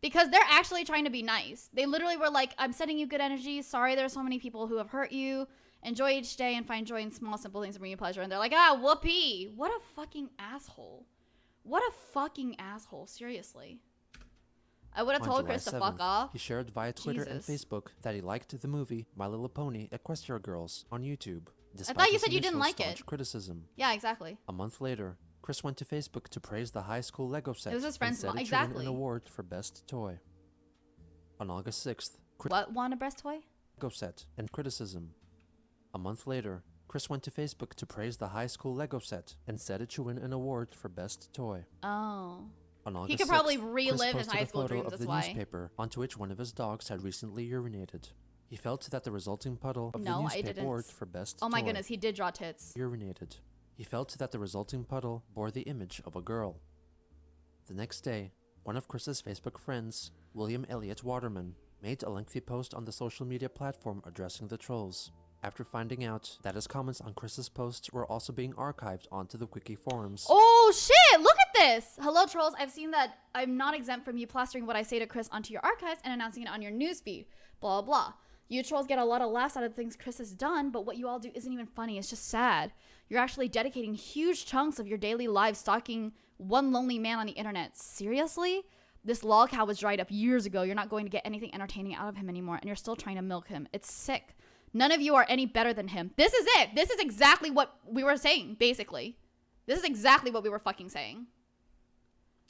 [SPEAKER 1] Because they're actually trying to be nice. They literally were like, I'm sending you good energy. Sorry there's so many people who have hurt you. Enjoy each day and find joy in small, simple things that bring you pleasure. And they're like, whoopee. What a fucking asshole. What a fucking asshole. Seriously. I would have
[SPEAKER 2] On
[SPEAKER 1] told
[SPEAKER 2] July
[SPEAKER 1] Chris to
[SPEAKER 2] 7th,
[SPEAKER 1] fuck off.
[SPEAKER 2] He shared via Twitter and
[SPEAKER 1] Jesus.
[SPEAKER 2] Facebook that he liked the movie My Little Pony Equestria Girls on YouTube. Despite
[SPEAKER 1] thought you
[SPEAKER 2] his
[SPEAKER 1] said you didn't
[SPEAKER 2] initial
[SPEAKER 1] like
[SPEAKER 2] staunch
[SPEAKER 1] it.
[SPEAKER 2] criticism.
[SPEAKER 1] Yeah, exactly.
[SPEAKER 2] A month later, Chris went to Facebook to praise the high school Lego set
[SPEAKER 1] was his
[SPEAKER 2] and
[SPEAKER 1] friend's
[SPEAKER 2] said
[SPEAKER 1] mom-
[SPEAKER 2] it should win
[SPEAKER 1] exactly.
[SPEAKER 2] an award for best toy. On August 6th, Chris
[SPEAKER 1] What, want a breast toy?
[SPEAKER 2] Lego set and criticism. A month later, Chris went to Facebook to praise the high school Lego set and said it should win an award for best toy.
[SPEAKER 1] Oh.
[SPEAKER 2] On August
[SPEAKER 1] could probably
[SPEAKER 2] 6th,
[SPEAKER 1] relive
[SPEAKER 2] Chris
[SPEAKER 1] his
[SPEAKER 2] posted
[SPEAKER 1] high
[SPEAKER 2] a
[SPEAKER 1] school
[SPEAKER 2] photo
[SPEAKER 1] dreams,
[SPEAKER 2] of
[SPEAKER 1] that's
[SPEAKER 2] the
[SPEAKER 1] why.
[SPEAKER 2] newspaper onto which one of his dogs had recently urinated. He felt that the resulting puddle of
[SPEAKER 1] No,
[SPEAKER 2] the
[SPEAKER 1] I
[SPEAKER 2] newspaper
[SPEAKER 1] didn't.
[SPEAKER 2] board for best
[SPEAKER 1] Oh my
[SPEAKER 2] toy
[SPEAKER 1] goodness, he did draw tits.
[SPEAKER 2] urinated. He felt that the resulting puddle bore the image of a girl. The next day, one of Chris's Facebook friends, William Elliott Waterman, made a lengthy post on the social media platform addressing the trolls. After finding out that his comments on Chris's posts were also being archived onto the Wiki forums.
[SPEAKER 1] Oh shit, look at this! Hello trolls, I've seen that I'm not exempt from you plastering what I say to Chris onto your archives and announcing it on your newsfeed. Blah, blah. You trolls get a lot of laughs out of the things Chris has done, but what you all do isn't even funny, it's just sad. You're actually dedicating huge chunks of your daily lives stalking one lonely man on the internet. Seriously? This lol cow was dried up years ago. You're not going to get anything entertaining out of him anymore, and you're still trying to milk him. It's sick. None of you are any better than him. This is it. This is exactly what we were saying, basically. This is exactly what we were fucking saying.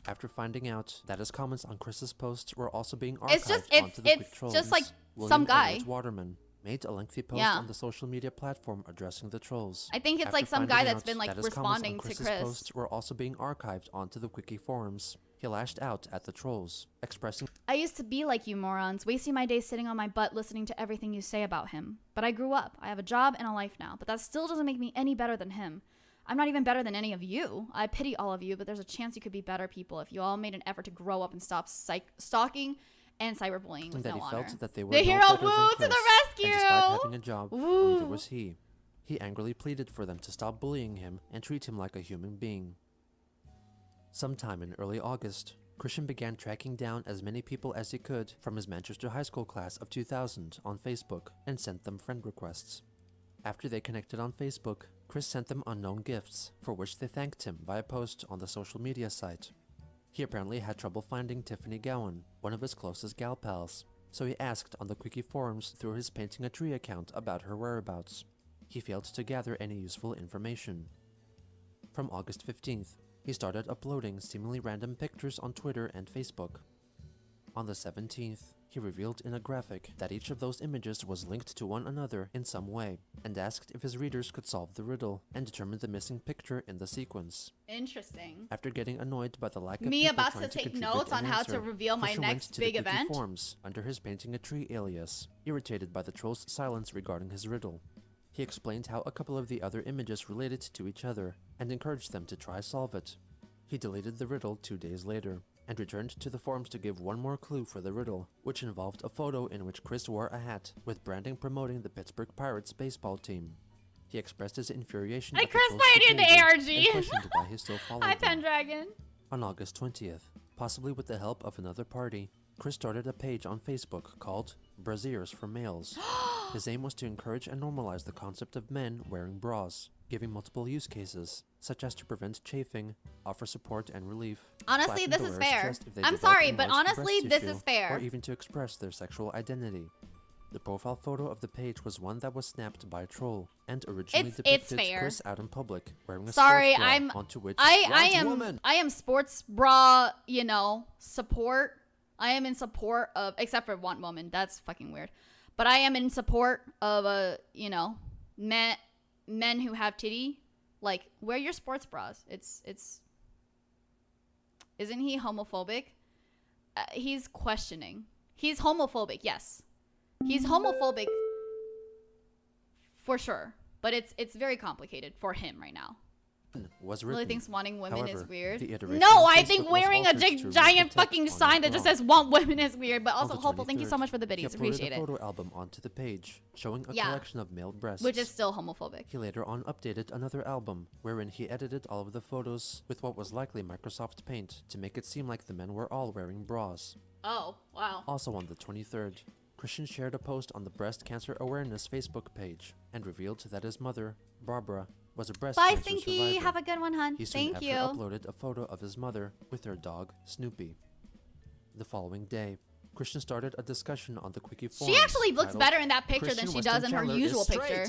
[SPEAKER 2] After finding out that his comments on Chris's posts were also being archived
[SPEAKER 1] It's just-
[SPEAKER 2] onto the
[SPEAKER 1] it's
[SPEAKER 2] Quick Trolls,
[SPEAKER 1] just like
[SPEAKER 2] William
[SPEAKER 1] some guy.
[SPEAKER 2] Elliott Waterman made a lengthy post
[SPEAKER 1] Yeah.
[SPEAKER 2] on the social media platform addressing the trolls.
[SPEAKER 1] I think it's
[SPEAKER 2] After
[SPEAKER 1] like some guy
[SPEAKER 2] finding
[SPEAKER 1] that's
[SPEAKER 2] out
[SPEAKER 1] been like
[SPEAKER 2] that his comments
[SPEAKER 1] responding
[SPEAKER 2] on
[SPEAKER 1] to
[SPEAKER 2] Chris's
[SPEAKER 1] Chris.
[SPEAKER 2] posts were also being archived onto the wiki forums, he lashed out at the trolls, expressing
[SPEAKER 1] I used to be like you morons, wasting my days sitting on my butt listening to everything you say about him. But I grew up. I have a job and a life now. But that still doesn't make me any better than him. I'm not even better than any of you. I pity all of you, but there's a chance you could be better people if you all made an effort to grow up and stop stalking and cyberbullying with
[SPEAKER 2] that
[SPEAKER 1] no
[SPEAKER 2] he
[SPEAKER 1] honor.
[SPEAKER 2] felt that they were
[SPEAKER 1] The
[SPEAKER 2] no
[SPEAKER 1] hero,
[SPEAKER 2] better than
[SPEAKER 1] woo, to
[SPEAKER 2] Chris,
[SPEAKER 1] the
[SPEAKER 2] and despite
[SPEAKER 1] rescue!
[SPEAKER 2] having a job,
[SPEAKER 1] Woo.
[SPEAKER 2] neither was he. He angrily pleaded for them to stop bullying him and treat him like a human being. Sometime in early August, Christian began tracking down as many people as he could from his Manchester High School class of 2000 on Facebook and sent them friend requests. After they connected on Facebook, Chris sent them unknown gifts, for which they thanked him via post on the social media site. He apparently had trouble finding Tiffany Gowan, one of his closest gal pals, so he asked on the Quickie forums through his Painting a Tree account about her whereabouts. He failed to gather any useful information. From August 15th, he started uploading seemingly random pictures on Twitter and Facebook. On the 17th, he revealed in a graphic that each of those images was linked to one another in some way, and asked if his readers could solve the riddle and determine the missing picture in the sequence.
[SPEAKER 1] Interesting.
[SPEAKER 2] After getting annoyed by the lack of
[SPEAKER 1] Me
[SPEAKER 2] people
[SPEAKER 1] about
[SPEAKER 2] trying
[SPEAKER 1] to take
[SPEAKER 2] contribute
[SPEAKER 1] notes
[SPEAKER 2] an
[SPEAKER 1] on how to
[SPEAKER 2] answer,
[SPEAKER 1] reveal my
[SPEAKER 2] Christian went
[SPEAKER 1] next
[SPEAKER 2] to the
[SPEAKER 1] big
[SPEAKER 2] Quickie
[SPEAKER 1] event.
[SPEAKER 2] forums under his Painting a Tree alias, irritated by the troll's silence regarding his riddle. He explained how a couple of the other images related to each other, and encouraged them to try solve it. He deleted the riddle 2 days later, and returned to the forums to give one more clue for the riddle, which involved a photo in which Chris wore a hat, with branding promoting the Pittsburgh Pirates baseball team. He expressed his infuriation
[SPEAKER 1] Hey,
[SPEAKER 2] at the
[SPEAKER 1] Chris
[SPEAKER 2] troll's
[SPEAKER 1] pioneered the
[SPEAKER 2] stupidity
[SPEAKER 1] ARG.
[SPEAKER 2] and questioned why he still followed
[SPEAKER 1] Hi,
[SPEAKER 2] them.
[SPEAKER 1] Pendragon.
[SPEAKER 2] On August 20th, possibly with the help of another party, Chris started a page on Facebook called Braziers for Males. His aim was to encourage and normalize the concept of men wearing bras, giving multiple use cases, such as to prevent chafing, offer support and relief,
[SPEAKER 1] Honestly,
[SPEAKER 2] flatten
[SPEAKER 1] this
[SPEAKER 2] the
[SPEAKER 1] is
[SPEAKER 2] wearer's
[SPEAKER 1] fair.
[SPEAKER 2] chest if they
[SPEAKER 1] I'm
[SPEAKER 2] develop
[SPEAKER 1] sorry, but
[SPEAKER 2] enlarged
[SPEAKER 1] honestly,
[SPEAKER 2] breast
[SPEAKER 1] this
[SPEAKER 2] tissue,
[SPEAKER 1] is fair.
[SPEAKER 2] or even to express their sexual identity. The profile photo of the page was one that was snapped by a troll, and originally
[SPEAKER 1] It's
[SPEAKER 2] depicted
[SPEAKER 1] fair.
[SPEAKER 2] Chris out in public wearing a
[SPEAKER 1] Sorry,
[SPEAKER 2] sports bra,
[SPEAKER 1] I'm-
[SPEAKER 2] onto which
[SPEAKER 1] I
[SPEAKER 2] woman.
[SPEAKER 1] am sports bra, support. I am in support of, except for want woman. That's fucking weird. But I am in support of men who have titty. Like, wear your sports bras. It's. Isn't he homophobic? He's questioning. He's homophobic. Yes, he's homophobic for sure. But it's very complicated for him right now.
[SPEAKER 2] Was
[SPEAKER 1] Really
[SPEAKER 2] written.
[SPEAKER 1] thinks wanting women
[SPEAKER 2] However,
[SPEAKER 1] is weird.
[SPEAKER 2] the iteration
[SPEAKER 1] No,
[SPEAKER 2] on
[SPEAKER 1] I
[SPEAKER 2] Facebook
[SPEAKER 1] think
[SPEAKER 2] was
[SPEAKER 1] wearing a
[SPEAKER 2] altered to remove the
[SPEAKER 1] giant
[SPEAKER 2] text
[SPEAKER 1] fucking
[SPEAKER 2] on the
[SPEAKER 1] sign that just
[SPEAKER 2] bra.
[SPEAKER 1] says want women is weird. But
[SPEAKER 2] On
[SPEAKER 1] also,
[SPEAKER 2] the
[SPEAKER 1] hopeful, thank you so
[SPEAKER 2] 23rd,
[SPEAKER 1] much for the
[SPEAKER 2] he
[SPEAKER 1] biddies.
[SPEAKER 2] uploaded
[SPEAKER 1] Appreciate
[SPEAKER 2] a
[SPEAKER 1] it.
[SPEAKER 2] photo album onto the page, showing a
[SPEAKER 1] Yeah.
[SPEAKER 2] collection of male breasts.
[SPEAKER 1] Which is still homophobic.
[SPEAKER 2] He later on updated another album, wherein he edited all of the photos with what was likely Microsoft Paint to make it seem like the men were all wearing bras.
[SPEAKER 1] Oh, wow.
[SPEAKER 2] Also on the 23rd, Christian shared a post on the Breast Cancer Awareness Facebook page, and revealed that his mother, Barbara, was a breast
[SPEAKER 1] Bye,
[SPEAKER 2] cancer
[SPEAKER 1] Stinky.
[SPEAKER 2] survivor.
[SPEAKER 1] Have a good one, hun.
[SPEAKER 2] He soon
[SPEAKER 1] Thank
[SPEAKER 2] after
[SPEAKER 1] you.
[SPEAKER 2] uploaded a photo of his mother with her dog, Snoopy. The following day, Christian started a discussion on the Quickie forums.
[SPEAKER 1] She actually looks
[SPEAKER 2] titled,
[SPEAKER 1] better in that picture
[SPEAKER 2] "Christian
[SPEAKER 1] than she
[SPEAKER 2] Weston
[SPEAKER 1] does in her
[SPEAKER 2] Chandler is
[SPEAKER 1] usual
[SPEAKER 2] straight.
[SPEAKER 1] picture.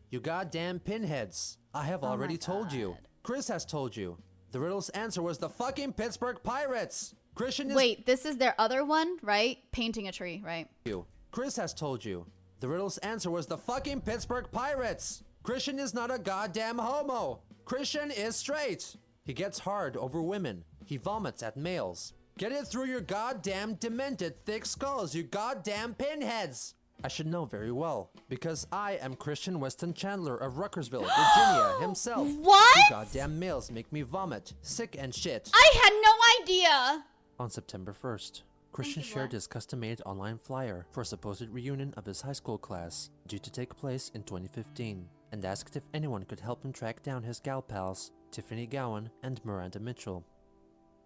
[SPEAKER 2] You goddamn pinheads. I have already told you.
[SPEAKER 1] God.
[SPEAKER 2] Chris has told you. The riddle's answer was the fucking Pittsburgh Pirates. Christian is
[SPEAKER 1] Wait, this is their other one, right? Painting a tree, right?
[SPEAKER 2] you. Chris has told you. The riddle's answer was the fucking Pittsburgh Pirates. Christian is not a goddamn homo. Christian is straight. He gets hard over women. He vomits at males. Get it through your goddamn demented thick skulls, you goddamn pinheads. I should know very well, because I am Christian Weston Chandler of Ruckersville, Virginia, himself.
[SPEAKER 1] What?
[SPEAKER 2] You goddamn males make me vomit, sick and shit.
[SPEAKER 1] I had no idea.
[SPEAKER 2] On September 1st, Christian
[SPEAKER 1] you,
[SPEAKER 2] shared
[SPEAKER 1] Glenn.
[SPEAKER 2] his custom-made online flyer for a supposed reunion of his high school class, due to take place in 2015, and asked if anyone could help him track down his gal pals, Tiffany Gowan and Miranda Mitchell.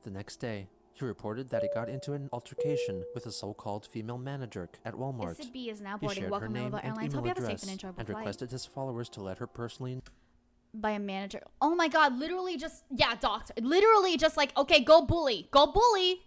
[SPEAKER 2] The next day, he reported that he got into an altercation with a so-called female manager at Walmart.
[SPEAKER 1] Sid B is now
[SPEAKER 2] He
[SPEAKER 1] boarding
[SPEAKER 2] shared her
[SPEAKER 1] Welcome to
[SPEAKER 2] name
[SPEAKER 1] Mobile
[SPEAKER 2] and
[SPEAKER 1] Airlines. Hope
[SPEAKER 2] email
[SPEAKER 1] you have a safe
[SPEAKER 2] address,
[SPEAKER 1] and enjoyable
[SPEAKER 2] and
[SPEAKER 1] flight.
[SPEAKER 2] requested his followers to let her personally
[SPEAKER 1] By a manager. Oh my god, literally just, yeah, doctor. Literally just like, okay, go bully. Go bully.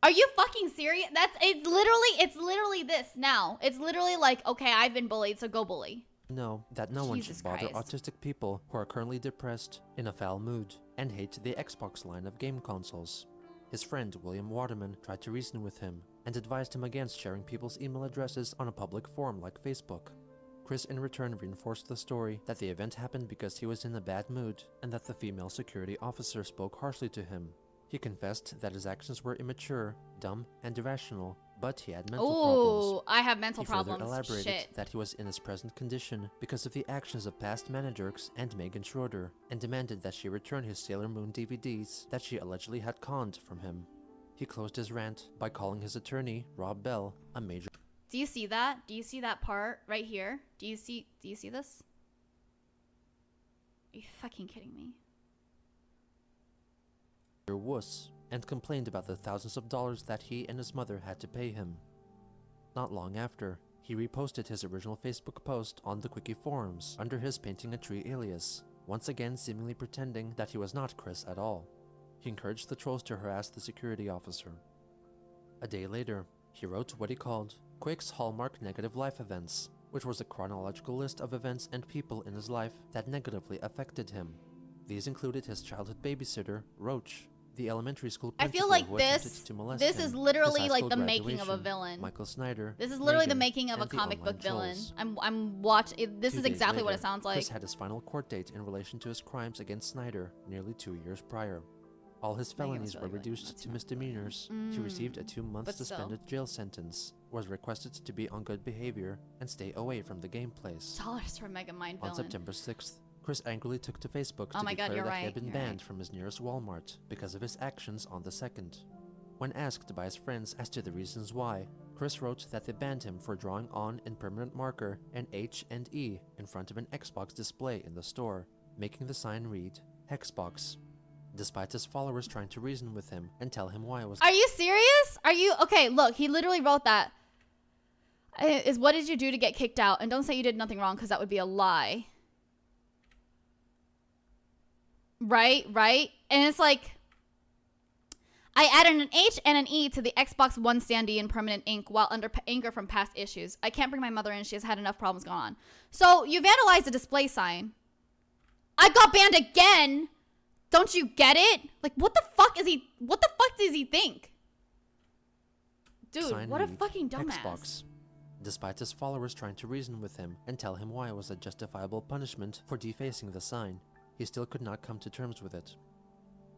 [SPEAKER 1] Are you fucking serious? It's literally this now. It's literally like, okay, I've been bullied, so go bully.
[SPEAKER 2] know that no one
[SPEAKER 1] Jesus
[SPEAKER 2] should bother
[SPEAKER 1] Christ.
[SPEAKER 2] autistic people who are currently depressed, in a foul mood, and hate the Xbox line of game consoles. His friend William Waterman tried to reason with him, and advised him against sharing people's email addresses on a public forum like Facebook. Chris in return reinforced the story that the event happened because he was in a bad mood and that the female security officer spoke harshly to him. He confessed that his actions were immature, dumb, and irrational, but he had mental problems.
[SPEAKER 1] Oh, I have mental
[SPEAKER 2] He further
[SPEAKER 1] problems.
[SPEAKER 2] elaborated
[SPEAKER 1] Shit.
[SPEAKER 2] that he was in his present condition because of the actions of past managers and Megan Schroeder, and demanded that she return his Sailor Moon DVDs that she allegedly had conned from him. He closed his rant by calling his attorney, Rob Bell, a major...
[SPEAKER 1] Do you see that? Do you see that part right here? Do you see this? Are you fucking kidding me?
[SPEAKER 2] wuss, and complained about the thousands of dollars that he and his mother had to pay him. Not long after, he reposted his original Facebook post on the Quickie forums under his Painting a Tree alias, once again seemingly pretending that he was not Chris at all. He encouraged the trolls to harass the security officer. A day later, he wrote what he called Quick's Hallmark Negative Life Events, which was a chronological list of events and people in his life that negatively affected him. These included his childhood babysitter, Roach, the elementary school
[SPEAKER 1] I
[SPEAKER 2] principal
[SPEAKER 1] feel like
[SPEAKER 2] who
[SPEAKER 1] this
[SPEAKER 2] attempted to molest
[SPEAKER 1] this
[SPEAKER 2] him,
[SPEAKER 1] is
[SPEAKER 2] his
[SPEAKER 1] literally
[SPEAKER 2] high
[SPEAKER 1] like
[SPEAKER 2] school
[SPEAKER 1] the making of a
[SPEAKER 2] graduation,
[SPEAKER 1] villain.
[SPEAKER 2] Michael Snyder,
[SPEAKER 1] This is literally the
[SPEAKER 2] Megan,
[SPEAKER 1] making of a
[SPEAKER 2] and the
[SPEAKER 1] comic book
[SPEAKER 2] online
[SPEAKER 1] villain.
[SPEAKER 2] trolls.
[SPEAKER 1] I'm watching. This
[SPEAKER 2] 2
[SPEAKER 1] is
[SPEAKER 2] days
[SPEAKER 1] exactly what
[SPEAKER 2] later,
[SPEAKER 1] it sounds like.
[SPEAKER 2] Chris had his final court date in relation to his crimes against Snyder nearly 2 years prior. All his
[SPEAKER 1] Megan was
[SPEAKER 2] felonies
[SPEAKER 1] really
[SPEAKER 2] were
[SPEAKER 1] good.
[SPEAKER 2] reduced
[SPEAKER 1] That's
[SPEAKER 2] to
[SPEAKER 1] not
[SPEAKER 2] misdemeanors. He received a 2-month
[SPEAKER 1] But still.
[SPEAKER 2] suspended jail sentence, was requested to be on good behavior, and stay away from the game place.
[SPEAKER 1] Dollars for a Mega Mind
[SPEAKER 2] On
[SPEAKER 1] villain.
[SPEAKER 2] September 6th, Chris angrily took to Facebook
[SPEAKER 1] Oh
[SPEAKER 2] to
[SPEAKER 1] my God,
[SPEAKER 2] declare
[SPEAKER 1] you're
[SPEAKER 2] that he had
[SPEAKER 1] right,
[SPEAKER 2] been
[SPEAKER 1] you're
[SPEAKER 2] banned
[SPEAKER 1] right.
[SPEAKER 2] from his nearest Walmart because of his actions on the 2nd. When asked by his friends as to the reasons why, Chris wrote that they banned him for drawing on in permanent marker an H and E in front of an Xbox display in the store, making the sign read Hexbox. Despite his followers trying to reason with him and tell him why it was
[SPEAKER 1] Are you serious? Are you okay? Look, he literally wrote that. Is what did you do to get kicked out? And don't say you did nothing wrong because that would be a lie. Right? And it's like, I added an H and an E to the Xbox One standee in permanent ink while under anger from past issues. I can't bring my mother in. She has had enough problems going on. So you vandalized a display sign. I got banned again. Don't you get it? Like, what the fuck does he think? Dude,
[SPEAKER 2] sign
[SPEAKER 1] what a
[SPEAKER 2] read
[SPEAKER 1] fucking dumbass.
[SPEAKER 2] Xbox. Despite his followers trying to reason with him and tell him why it was a justifiable punishment for defacing the sign, he still could not come to terms with it.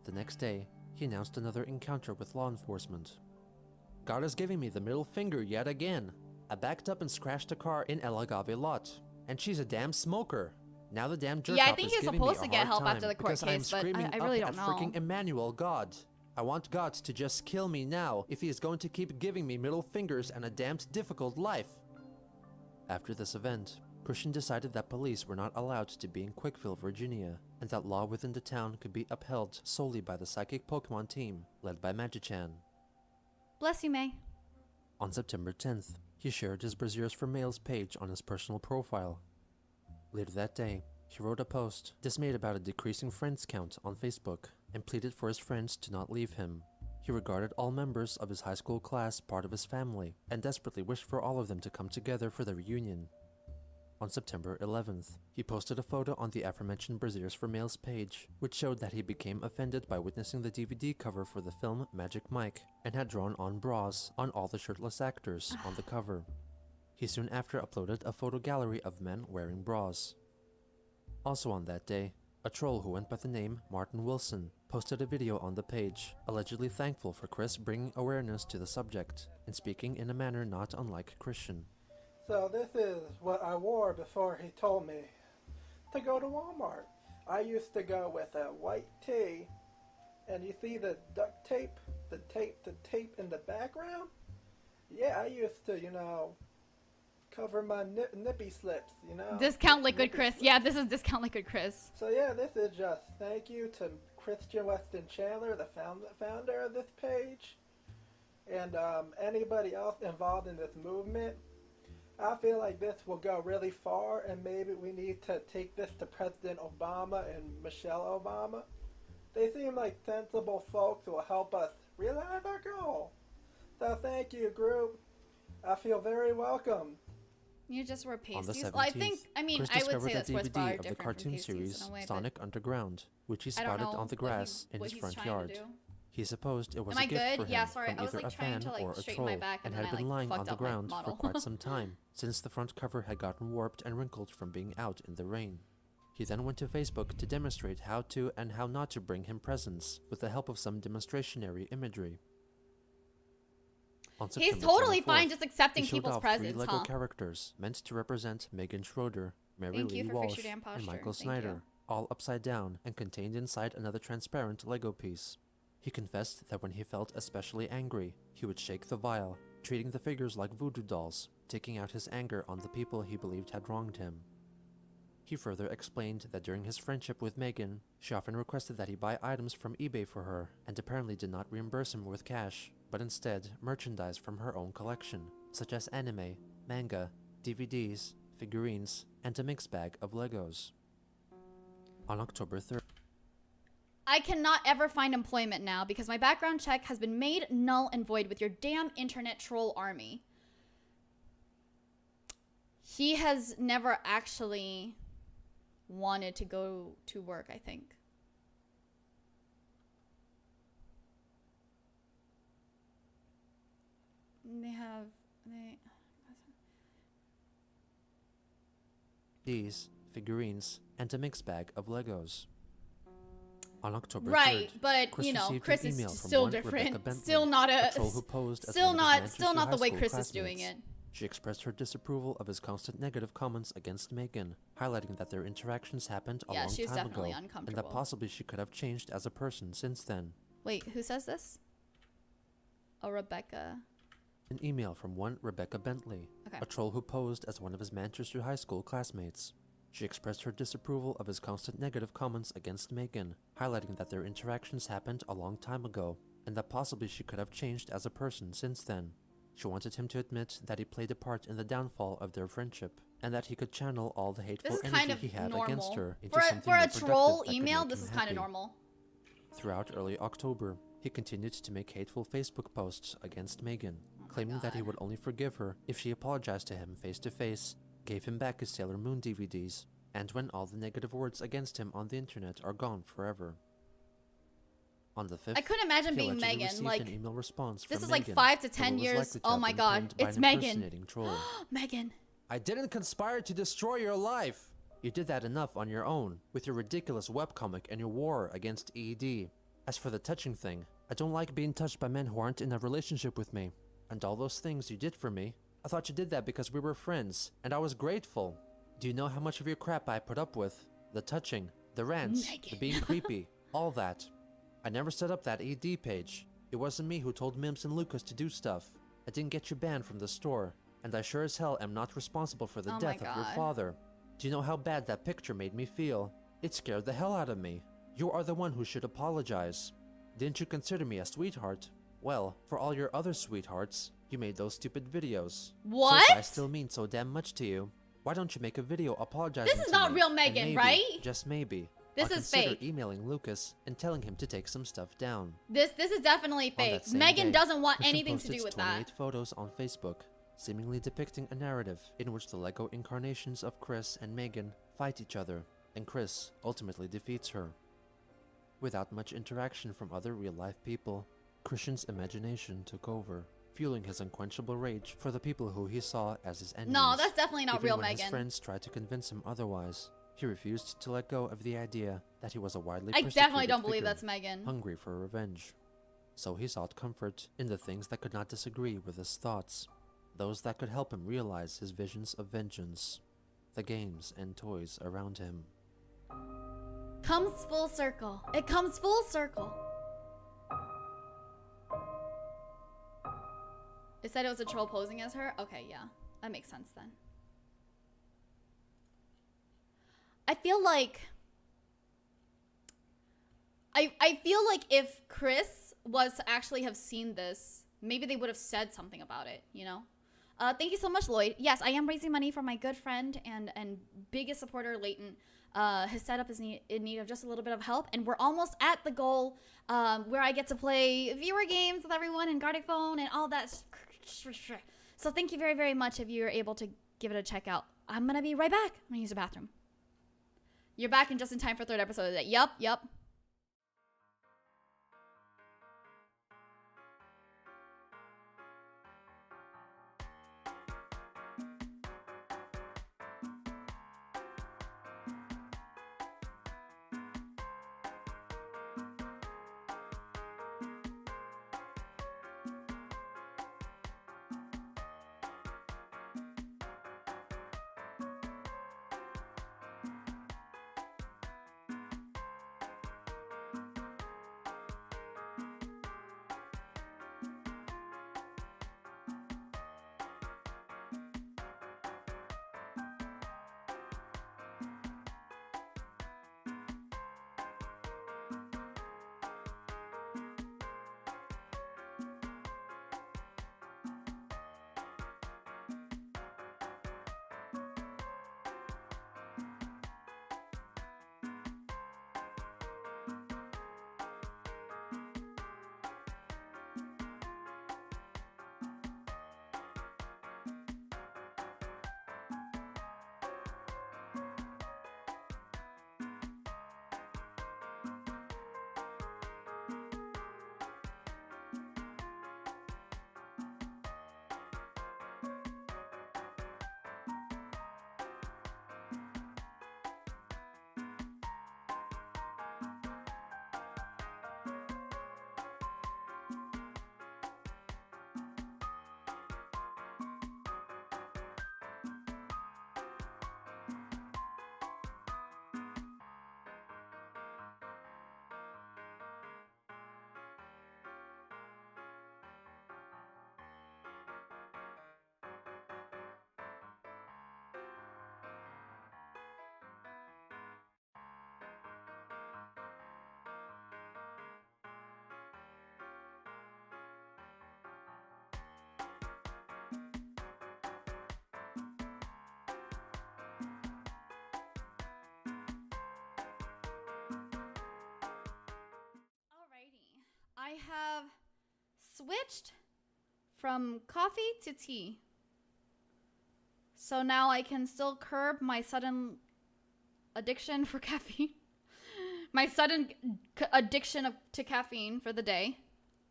[SPEAKER 2] The next day, he announced another encounter with law enforcement. God is giving me the middle finger yet again. I backed up and scratched a car in El Agave lot, and she's a damn smoker. Now the damn jerk
[SPEAKER 1] Yeah, I
[SPEAKER 2] off
[SPEAKER 1] think
[SPEAKER 2] is
[SPEAKER 1] he's
[SPEAKER 2] giving
[SPEAKER 1] supposed
[SPEAKER 2] me a
[SPEAKER 1] to get
[SPEAKER 2] hard
[SPEAKER 1] help
[SPEAKER 2] time
[SPEAKER 1] after the court
[SPEAKER 2] because I am
[SPEAKER 1] case, but
[SPEAKER 2] screaming
[SPEAKER 1] I really
[SPEAKER 2] up
[SPEAKER 1] don't
[SPEAKER 2] at
[SPEAKER 1] know.
[SPEAKER 2] freaking Emmanuel God. I want God to just kill me now if he is going to keep giving me middle fingers and a damned difficult life. After this event, Christian decided that police were not allowed to be in Quickville, Virginia, and that law within the town could be upheld solely by the psychic Pokemon team, led by Magichan.
[SPEAKER 1] Bless you, May.
[SPEAKER 2] On September 10th, he shared his Braziers for Males page on his personal profile. Later that day, he wrote a post dismayed about a decreasing friends count on Facebook and pleaded for his friends to not leave him. He regarded all members of his high school class part of his family and desperately wished for all of them to come together for the reunion. On September 11th, he posted a photo on the aforementioned Braziers for Males page, which showed that he became offended by witnessing the DVD cover for the film Magic Mike and had drawn on bras on all the shirtless actors on the cover. He soon after uploaded a photo gallery of men wearing bras. Also on that day, a troll who went by the name Martin Wilson posted a video on the page, allegedly thankful for Chris bringing awareness to the subject and speaking in a manner not unlike Christian.
[SPEAKER 3] So this is what I wore before he told me to go to Walmart. I used to go with a white tee, and you see the duct tape, the tape in the background? Yeah, I used to, cover my nippy slips,
[SPEAKER 1] Discount Liquid
[SPEAKER 3] Nippy
[SPEAKER 1] Chris.
[SPEAKER 3] slips.
[SPEAKER 1] Yeah, this is Discount Liquid Chris.
[SPEAKER 3] So yeah, this is just thank you to Christian Weston Chandler, the founder of this page, and anybody else involved in this movement. I feel like this will go really far, and maybe we need to take this to President Obama and Michelle Obama. They seem like sensible folks who will help us realize our goal. So thank you, group. I feel very welcome.
[SPEAKER 1] You just were
[SPEAKER 2] On the
[SPEAKER 1] pasties.
[SPEAKER 2] 17th,
[SPEAKER 1] Well, I mean,
[SPEAKER 2] Chris
[SPEAKER 1] I would
[SPEAKER 2] discovered
[SPEAKER 1] say
[SPEAKER 2] the
[SPEAKER 1] that sports bra are
[SPEAKER 2] DVD of the
[SPEAKER 1] different from
[SPEAKER 2] cartoon
[SPEAKER 1] pasties
[SPEAKER 2] series
[SPEAKER 1] in a way, but
[SPEAKER 2] Sonic Underground, which he
[SPEAKER 1] I don't
[SPEAKER 2] spotted
[SPEAKER 1] know
[SPEAKER 2] on the
[SPEAKER 1] what
[SPEAKER 2] grass
[SPEAKER 1] what
[SPEAKER 2] in his
[SPEAKER 1] he's
[SPEAKER 2] front
[SPEAKER 1] trying to
[SPEAKER 2] yard.
[SPEAKER 1] do.
[SPEAKER 2] He supposed it was
[SPEAKER 1] Am
[SPEAKER 2] a
[SPEAKER 1] I
[SPEAKER 2] gift
[SPEAKER 1] good?
[SPEAKER 2] for him
[SPEAKER 1] Yeah, sorry.
[SPEAKER 2] from
[SPEAKER 1] I was
[SPEAKER 2] either
[SPEAKER 1] like
[SPEAKER 2] a
[SPEAKER 1] trying
[SPEAKER 2] fan
[SPEAKER 1] to
[SPEAKER 2] or
[SPEAKER 1] like
[SPEAKER 2] a
[SPEAKER 1] straighten my
[SPEAKER 2] troll,
[SPEAKER 1] back
[SPEAKER 2] and
[SPEAKER 1] and
[SPEAKER 2] had
[SPEAKER 1] then I
[SPEAKER 2] been
[SPEAKER 1] like
[SPEAKER 2] lying on
[SPEAKER 1] fucked
[SPEAKER 2] the
[SPEAKER 1] up my
[SPEAKER 2] ground for
[SPEAKER 1] model.
[SPEAKER 2] quite some time, since the front cover had gotten warped and wrinkled from being out in the rain. He then went to Facebook to demonstrate how to and how not to bring him presents, with the help of some demonstrationary imagery. On
[SPEAKER 1] He's
[SPEAKER 2] September
[SPEAKER 1] totally
[SPEAKER 2] 24th,
[SPEAKER 1] fine just accepting
[SPEAKER 2] he showed
[SPEAKER 1] people's
[SPEAKER 2] off
[SPEAKER 1] presents,
[SPEAKER 2] 3 Lego
[SPEAKER 1] huh?
[SPEAKER 2] characters meant to represent Megan Schroeder, Mary
[SPEAKER 1] Thank you
[SPEAKER 2] Lee
[SPEAKER 1] for Fix
[SPEAKER 2] Walsh,
[SPEAKER 1] Your Damn Posture.
[SPEAKER 2] and Michael
[SPEAKER 1] Thank
[SPEAKER 2] Snyder,
[SPEAKER 1] you.
[SPEAKER 2] all upside down and contained inside another transparent Lego piece. He confessed that when he felt especially angry, he would shake the vial, treating the figures like voodoo dolls, taking out his anger on the people he believed had wronged him. He further explained that during his friendship with Megan, she often requested that he buy items from eBay for her, and apparently did not reimburse him with cash, but instead merchandise from her own collection, such as anime, manga, DVDs, figurines, and a mixed bag of Legos. On October 3rd,
[SPEAKER 1] I cannot ever find employment now because my background check has been made null and void with your damn internet troll army. He has never actually wanted to go to work, I think.
[SPEAKER 2] these, figurines, and a mixed bag of Legos. On October 3rd,
[SPEAKER 1] Right, but
[SPEAKER 2] Chris
[SPEAKER 1] you know,
[SPEAKER 2] received
[SPEAKER 1] Chris
[SPEAKER 2] an
[SPEAKER 1] is
[SPEAKER 2] email from
[SPEAKER 1] still
[SPEAKER 2] one Rebecca
[SPEAKER 1] different.
[SPEAKER 2] Bentley,
[SPEAKER 1] Still not
[SPEAKER 2] a troll who posed as
[SPEAKER 1] still
[SPEAKER 2] one of his
[SPEAKER 1] not
[SPEAKER 2] Manchester
[SPEAKER 1] still not
[SPEAKER 2] high
[SPEAKER 1] the way
[SPEAKER 2] school
[SPEAKER 1] Chris is doing
[SPEAKER 2] classmates.
[SPEAKER 1] it.
[SPEAKER 2] She expressed her disapproval of his constant negative comments against Megan, highlighting that their interactions happened a
[SPEAKER 1] Yeah,
[SPEAKER 2] long
[SPEAKER 1] she was
[SPEAKER 2] time ago,
[SPEAKER 1] definitely
[SPEAKER 2] and
[SPEAKER 1] uncomfortable.
[SPEAKER 2] that possibly she could have changed as a person since then.
[SPEAKER 1] Wait, who says this? Oh, Rebecca.
[SPEAKER 2] An email from one Rebecca Bentley,
[SPEAKER 1] Okay.
[SPEAKER 2] a troll who posed as one of his Manchester high school classmates. She expressed her disapproval of his constant negative comments against Megan, highlighting that their interactions happened a long time ago, and that possibly she could have changed as a person since then. She wanted him to admit that he played a part in the downfall of their friendship, and that he could channel all the hateful
[SPEAKER 1] This is
[SPEAKER 2] energy
[SPEAKER 1] kind of
[SPEAKER 2] he had
[SPEAKER 1] normal.
[SPEAKER 2] against her into
[SPEAKER 1] For
[SPEAKER 2] something
[SPEAKER 1] a
[SPEAKER 2] more
[SPEAKER 1] troll
[SPEAKER 2] productive that could
[SPEAKER 1] email,
[SPEAKER 2] make
[SPEAKER 1] this
[SPEAKER 2] him
[SPEAKER 1] is kind of
[SPEAKER 2] happy.
[SPEAKER 1] normal.
[SPEAKER 2] Throughout early October, he continued to make hateful Facebook posts against Megan, claiming that he would only forgive her if she apologized to him face to face, gave him back his Sailor Moon DVDs, and when all the negative words against him on the internet are gone forever. On the 5th,
[SPEAKER 1] I couldn't imagine
[SPEAKER 2] he
[SPEAKER 1] being
[SPEAKER 2] allegedly
[SPEAKER 1] Megan.
[SPEAKER 2] received
[SPEAKER 1] Like,
[SPEAKER 2] an email response
[SPEAKER 1] this
[SPEAKER 2] from
[SPEAKER 1] is like
[SPEAKER 2] Megan,
[SPEAKER 1] 5 to
[SPEAKER 2] who
[SPEAKER 1] 10
[SPEAKER 2] was
[SPEAKER 1] years.
[SPEAKER 2] likely to
[SPEAKER 1] Oh
[SPEAKER 2] have
[SPEAKER 1] my
[SPEAKER 2] been
[SPEAKER 1] god,
[SPEAKER 2] pwned by
[SPEAKER 1] it's
[SPEAKER 2] an
[SPEAKER 1] Megan.
[SPEAKER 2] impersonating troll.
[SPEAKER 1] Megan.
[SPEAKER 2] I didn't conspire to destroy your life! You did that enough on your own, with your ridiculous webcomic and your war against ED. As for the touching thing, I don't like being touched by men who aren't in a relationship with me. And all those things you did for me, I thought you did that because we were friends, and I was grateful. Do you know how much of your crap I put up with? The touching, the rants, the
[SPEAKER 1] Megan.
[SPEAKER 2] being creepy, all that. I never set up that ED page. It wasn't me who told Mims and Lucas to do stuff. I didn't get you banned from the store, and I sure as hell am not responsible for the
[SPEAKER 1] Oh my
[SPEAKER 2] death of your
[SPEAKER 1] God.
[SPEAKER 2] father. Do you know how bad that picture made me feel? It scared the hell out of me. You are the one who should apologize. Didn't you consider me a sweetheart? Well, for all your other sweethearts, you made those stupid videos.
[SPEAKER 1] What?
[SPEAKER 2] So if I still mean so damn much to you, why don't you make a video apologizing
[SPEAKER 1] This is
[SPEAKER 2] to
[SPEAKER 1] not
[SPEAKER 2] me?
[SPEAKER 1] real
[SPEAKER 2] And
[SPEAKER 1] Megan,
[SPEAKER 2] maybe,
[SPEAKER 1] right?
[SPEAKER 2] Just maybe.
[SPEAKER 1] This
[SPEAKER 2] I'll
[SPEAKER 1] is
[SPEAKER 2] consider
[SPEAKER 1] fake.
[SPEAKER 2] emailing Lucas and telling him to take some stuff down.
[SPEAKER 1] This is definitely
[SPEAKER 2] On
[SPEAKER 1] fake.
[SPEAKER 2] that same
[SPEAKER 1] Megan
[SPEAKER 2] day,
[SPEAKER 1] doesn't want
[SPEAKER 2] Christian
[SPEAKER 1] anything to
[SPEAKER 2] posted
[SPEAKER 1] do with
[SPEAKER 2] 28
[SPEAKER 1] that.
[SPEAKER 2] photos on Facebook, seemingly depicting a narrative in which the Lego incarnations of Chris and Megan fight each other, and Chris ultimately defeats her. Without much interaction from other real-life people, Christian's imagination took over, fueling his unquenchable rage for the people who he saw as his enemies.
[SPEAKER 1] No, that's definitely not
[SPEAKER 2] Even
[SPEAKER 1] real
[SPEAKER 2] when his
[SPEAKER 1] Megan.
[SPEAKER 2] friends tried to convince him otherwise, he refused to let go of the idea that he was a widely
[SPEAKER 1] I
[SPEAKER 2] persecuted
[SPEAKER 1] definitely don't believe
[SPEAKER 2] figure,
[SPEAKER 1] that's Megan.
[SPEAKER 2] hungry for revenge. So he sought comfort in the things that could not disagree with his thoughts, those that could help him realize his visions of vengeance, the games and toys around him.
[SPEAKER 1] Comes full circle. It comes full circle. It said it was a troll posing as her? Okay, yeah. That makes sense then. I feel like... I feel like if Chris was to actually have seen this, maybe they would have said something about it, you know? Thank you so much, Lloyd. Yes, I am raising money for my good friend and biggest supporter, Leighton. His setup is in need of just a little bit of help, and we're almost at the goal where I get to play viewer games with everyone and Gardic Phone and all that. So thank you very, very much if you're able to give it a check out. I'm gonna be right back. I'm gonna use the bathroom. You're back in just in time for third episode of that. Yup. I have switched from coffee to tea. So now I can still curb my sudden addiction for caffeine. My sudden addiction to caffeine for the day.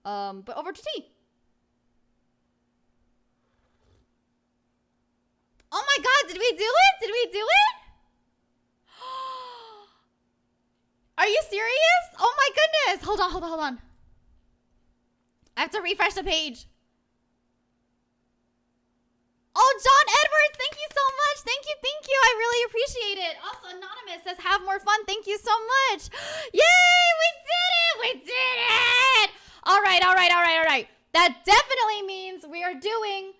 [SPEAKER 1] But over to tea. Oh my god, did we do it? Did we do it? Are you serious? Oh my goodness. Hold on. I have to refresh the page. Oh, John Edwards, thank you so much. Thank you. I really appreciate it. Also, Anonymous says, have more fun. Thank you so much. Yay, we did it. All right. That definitely means we are doing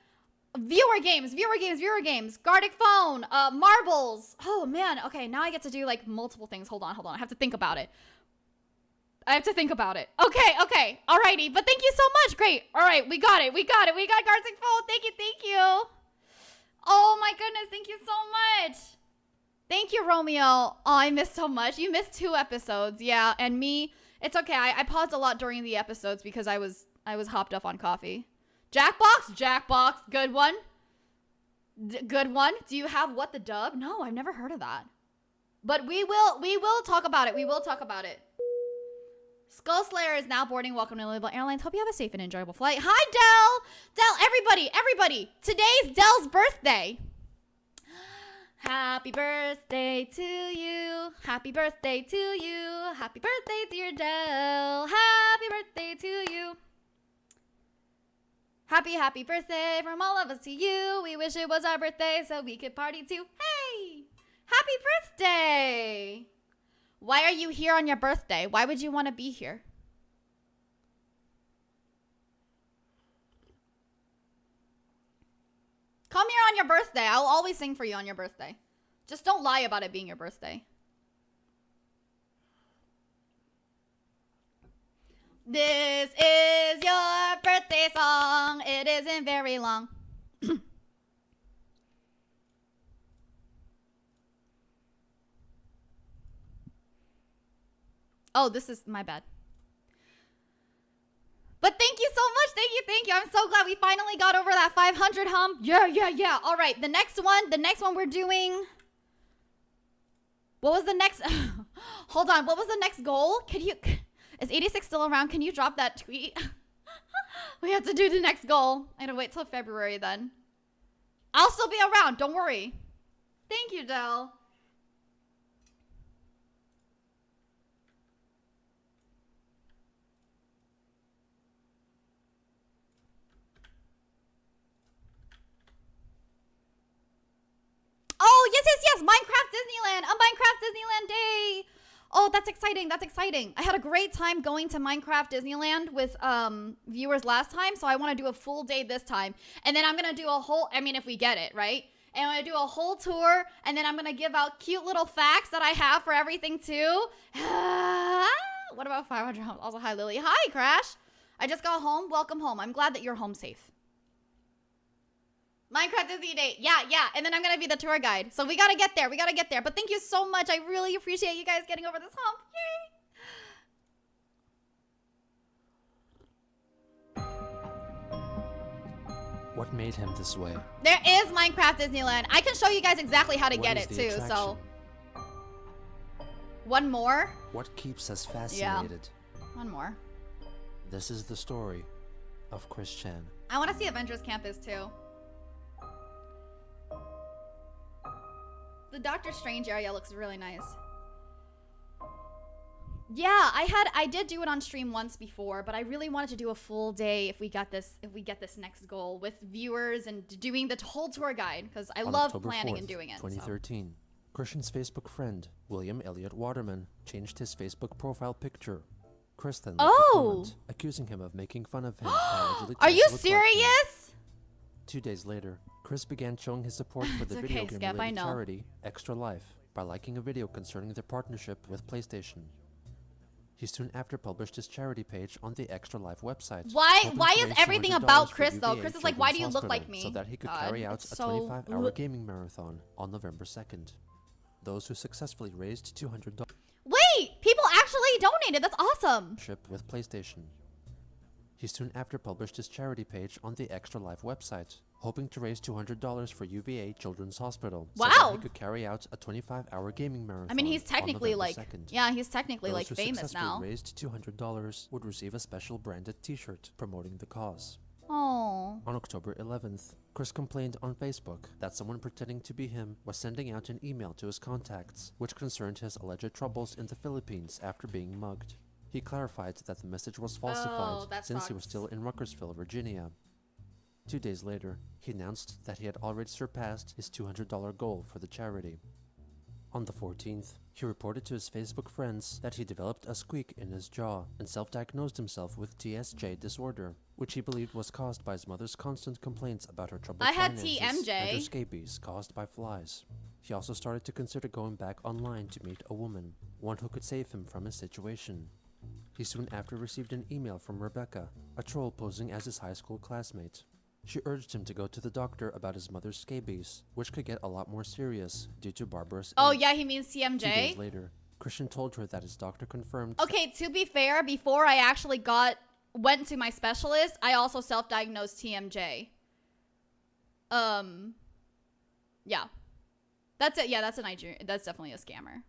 [SPEAKER 1] viewer games. Gardic phone, marbles. Oh, man. Okay, now I get to do, like, multiple things. Hold on. I have to think about it. Okay. Alrighty. But thank you so much. Great. All right, we got it. We got Gardic phone. Thank you. Oh my goodness, thank you so much. Thank you, Romeo. Oh, I missed so much. You missed 2 episodes, yeah, and me. It's okay. I paused a lot during the episodes because I was hopped up on coffee. Jackbox, good one. Good one. Do you have What the Dub? No, I've never heard of that. But we will talk about it. Skull Slayer is now boarding. Welcome to Louisville Airlines. Hope you have a safe and enjoyable flight. Hi, Dell, everybody. Today's Dell's birthday. Happy birthday to you. Happy birthday, dear Dell. Happy birthday to you. Happy birthday from all of us to you. We wish it was our birthday so we could party too. Hey, happy birthday. Why are you here on your birthday? Why would you want to be here? Come here on your birthday. I'll always sing for you on your birthday. Just don't lie about it being your birthday. This is your birthday song. It isn't very long. Oh, this is my bad. But thank you so much. Thank you. I'm so glad we finally got over that 500 hump. Yeah. All right, the next one we're doing. What was the next? Hold on. What was the next goal? Is 86 still around? Can you drop that tweet? We have to do the next goal. I gotta wait till February then. I'll still be around. Don't worry. Thank you, Dell. Oh, yes. Minecraft Disneyland. A Minecraft Disneyland day. Oh, that's exciting. I had a great time going to Minecraft Disneyland with viewers last time, so I want to do a full day this time. And then I'm going to do a whole, if we get it, right? And I'm going to do a whole tour, and then I'm going to give out cute little facts that I have for everything too. What about 500? Also, hi, Lily. Hi, Crash. I just got home. Welcome home. I'm glad that you're home safe. Minecraft Disney Day. Yeah. And then I'm going to be the tour guide. So we got to get there. But thank you so much. I really appreciate you guys getting over this hump. Yay.
[SPEAKER 2] What made him this way?
[SPEAKER 1] There is Minecraft Disneyland. I can show you guys exactly how to get it too.
[SPEAKER 2] Attraction?
[SPEAKER 1] So one more.
[SPEAKER 2] What keeps us fascinated?
[SPEAKER 1] Yeah. One more.
[SPEAKER 2] This is the story of Chris Chan.
[SPEAKER 1] I want to see Avengers Campus too. The Doctor Strange area looks really nice. Yeah, I did do it on stream once before, but I really wanted to do a full day if we get this next goal with viewers and doing the whole tour guide because I love
[SPEAKER 2] October
[SPEAKER 1] planning
[SPEAKER 2] 4th,
[SPEAKER 1] and doing it.
[SPEAKER 2] 2013. So. Christian's Facebook friend, William Elliott Waterman, changed his Facebook profile picture. Chris then left a comment accusing him of making fun of him.
[SPEAKER 1] Are you serious?
[SPEAKER 2] 2 days later, Chris began showing his support for the video game-related charity Extra Life by liking a video concerning their partnership with PlayStation. He soon after published his charity page on the Extra Life website.
[SPEAKER 1] Why is everything about Chris though? Chris is like, why do you look like me?
[SPEAKER 2] So that he could carry out a 25-hour gaming marathon on November 2nd. Those who successfully raised $200.
[SPEAKER 1] Wait, people actually donated. That's awesome.
[SPEAKER 2] With PlayStation. He soon after published his charity page on the Extra Life website, hoping to raise $200 for UVA Children's Hospital so that
[SPEAKER 1] Wow.
[SPEAKER 2] he could carry out a 25-hour gaming marathon.
[SPEAKER 1] I mean, he's
[SPEAKER 2] on
[SPEAKER 1] technically
[SPEAKER 2] November
[SPEAKER 1] like,
[SPEAKER 2] 2nd.
[SPEAKER 1] yeah, he's technically
[SPEAKER 2] Those
[SPEAKER 1] like
[SPEAKER 2] who
[SPEAKER 1] famous
[SPEAKER 2] successfully
[SPEAKER 1] now.
[SPEAKER 2] raised $200 would receive a special branded t-shirt promoting the cause.
[SPEAKER 1] Oh.
[SPEAKER 2] On October 11th, Chris complained on Facebook that someone pretending to be him was sending out an email to his contacts, which concerned his alleged troubles in the Philippines after being mugged. He clarified that the message was falsified
[SPEAKER 1] that
[SPEAKER 2] since he was
[SPEAKER 1] sucks.
[SPEAKER 2] still in Ruckersville, Virginia. 2 days later, he announced that he had already surpassed his $200 goal for the charity. On the 14th, he reported to his Facebook friends that he developed a squeak in his jaw and self-diagnosed himself with TSJ disorder, which he believed was caused by his mother's constant complaints about her troubled
[SPEAKER 1] I had
[SPEAKER 2] finances
[SPEAKER 1] TMJ.
[SPEAKER 2] and her scabies caused by flies. He also started to consider going back online to meet a woman, one who could save him from his situation. He soon after received an email from Rebecca, a troll posing as his high school classmate. She urged him to go to the doctor about his mother's scabies, which could get a lot more serious due to barbarous
[SPEAKER 1] Oh
[SPEAKER 2] age.
[SPEAKER 1] yeah, he means
[SPEAKER 2] 2 days
[SPEAKER 1] TMJ.
[SPEAKER 2] later, Christian told her that his doctor confirmed
[SPEAKER 1] Okay, to be fair, before I actually went to my specialist, I also self-diagnosed TMJ. Yeah. That's it. Yeah, that's a Nigerian. That's definitely a scammer.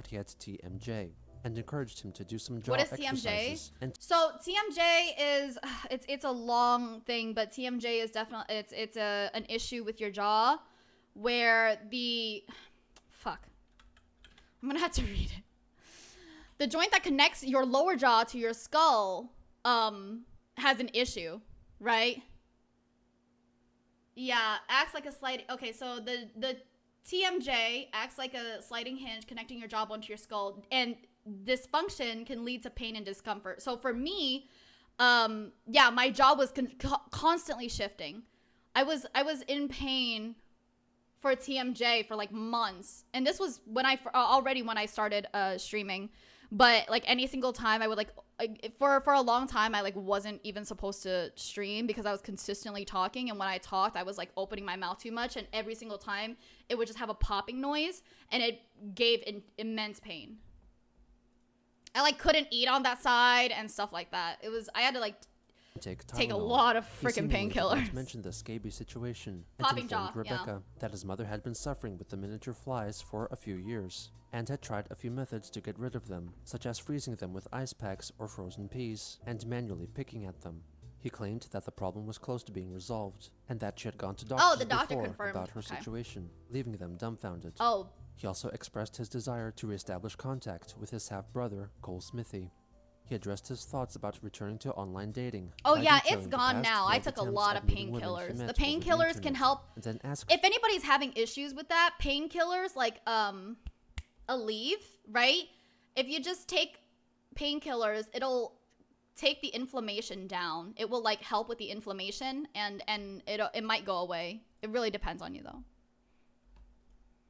[SPEAKER 2] that he had TMJ and encouraged him to do some jaw
[SPEAKER 1] What is TMJ?
[SPEAKER 2] exercises and
[SPEAKER 1] So TMJ is it's a long thing, but TMJ is definitely it's an issue with your jaw where I'm gonna have to read it. The joint that connects your lower jaw to your skull has an issue, right? Yeah, acts like a slide. Okay, so the TMJ acts like a sliding hinge connecting your jawbone to your skull, and dysfunction can lead to pain and discomfort. So for me, yeah, my jaw was constantly shifting. I was in pain for TMJ for like months, and this was when I started streaming. But like any single time I would for a long time I like wasn't even supposed to stream because I was consistently talking, and when I talked I was like opening my mouth too much, and every single time it would just have a popping noise, and it gave immense pain. I like couldn't eat on that side and stuff like that. I had to like take a
[SPEAKER 2] Tylenol.
[SPEAKER 1] lot of
[SPEAKER 2] He
[SPEAKER 1] freaking
[SPEAKER 2] seemingly forgot to
[SPEAKER 1] painkillers.
[SPEAKER 2] mention the scabies situation and
[SPEAKER 1] Popping
[SPEAKER 2] informed
[SPEAKER 1] jaw, yeah.
[SPEAKER 2] Rebecca that his mother had been suffering with the miniature flies for a few years and had tried a few methods to get rid of them, such as freezing them with ice packs or frozen peas and manually picking at them. He claimed that the problem was close to being resolved and that she had gone to doctors
[SPEAKER 1] the doctor
[SPEAKER 2] before
[SPEAKER 1] confirmed.
[SPEAKER 2] about her
[SPEAKER 1] Okay.
[SPEAKER 2] situation, leaving them dumbfounded.
[SPEAKER 1] Oh,
[SPEAKER 2] He also expressed his desire to reestablish contact with his half-brother, Cole Smithy. He addressed his thoughts about returning to online dating.
[SPEAKER 1] Oh
[SPEAKER 2] by
[SPEAKER 1] yeah,
[SPEAKER 2] detailing
[SPEAKER 1] it's
[SPEAKER 2] the
[SPEAKER 1] gone
[SPEAKER 2] past
[SPEAKER 1] now. I
[SPEAKER 2] failed
[SPEAKER 1] took a
[SPEAKER 2] attempts
[SPEAKER 1] lot
[SPEAKER 2] at
[SPEAKER 1] of
[SPEAKER 2] meeting women he
[SPEAKER 1] painkillers.
[SPEAKER 2] met
[SPEAKER 1] The
[SPEAKER 2] over
[SPEAKER 1] painkillers can
[SPEAKER 2] internet,
[SPEAKER 1] help.
[SPEAKER 2] and then asked
[SPEAKER 1] If anybody's having issues with that, painkillers like Aleve, right? If you just take painkillers, it'll take the inflammation down. It will like help with the inflammation, and it might go away. It really depends on you though.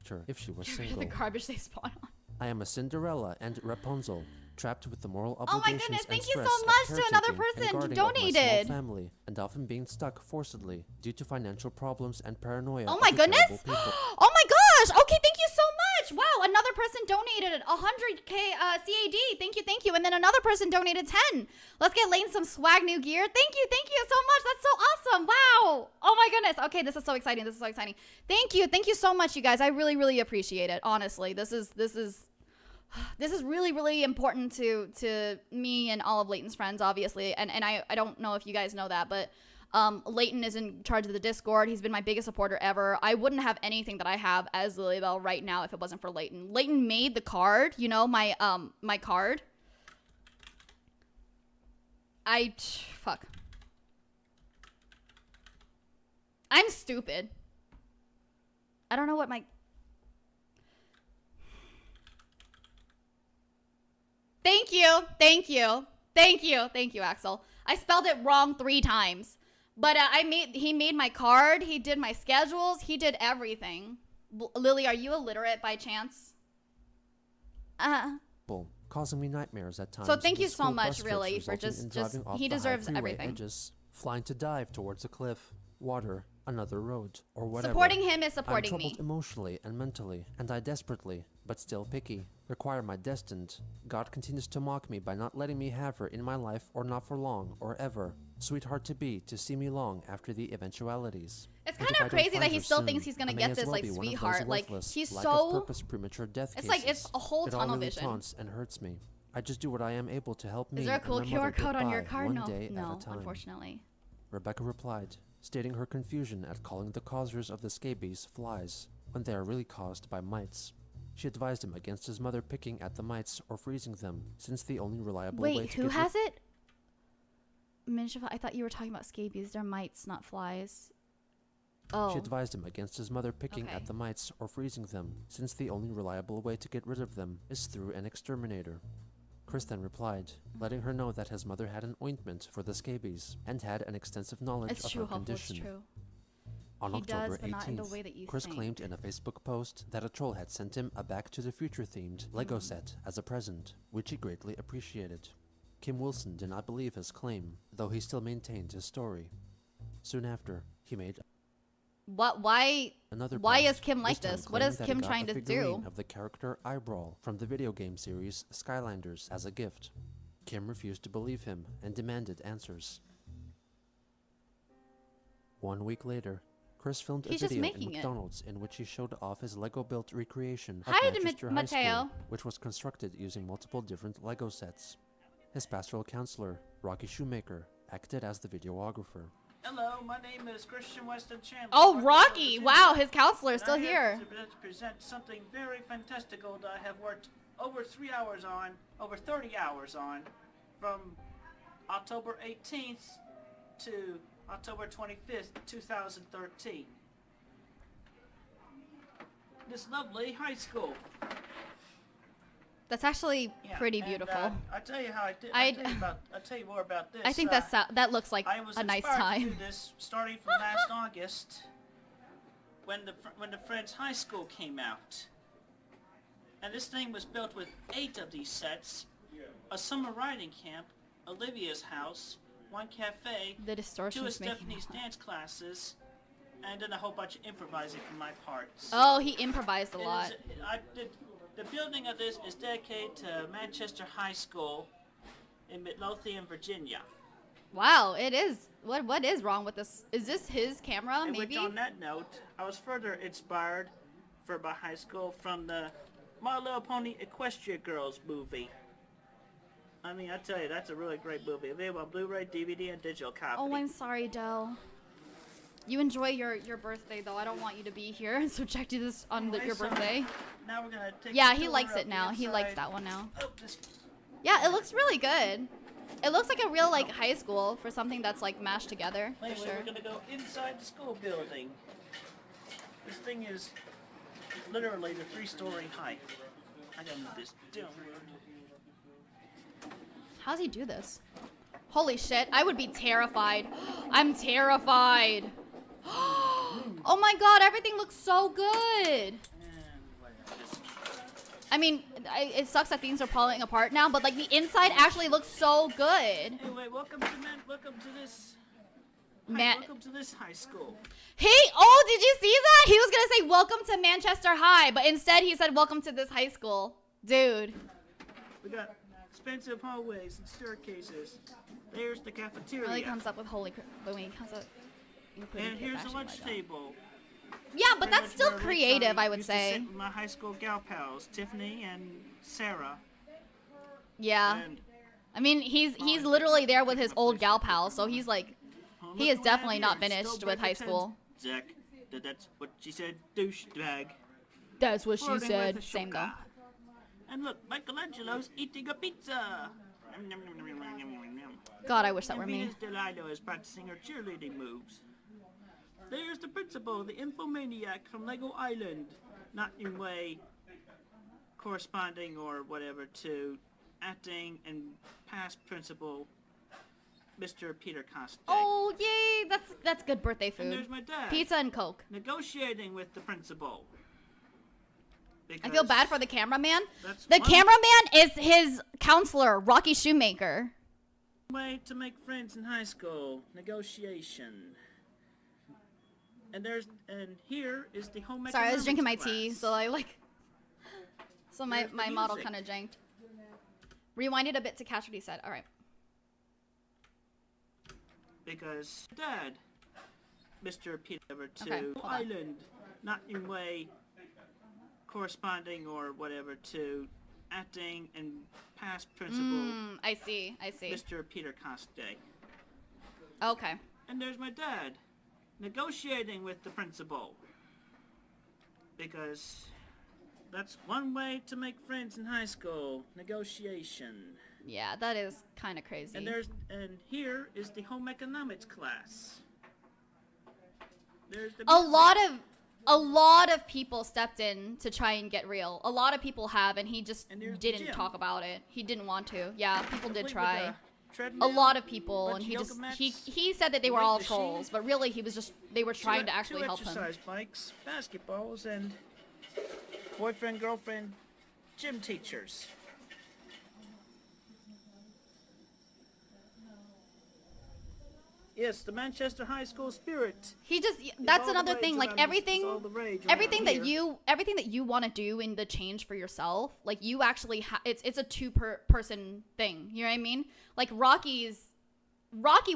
[SPEAKER 2] her if she was
[SPEAKER 1] The
[SPEAKER 2] single.
[SPEAKER 1] garbage they spawn on.
[SPEAKER 2] I am a Cinderella and Rapunzel, trapped with the moral
[SPEAKER 1] Oh my
[SPEAKER 2] obligations
[SPEAKER 1] goodness,
[SPEAKER 2] and
[SPEAKER 1] thank you
[SPEAKER 2] stress
[SPEAKER 1] so
[SPEAKER 2] of
[SPEAKER 1] much to another
[SPEAKER 2] caretaking and
[SPEAKER 1] person who
[SPEAKER 2] guarding of my small
[SPEAKER 1] donated.
[SPEAKER 2] family, and often being stuck forcibly due to financial problems and paranoia.
[SPEAKER 1] Oh
[SPEAKER 2] of
[SPEAKER 1] my
[SPEAKER 2] the
[SPEAKER 1] goodness!
[SPEAKER 2] terrible people.
[SPEAKER 1] Oh my gosh! Okay, thank you so much. Wow, another person donated 100k CAD. Thank you. And then another person donated 10. Let's get Lane some swag new gear. Thank you so much. That's so awesome. Wow. Oh my goodness. Okay, this is so exciting. Thank you so much, you guys. I really appreciate it. Honestly, this is really important to me and all of Leighton's friends, obviously. And I don't know if you guys know that, but Leighton is in charge of the Discord. He's been my biggest supporter ever. I wouldn't have anything that I have as Lilybell right now if it wasn't for Leighton. Leighton made the card, you know, my card. Fuck. I'm stupid. I don't know what my... Thank you, Axel. I spelled it wrong 3 times. But he made my card, he did my schedules, he did everything. Lily, are you illiterate by chance?
[SPEAKER 2] Causing me nightmares at times.
[SPEAKER 1] So thank you
[SPEAKER 2] with
[SPEAKER 1] so
[SPEAKER 2] school
[SPEAKER 1] much,
[SPEAKER 2] bus trips
[SPEAKER 1] really, for
[SPEAKER 2] resulting
[SPEAKER 1] just
[SPEAKER 2] in driving off
[SPEAKER 1] he
[SPEAKER 2] the high
[SPEAKER 1] deserves
[SPEAKER 2] freeway
[SPEAKER 1] everything.
[SPEAKER 2] edges, flying to dive towards a cliff, water, another road, or whatever.
[SPEAKER 1] Supporting him is
[SPEAKER 2] I'm
[SPEAKER 1] supporting
[SPEAKER 2] troubled
[SPEAKER 1] me.
[SPEAKER 2] emotionally and mentally, and I desperately, but still picky, require my destined. God continues to mock me by not letting me have her in my life or not for long or ever. Sweetheart-to-be to see me long after the eventualities.
[SPEAKER 1] It's
[SPEAKER 2] And
[SPEAKER 1] kind
[SPEAKER 2] if I
[SPEAKER 1] of
[SPEAKER 2] don't
[SPEAKER 1] crazy
[SPEAKER 2] find
[SPEAKER 1] that he
[SPEAKER 2] her
[SPEAKER 1] still
[SPEAKER 2] soon,
[SPEAKER 1] thinks he's gonna
[SPEAKER 2] I may
[SPEAKER 1] get
[SPEAKER 2] as
[SPEAKER 1] this
[SPEAKER 2] well
[SPEAKER 1] like
[SPEAKER 2] be one of those
[SPEAKER 1] sweetheart. Like
[SPEAKER 2] worthless,
[SPEAKER 1] he's
[SPEAKER 2] lack
[SPEAKER 1] so.
[SPEAKER 2] of purpose premature death
[SPEAKER 1] It's like
[SPEAKER 2] cases.
[SPEAKER 1] it's a whole
[SPEAKER 2] It all
[SPEAKER 1] tunnel
[SPEAKER 2] really
[SPEAKER 1] vision.
[SPEAKER 2] taunts and hurts me. I just do what I am able to help me
[SPEAKER 1] Is there a
[SPEAKER 2] and
[SPEAKER 1] cool
[SPEAKER 2] my
[SPEAKER 1] QR
[SPEAKER 2] mother
[SPEAKER 1] code
[SPEAKER 2] get
[SPEAKER 1] on your
[SPEAKER 2] by
[SPEAKER 1] card?
[SPEAKER 2] one
[SPEAKER 1] No,
[SPEAKER 2] day at
[SPEAKER 1] no,
[SPEAKER 2] a time.
[SPEAKER 1] unfortunately.
[SPEAKER 2] Rebecca replied, stating her confusion at calling the causers of the scabies flies, when they are really caused by mites. She advised him against his mother picking at the mites or freezing them, since the only reliable way
[SPEAKER 1] Wait,
[SPEAKER 2] to
[SPEAKER 1] who
[SPEAKER 2] get
[SPEAKER 1] has it? Minshifa, I thought you were talking about scabies. They're mites, not flies. Oh.
[SPEAKER 2] She advised him against his mother picking
[SPEAKER 1] Okay.
[SPEAKER 2] at the mites or freezing them, since the only reliable way to get rid of them is through an exterminator. Chris then replied, letting her know that his mother had an ointment for the scabies and had an extensive knowledge
[SPEAKER 1] It's
[SPEAKER 2] of
[SPEAKER 1] true,
[SPEAKER 2] her
[SPEAKER 1] hopefully it's
[SPEAKER 2] condition.
[SPEAKER 1] true.
[SPEAKER 2] On
[SPEAKER 1] He
[SPEAKER 2] October
[SPEAKER 1] does, but not in the
[SPEAKER 2] 18th,
[SPEAKER 1] way that you
[SPEAKER 2] Chris
[SPEAKER 1] think.
[SPEAKER 2] claimed in a Facebook post that a troll had sent him a Back to the Future themed Lego set as a present, which he greatly appreciated. Kim Wilson did not believe his claim, though he still maintained his story. Soon after, he made
[SPEAKER 1] What? Why?
[SPEAKER 2] another
[SPEAKER 1] Why
[SPEAKER 2] post,
[SPEAKER 1] is Kim like
[SPEAKER 2] time
[SPEAKER 1] this? What
[SPEAKER 2] claiming
[SPEAKER 1] is
[SPEAKER 2] that
[SPEAKER 1] Kim
[SPEAKER 2] he got
[SPEAKER 1] trying
[SPEAKER 2] a
[SPEAKER 1] to
[SPEAKER 2] figurine
[SPEAKER 1] do?
[SPEAKER 2] of the character Eyebrawl from the video game series Skylanders as a gift. Kim refused to believe him and demanded answers. 1 week later, Chris filmed
[SPEAKER 1] He's
[SPEAKER 2] a
[SPEAKER 1] just
[SPEAKER 2] video in
[SPEAKER 1] making it.
[SPEAKER 2] McDonald's in which he showed off his Lego-built recreation of
[SPEAKER 1] Hi,
[SPEAKER 2] Manchester High
[SPEAKER 1] Mateo.
[SPEAKER 2] School, which was constructed using multiple different Lego sets. His pastoral counselor, Rocky Shoemaker, acted as the videographer.
[SPEAKER 4] Hello, my name is Christian Weston Chandler.
[SPEAKER 1] Oh,
[SPEAKER 4] Arkansas,
[SPEAKER 1] Rocky!
[SPEAKER 4] Virginia.
[SPEAKER 1] Wow, his counselor is
[SPEAKER 4] And
[SPEAKER 1] still
[SPEAKER 4] I have
[SPEAKER 1] here.
[SPEAKER 4] to present something very fantastical that I have worked over 3 hours on, over 30 hours on, from October 18th to October 25th, 2013. This lovely high school.
[SPEAKER 1] That's actually
[SPEAKER 4] Yeah,
[SPEAKER 1] pretty
[SPEAKER 4] and,
[SPEAKER 1] beautiful.
[SPEAKER 4] I'll tell you how I did.
[SPEAKER 1] I'd-
[SPEAKER 4] I'll tell you more about this.
[SPEAKER 1] I think that looks like
[SPEAKER 4] I was
[SPEAKER 1] a nice
[SPEAKER 4] inspired to do
[SPEAKER 1] time.
[SPEAKER 4] this starting from last August, when the Friends High School came out, and this thing was built with 8 of these sets: a summer riding camp, Olivia's house, 1 cafe,
[SPEAKER 1] The
[SPEAKER 4] 2
[SPEAKER 1] distortion
[SPEAKER 4] of
[SPEAKER 1] is making.
[SPEAKER 4] Stephanie's dance classes, and then a whole bunch of improvising from my parts.
[SPEAKER 1] Oh, he improvised a
[SPEAKER 4] It
[SPEAKER 1] lot.
[SPEAKER 4] is- the building of this is dedicated to Manchester High School in Midlothian, Virginia.
[SPEAKER 1] Wow, it is. What is wrong with this? Is this his camera?
[SPEAKER 4] And
[SPEAKER 1] Maybe.
[SPEAKER 4] which, on that note, I was further inspired for my high school from the My Little Pony Equestria Girls movie. I mean, I tell you, that's a really great movie. Available on Blu-ray, DVD, and digital copy.
[SPEAKER 1] Oh, I'm sorry, Dell. You enjoy your birthday though. I don't want you to be here and subject you to this on
[SPEAKER 4] Anyway,
[SPEAKER 1] your
[SPEAKER 4] so
[SPEAKER 1] birthday.
[SPEAKER 4] Now we're gonna take
[SPEAKER 1] Yeah,
[SPEAKER 4] a
[SPEAKER 1] he
[SPEAKER 4] tour
[SPEAKER 1] likes
[SPEAKER 4] of
[SPEAKER 1] it
[SPEAKER 4] the
[SPEAKER 1] now. He likes
[SPEAKER 4] inside.
[SPEAKER 1] that one now.
[SPEAKER 4] Oh, this
[SPEAKER 1] Yeah, it looks really good. It looks like a real like high school for something that's like mashed together. For
[SPEAKER 4] Anyway,
[SPEAKER 1] sure.
[SPEAKER 4] we're gonna go inside the school building. This thing is literally the 3-story height. I gotta move this down.
[SPEAKER 1] How does he do this? Holy shit, I would be terrified. I'm terrified. Oh my god, everything looks so good.
[SPEAKER 4] And whatever, this-
[SPEAKER 1] I mean, it sucks that things are falling apart now, but like the inside actually looks so good.
[SPEAKER 4] Anyway, welcome to this.
[SPEAKER 1] Man,
[SPEAKER 4] Welcome to this high school.
[SPEAKER 1] oh, did you see that? He was gonna say welcome to Manchester High, but instead he said welcome to this high school. Dude.
[SPEAKER 4] We got expensive hallways and staircases. There's the cafeteria.
[SPEAKER 1] Really comes up with but when he comes up including
[SPEAKER 4] And here's the
[SPEAKER 1] fashion
[SPEAKER 4] lunch
[SPEAKER 1] like that.
[SPEAKER 4] table.
[SPEAKER 1] Yeah, but
[SPEAKER 4] Pretty
[SPEAKER 1] that's
[SPEAKER 4] much
[SPEAKER 1] still
[SPEAKER 4] where
[SPEAKER 1] creative, I would
[SPEAKER 4] used to
[SPEAKER 1] say.
[SPEAKER 4] sit with my high school gal pals, Tiffany and Sarah.
[SPEAKER 1] Yeah.
[SPEAKER 4] And
[SPEAKER 1] I mean, he's literally there with his old gal pal, so he's like, he is
[SPEAKER 4] look what I have
[SPEAKER 1] definitely not
[SPEAKER 4] here.
[SPEAKER 1] finished
[SPEAKER 4] Still
[SPEAKER 1] with high
[SPEAKER 4] Baker
[SPEAKER 1] school.
[SPEAKER 4] Zach, that's what she said, douchebag.
[SPEAKER 1] That's what she
[SPEAKER 4] Flirting
[SPEAKER 1] said.
[SPEAKER 4] with
[SPEAKER 1] Same though.
[SPEAKER 4] Ashoka. And look, Michelangelo's eating a pizza. Nom, nom, nom, nom, nom, nom, nom, nom.
[SPEAKER 1] God, I wish that
[SPEAKER 4] And
[SPEAKER 1] were me.
[SPEAKER 4] Venus Delano is practicing her cheerleading moves. There's the principal, the infomaniac from Lego Island. Not in way corresponding or whatever to acting and past principal, Mr. Peter Costa.
[SPEAKER 1] Oh, yay! That's good birthday
[SPEAKER 4] and
[SPEAKER 1] food.
[SPEAKER 4] there's my dad.
[SPEAKER 1] Pizza and Coke.
[SPEAKER 4] Negotiating with the principal.
[SPEAKER 1] I feel bad for the cameraman.
[SPEAKER 4] That's
[SPEAKER 1] The
[SPEAKER 4] one
[SPEAKER 1] cameraman is his counselor, Rocky Shoemaker.
[SPEAKER 4] way to make friends in high school. Negotiation. And here is the home
[SPEAKER 1] Sorry, I was drinking my
[SPEAKER 4] economics
[SPEAKER 1] tea,
[SPEAKER 4] class.
[SPEAKER 1] so I like. So my
[SPEAKER 4] There's the
[SPEAKER 1] model
[SPEAKER 4] music.
[SPEAKER 1] kind of janked. Rewind it a bit to catch what he said. All right.
[SPEAKER 4] Because Dad, Mr. Peter to
[SPEAKER 1] Okay, hold on.
[SPEAKER 4] Island, not in way corresponding or whatever to acting and past principal
[SPEAKER 1] I see. I see.
[SPEAKER 4] Mr. Peter Coste.
[SPEAKER 1] Okay.
[SPEAKER 4] And there's my dad, negotiating with the principal. Because that's one way to make friends in high school, negotiation.
[SPEAKER 1] Yeah, that is kind of crazy.
[SPEAKER 4] And here is the home economics class. There's the
[SPEAKER 1] a
[SPEAKER 4] music.
[SPEAKER 1] lot of people stepped in to try and get real. A lot of people have, and he just
[SPEAKER 4] And there's the
[SPEAKER 1] didn't
[SPEAKER 4] gym.
[SPEAKER 1] talk about it. He didn't want to. Yeah, people did
[SPEAKER 4] Complete with
[SPEAKER 1] try.
[SPEAKER 4] a treadmill,
[SPEAKER 1] A lot of people,
[SPEAKER 4] bunch
[SPEAKER 1] and
[SPEAKER 4] of
[SPEAKER 1] he
[SPEAKER 4] yoga
[SPEAKER 1] just
[SPEAKER 4] mats,
[SPEAKER 1] he said that they were
[SPEAKER 4] weight
[SPEAKER 1] all
[SPEAKER 4] machine,
[SPEAKER 1] trolls, but really he was just they were trying to actually
[SPEAKER 4] two
[SPEAKER 1] help him.
[SPEAKER 4] exercise bikes, basketballs, and boyfriend, girlfriend, gym teachers. Yes, the Manchester High School spirit.
[SPEAKER 1] He just
[SPEAKER 4] is
[SPEAKER 1] that's
[SPEAKER 4] all the
[SPEAKER 1] another
[SPEAKER 4] rage
[SPEAKER 1] thing. Like
[SPEAKER 4] around this-
[SPEAKER 1] everything,
[SPEAKER 4] is all the rage around
[SPEAKER 1] everything that
[SPEAKER 4] here.
[SPEAKER 1] you want to do in the change for yourself, like you actually it's a person thing. You know what I mean? Like Rocky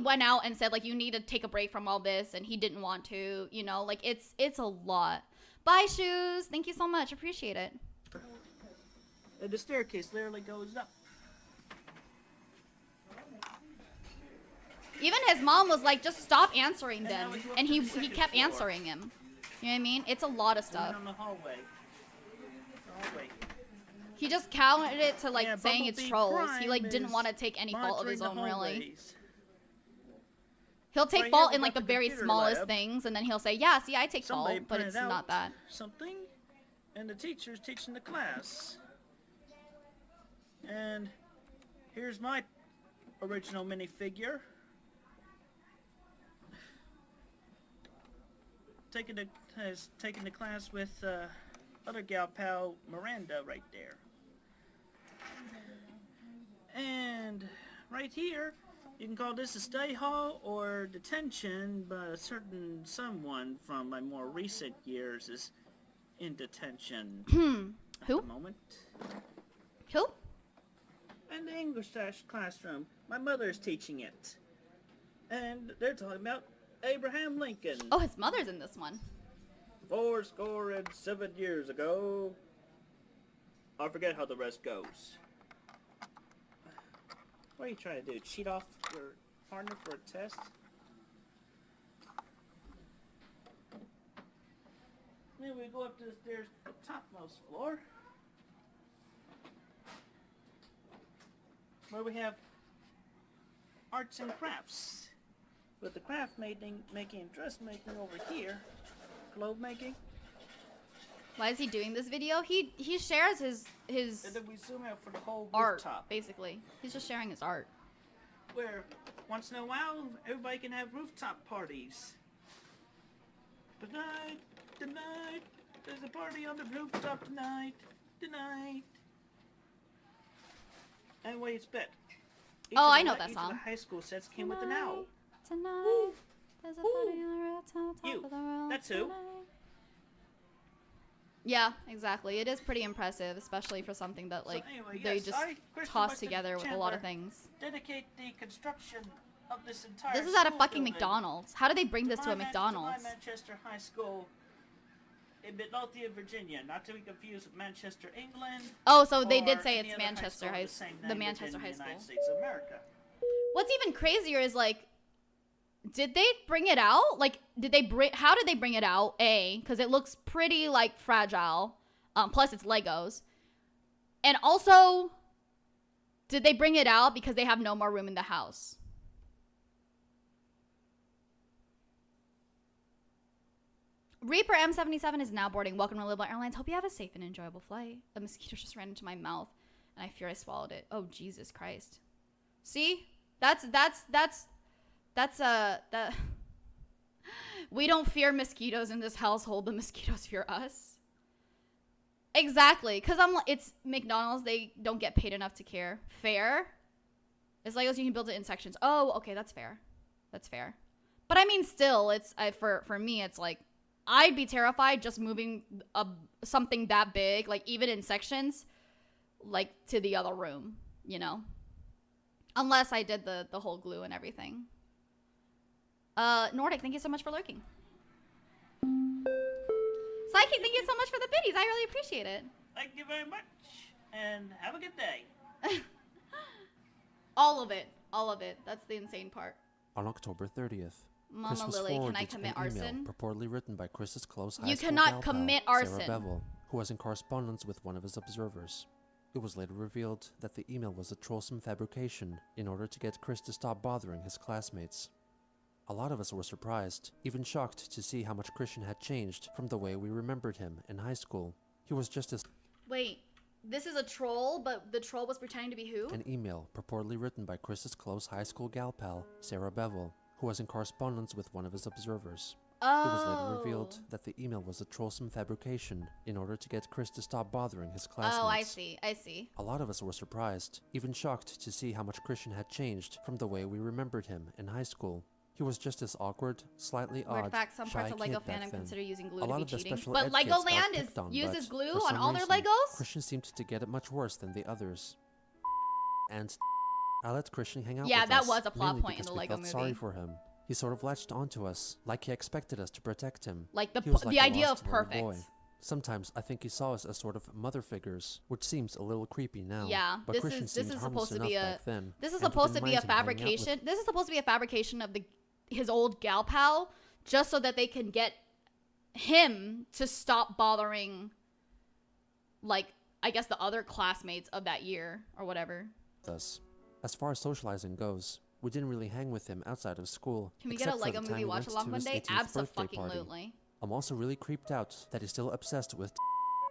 [SPEAKER 1] went out and said like you need to take a break from all this, and he didn't want to. You know, like it's a lot. Bye, Shoes. Thank you so much. Appreciate it.
[SPEAKER 4] And the staircase literally goes up.
[SPEAKER 1] Even his mom was like, just stop answering
[SPEAKER 4] And
[SPEAKER 1] them,
[SPEAKER 4] now we go up
[SPEAKER 1] and
[SPEAKER 4] to
[SPEAKER 1] he
[SPEAKER 4] the second
[SPEAKER 1] kept
[SPEAKER 4] floor.
[SPEAKER 1] answering him. You know what I mean? It's a lot of
[SPEAKER 4] And
[SPEAKER 1] stuff.
[SPEAKER 4] then on the hallway.
[SPEAKER 1] He just counted it to like
[SPEAKER 4] Yeah,
[SPEAKER 1] saying it's
[SPEAKER 4] Bumblebee
[SPEAKER 1] trolls. He like
[SPEAKER 4] Crime
[SPEAKER 1] didn't
[SPEAKER 4] is
[SPEAKER 1] want to take any fault of his own,
[SPEAKER 4] monitoring the
[SPEAKER 1] really.
[SPEAKER 4] hallways.
[SPEAKER 1] He'll take
[SPEAKER 4] Right
[SPEAKER 1] fault
[SPEAKER 4] here
[SPEAKER 1] in
[SPEAKER 4] we
[SPEAKER 1] like
[SPEAKER 4] got
[SPEAKER 1] the
[SPEAKER 4] the
[SPEAKER 1] very
[SPEAKER 4] computer
[SPEAKER 1] smallest
[SPEAKER 4] lab.
[SPEAKER 1] things, and then he'll say, "Yeah, see, I take
[SPEAKER 4] Somebody
[SPEAKER 1] fault," but it's
[SPEAKER 4] printed
[SPEAKER 1] not
[SPEAKER 4] out
[SPEAKER 1] that.
[SPEAKER 4] something, and the teacher's teaching the class. And here's my original minifigure. Has taken the class with other gal pal Miranda right there. And right here, you can call this a stay hall or detention, but a certain someone from my more recent years is in detention at
[SPEAKER 1] Who?
[SPEAKER 4] the moment.
[SPEAKER 1] Who?
[SPEAKER 4] And the English classroom, my mother is teaching it. And they're talking about Abraham Lincoln.
[SPEAKER 1] Oh, his mother's in this one.
[SPEAKER 4] 7 years ago. I forget how the rest goes. What are you trying to do? Cheat off your partner for a test? Then we go up to the stairs to the topmost floor, where we have arts and crafts. With the craft making and dressmaking over here, globe making.
[SPEAKER 1] Why is he doing this video? He shares his
[SPEAKER 4] And then we zoom out for the whole
[SPEAKER 1] art,
[SPEAKER 4] rooftop,
[SPEAKER 1] basically. He's just sharing his art.
[SPEAKER 4] where once in a while everybody can have rooftop parties. Tonight, there's a party on the rooftop tonight. And what do you expect?
[SPEAKER 1] Oh, I know that
[SPEAKER 4] Each
[SPEAKER 1] song.
[SPEAKER 4] of the high school sets came with an owl.
[SPEAKER 1] Tonight, there's a party on the rooftop, top
[SPEAKER 4] You,
[SPEAKER 1] of the world
[SPEAKER 4] that's who.
[SPEAKER 1] tonight. Yeah, exactly. It is pretty impressive, especially for something that like
[SPEAKER 4] anyway,
[SPEAKER 1] they
[SPEAKER 4] yes,
[SPEAKER 1] just
[SPEAKER 4] I, Christian
[SPEAKER 1] toss
[SPEAKER 4] Weston
[SPEAKER 1] together with a lot of
[SPEAKER 4] Chandler,
[SPEAKER 1] things.
[SPEAKER 4] Dedicate the construction of this entire
[SPEAKER 1] This is at a
[SPEAKER 4] school
[SPEAKER 1] fucking
[SPEAKER 4] building
[SPEAKER 1] McDonald's. How do they bring this to a
[SPEAKER 4] my
[SPEAKER 1] McDonald's?
[SPEAKER 4] Manchester High School in Midlothian, Virginia, not to be confused with Manchester, England.
[SPEAKER 1] Oh, so they
[SPEAKER 4] or
[SPEAKER 1] did say
[SPEAKER 4] any
[SPEAKER 1] it's
[SPEAKER 4] other high
[SPEAKER 1] Manchester
[SPEAKER 4] school
[SPEAKER 1] High
[SPEAKER 4] with the same
[SPEAKER 1] the
[SPEAKER 4] name
[SPEAKER 1] Manchester
[SPEAKER 4] within
[SPEAKER 1] High
[SPEAKER 4] the
[SPEAKER 1] School.
[SPEAKER 4] United States of America.
[SPEAKER 1] What's even crazier is like, did they bring it out? Like, how did they bring it out? A, because it looks pretty like fragile. Plus it's Legos. And also, did they bring it out because they have no more room in the house? Reaper M77 is now boarding. Welcome to Live Airlines. Hope you have a safe and enjoyable flight. A mosquito just ran into my mouth, and I fear I swallowed it. Oh, Jesus Christ. See? That we don't fear mosquitoes in this household. The mosquitoes fear us. Exactly, because it's McDonald's. They don't get paid enough to care. Fair. It's Legos. You can build it in sections. Oh, okay, that's fair. That's fair. But I mean, still, for me, it's like I'd be terrified just moving something that big, like even in sections. like to the other room, you know? Unless I did the whole glue and everything. Nordic, thank you so much for lurking. Psychic, thank you so much for the biddies. I really appreciate it.
[SPEAKER 4] Thank you very much, and have a good day.
[SPEAKER 1] All of it. All of it. That's the insane part.
[SPEAKER 2] On October 30th,
[SPEAKER 1] Mama
[SPEAKER 2] Chris was
[SPEAKER 1] Lily, can I
[SPEAKER 2] forwarded
[SPEAKER 1] commit
[SPEAKER 2] an email
[SPEAKER 1] arson?
[SPEAKER 2] purportedly written by Chris's close high
[SPEAKER 1] You
[SPEAKER 2] school
[SPEAKER 1] cannot
[SPEAKER 2] gal
[SPEAKER 1] commit
[SPEAKER 2] pal,
[SPEAKER 1] arson.
[SPEAKER 2] Sarah Bevel, who was in correspondence with one of his observers. It was later revealed that the email was a trollsome fabrication in order to get Chris to stop bothering his classmates. A lot of us were surprised, even shocked to see how much Christian had changed from the way we remembered him in high school. He was just as
[SPEAKER 1] Wait, this is a troll, but the troll was pretending to be who?
[SPEAKER 2] an email purportedly written by Chris's close high school gal pal, Sarah Bevel, who was in correspondence with one of his observers. It was later revealed that the email was a trollsome fabrication in order to get Chris to stop bothering his classmates.
[SPEAKER 1] Oh, I see. I see.
[SPEAKER 2] A lot of us were surprised, even shocked to see how much Christian had changed from the way we remembered him in high school. He was just as awkward, slightly
[SPEAKER 1] Weird
[SPEAKER 2] odd,
[SPEAKER 1] fact, some parts
[SPEAKER 2] shy
[SPEAKER 1] of LEGO
[SPEAKER 2] kid back
[SPEAKER 1] fandom
[SPEAKER 2] then.
[SPEAKER 1] consider using glue
[SPEAKER 2] A
[SPEAKER 1] to
[SPEAKER 2] lot
[SPEAKER 1] be
[SPEAKER 2] of the
[SPEAKER 1] cheating.
[SPEAKER 2] special
[SPEAKER 1] But
[SPEAKER 2] ed kids got
[SPEAKER 1] Legoland
[SPEAKER 2] picked on,
[SPEAKER 1] uses
[SPEAKER 2] but
[SPEAKER 1] glue
[SPEAKER 2] for
[SPEAKER 1] on
[SPEAKER 2] some
[SPEAKER 1] all their
[SPEAKER 2] reason,
[SPEAKER 1] Legos?
[SPEAKER 2] Christian seemed to get it much worse than the others. And I let Christian hang out
[SPEAKER 1] Yeah,
[SPEAKER 2] with
[SPEAKER 1] that
[SPEAKER 2] us,
[SPEAKER 1] was a plot
[SPEAKER 2] mainly
[SPEAKER 1] point in
[SPEAKER 2] because
[SPEAKER 1] the
[SPEAKER 2] we
[SPEAKER 1] Lego
[SPEAKER 2] felt sorry
[SPEAKER 1] movie.
[SPEAKER 2] for him. He sort of latched onto us, like he expected us to protect him.
[SPEAKER 1] Like
[SPEAKER 2] He was
[SPEAKER 1] the
[SPEAKER 2] a
[SPEAKER 1] idea
[SPEAKER 2] lost
[SPEAKER 1] of
[SPEAKER 2] little
[SPEAKER 1] perfect.
[SPEAKER 2] boy. Sometimes I think he saw us as sort of mother figures, which seems a little creepy now.
[SPEAKER 1] Yeah,
[SPEAKER 2] but
[SPEAKER 1] this
[SPEAKER 2] Christian
[SPEAKER 1] is
[SPEAKER 2] seemed
[SPEAKER 1] supposed to
[SPEAKER 2] harmless
[SPEAKER 1] be
[SPEAKER 2] enough
[SPEAKER 1] a
[SPEAKER 2] back then,
[SPEAKER 1] this is
[SPEAKER 2] and we
[SPEAKER 1] supposed to
[SPEAKER 2] didn't
[SPEAKER 1] be a
[SPEAKER 2] mind him hanging out with
[SPEAKER 1] fabrication. This is supposed to be a fabrication of his old gal pal, just so that they can get him to stop bothering, like, I guess the other classmates of that year or whatever.
[SPEAKER 2] us. As far as socializing goes, we didn't really hang with him outside of school.
[SPEAKER 1] Can we get a
[SPEAKER 2] except for
[SPEAKER 1] Lego
[SPEAKER 2] the time
[SPEAKER 1] movie
[SPEAKER 2] we
[SPEAKER 1] watch
[SPEAKER 2] went
[SPEAKER 1] along
[SPEAKER 2] to
[SPEAKER 1] one
[SPEAKER 2] his
[SPEAKER 1] day?
[SPEAKER 2] 18th birthday party.
[SPEAKER 1] Abso-fucking-lutely.
[SPEAKER 2] I'm also really creeped out that he's still obsessed with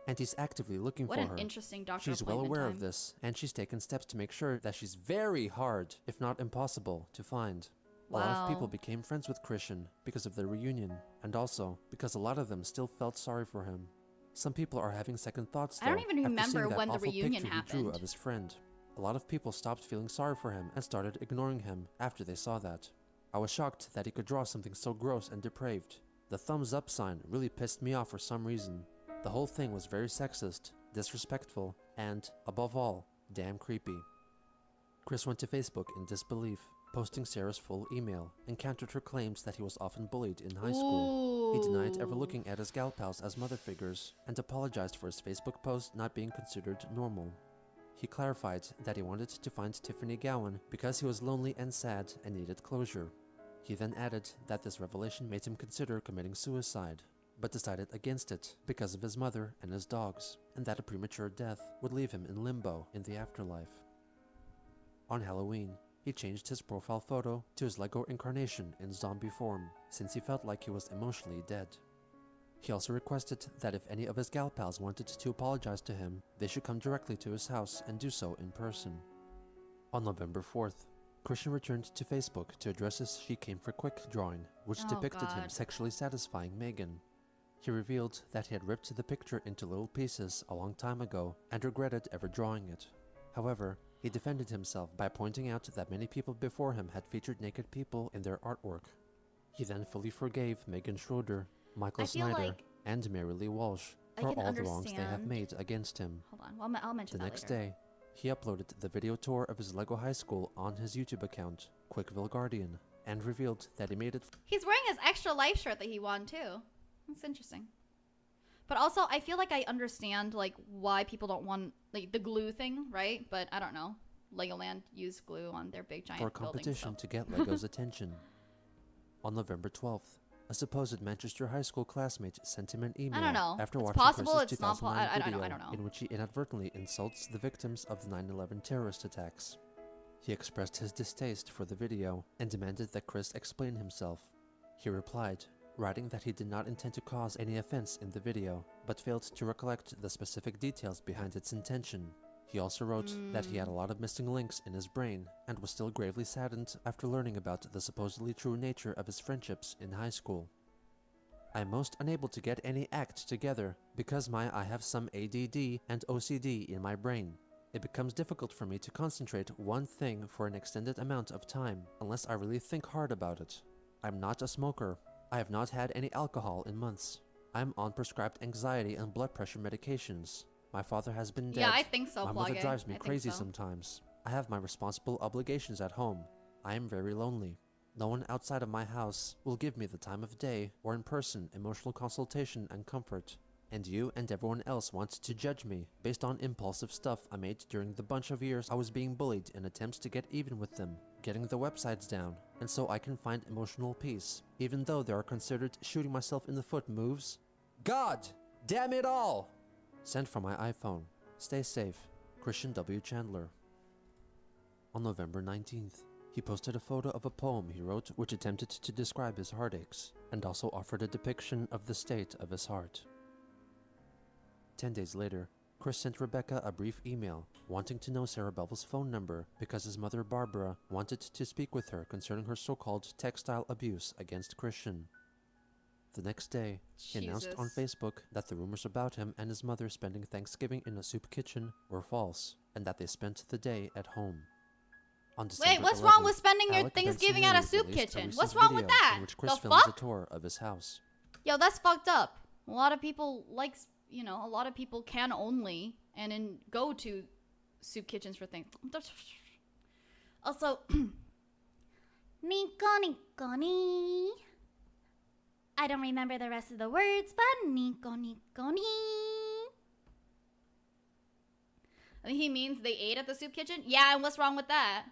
[SPEAKER 2] and he's actively looking
[SPEAKER 1] What
[SPEAKER 2] for
[SPEAKER 1] an
[SPEAKER 2] her.
[SPEAKER 1] interesting doctor
[SPEAKER 2] She's well
[SPEAKER 1] appointment
[SPEAKER 2] aware
[SPEAKER 1] time.
[SPEAKER 2] of this, and she's taken steps to make sure that she's very hard, if not impossible, to find. A lot of people
[SPEAKER 1] Wow.
[SPEAKER 2] became friends with Christian because of their reunion, and also because a lot of them still felt sorry for him. Some people are having second thoughts, though,
[SPEAKER 1] I don't even
[SPEAKER 2] after
[SPEAKER 1] remember
[SPEAKER 2] seeing that
[SPEAKER 1] when the
[SPEAKER 2] awful
[SPEAKER 1] reunion
[SPEAKER 2] picture he drew
[SPEAKER 1] happened.
[SPEAKER 2] of his friend. A lot of people stopped feeling sorry for him and started ignoring him after they saw that. I was shocked that he could draw something so gross and depraved. The thumbs up sign really pissed me off for some reason. The whole thing was very sexist, disrespectful, and, above all, damn creepy. Chris went to Facebook in disbelief, posting Sarah's full email, and countered her claims that he was often bullied in high school. He denied ever
[SPEAKER 1] Ooh.
[SPEAKER 2] looking at his gal pals as mother figures, and apologized for his Facebook post not being considered normal. He clarified that he wanted to find Tiffany Gowan because he was lonely and sad and needed closure. He then added that this revelation made him consider committing suicide, but decided against it because of his mother and his dogs, and that a premature death would leave him in limbo in the afterlife. On Halloween, he changed his profile photo to his Lego incarnation in zombie form, since he felt like he was emotionally dead. He also requested that if any of his gal pals wanted to apologize to him, they should come directly to his house and do so in person. On November 4th, Christian returned to Facebook to address his She Came for Quick drawing, which
[SPEAKER 1] Oh,
[SPEAKER 2] depicted him
[SPEAKER 1] God.
[SPEAKER 2] sexually satisfying Megan. He revealed that he had ripped the picture into little pieces a long time ago and regretted ever drawing it. However, he defended himself by pointing out that many people before him had featured naked people in their artwork. He then fully forgave Megan Schroeder, Michael
[SPEAKER 1] I feel
[SPEAKER 2] Snyder,
[SPEAKER 1] like
[SPEAKER 2] and Mary Lee Walsh
[SPEAKER 1] I
[SPEAKER 2] for
[SPEAKER 1] can
[SPEAKER 2] all the wrongs they have
[SPEAKER 1] understand.
[SPEAKER 2] made against him.
[SPEAKER 1] Hold on. Well, I'll mention
[SPEAKER 2] The
[SPEAKER 1] that
[SPEAKER 2] next
[SPEAKER 1] later.
[SPEAKER 2] day, he uploaded the video tour of his Lego High School on his YouTube account, Quickville Guardian, and revealed that he made it
[SPEAKER 1] He's wearing his extra life shirt that he won too. That's interesting. But also, I feel like I understand like why people don't want like the glue thing, right? But I don't know. Legoland used glue on their big giant
[SPEAKER 2] for a
[SPEAKER 1] buildings,
[SPEAKER 2] competition
[SPEAKER 1] so.
[SPEAKER 2] to get Lego's attention. On November 12th, a supposed Manchester High School classmate sent him an email
[SPEAKER 1] know.
[SPEAKER 2] after
[SPEAKER 1] It's
[SPEAKER 2] watching
[SPEAKER 1] possible,
[SPEAKER 2] Chris's
[SPEAKER 1] it's not
[SPEAKER 2] 2009
[SPEAKER 1] I don't know,
[SPEAKER 2] video
[SPEAKER 1] I don't know.
[SPEAKER 2] in which he inadvertently insults the victims of the 9/11 terrorist attacks. He expressed his distaste for the video and demanded that Chris explain himself. He replied, writing that he did not intend to cause any offense in the video, but failed to recollect the specific details behind its intention. He also wrote that he had a lot of missing links in his brain and was still gravely saddened after learning about the supposedly true nature of his friendships in high school. I am most unable to get any act together because I have some ADD and OCD in my brain. It becomes difficult for me to concentrate one thing for an extended amount of time unless I really think hard about it. I'm not a smoker. I have not had any alcohol in months. I'm on prescribed anxiety and blood pressure medications. My father has been dead.
[SPEAKER 1] Yeah, I think so,
[SPEAKER 2] My mother
[SPEAKER 1] Pluggy.
[SPEAKER 2] drives me
[SPEAKER 1] I think
[SPEAKER 2] crazy
[SPEAKER 1] so.
[SPEAKER 2] sometimes. I have my responsible obligations at home. I am very lonely. No one outside of my house will give me the time of day or in person emotional consultation and comfort. And you and everyone else want to judge me based on impulsive stuff I made during the bunch of years I was being bullied in attempts to get even with them, getting the websites down, and so I can find emotional peace, even though there are considered shooting myself in the foot moves. God damn it all! Sent from my iPhone. Stay safe. Christian W. Chandler. On November 19th, he posted a photo of a poem he wrote which attempted to describe his heartaches, and also offered a depiction of the state of his heart. 10 days later, Chris sent Rebecca a brief email wanting to know Sarah Bevel's phone number because his mother Barbara wanted to speak with her concerning her so-called textile abuse against Christian. The next day, he announced on Facebook that the rumors about him and his mother spending Thanksgiving in a soup kitchen were false, and that they spent the day at home. On December
[SPEAKER 1] Wait, what's wrong
[SPEAKER 2] 11th,
[SPEAKER 1] with spending your
[SPEAKER 2] Alec
[SPEAKER 1] Thanksgiving
[SPEAKER 2] Benson
[SPEAKER 1] at a
[SPEAKER 2] Lee
[SPEAKER 1] soup
[SPEAKER 2] released a
[SPEAKER 1] kitchen?
[SPEAKER 2] recent
[SPEAKER 1] What's wrong with
[SPEAKER 2] video
[SPEAKER 1] that?
[SPEAKER 2] in which Chris
[SPEAKER 1] The
[SPEAKER 2] films
[SPEAKER 1] fuck?
[SPEAKER 2] a tour of his house.
[SPEAKER 1] Yo, that's fucked up. A lot of people likes, a lot of people can only and then go to soup kitchens for things. Also, Nico Nico ni. I don't remember the rest of the words, but Nico Nico ni. I think he means they ate at the soup kitchen? Yeah, and what's wrong with that?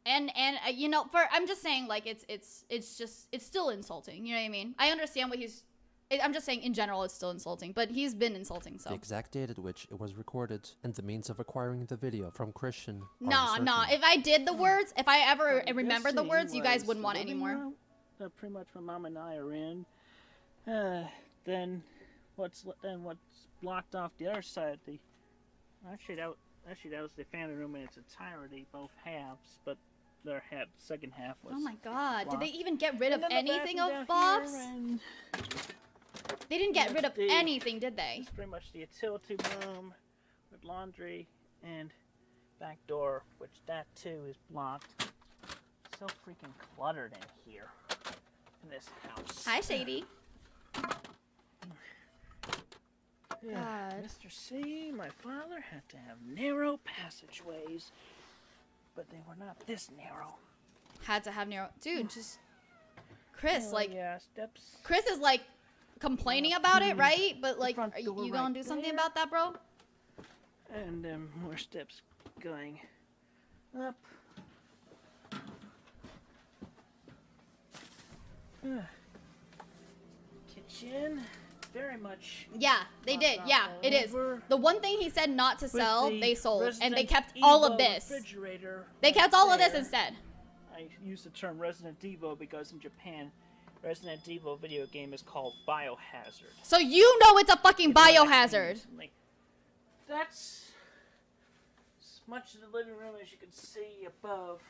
[SPEAKER 1] And I'm just saying, like, it's still insulting. You know what I mean? I understand what I'm just saying in general it's still insulting, but he's been insulting, so.
[SPEAKER 2] The exact date at which it was recorded and the means of acquiring the video from Christian are
[SPEAKER 1] Nah.
[SPEAKER 2] uncertain.
[SPEAKER 1] If I did the words, if I ever
[SPEAKER 4] What
[SPEAKER 1] remembered the
[SPEAKER 4] this
[SPEAKER 1] words,
[SPEAKER 4] scene
[SPEAKER 1] you guys
[SPEAKER 4] was
[SPEAKER 1] wouldn't want
[SPEAKER 4] the
[SPEAKER 1] it
[SPEAKER 4] living
[SPEAKER 1] anymore.
[SPEAKER 4] room that pretty much my mom and I are in. Then what's blocked off the other side of the actually that was the family room in its entirety, both halves, but their second half was
[SPEAKER 1] Oh my god, did
[SPEAKER 4] blocked.
[SPEAKER 1] they even get rid of
[SPEAKER 4] And then the
[SPEAKER 1] anything
[SPEAKER 4] bathroom
[SPEAKER 1] of
[SPEAKER 4] down
[SPEAKER 1] Bob's?
[SPEAKER 4] here, and
[SPEAKER 1] They didn't get rid of
[SPEAKER 4] the-
[SPEAKER 1] anything, did they?
[SPEAKER 4] it's pretty much the utility room with laundry and back door, which that too is blocked. So freaking cluttered in here in this house.
[SPEAKER 1] Hi, Shady.
[SPEAKER 4] Yeah,
[SPEAKER 1] God.
[SPEAKER 4] Mr. C, my father, had to have narrow passageways, but they were not this narrow.
[SPEAKER 1] Had to have narrow. Dude, just. Chris,
[SPEAKER 4] Oh,
[SPEAKER 1] like.
[SPEAKER 4] yeah, steps.
[SPEAKER 1] Chris is like complaining about it, right? But like,
[SPEAKER 4] front
[SPEAKER 1] are you
[SPEAKER 4] door
[SPEAKER 1] gonna
[SPEAKER 4] right
[SPEAKER 1] do something
[SPEAKER 4] there.
[SPEAKER 1] about that, bro?
[SPEAKER 4] And more steps going up. Kitchen, very much.
[SPEAKER 1] Yeah, they did. Yeah, it is.
[SPEAKER 4] Over
[SPEAKER 1] The one thing he said not to
[SPEAKER 4] with
[SPEAKER 1] sell,
[SPEAKER 4] the
[SPEAKER 1] they sold, and they
[SPEAKER 4] Resident
[SPEAKER 1] kept all of
[SPEAKER 4] Evil
[SPEAKER 1] this.
[SPEAKER 4] refrigerator
[SPEAKER 1] They
[SPEAKER 4] right
[SPEAKER 1] kept all of this
[SPEAKER 4] there.
[SPEAKER 1] instead.
[SPEAKER 4] I use the term Resident Evil because in Japan, Resident Evil video game is called Biohazard.
[SPEAKER 1] So you know it's a fucking
[SPEAKER 4] It's what I've seen
[SPEAKER 1] biohazard.
[SPEAKER 4] recently. That's as much of the living room as you can see above.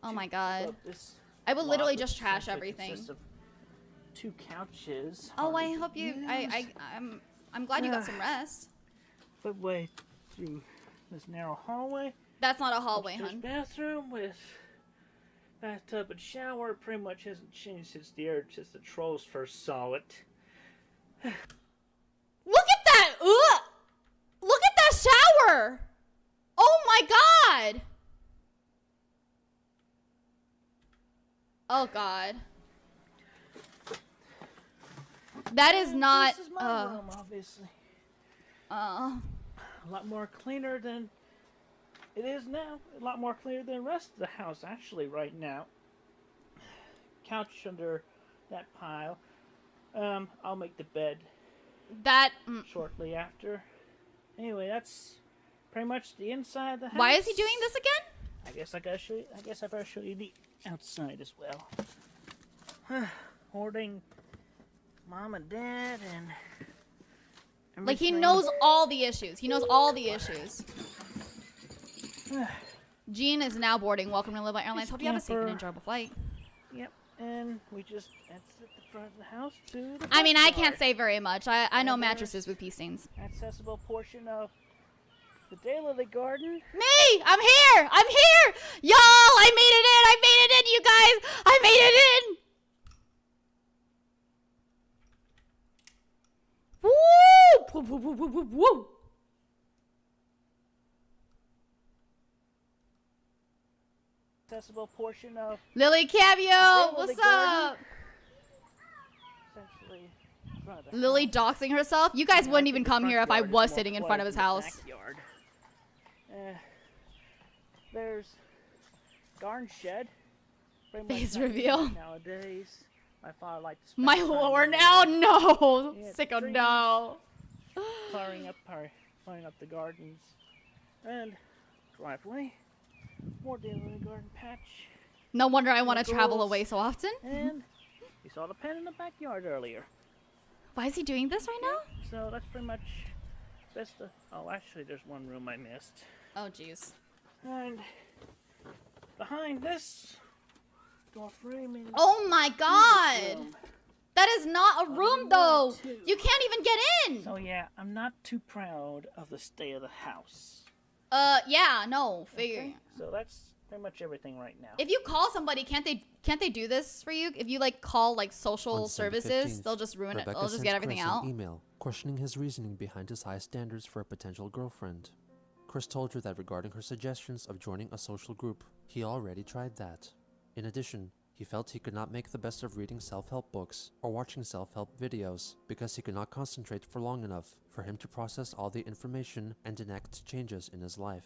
[SPEAKER 1] Oh my god.
[SPEAKER 4] above this
[SPEAKER 1] I would literally
[SPEAKER 4] block,
[SPEAKER 1] just
[SPEAKER 4] which
[SPEAKER 1] trash
[SPEAKER 4] essentially
[SPEAKER 1] everything.
[SPEAKER 4] consists of 2 couches.
[SPEAKER 1] Oh, I
[SPEAKER 4] hardly
[SPEAKER 1] hope you.
[SPEAKER 4] used,
[SPEAKER 1] I'm glad you got some rest.
[SPEAKER 4] footway through this narrow hallway.
[SPEAKER 1] That's not a hallway,
[SPEAKER 4] Upstairs
[SPEAKER 1] hun.
[SPEAKER 4] bathroom with bathtub and shower. Pretty much hasn't changed since the trolls first saw it.
[SPEAKER 1] Look at that! Ugh! Look at that shower! Oh my god! Oh god. That is not.
[SPEAKER 4] This is my room, obviously. A lot more cleaner than it is now. A lot more cleaner than the rest of the house, actually, right now. Couch under that pile. I'll make the bed
[SPEAKER 1] that.
[SPEAKER 4] shortly after. Anyway, that's pretty much the inside of the house.
[SPEAKER 1] Why is he doing this again?
[SPEAKER 4] I guess I gotta show you. I guess I better show you the outside as well. Hoarding mom and dad and
[SPEAKER 1] Like, he
[SPEAKER 4] everything.
[SPEAKER 1] knows all the issues. He knows all the issues. Jean is now boarding. Welcome to Live by Airlines. Hope you have a safe and
[SPEAKER 4] Camper.
[SPEAKER 1] enjoyable flight.
[SPEAKER 4] Yep, and we just exit the front of the house to the
[SPEAKER 1] I mean, I
[SPEAKER 4] front
[SPEAKER 1] can't
[SPEAKER 4] yard.
[SPEAKER 1] say very much. I know
[SPEAKER 4] And
[SPEAKER 1] mattresses with pee stains.
[SPEAKER 4] Accessible portion of The Daylily Garden.
[SPEAKER 1] Me! I'm here! I'm here! Y'all, I made it in! I made it in, you guys! I made it in! Woo! Woo, woo, woo, woo, woo, woo.
[SPEAKER 4] Accessible portion of
[SPEAKER 1] Lily Cameo,
[SPEAKER 4] Daylily
[SPEAKER 1] what's
[SPEAKER 4] Garden.
[SPEAKER 1] up?
[SPEAKER 4] Essentially in front of the
[SPEAKER 1] Lily
[SPEAKER 4] house.
[SPEAKER 1] doxing herself? You guys
[SPEAKER 4] Yeah,
[SPEAKER 1] wouldn't
[SPEAKER 4] I
[SPEAKER 1] even
[SPEAKER 4] think the
[SPEAKER 1] come
[SPEAKER 4] front
[SPEAKER 1] here if I
[SPEAKER 4] yard is
[SPEAKER 1] was
[SPEAKER 4] more
[SPEAKER 1] sitting in front of his
[SPEAKER 4] closed than the
[SPEAKER 1] house.
[SPEAKER 4] backyard. There's garden shed. Pretty much
[SPEAKER 1] Face
[SPEAKER 4] not used
[SPEAKER 1] reveal.
[SPEAKER 4] nowadays. My father liked to spend
[SPEAKER 1] My
[SPEAKER 4] time
[SPEAKER 1] lore
[SPEAKER 4] in the
[SPEAKER 1] now?
[SPEAKER 4] woods,
[SPEAKER 1] No!
[SPEAKER 4] Yeah,
[SPEAKER 1] Sicko,
[SPEAKER 4] trees.
[SPEAKER 1] no.
[SPEAKER 4] clearing up the gardens and driveway. More Daylily Garden patch.
[SPEAKER 1] No wonder I want to travel
[SPEAKER 4] Goals.
[SPEAKER 1] away so often.
[SPEAKER 4] And you saw the pen in the backyard earlier.
[SPEAKER 1] Why is he doing this right now?
[SPEAKER 4] So that's pretty much best of, oh, actually there's one room I missed.
[SPEAKER 1] Oh, jeez.
[SPEAKER 4] And behind this door framing.
[SPEAKER 1] Oh my god!
[SPEAKER 4] room.
[SPEAKER 1] That is not a room, though! You can't even get in!
[SPEAKER 4] So yeah, I'm not too proud of the state of the house.
[SPEAKER 1] Yeah, no, figure.
[SPEAKER 4] Okay? So that's pretty much everything right now.
[SPEAKER 1] If you call somebody, can't they do this for you? If you like call like social
[SPEAKER 2] On December
[SPEAKER 1] services,
[SPEAKER 2] 15th,
[SPEAKER 1] they'll just ruin
[SPEAKER 2] Rebecca
[SPEAKER 1] it. They'll just
[SPEAKER 2] sent
[SPEAKER 1] get everything
[SPEAKER 2] Chris
[SPEAKER 1] out.
[SPEAKER 2] an email questioning his reasoning behind his high standards for a potential girlfriend. Chris told her that regarding her suggestions of joining a social group, he already tried that. In addition, he felt he could not make the best of reading self-help books or watching self-help videos because he could not concentrate for long enough for him to process all the information and enact changes in his life.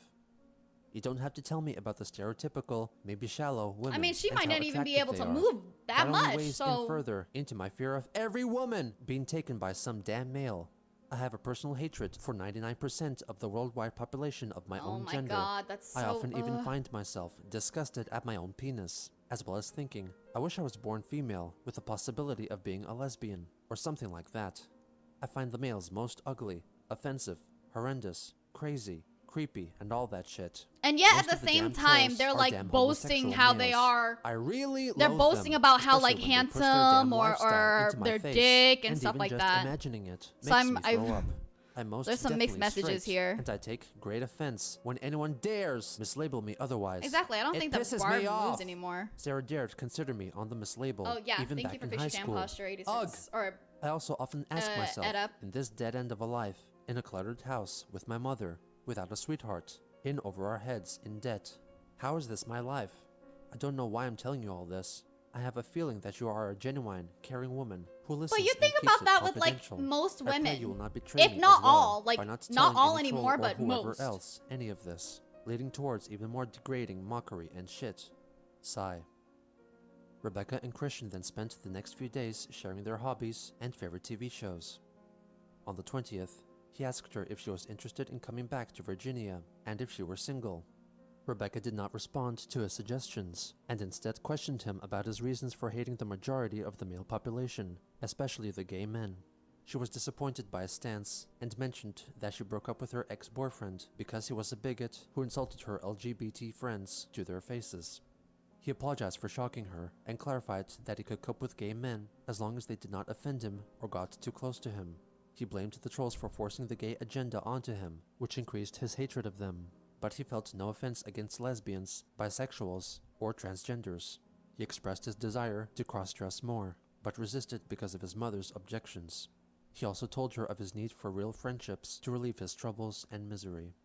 [SPEAKER 2] You don't have to tell me about the stereotypical, maybe shallow women.
[SPEAKER 1] I mean, she
[SPEAKER 2] and
[SPEAKER 1] might
[SPEAKER 2] how
[SPEAKER 1] not even be
[SPEAKER 2] attractive
[SPEAKER 1] able
[SPEAKER 2] they
[SPEAKER 1] to
[SPEAKER 2] are.
[SPEAKER 1] move that
[SPEAKER 2] only
[SPEAKER 1] much,
[SPEAKER 2] weighs
[SPEAKER 1] so
[SPEAKER 2] in further into my fear of every woman being taken by some damn male. I have a personal hatred for 99% of the worldwide population of my
[SPEAKER 1] oh
[SPEAKER 2] own
[SPEAKER 1] my
[SPEAKER 2] gender.
[SPEAKER 1] god, that's so.
[SPEAKER 2] I often even find myself disgusted at my own penis, as well as thinking, I wish I was born female with the possibility of being a lesbian, or something like that. I find the males most ugly, offensive, horrendous, crazy, creepy, and all that shit.
[SPEAKER 1] And yet
[SPEAKER 2] Most
[SPEAKER 1] at
[SPEAKER 2] of
[SPEAKER 1] the same
[SPEAKER 2] damn
[SPEAKER 1] time,
[SPEAKER 2] trolls
[SPEAKER 1] they're
[SPEAKER 2] are
[SPEAKER 1] like
[SPEAKER 2] damn
[SPEAKER 1] boasting
[SPEAKER 2] homosexual
[SPEAKER 1] how they
[SPEAKER 2] males.
[SPEAKER 1] are.
[SPEAKER 2] I really
[SPEAKER 1] They're
[SPEAKER 2] loathe
[SPEAKER 1] boasting
[SPEAKER 2] them,
[SPEAKER 1] about how
[SPEAKER 2] especially
[SPEAKER 1] like
[SPEAKER 2] when they push their
[SPEAKER 1] handsome
[SPEAKER 2] damn
[SPEAKER 1] or
[SPEAKER 2] lifestyle into my
[SPEAKER 1] their
[SPEAKER 2] face,
[SPEAKER 1] dick and stuff
[SPEAKER 2] even
[SPEAKER 1] like
[SPEAKER 2] just
[SPEAKER 1] that.
[SPEAKER 2] imagining it
[SPEAKER 1] So
[SPEAKER 2] makes me throw up. I'm most
[SPEAKER 1] There's some mixed
[SPEAKER 2] definitely
[SPEAKER 1] messages
[SPEAKER 2] straight,
[SPEAKER 1] here.
[SPEAKER 2] and I take great offense when anyone dares mislabel me otherwise.
[SPEAKER 1] Exactly, I don't
[SPEAKER 2] It
[SPEAKER 1] think that
[SPEAKER 2] pisses
[SPEAKER 1] Barb
[SPEAKER 2] me off.
[SPEAKER 1] moves anymore.
[SPEAKER 2] Sarah dared consider me on the mislabel,
[SPEAKER 1] Oh yeah,
[SPEAKER 2] even
[SPEAKER 1] thank
[SPEAKER 2] back
[SPEAKER 1] you for
[SPEAKER 2] in high
[SPEAKER 1] Fishy Jam
[SPEAKER 2] school.
[SPEAKER 1] Posture 86.
[SPEAKER 2] Ugh.
[SPEAKER 1] Or
[SPEAKER 2] I also often ask myself,
[SPEAKER 1] Ed Up.
[SPEAKER 2] in this dead end of a life, in a cluttered house with my mother, without a sweetheart, in over our heads, in debt, how is this my life? I don't know why I'm telling you all this. I have a feeling that you are a genuine, caring woman who listens
[SPEAKER 1] But you
[SPEAKER 2] and
[SPEAKER 1] think
[SPEAKER 2] keeps
[SPEAKER 1] about
[SPEAKER 2] it
[SPEAKER 1] that with like
[SPEAKER 2] confidential.
[SPEAKER 1] most
[SPEAKER 2] I pray
[SPEAKER 1] women.
[SPEAKER 2] you will not betray
[SPEAKER 1] If
[SPEAKER 2] me
[SPEAKER 1] not
[SPEAKER 2] as well
[SPEAKER 1] all, like
[SPEAKER 2] by not
[SPEAKER 1] not
[SPEAKER 2] telling
[SPEAKER 1] all
[SPEAKER 2] any troll
[SPEAKER 1] anymore,
[SPEAKER 2] or
[SPEAKER 1] but
[SPEAKER 2] whoever
[SPEAKER 1] most.
[SPEAKER 2] else any of this, leading towards even more degrading mockery and shit. Sigh. Rebecca and Christian then spent the next few days sharing their hobbies and favorite TV shows. On the 20th, he asked her if she was interested in coming back to Virginia and if she were single. Rebecca did not respond to his suggestions, and instead questioned him about his reasons for hating the majority of the male population, especially the gay men. She was disappointed by his stance, and mentioned that she broke up with her ex-boyfriend because he was a bigot who insulted her LGBT friends to their faces. He apologized for shocking her, and clarified that he could cope with gay men as long as they did not offend him or got too close to him. He blamed the trolls for forcing the gay agenda onto him, which increased his hatred of them. But he felt no offense against lesbians, bisexuals, or transgenders. He expressed his desire to cross-dress more, but resisted because of his mother's objections. He also told her of his need for real friendships to relieve his troubles and misery.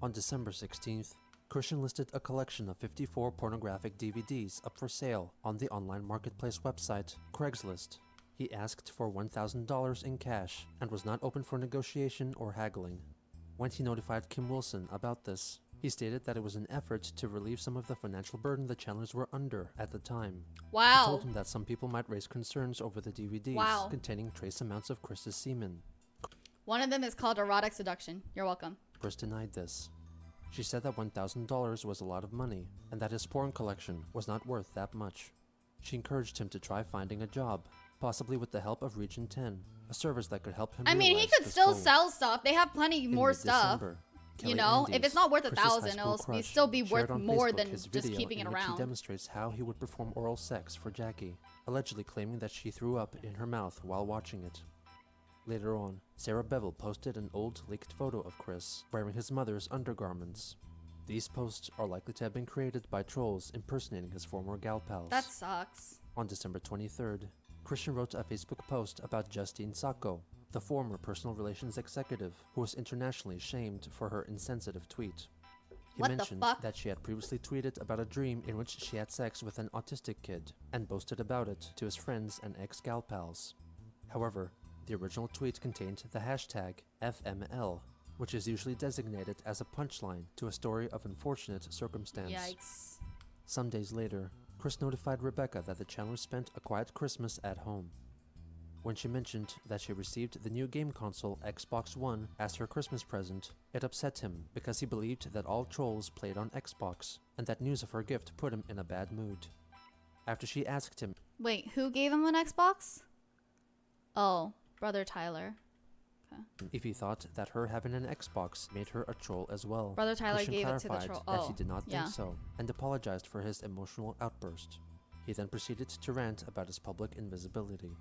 [SPEAKER 2] On December 16th, Christian listed a collection of 54 pornographic DVDs up for sale on the online marketplace website, Craigslist. He asked for $1,000 in cash and was not open for negotiation or haggling. When he notified Kim Wilson about this, he stated that it was an effort to relieve some of the financial burden the channels were under at the time. He
[SPEAKER 1] Wow.
[SPEAKER 2] told him that some people might raise concerns over the DVDs
[SPEAKER 1] Wow.
[SPEAKER 2] containing trace amounts of Chris's semen.
[SPEAKER 1] One of them is called erotic seduction. You're welcome.
[SPEAKER 2] Chris denied this. She said that $1,000 was a lot of money, and that his porn collection was not worth that much. She encouraged him to try finding a job, possibly with the help of Region 10, a service that could help him
[SPEAKER 1] I mean, he
[SPEAKER 2] realize
[SPEAKER 1] could
[SPEAKER 2] this
[SPEAKER 1] still
[SPEAKER 2] goal.
[SPEAKER 1] sell stuff. They have plenty
[SPEAKER 2] In
[SPEAKER 1] more stuff.
[SPEAKER 2] mid-December,
[SPEAKER 1] You
[SPEAKER 2] Kelly
[SPEAKER 1] know, if
[SPEAKER 2] Andes,
[SPEAKER 1] it's not worth
[SPEAKER 2] Chris's high
[SPEAKER 1] $1,000,
[SPEAKER 2] school
[SPEAKER 1] it'll
[SPEAKER 2] crush,
[SPEAKER 1] still be
[SPEAKER 2] shared
[SPEAKER 1] worth
[SPEAKER 2] on
[SPEAKER 1] more
[SPEAKER 2] Facebook
[SPEAKER 1] than
[SPEAKER 2] his
[SPEAKER 1] just
[SPEAKER 2] video
[SPEAKER 1] keeping it
[SPEAKER 2] in which he
[SPEAKER 1] around.
[SPEAKER 2] demonstrates how he would perform oral sex for Jackie, allegedly claiming that she threw up in her mouth while watching it. Later on, Sarah Bevel posted an old leaked photo of Chris wearing his mother's undergarments. These posts are likely to have been created by trolls impersonating his former gal pals.
[SPEAKER 1] That sucks.
[SPEAKER 2] On December 23rd, Christian wrote a Facebook post about Justine Sacco, the former personal relations executive who was internationally shamed for her insensitive tweet. He
[SPEAKER 1] What the
[SPEAKER 2] mentioned
[SPEAKER 1] fuck?
[SPEAKER 2] that she had previously tweeted about a dream in which she had sex with an autistic kid and boasted about it to his friends and ex-gal pals. However, the original tweet contained the hashtag FML, which is usually designated as a punchline to a story of unfortunate circumstance.
[SPEAKER 1] Yikes.
[SPEAKER 2] Some days later, Chris notified Rebecca that the Chandlers spent a quiet Christmas at home. When she mentioned that she received the new game console Xbox One as her Christmas present, it upset him because he believed that all trolls played on Xbox, and that news of her gift put him in a bad mood. After she asked him
[SPEAKER 1] Wait, who gave him an Xbox? Oh, Brother Tyler.
[SPEAKER 2] if he thought that her having an Xbox made her a troll as well,
[SPEAKER 1] Brother Tyler
[SPEAKER 2] Christian
[SPEAKER 1] gave it to the
[SPEAKER 2] clarified
[SPEAKER 1] troll.
[SPEAKER 2] that
[SPEAKER 1] Oh,
[SPEAKER 2] he did not
[SPEAKER 1] yeah.
[SPEAKER 2] think so, and apologized for his emotional outburst. He then proceeded to rant about his public invisibility.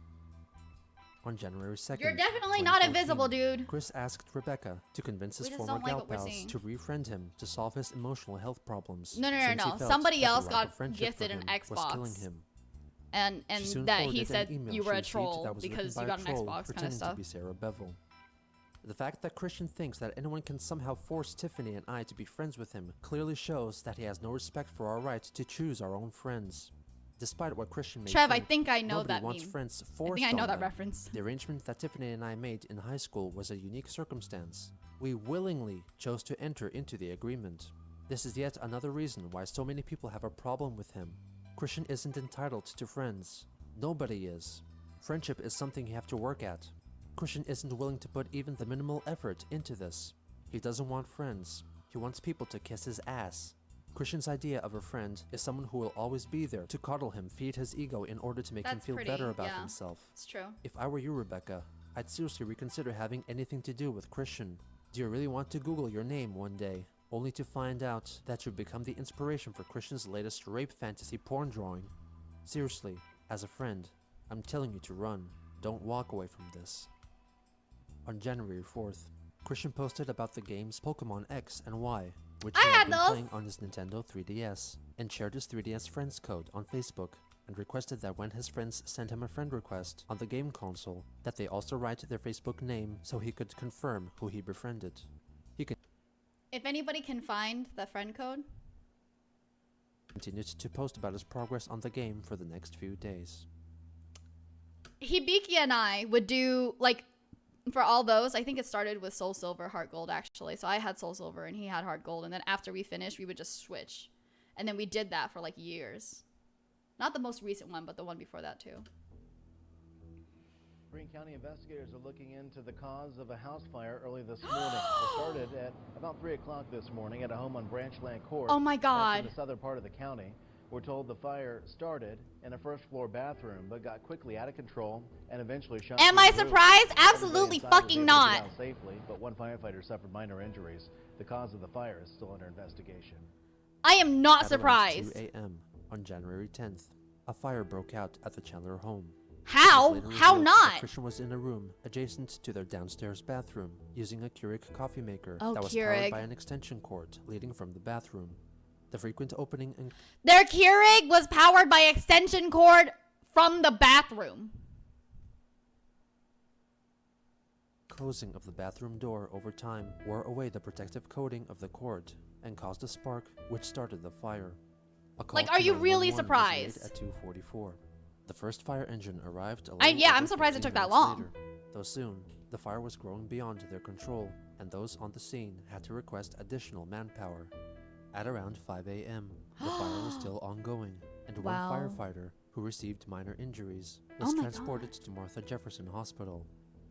[SPEAKER 2] On January 2nd,
[SPEAKER 1] You're definitely not
[SPEAKER 2] 2014,
[SPEAKER 1] invisible, dude.
[SPEAKER 2] Chris asked Rebecca to convince his
[SPEAKER 1] We just
[SPEAKER 2] former
[SPEAKER 1] don't like
[SPEAKER 2] gal
[SPEAKER 1] what we're
[SPEAKER 2] pals
[SPEAKER 1] seeing.
[SPEAKER 2] to refriend him to solve his emotional health problems.
[SPEAKER 1] No.
[SPEAKER 2] since he felt
[SPEAKER 1] Somebody
[SPEAKER 2] that the
[SPEAKER 1] else
[SPEAKER 2] lack
[SPEAKER 1] got
[SPEAKER 2] of friendship
[SPEAKER 1] gifted
[SPEAKER 2] for
[SPEAKER 1] an
[SPEAKER 2] him was killing
[SPEAKER 1] Xbox.
[SPEAKER 2] him.
[SPEAKER 1] And
[SPEAKER 2] She soon
[SPEAKER 1] that he
[SPEAKER 2] forwarded
[SPEAKER 1] said
[SPEAKER 2] an email
[SPEAKER 1] you
[SPEAKER 2] she
[SPEAKER 1] were a
[SPEAKER 2] received
[SPEAKER 1] troll
[SPEAKER 2] that was written
[SPEAKER 1] because
[SPEAKER 2] by
[SPEAKER 1] you
[SPEAKER 2] a
[SPEAKER 1] got an
[SPEAKER 2] troll
[SPEAKER 1] Xbox kind of
[SPEAKER 2] pretending
[SPEAKER 1] stuff.
[SPEAKER 2] to be Sarah Bevel. The fact that Christian thinks that anyone can somehow force Tiffany and I to be friends with him clearly shows that he has no respect for our right to choose our own friends. Despite what Christian may
[SPEAKER 1] Trev, I
[SPEAKER 2] think,
[SPEAKER 1] think I know
[SPEAKER 2] nobody
[SPEAKER 1] that
[SPEAKER 2] wants
[SPEAKER 1] meme.
[SPEAKER 2] friends
[SPEAKER 1] I
[SPEAKER 2] forced
[SPEAKER 1] think I know
[SPEAKER 2] on
[SPEAKER 1] that
[SPEAKER 2] them.
[SPEAKER 1] reference.
[SPEAKER 2] The arrangement that Tiffany and I made in high school was a unique circumstance. We willingly chose to enter into the agreement. This is yet another reason why so many people have a problem with him. Christian isn't entitled to friends. Nobody is. Friendship is something you have to work at. Christian isn't willing to put even the minimal effort into this. He doesn't want friends. He wants people to kiss his ass. Christian's idea of a friend is someone who will always be there to cuddle him, feed his ego in order to make him
[SPEAKER 1] That's
[SPEAKER 2] feel
[SPEAKER 1] pretty,
[SPEAKER 2] better about
[SPEAKER 1] yeah.
[SPEAKER 2] himself.
[SPEAKER 1] It's true.
[SPEAKER 2] If I were you, Rebecca, I'd seriously reconsider having anything to do with Christian. Do you really want to Google your name one day, only to find out that you've become the inspiration for Christian's latest rape fantasy porn drawing? Seriously, as a friend, I'm telling you to run. Don't walk away from this. On January 4th, Christian posted about the games Pokemon X and Y, which he
[SPEAKER 1] I
[SPEAKER 2] had
[SPEAKER 1] had
[SPEAKER 2] been
[SPEAKER 1] those.
[SPEAKER 2] playing on his Nintendo 3DS, and shared his 3DS friends code on Facebook, and requested that when his friends sent him a friend request on the game console, that they also write their Facebook name so he could confirm who he befriended. He
[SPEAKER 1] If anybody can find the friend code,
[SPEAKER 2] continued to post about his progress on the game for the next few days.
[SPEAKER 1] Hibiki and I would do, like, for all those, I think it started with Soul Silver, Heart Gold, actually. So I had Soul Silver and he had Heart Gold. And then after we finished, we would just switch. And then we did that for, like, years. Not the most recent one, but the one before that, too.
[SPEAKER 8] Greene County investigators are looking into the cause of a house fire early this morning. It started at about 3 o'clock this morning at a home on Branchland Court.
[SPEAKER 1] Oh, my
[SPEAKER 8] That's
[SPEAKER 1] God.
[SPEAKER 8] in the southern part of the county. We're told the fire started in a first-floor bathroom, but got quickly out of control and eventually shot
[SPEAKER 1] Am
[SPEAKER 8] through
[SPEAKER 1] I
[SPEAKER 8] the roof.
[SPEAKER 1] surprised?
[SPEAKER 8] Everybody
[SPEAKER 1] Absolutely
[SPEAKER 8] inside was
[SPEAKER 1] fucking
[SPEAKER 8] able to get
[SPEAKER 1] not.
[SPEAKER 8] out safely, but one firefighter suffered minor injuries. The cause of the fire is still under investigation.
[SPEAKER 1] I am not
[SPEAKER 2] At around
[SPEAKER 1] surprised.
[SPEAKER 2] 2 a.m. on January 10th, a fire broke out at the Chandler home.
[SPEAKER 1] How?
[SPEAKER 2] It was later
[SPEAKER 1] How
[SPEAKER 2] revealed that
[SPEAKER 1] not?
[SPEAKER 2] Christian was in a room adjacent to their downstairs bathroom, using a Keurig coffee maker
[SPEAKER 1] Oh,
[SPEAKER 2] that was
[SPEAKER 1] Keurig.
[SPEAKER 2] powered by an extension cord leading from the bathroom. The frequent opening and
[SPEAKER 1] Their Keurig was powered by extension cord from the bathroom.
[SPEAKER 2] closing of the bathroom door over time wore away the protective coating of the cord and caused a spark which started the fire. A call
[SPEAKER 1] Like, are
[SPEAKER 2] to
[SPEAKER 1] you really
[SPEAKER 2] 911 was
[SPEAKER 1] surprised?
[SPEAKER 2] made at 2:44. The first fire engine arrived a
[SPEAKER 1] Yeah,
[SPEAKER 2] little
[SPEAKER 1] I'm
[SPEAKER 2] over
[SPEAKER 1] surprised it
[SPEAKER 2] 15
[SPEAKER 1] took that
[SPEAKER 2] minutes
[SPEAKER 1] long.
[SPEAKER 2] later, though soon, the fire was growing beyond their control, and those on the scene had to request additional manpower. At around 5 a.m., the fire was still ongoing, and
[SPEAKER 1] Wow.
[SPEAKER 2] one firefighter, who received minor injuries,
[SPEAKER 1] Oh
[SPEAKER 2] was
[SPEAKER 1] my
[SPEAKER 2] transported to Martha Jefferson Hospital.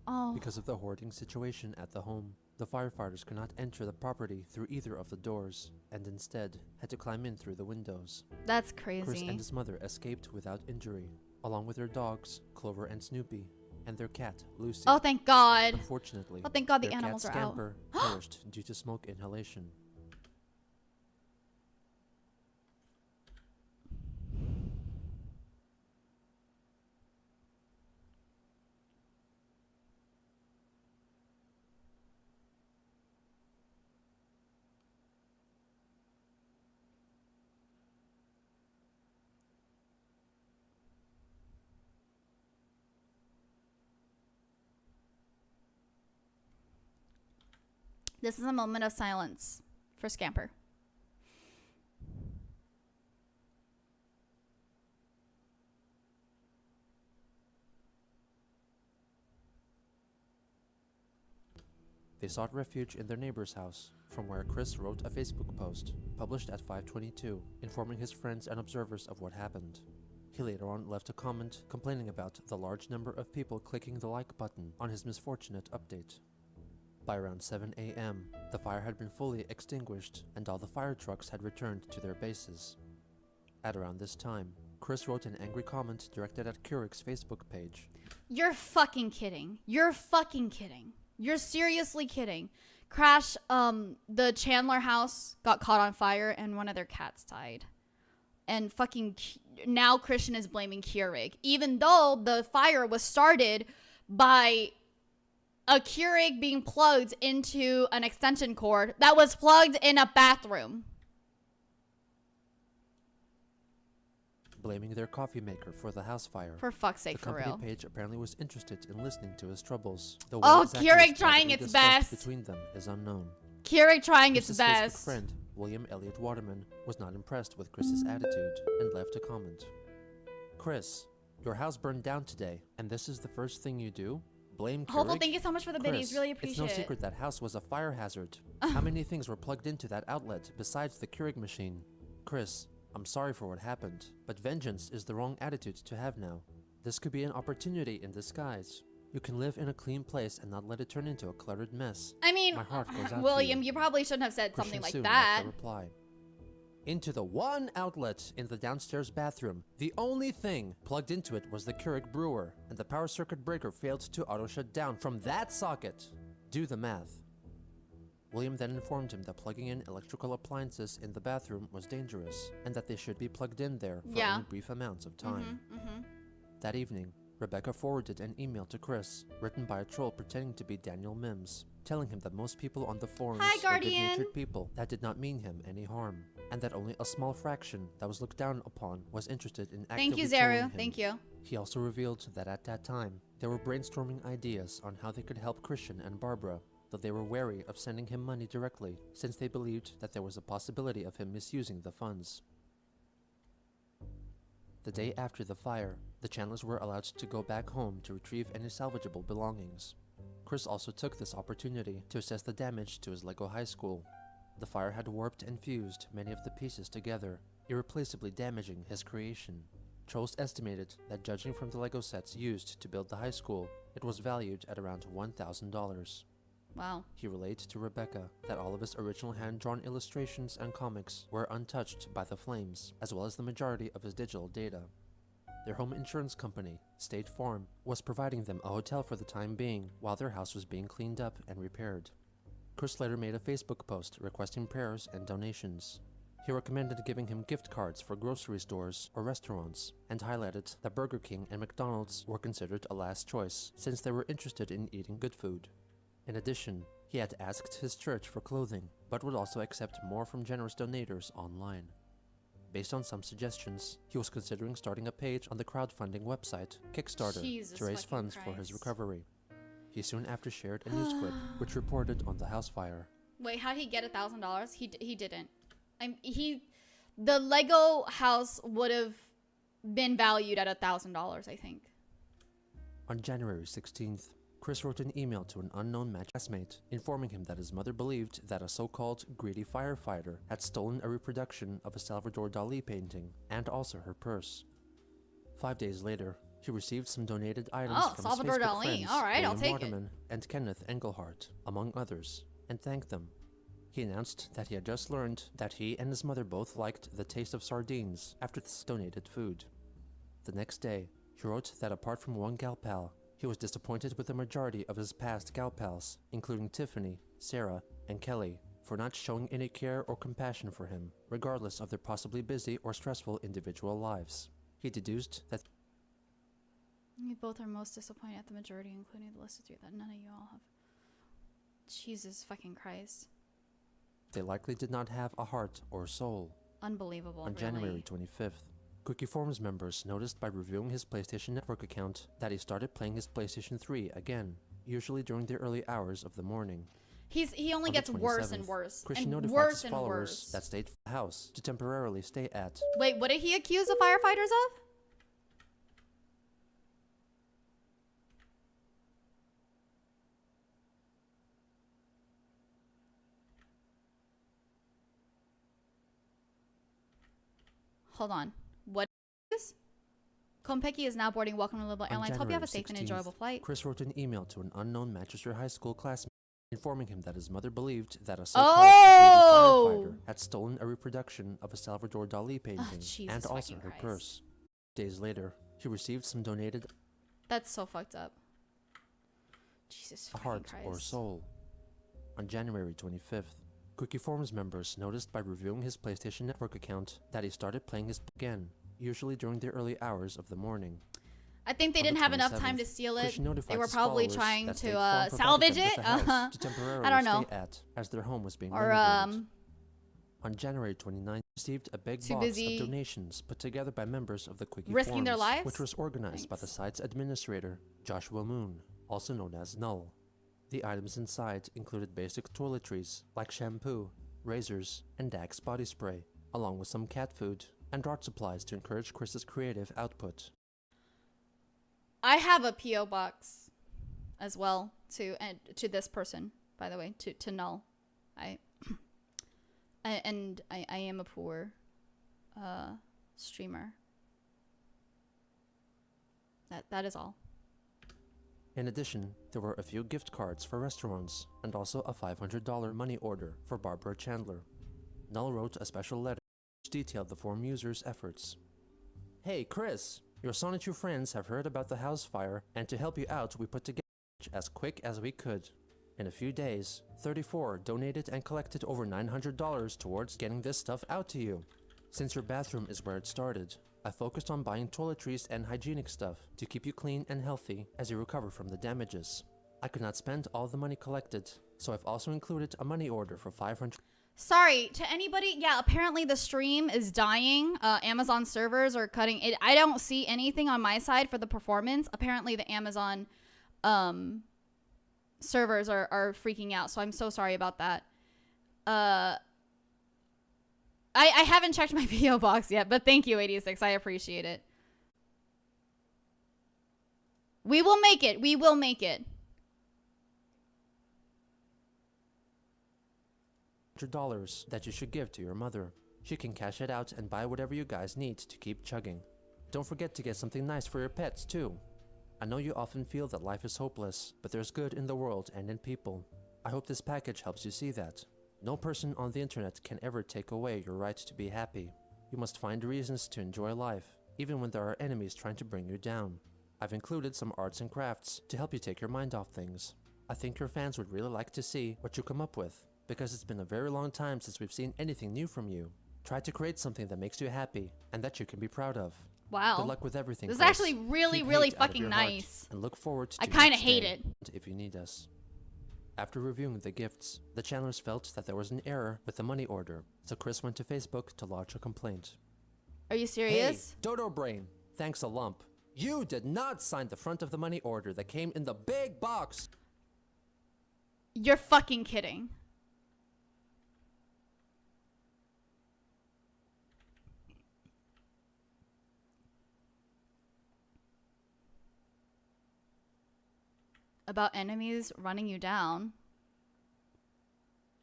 [SPEAKER 1] Oh,
[SPEAKER 2] Because of the hoarding situation at the home, the firefighters could not enter the property through either of the doors, and instead had to climb in through the windows.
[SPEAKER 1] that's
[SPEAKER 2] Chris
[SPEAKER 1] crazy.
[SPEAKER 2] and his mother escaped without injury, along with their dogs, Clover and Snoopy, and their cat, Lucy.
[SPEAKER 1] Oh, thank God.
[SPEAKER 2] Unfortunately,
[SPEAKER 1] Oh, thank God the
[SPEAKER 2] their
[SPEAKER 1] animals
[SPEAKER 2] cat
[SPEAKER 1] are out.
[SPEAKER 2] Scamper perished due to smoke inhalation.
[SPEAKER 1] This is a moment of silence for Scamper.
[SPEAKER 2] They sought refuge in their neighbor's house, from where Chris wrote a Facebook post, published at 5:22, informing his friends and observers of what happened. He later on left a comment complaining about the large number of people clicking the like button on his misfortunate update. By around 7 a.m., the fire had been fully extinguished and all the fire trucks had returned to their bases. At around this time, Chris wrote an angry comment directed at Keurig's Facebook page.
[SPEAKER 1] You're fucking kidding. You're fucking kidding. You're seriously kidding. Crash, the Chandler house got caught on fire and one of their cats died. And fucking now Christian is blaming Keurig, even though the fire was started by a Keurig being plugged into an extension cord that was plugged in a bathroom.
[SPEAKER 2] Blaming their coffee maker for the house fire.
[SPEAKER 1] For fuck's sake,
[SPEAKER 2] the
[SPEAKER 1] for
[SPEAKER 2] company
[SPEAKER 1] real.
[SPEAKER 2] page apparently was interested in listening to his troubles. Though
[SPEAKER 1] Oh,
[SPEAKER 2] what exactly
[SPEAKER 1] Keurig
[SPEAKER 2] was
[SPEAKER 1] trying
[SPEAKER 2] privately
[SPEAKER 1] its
[SPEAKER 2] discussed
[SPEAKER 1] best.
[SPEAKER 2] between them is unknown.
[SPEAKER 1] Keurig trying its
[SPEAKER 2] Chris's
[SPEAKER 1] best.
[SPEAKER 2] Facebook friend, William Elliott Waterman, was not impressed with Chris's attitude and left a comment. Chris, your house burned down today, and this is the first thing you do? Blame Keurig?
[SPEAKER 1] Hopeful, thank you so much for the biddies.
[SPEAKER 2] Chris,
[SPEAKER 1] Really appreciate
[SPEAKER 2] it's no
[SPEAKER 1] it.
[SPEAKER 2] secret that house was a fire hazard. How many things were plugged into that outlet besides the Keurig machine? Chris, I'm sorry for what happened, but vengeance is the wrong attitude to have now. This could be an opportunity in disguise. You can live in a clean place and not let it turn into a cluttered mess.
[SPEAKER 1] I mean,
[SPEAKER 2] My heart goes out
[SPEAKER 1] William,
[SPEAKER 2] to
[SPEAKER 1] you probably shouldn't have said something
[SPEAKER 2] Christian
[SPEAKER 1] like
[SPEAKER 2] soon left
[SPEAKER 1] that.
[SPEAKER 2] the reply. Into the one outlet in the downstairs bathroom. The only thing plugged into it was the Keurig brewer, and the power circuit breaker failed to auto shut down from that socket. Do the math. William then informed him that plugging in electrical appliances in the bathroom was dangerous, and that they should be plugged in there for only brief amounts of time. That evening, Rebecca forwarded an email to Chris, written by a troll pretending to be Daniel Mims, telling him that most people on the forums
[SPEAKER 1] Hi,
[SPEAKER 2] were
[SPEAKER 1] Guardian.
[SPEAKER 2] good-natured people that did not mean him any harm, and that only a small fraction that was looked down upon was interested in actively
[SPEAKER 1] Thank you,
[SPEAKER 2] trolling
[SPEAKER 1] Zeru.
[SPEAKER 2] him.
[SPEAKER 1] Thank you.
[SPEAKER 2] He also revealed that at that time, they were brainstorming ideas on how they could help Christian and Barbara, though they were wary of sending him money directly, since they believed that there was a possibility of him misusing the funds. The day after the fire, the Chandlers were allowed to go back home to retrieve any salvageable belongings. Chris also took this opportunity to assess the damage to his Lego high school. The fire had warped and fused many of the pieces together, irreplaceably damaging his creation. Trolls estimated that judging from the Lego sets used to build the high school, it was valued at around $1,000.
[SPEAKER 1] Wow.
[SPEAKER 2] He relayed to Rebecca that all of his original hand-drawn illustrations and comics were untouched by the flames, as well as the majority of his digital data. Their home insurance company, State Farm, was providing them a hotel for the time being while their house was being cleaned up and repaired. Chris later made a Facebook post requesting prayers and donations. He recommended giving him gift cards for grocery stores or restaurants, and highlighted that Burger King and McDonald's were considered a last choice since they were interested in eating good food. In addition, he had asked his church for clothing, but would also accept more from generous donators online. Based on some suggestions, he was considering starting a page on the crowdfunding website, Kickstarter,
[SPEAKER 1] Jesus
[SPEAKER 2] to raise
[SPEAKER 1] fucking
[SPEAKER 2] funds for his
[SPEAKER 1] Christ.
[SPEAKER 2] recovery. He soon after shared a news clip which reported on the house fire.
[SPEAKER 1] Wait, how'd he get $1,000? He didn't. The Lego house would have been valued at $1,000, I think.
[SPEAKER 2] On January 16th, Chris wrote an email to an unknown classmate informing him that his mother believed that a so-called greedy firefighter had stolen a reproduction of a Salvador Dali painting and also her purse. 5 days later, he received some donated items
[SPEAKER 1] Oh,
[SPEAKER 2] from
[SPEAKER 1] Salvador
[SPEAKER 2] his Facebook
[SPEAKER 1] Dali.
[SPEAKER 2] friends,
[SPEAKER 1] All right, I'll
[SPEAKER 2] William
[SPEAKER 1] take it.
[SPEAKER 2] Waterman and Kenneth Engelhart, among others, and thanked them. He announced that he had just learned that he and his mother both liked the taste of sardines after this donated food. The next day, he wrote that apart from one gal pal, he was disappointed with the majority of his past gal pals, including Tiffany, Sarah, and Kelly, for not showing any care or compassion for him, regardless of their possibly busy or stressful individual lives. He deduced that
[SPEAKER 1] You both are most disappointed at the majority, including the list of three that none of you all have. Jesus fucking Christ.
[SPEAKER 2] they likely did not have a heart or soul.
[SPEAKER 1] Unbelievable,
[SPEAKER 2] On
[SPEAKER 1] really.
[SPEAKER 2] January 25th, Cookie Forums members noticed by reviewing his PlayStation Network account that he started playing his PlayStation 3 again, usually during the early hours of the morning.
[SPEAKER 1] He only
[SPEAKER 2] On the
[SPEAKER 1] gets worse and
[SPEAKER 2] 27th,
[SPEAKER 1] worse.
[SPEAKER 2] Christian
[SPEAKER 1] And
[SPEAKER 2] notified
[SPEAKER 1] worse
[SPEAKER 2] his
[SPEAKER 1] and
[SPEAKER 2] followers
[SPEAKER 1] worse.
[SPEAKER 2] that stayed at the house to temporarily stay at.
[SPEAKER 1] Wait, what did he accuse the firefighters of? Hold on. What is? Konpeki is now boarding Welcome to Liberal
[SPEAKER 2] On
[SPEAKER 1] Airlines. Hope you have a
[SPEAKER 2] January
[SPEAKER 1] safe and
[SPEAKER 2] 16th,
[SPEAKER 1] enjoyable flight.
[SPEAKER 2] Chris wrote an email to an unknown Manchester High School classmate informing him that his mother believed that a so-called firefighter had stolen a reproduction of a Salvador Dali painting
[SPEAKER 1] Jesus
[SPEAKER 2] and also
[SPEAKER 1] fucking
[SPEAKER 2] her
[SPEAKER 1] Christ.
[SPEAKER 2] purse. Days later, he received some donated
[SPEAKER 1] That's so fucked up. Jesus
[SPEAKER 2] a
[SPEAKER 1] fucking
[SPEAKER 2] heart
[SPEAKER 1] Christ.
[SPEAKER 2] or soul. On January 25th, Quickie Forums members noticed by reviewing his PlayStation Network account that he started playing his again, usually during the early hours of the morning.
[SPEAKER 1] I think they
[SPEAKER 2] On the
[SPEAKER 1] didn't have enough
[SPEAKER 2] 27th,
[SPEAKER 1] time to steal it.
[SPEAKER 2] Christian notified
[SPEAKER 1] They were
[SPEAKER 2] his
[SPEAKER 1] probably
[SPEAKER 2] followers
[SPEAKER 1] trying
[SPEAKER 2] that State
[SPEAKER 1] to
[SPEAKER 2] Farm provided
[SPEAKER 1] salvage
[SPEAKER 2] them with
[SPEAKER 1] it.
[SPEAKER 2] a house to temporarily
[SPEAKER 1] I don't know.
[SPEAKER 2] stay at, as their home was being
[SPEAKER 1] Or
[SPEAKER 2] renovated. On January 29th, he received a big
[SPEAKER 1] too
[SPEAKER 2] box
[SPEAKER 1] busy
[SPEAKER 2] of donations put together by members of the Quickie
[SPEAKER 1] risking their
[SPEAKER 2] Forums,
[SPEAKER 1] lives?
[SPEAKER 2] which was organized by the
[SPEAKER 1] Thanks.
[SPEAKER 2] site's administrator, Joshua Moon, also known as Null. The items inside included basic toiletries like shampoo, razors, and Axe body spray, along with some cat food and art supplies to encourage Chris's creative output.
[SPEAKER 1] I have a PO box as well to this person, by the way, to Null. I am a poor streamer. That is all.
[SPEAKER 2] In addition, there were a few gift cards for restaurants and also a $500 money order for Barbara Chandler. Null wrote a special letter which detailed the forum user's efforts. Hey Chris, your son and your friends have heard about the house fire, and to help you out we put together as quick as we could. In a few days, 34 donated and collected over $900 towards getting this stuff out to you. Since your bathroom is where it started, I focused on buying toiletries and hygienic stuff to keep you clean and healthy as you recover from the damages. I could not spend all the money collected, so I've also included a money order for $500.
[SPEAKER 1] Sorry to anybody. Yeah, apparently the stream is dying. Amazon servers are cutting it. I don't see anything on my side for the performance. Apparently the Amazon servers are freaking out, so I'm so sorry about that. I haven't checked my PO box yet, but thank you, 86. I appreciate it. We will make it. We will make it.
[SPEAKER 2] $100 that you should give to your mother. She can cash it out and buy whatever you guys need to keep chugging. Don't forget to get something nice for your pets too. I know you often feel that life is hopeless, but there's good in the world and in people. I hope this package helps you see that. No person on the internet can ever take away your right to be happy. You must find reasons to enjoy life, even when there are enemies trying to bring you down. I've included some arts and crafts to help you take your mind off things. I think your fans would really like to see what you come up with, because it's been a very long time since we've seen anything new from you. Try to create something that makes you happy and that you can be proud of.
[SPEAKER 1] Wow.
[SPEAKER 2] Good luck with everything.
[SPEAKER 1] This is
[SPEAKER 2] Chris.
[SPEAKER 1] actually really,
[SPEAKER 2] Keep
[SPEAKER 1] really
[SPEAKER 2] hate out of
[SPEAKER 1] fucking
[SPEAKER 2] your heart
[SPEAKER 1] nice.
[SPEAKER 2] And look forward to
[SPEAKER 1] I kind of
[SPEAKER 2] each
[SPEAKER 1] hate
[SPEAKER 2] day
[SPEAKER 1] it.
[SPEAKER 2] if you need us. After reviewing the gifts, the Chandlers felt that there was an error with the money order, so Chris went to Facebook to lodge a complaint.
[SPEAKER 1] Are you serious?
[SPEAKER 2] Hey, Dodo Brain, thanks a lump. You did not sign the front of the money order that came in the big box.
[SPEAKER 1] You're fucking kidding. About enemies running you down.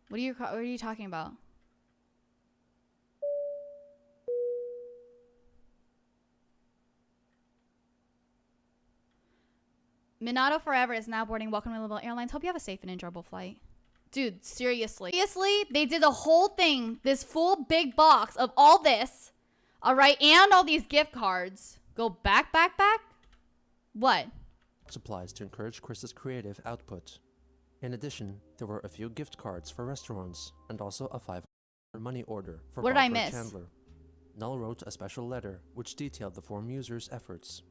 [SPEAKER 1] What are you talking about? Minato Forever is now boarding Welcome to Liberal Airlines. Hope you have a safe and enjoyable flight. Dude, seriously. Seriously? They did the whole thing, this full big box of all this, all right, and all these gift cards. Go back? What?
[SPEAKER 2] Supplies to encourage Chris's creative output. In addition, there were a few gift cards for restaurants and also a $500 money order for
[SPEAKER 1] What did I
[SPEAKER 2] Barbara
[SPEAKER 1] miss?
[SPEAKER 2] Chandler. Null wrote a special letter which detailed the forum user's efforts.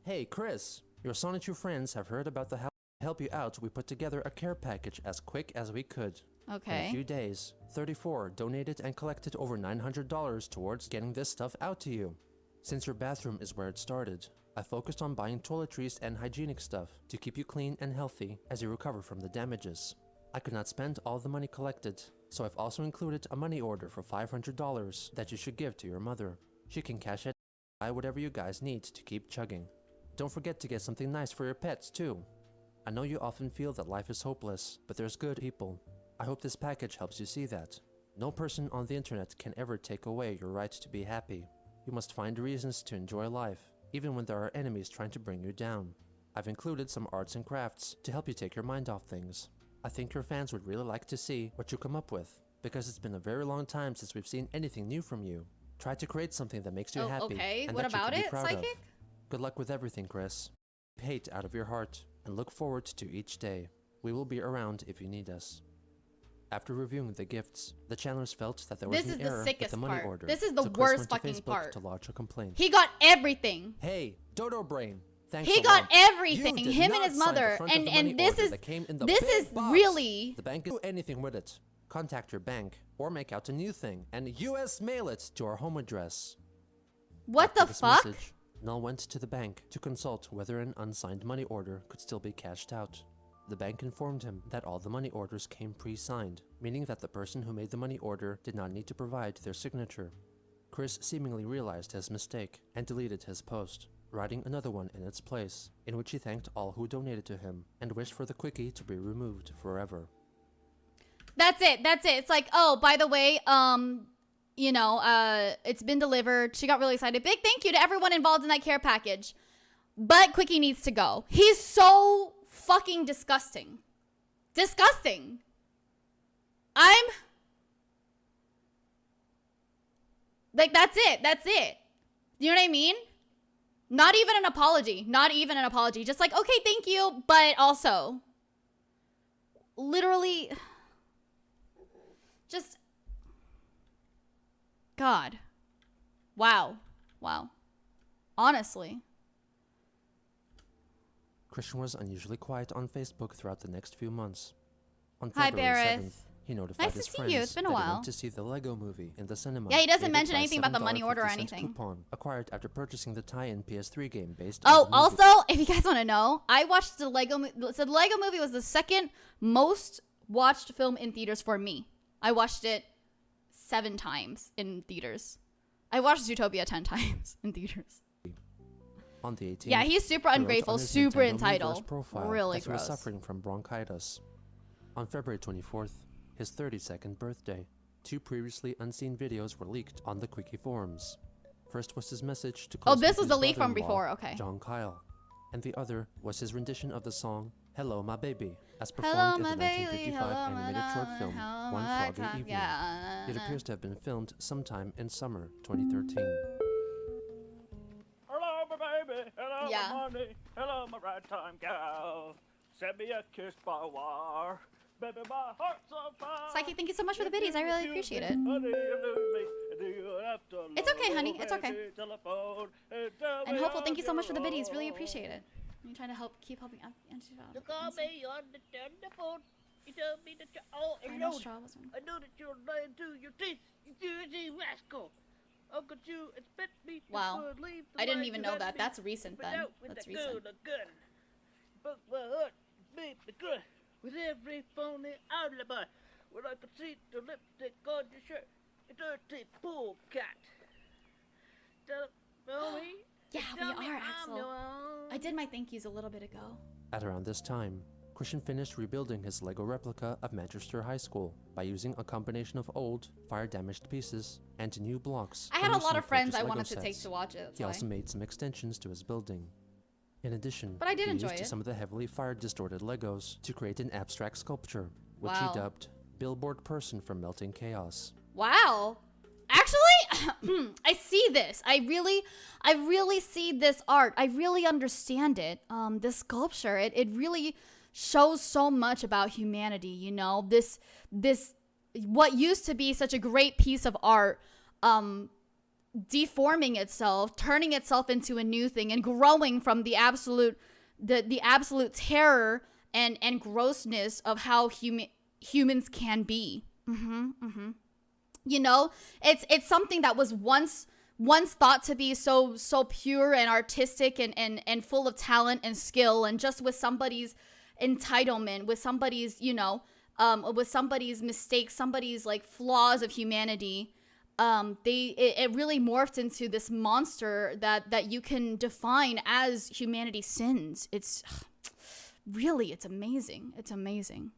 [SPEAKER 2] Hey Chris, your son and your friends have heard about the help. To help you out, we put together a care package as quick as we could. In a
[SPEAKER 1] Okay.
[SPEAKER 2] few days, 34 donated and collected over $900 towards getting this stuff out to you. Since your bathroom is where it started, I focused on buying toiletries and hygienic stuff to keep you clean and healthy as you recover from the damages. I could not spend all the money collected, so I've also included a money order for $500 that you should give to your mother. She can cash it and buy whatever you guys need to keep chugging. Don't forget to get something nice for your pets too. I know you often feel that life is hopeless, but there's good people. I hope this package helps you see that. No person on the internet can ever take away your right to be happy. You must find reasons to enjoy life, even when there are enemies trying to bring you down. I've included some arts and crafts to help you take your mind off things. I think your fans would really like to see what you come up with, because it's been a very long time since we've seen anything new from you. Try to create something that makes you happy.
[SPEAKER 1] Okay,
[SPEAKER 2] and
[SPEAKER 1] what
[SPEAKER 2] that you
[SPEAKER 1] about
[SPEAKER 2] can be
[SPEAKER 1] it,
[SPEAKER 2] proud
[SPEAKER 1] Psychic?
[SPEAKER 2] of. Good luck with everything, Chris. Keep hate out of your heart, and look forward to each day. We will be around if you need us. After reviewing the gifts, the channelers felt that there was
[SPEAKER 1] This
[SPEAKER 2] an
[SPEAKER 1] is the
[SPEAKER 2] error with
[SPEAKER 1] sickest
[SPEAKER 2] the money
[SPEAKER 1] part.
[SPEAKER 2] order.
[SPEAKER 1] This is the
[SPEAKER 2] so Chris
[SPEAKER 1] worst
[SPEAKER 2] went to
[SPEAKER 1] fucking
[SPEAKER 2] Facebook
[SPEAKER 1] part.
[SPEAKER 2] to lodge a complaint.
[SPEAKER 1] He got everything.
[SPEAKER 2] Hey, Dodo Brain! Thanks
[SPEAKER 1] He
[SPEAKER 2] a
[SPEAKER 1] got
[SPEAKER 2] lot.
[SPEAKER 1] everything.
[SPEAKER 2] You did
[SPEAKER 1] Him and
[SPEAKER 2] not
[SPEAKER 1] his
[SPEAKER 2] sign the
[SPEAKER 1] mother.
[SPEAKER 2] front of the money
[SPEAKER 1] And this
[SPEAKER 2] order
[SPEAKER 1] is
[SPEAKER 2] that came in the
[SPEAKER 1] this
[SPEAKER 2] big
[SPEAKER 1] is
[SPEAKER 2] box.
[SPEAKER 1] really
[SPEAKER 2] The bank can do anything with it. Contact your bank or make out a new thing and US mail it to our home address.
[SPEAKER 1] what
[SPEAKER 2] After
[SPEAKER 1] the
[SPEAKER 2] this
[SPEAKER 1] fuck?
[SPEAKER 2] message, Null went to the bank to consult whether an unsigned money order could still be cashed out. The bank informed him that all the money orders came pre-signed, meaning that the person who made the money order did not need to provide their signature. Chris seemingly realized his mistake and deleted his post, writing another one in its place, in which he thanked all who donated to him and wished for the quickie to be removed forever.
[SPEAKER 1] That's it. It's like, oh, by the way, it's been delivered. She got really excited. Big thank you to everyone involved in that care package. But Quickie needs to go. He's so fucking disgusting. Disgusting. Like, that's it. You know what I mean? Not even an apology. Just like, okay, thank you, but also literally just God. Wow. Honestly.
[SPEAKER 2] Christian was unusually quiet on Facebook throughout the next few months. On
[SPEAKER 1] Hi,
[SPEAKER 2] February
[SPEAKER 1] Barrett.
[SPEAKER 2] 7th, he notified
[SPEAKER 1] Nice to
[SPEAKER 2] his
[SPEAKER 1] see
[SPEAKER 2] friends
[SPEAKER 1] you. It's been a
[SPEAKER 2] that he
[SPEAKER 1] while.
[SPEAKER 2] went to see the Lego movie in the cinema.
[SPEAKER 1] Yeah, he doesn't
[SPEAKER 2] aided
[SPEAKER 1] mention
[SPEAKER 2] by
[SPEAKER 1] anything about the money order or
[SPEAKER 2] $7.50
[SPEAKER 1] anything.
[SPEAKER 2] coupon acquired after purchasing the tie-in PS3 game based
[SPEAKER 1] Oh,
[SPEAKER 2] on the movie.
[SPEAKER 1] also, if you guys want to know, I watched the Lego movie. So the Lego movie was the second most watched film in theaters for me. I watched it 7 times in theaters. I watched Zootopia 10 times in theaters.
[SPEAKER 2] On the 18th,
[SPEAKER 1] Yeah, he's super
[SPEAKER 2] he wrote
[SPEAKER 1] ungrateful,
[SPEAKER 2] on his
[SPEAKER 1] super
[SPEAKER 2] Nintendo
[SPEAKER 1] entitled.
[SPEAKER 2] Miiverse profile
[SPEAKER 1] Really
[SPEAKER 2] that he was
[SPEAKER 1] gross.
[SPEAKER 2] suffering from bronchitis. On February 24th, his 32nd birthday, 2 previously unseen videos were leaked on the Quickie forums. First was his message to
[SPEAKER 1] Oh,
[SPEAKER 2] close
[SPEAKER 1] this
[SPEAKER 2] with
[SPEAKER 1] was
[SPEAKER 2] his
[SPEAKER 1] the leak from
[SPEAKER 2] brother-in-law,
[SPEAKER 1] before. Okay.
[SPEAKER 2] John Kyle, and the other was his rendition of the song "Hello, My Baby," as
[SPEAKER 1] Hello,
[SPEAKER 2] performed
[SPEAKER 1] my
[SPEAKER 2] in the
[SPEAKER 1] baby.
[SPEAKER 2] 1955
[SPEAKER 1] Hello, my
[SPEAKER 2] animated short
[SPEAKER 1] darling.
[SPEAKER 2] film
[SPEAKER 1] Hello,
[SPEAKER 2] "One
[SPEAKER 1] my
[SPEAKER 2] Froggy
[SPEAKER 1] time.
[SPEAKER 2] Evening."
[SPEAKER 1] Yeah.
[SPEAKER 2] It appears to have been filmed sometime in summer 2013.
[SPEAKER 4] Hello, my baby. Hello,
[SPEAKER 1] Yeah.
[SPEAKER 4] my money. Hello, my ragtime gal. Send me a kiss by wire. Baby, my heart's on fire.
[SPEAKER 1] Psychic, thank you so much for the biddies. I really appreciate it.
[SPEAKER 4] It's
[SPEAKER 1] okay, honey. It's okay. And Hopeful, thank you so much for the biddies. Really appreciate it. I'm trying to keep helping out.
[SPEAKER 4] You called me on the telephone. You told me that you all
[SPEAKER 1] I know
[SPEAKER 4] alone.
[SPEAKER 1] straw wasn't.
[SPEAKER 4] I know that you're lying to your teeth. You dirty rascal. How could you expect me to
[SPEAKER 1] Wow.
[SPEAKER 4] believe the
[SPEAKER 1] I didn't
[SPEAKER 4] lies
[SPEAKER 1] even
[SPEAKER 4] you
[SPEAKER 1] know
[SPEAKER 4] had
[SPEAKER 1] that.
[SPEAKER 4] me
[SPEAKER 1] That's recent
[SPEAKER 4] put
[SPEAKER 1] then.
[SPEAKER 4] out with
[SPEAKER 1] That's
[SPEAKER 4] the
[SPEAKER 1] recent.
[SPEAKER 4] gun. Broke my heart, made me cry with every phony alibi. When I could see the lipstick on your shirt, you dirty pool cat. Tell me.
[SPEAKER 1] Yeah,
[SPEAKER 4] tell
[SPEAKER 1] we
[SPEAKER 4] me
[SPEAKER 1] are,
[SPEAKER 4] I'm
[SPEAKER 1] Axel.
[SPEAKER 4] your own.
[SPEAKER 1] I did my thank yous a little bit ago.
[SPEAKER 2] At around this time, Christian finished rebuilding his Lego replica of Manchester High School by using a combination of old, fire-damaged pieces and new blocks.
[SPEAKER 1] I
[SPEAKER 2] from
[SPEAKER 1] had a lot
[SPEAKER 2] recently
[SPEAKER 1] of friends
[SPEAKER 2] purchased
[SPEAKER 1] I
[SPEAKER 2] Lego
[SPEAKER 1] wanted to take
[SPEAKER 2] sets.
[SPEAKER 1] to watch it. That's
[SPEAKER 2] He
[SPEAKER 1] why.
[SPEAKER 2] also made some extensions to his building. In addition,
[SPEAKER 1] But I did
[SPEAKER 2] he
[SPEAKER 1] enjoy
[SPEAKER 2] used
[SPEAKER 1] it.
[SPEAKER 2] some of the heavily fire-distorted Legos to create an abstract sculpture, which
[SPEAKER 1] Wow.
[SPEAKER 2] he dubbed Billboard Person from Melting Chaos.
[SPEAKER 1] Wow. Actually, I see this. I really see this art. I really understand it. This sculpture, it really shows so much about humanity, you know? This what used to be such a great piece of art, deforming itself, turning itself into a new thing and growing from the absolute terror and grossness of how humans can be. You know, it's something that was once thought to be so pure and artistic and full of talent and skill, and just with somebody's entitlement, with somebody's, you know, with somebody's mistakes, somebody's like flaws of humanity, it really morphed into this monster that you can define as humanity's sins. It's really, it's amazing. It's amazing.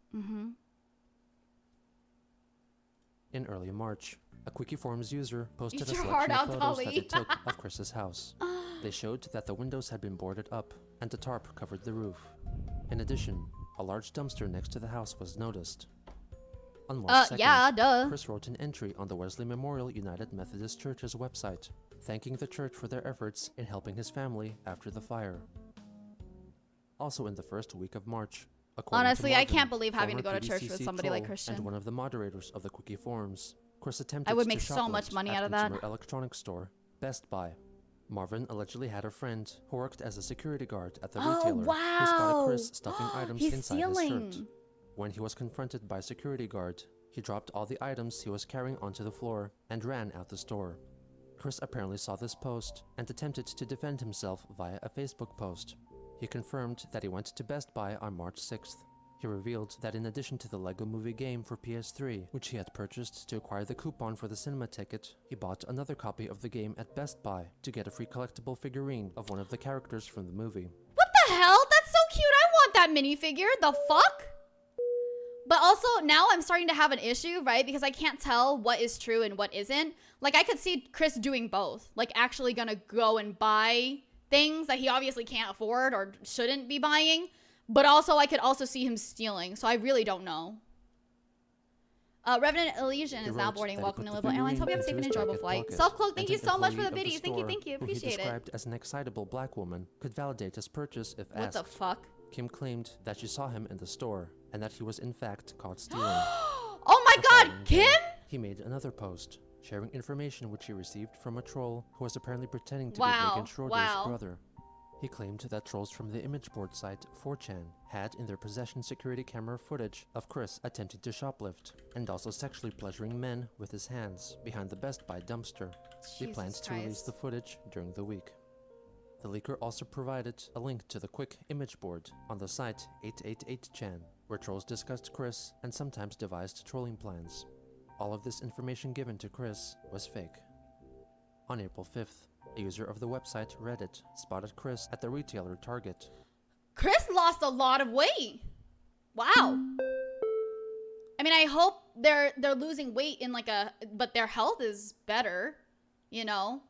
[SPEAKER 2] In early March, a Quickie Forums user posted a
[SPEAKER 1] Eat your
[SPEAKER 2] selection
[SPEAKER 1] heart
[SPEAKER 2] of
[SPEAKER 1] out,
[SPEAKER 2] photos
[SPEAKER 1] Dolly.
[SPEAKER 2] that they took of Chris's house. They showed that the windows had been boarded up and a tarp covered the roof. In addition, a large dumpster next to the house was noticed. On March 2nd,
[SPEAKER 1] yeah, duh.
[SPEAKER 2] Chris wrote an entry on the Wesley Memorial United Methodist Church's website, thanking the church for their efforts in helping his family after the fire. Also in the first week of March, according
[SPEAKER 1] Honestly,
[SPEAKER 2] to
[SPEAKER 1] I
[SPEAKER 2] Marvin,
[SPEAKER 1] can't believe having to
[SPEAKER 2] former
[SPEAKER 1] go to church with
[SPEAKER 2] PDCC
[SPEAKER 1] somebody like
[SPEAKER 2] troll
[SPEAKER 1] Christian.
[SPEAKER 2] and one of the moderators of the Quickie Forums, Chris attempted
[SPEAKER 1] I would
[SPEAKER 2] to
[SPEAKER 1] make so much
[SPEAKER 2] shoplift
[SPEAKER 1] money
[SPEAKER 2] at
[SPEAKER 1] out of that.
[SPEAKER 2] consumer electronics store Best Buy. Marvin allegedly had a friend who worked as a security guard at the retailer who spotted Chris stuffing items
[SPEAKER 1] He's
[SPEAKER 2] inside
[SPEAKER 1] stealing.
[SPEAKER 2] his shirt. When he was confronted by a security guard, he dropped all the items he was carrying onto the floor and ran out the store. Chris apparently saw this post and attempted to defend himself via a Facebook post. He confirmed that he went to Best Buy on March 6th. He revealed that in addition to the Lego Movie game for PS3, which he had purchased to acquire the coupon for the cinema ticket, he bought another copy of the game at Best Buy to get a free collectible figurine of one of the characters from the movie.
[SPEAKER 1] What the hell? That's so cute. I want that minifigure. The fuck? But also, now I'm starting to have an issue, right? Because I can't tell what is true and what isn't. Like, I could see Chris doing both. Like, actually gonna go and buy things that he obviously can't afford or shouldn't be buying. But also, I could also see him stealing. So I really don't know. Revenant Elysian
[SPEAKER 2] He
[SPEAKER 1] is now
[SPEAKER 2] wrote
[SPEAKER 1] boarding.
[SPEAKER 2] that he
[SPEAKER 1] Welcome
[SPEAKER 2] put
[SPEAKER 1] to
[SPEAKER 2] the
[SPEAKER 1] Liberal Airlines. Hope you have a safe
[SPEAKER 2] figurine
[SPEAKER 1] and
[SPEAKER 2] into his
[SPEAKER 1] enjoyable
[SPEAKER 2] jacket
[SPEAKER 1] flight.
[SPEAKER 2] pocket,
[SPEAKER 1] Self-cloak, thank
[SPEAKER 2] and
[SPEAKER 1] you
[SPEAKER 2] an
[SPEAKER 1] so much for the
[SPEAKER 2] employee of
[SPEAKER 1] biddies. Thank you,
[SPEAKER 2] store,
[SPEAKER 1] thank you.
[SPEAKER 2] who he
[SPEAKER 1] Appreciate it.
[SPEAKER 2] described as an excitable black woman, could validate his purchase if
[SPEAKER 1] What
[SPEAKER 2] asked.
[SPEAKER 1] the fuck?
[SPEAKER 2] Kim claimed that she saw him in the store and that he was in fact caught stealing.
[SPEAKER 1] Oh my
[SPEAKER 2] The
[SPEAKER 1] god,
[SPEAKER 2] following
[SPEAKER 1] Kim?
[SPEAKER 2] day, he made another post sharing information which he received from a troll who was apparently pretending to be Megan Schroeder's brother. He claimed that trolls from the image board site 4chan had in their possession security camera footage of Chris attempting to shoplift and also sexually pleasuring men with his hands behind the Best Buy dumpster. He plans to release the footage during the week. The leaker also provided a link to the quick image board on the site 888chan, where trolls discussed Chris and sometimes devised trolling plans. All of this information given to Chris was fake. On April 5th, a user of the website Reddit spotted Chris at the retailer Target.
[SPEAKER 1] Chris lost a lot of weight. Wow. I mean, I hope they're losing weight in like but their health is better, you know?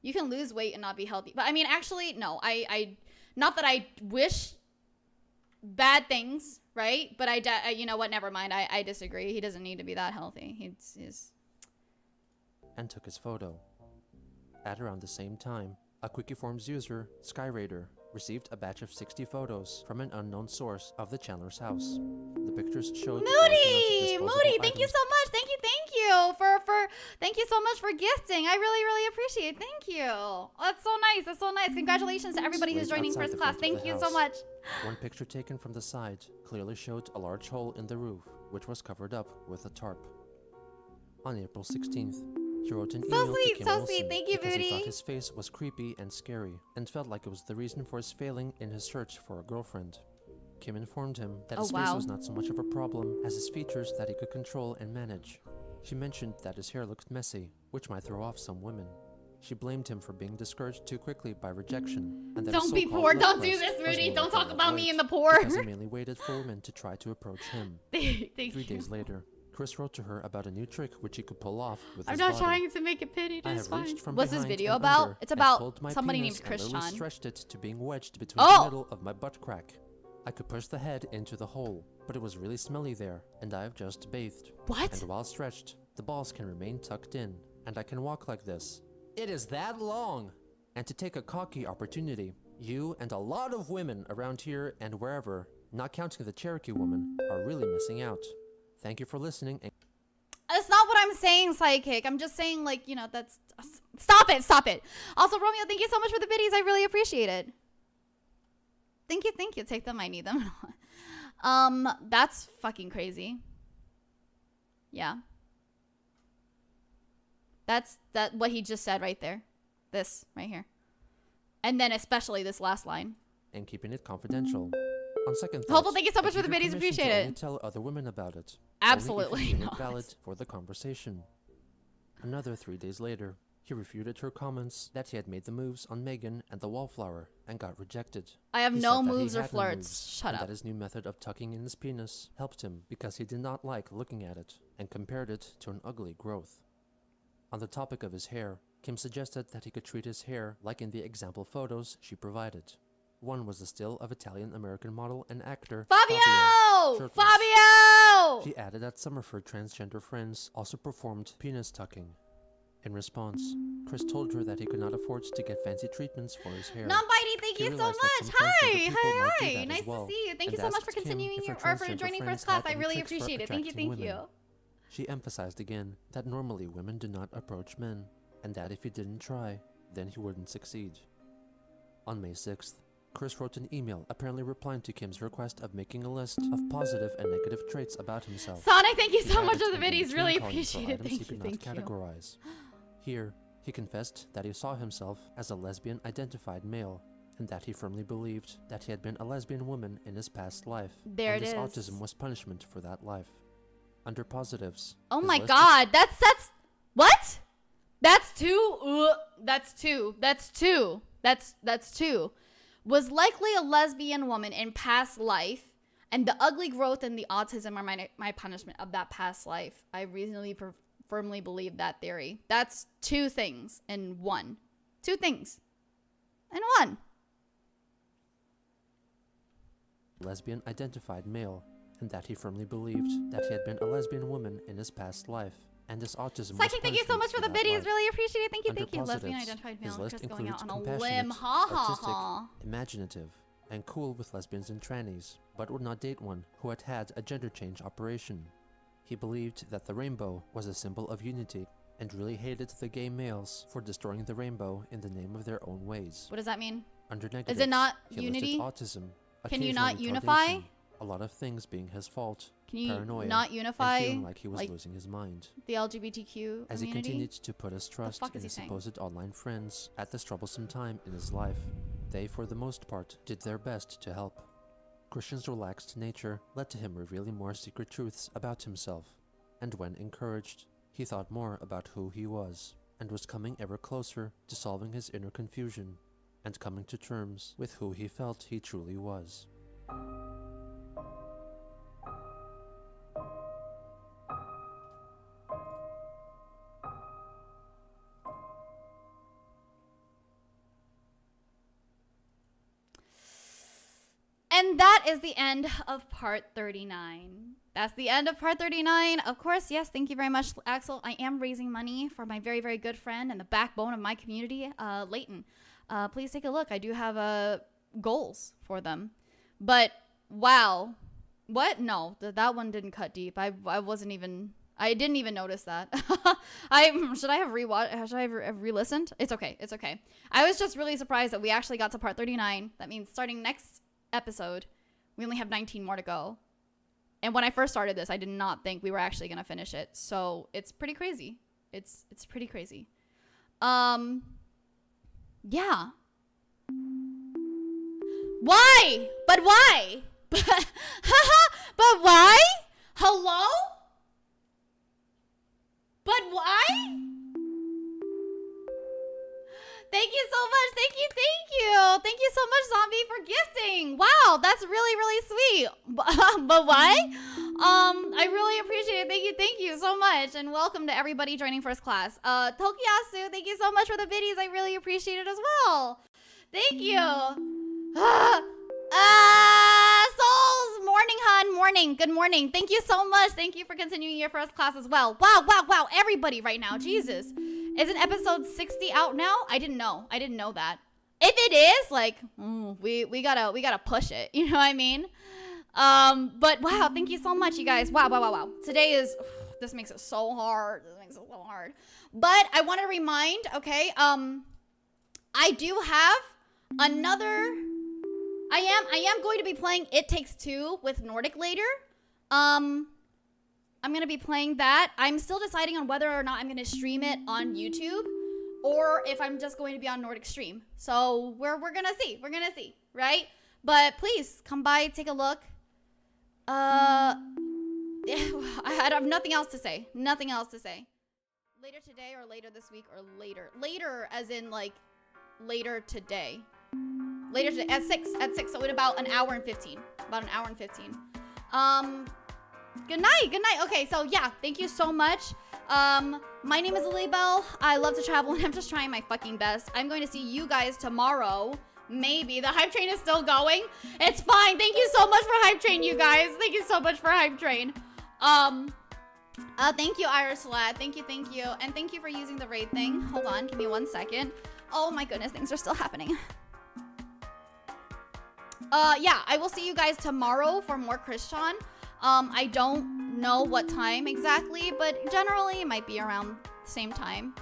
[SPEAKER 1] You can lose weight and not be healthy. But I mean, actually, no. I not that I wish bad things, right? But you know what? Never mind. I disagree. He doesn't need to be that healthy. He's
[SPEAKER 2] and took his photo. At around the same time, a Quickie Forums user, Skyraider, received a batch of 60 photos from an unknown source of the Chandler's house. The pictures showed
[SPEAKER 1] Moody, thank you so much. Thank you thank you so much for gifting. I really appreciate it. Thank you. Oh, that's so nice. That's so nice. Congratulations to everybody who's joining first class. Thank you so much.
[SPEAKER 2] One picture taken from the side clearly showed a large hole in the roof, which was covered up with a tarp. On April 16th, he wrote an email to Kim Wilson
[SPEAKER 1] Thank you,
[SPEAKER 2] because
[SPEAKER 1] Booty.
[SPEAKER 2] he thought his face was creepy and scary and felt like it was the reason for his failing in his search for a girlfriend. Kim informed him that his face was not so much of a problem as his features that he could control and manage. She mentioned that his hair looked messy, which might throw off some women. She blamed him for being discouraged too quickly by rejection, and that
[SPEAKER 1] Don't be poor. Don't do this, Rudy. Don't talk about me and the poor.
[SPEAKER 2] Because he mainly waited for women to try to approach him. 3 days later, Chris wrote to her about a new trick which he could pull off with his body.
[SPEAKER 1] I'm not trying to make it pity. It's fine.
[SPEAKER 2] What's
[SPEAKER 1] this
[SPEAKER 2] behind
[SPEAKER 1] video
[SPEAKER 2] and
[SPEAKER 1] about?
[SPEAKER 2] under
[SPEAKER 1] It's
[SPEAKER 2] and
[SPEAKER 1] about
[SPEAKER 2] pulled my
[SPEAKER 1] somebody
[SPEAKER 2] penis
[SPEAKER 1] named
[SPEAKER 2] and literally
[SPEAKER 1] Christian.
[SPEAKER 2] stretched it to being wedged between the middle of my butt crack. I could push the head into the hole, but it was really smelly there, and I have just bathed.
[SPEAKER 1] What?
[SPEAKER 2] And while stretched, the balls can remain tucked in, and I can walk like this. It is that long! And to take a cocky opportunity, you and a lot of women around here and wherever, not counting the Cherokee woman, are really missing out. Thank you for listening.
[SPEAKER 1] That's not what I'm saying, Psychic. I'm just saying, like, you know, that's... Stop it. Also, Romeo, thank you so much for the biddies. I really appreciate it. Thank you. Take them. I need them. That's fucking crazy. Yeah. That's what he just said right there. This right here. And then especially this last line.
[SPEAKER 2] And keeping it confidential. On second
[SPEAKER 1] Hopeful,
[SPEAKER 2] thought,
[SPEAKER 1] thank you so
[SPEAKER 2] I
[SPEAKER 1] much for
[SPEAKER 2] gave
[SPEAKER 1] the
[SPEAKER 2] her
[SPEAKER 1] biddies.
[SPEAKER 2] permission
[SPEAKER 1] Appreciate
[SPEAKER 2] to
[SPEAKER 1] it.
[SPEAKER 2] only tell other women about it.
[SPEAKER 1] Absolutely
[SPEAKER 2] only if you
[SPEAKER 1] not.
[SPEAKER 2] it valid for the conversation. Another 3 days later, he refuted her comments that he had made the moves on Megan and the wallflower and got rejected.
[SPEAKER 1] I have
[SPEAKER 2] He
[SPEAKER 1] no
[SPEAKER 2] said that he
[SPEAKER 1] moves or
[SPEAKER 2] had no
[SPEAKER 1] flirts.
[SPEAKER 2] moves,
[SPEAKER 1] Shut
[SPEAKER 2] and
[SPEAKER 1] up.
[SPEAKER 2] that his new method of tucking in his penis helped him because he did not like looking at it and compared it to an ugly growth. On the topic of his hair, Kim suggested that he could treat his hair like in the example photos she provided. One was a still of Italian-American model and actor
[SPEAKER 1] Fabio!
[SPEAKER 2] shirtless.
[SPEAKER 1] Fabio!
[SPEAKER 2] She added that some of her transgender friends also performed penis tucking. In response, Chris told her that he could not afford to get fancy treatments for his hair.
[SPEAKER 1] Non-bitey, thank
[SPEAKER 2] He
[SPEAKER 1] you so
[SPEAKER 2] realized that
[SPEAKER 1] much.
[SPEAKER 2] some transgender
[SPEAKER 1] Hi,
[SPEAKER 2] people might do
[SPEAKER 1] hi.
[SPEAKER 2] that
[SPEAKER 1] Nice
[SPEAKER 2] as well,
[SPEAKER 1] to see you. Thank you
[SPEAKER 2] and
[SPEAKER 1] so much for
[SPEAKER 2] asked Kim
[SPEAKER 1] continuing
[SPEAKER 2] if her
[SPEAKER 1] or for
[SPEAKER 2] transgender
[SPEAKER 1] joining
[SPEAKER 2] friends
[SPEAKER 1] first class.
[SPEAKER 2] had
[SPEAKER 1] I
[SPEAKER 2] any
[SPEAKER 1] really
[SPEAKER 2] tricks for
[SPEAKER 1] appreciate it. Thank you,
[SPEAKER 2] attracting
[SPEAKER 1] thank
[SPEAKER 2] women.
[SPEAKER 1] you.
[SPEAKER 2] She emphasized again that normally women do not approach men, and that if he didn't try, then he wouldn't succeed. On May 6th, Chris wrote an email apparently replying to Kim's request of making a list of positive and negative traits about himself.
[SPEAKER 1] Sonic, thank you
[SPEAKER 2] He
[SPEAKER 1] so
[SPEAKER 2] added
[SPEAKER 1] much for the
[SPEAKER 2] an
[SPEAKER 1] videos.
[SPEAKER 2] in-between
[SPEAKER 1] Really
[SPEAKER 2] column for
[SPEAKER 1] appreciate it.
[SPEAKER 2] items
[SPEAKER 1] Thank
[SPEAKER 2] he
[SPEAKER 1] you,
[SPEAKER 2] could not
[SPEAKER 1] thank you.
[SPEAKER 2] categorize. Here, he confessed that he saw himself as a lesbian-identified male, and that he firmly believed that he had been a lesbian woman in his past life,
[SPEAKER 1] There
[SPEAKER 2] and
[SPEAKER 1] it
[SPEAKER 2] his
[SPEAKER 1] is.
[SPEAKER 2] autism was punishment for that life. Under positives,
[SPEAKER 1] Oh
[SPEAKER 2] his
[SPEAKER 1] my
[SPEAKER 2] list
[SPEAKER 1] god, that's what? That's two. That's two. That's two. That's two. Was likely a lesbian woman in past life, and the ugly growth and the autism are my punishment of that past life. I reasonably firmly believe that theory. That's two things in one. Two things in one.
[SPEAKER 2] lesbian-identified male, and that he firmly believed that he had been a lesbian woman in his past life, and his autism
[SPEAKER 1] Psychic, thank you so much for the
[SPEAKER 2] that
[SPEAKER 1] videos.
[SPEAKER 2] life.
[SPEAKER 1] Really appreciate it. Thank you,
[SPEAKER 2] Under
[SPEAKER 1] thank you. Lesbian
[SPEAKER 2] positives,
[SPEAKER 1] identified
[SPEAKER 2] his
[SPEAKER 1] male.
[SPEAKER 2] list
[SPEAKER 1] Just going out on
[SPEAKER 2] includes
[SPEAKER 1] a
[SPEAKER 2] compassionate,
[SPEAKER 1] limb. Ha ha
[SPEAKER 2] artistic,
[SPEAKER 1] ha.
[SPEAKER 2] imaginative, and cool with lesbians and trannies, but would not date one who had had a gender change operation. He believed that the rainbow was a symbol of unity, and really hated the gay males for destroying the rainbow in the name of their own ways.
[SPEAKER 1] What does that mean?
[SPEAKER 2] Under negatives,
[SPEAKER 1] Is it not
[SPEAKER 2] he
[SPEAKER 1] unity?
[SPEAKER 2] listed autism,
[SPEAKER 1] Can you
[SPEAKER 2] occasional
[SPEAKER 1] not unify?
[SPEAKER 2] retardation, a lot of things being his fault,
[SPEAKER 1] Can you
[SPEAKER 2] paranoia,
[SPEAKER 1] not
[SPEAKER 2] and
[SPEAKER 1] unify
[SPEAKER 2] feeling like he was losing his mind.
[SPEAKER 1] the LGBTQ
[SPEAKER 2] As he
[SPEAKER 1] community?
[SPEAKER 2] continued to put his trust
[SPEAKER 1] fuck
[SPEAKER 2] in
[SPEAKER 1] is he
[SPEAKER 2] his
[SPEAKER 1] saying?
[SPEAKER 2] supposed online friends at this troublesome time in his life, they for the most part did their best to help. Christian's relaxed nature led to him revealing more secret truths about himself, and when encouraged, he thought more about who he was, and was coming ever closer to solving his inner confusion, and coming to terms with who he felt he truly was.
[SPEAKER 1] And that is the end of part 39. That's the end of part 39. Of course, yes, thank you very much, Axel. I am raising money for my very, very good friend and the backbone of my community, Leighton. Please take a look. I do have goals for them. But, wow. What? No, that one didn't cut deep. I didn't even notice that. Should I have re-listened? It's okay. It's okay. I was just really surprised that we actually got to part 39. That means starting next episode, we only have 19 more to go. And when I first started this, I did not think we were actually going to finish it. So it's pretty crazy. It's pretty crazy. Yeah. Why? But why? But why? Hello? But why? Thank you so much. Thank you. Thank you so much, Zombie, for gifting. Wow, that's really, really sweet. But why? I really appreciate it. Thank you so much. And welcome to everybody joining first class. Tokiyasu, thank you so much for the biddies. I really appreciate it as well. Thank you. Souls, morning, hun, morning. Good morning. Thank you so much. Thank you for continuing your first class as well. Wow. Everybody right now. Jesus. Isn't episode 60 out now? I didn't know that. If it is, like, we gotta push it. You know what I mean? But wow, thank you so much, you guys. Wow. Today is, this makes it so hard. But I want to remind, okay, I do have another, I am going to be playing It Takes Two with Nordic later. I'm going to be playing that. I'm still deciding on whether or not I'm going to stream it on YouTube or if I'm just going to be on Nordic stream. So we're going to see. We're going to see, right? But please come by, take a look. I have nothing else to say. Nothing else to say. Later today or later this week or later. Later as in like later today. Later today at 6. So in about an hour and 15. About an hour and 15. Good night. Good night. Okay, so yeah, thank you so much. My name is Lily Bell. I love to travel and I'm just trying my fucking best. I'm going to see you guys tomorrow. Maybe. The hype train is still going. It's fine. Thank you so much for hype train, you guys. Thank you so much for hype train. Thank you, Iris Lad. Thank you. And thank you for using the raid thing. Hold on, give me 1 second. Oh my goodness, things are still happening. Yeah, I will see you guys tomorrow for more Christian. I don't know what time exactly, but generally it might be around the same time.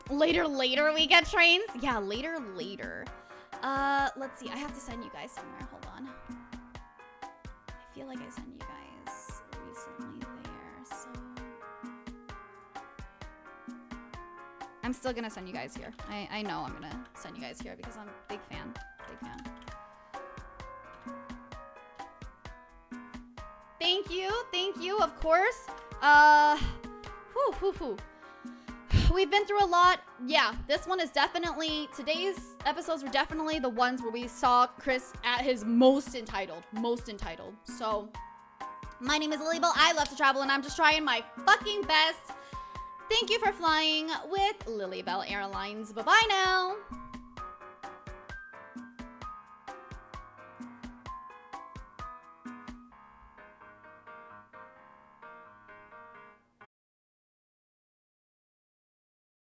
[SPEAKER 1] Later we get trains? Yeah, later. Let's see, I have to send you guys somewhere. Hold on. I feel like I sent you guys recently there, so... I'm still gonna send you guys here. I know I'm gonna send you guys here because I'm a big fan. Thank you, of course. We've been through a lot. Yeah, this one is definitely, today's episodes were definitely the ones where we saw Chris at his most entitled. So, my name is Lily Bell. I love to travel and I'm just trying my fucking best. Thank you for flying with Lily Bell Airlines. Bye-bye now.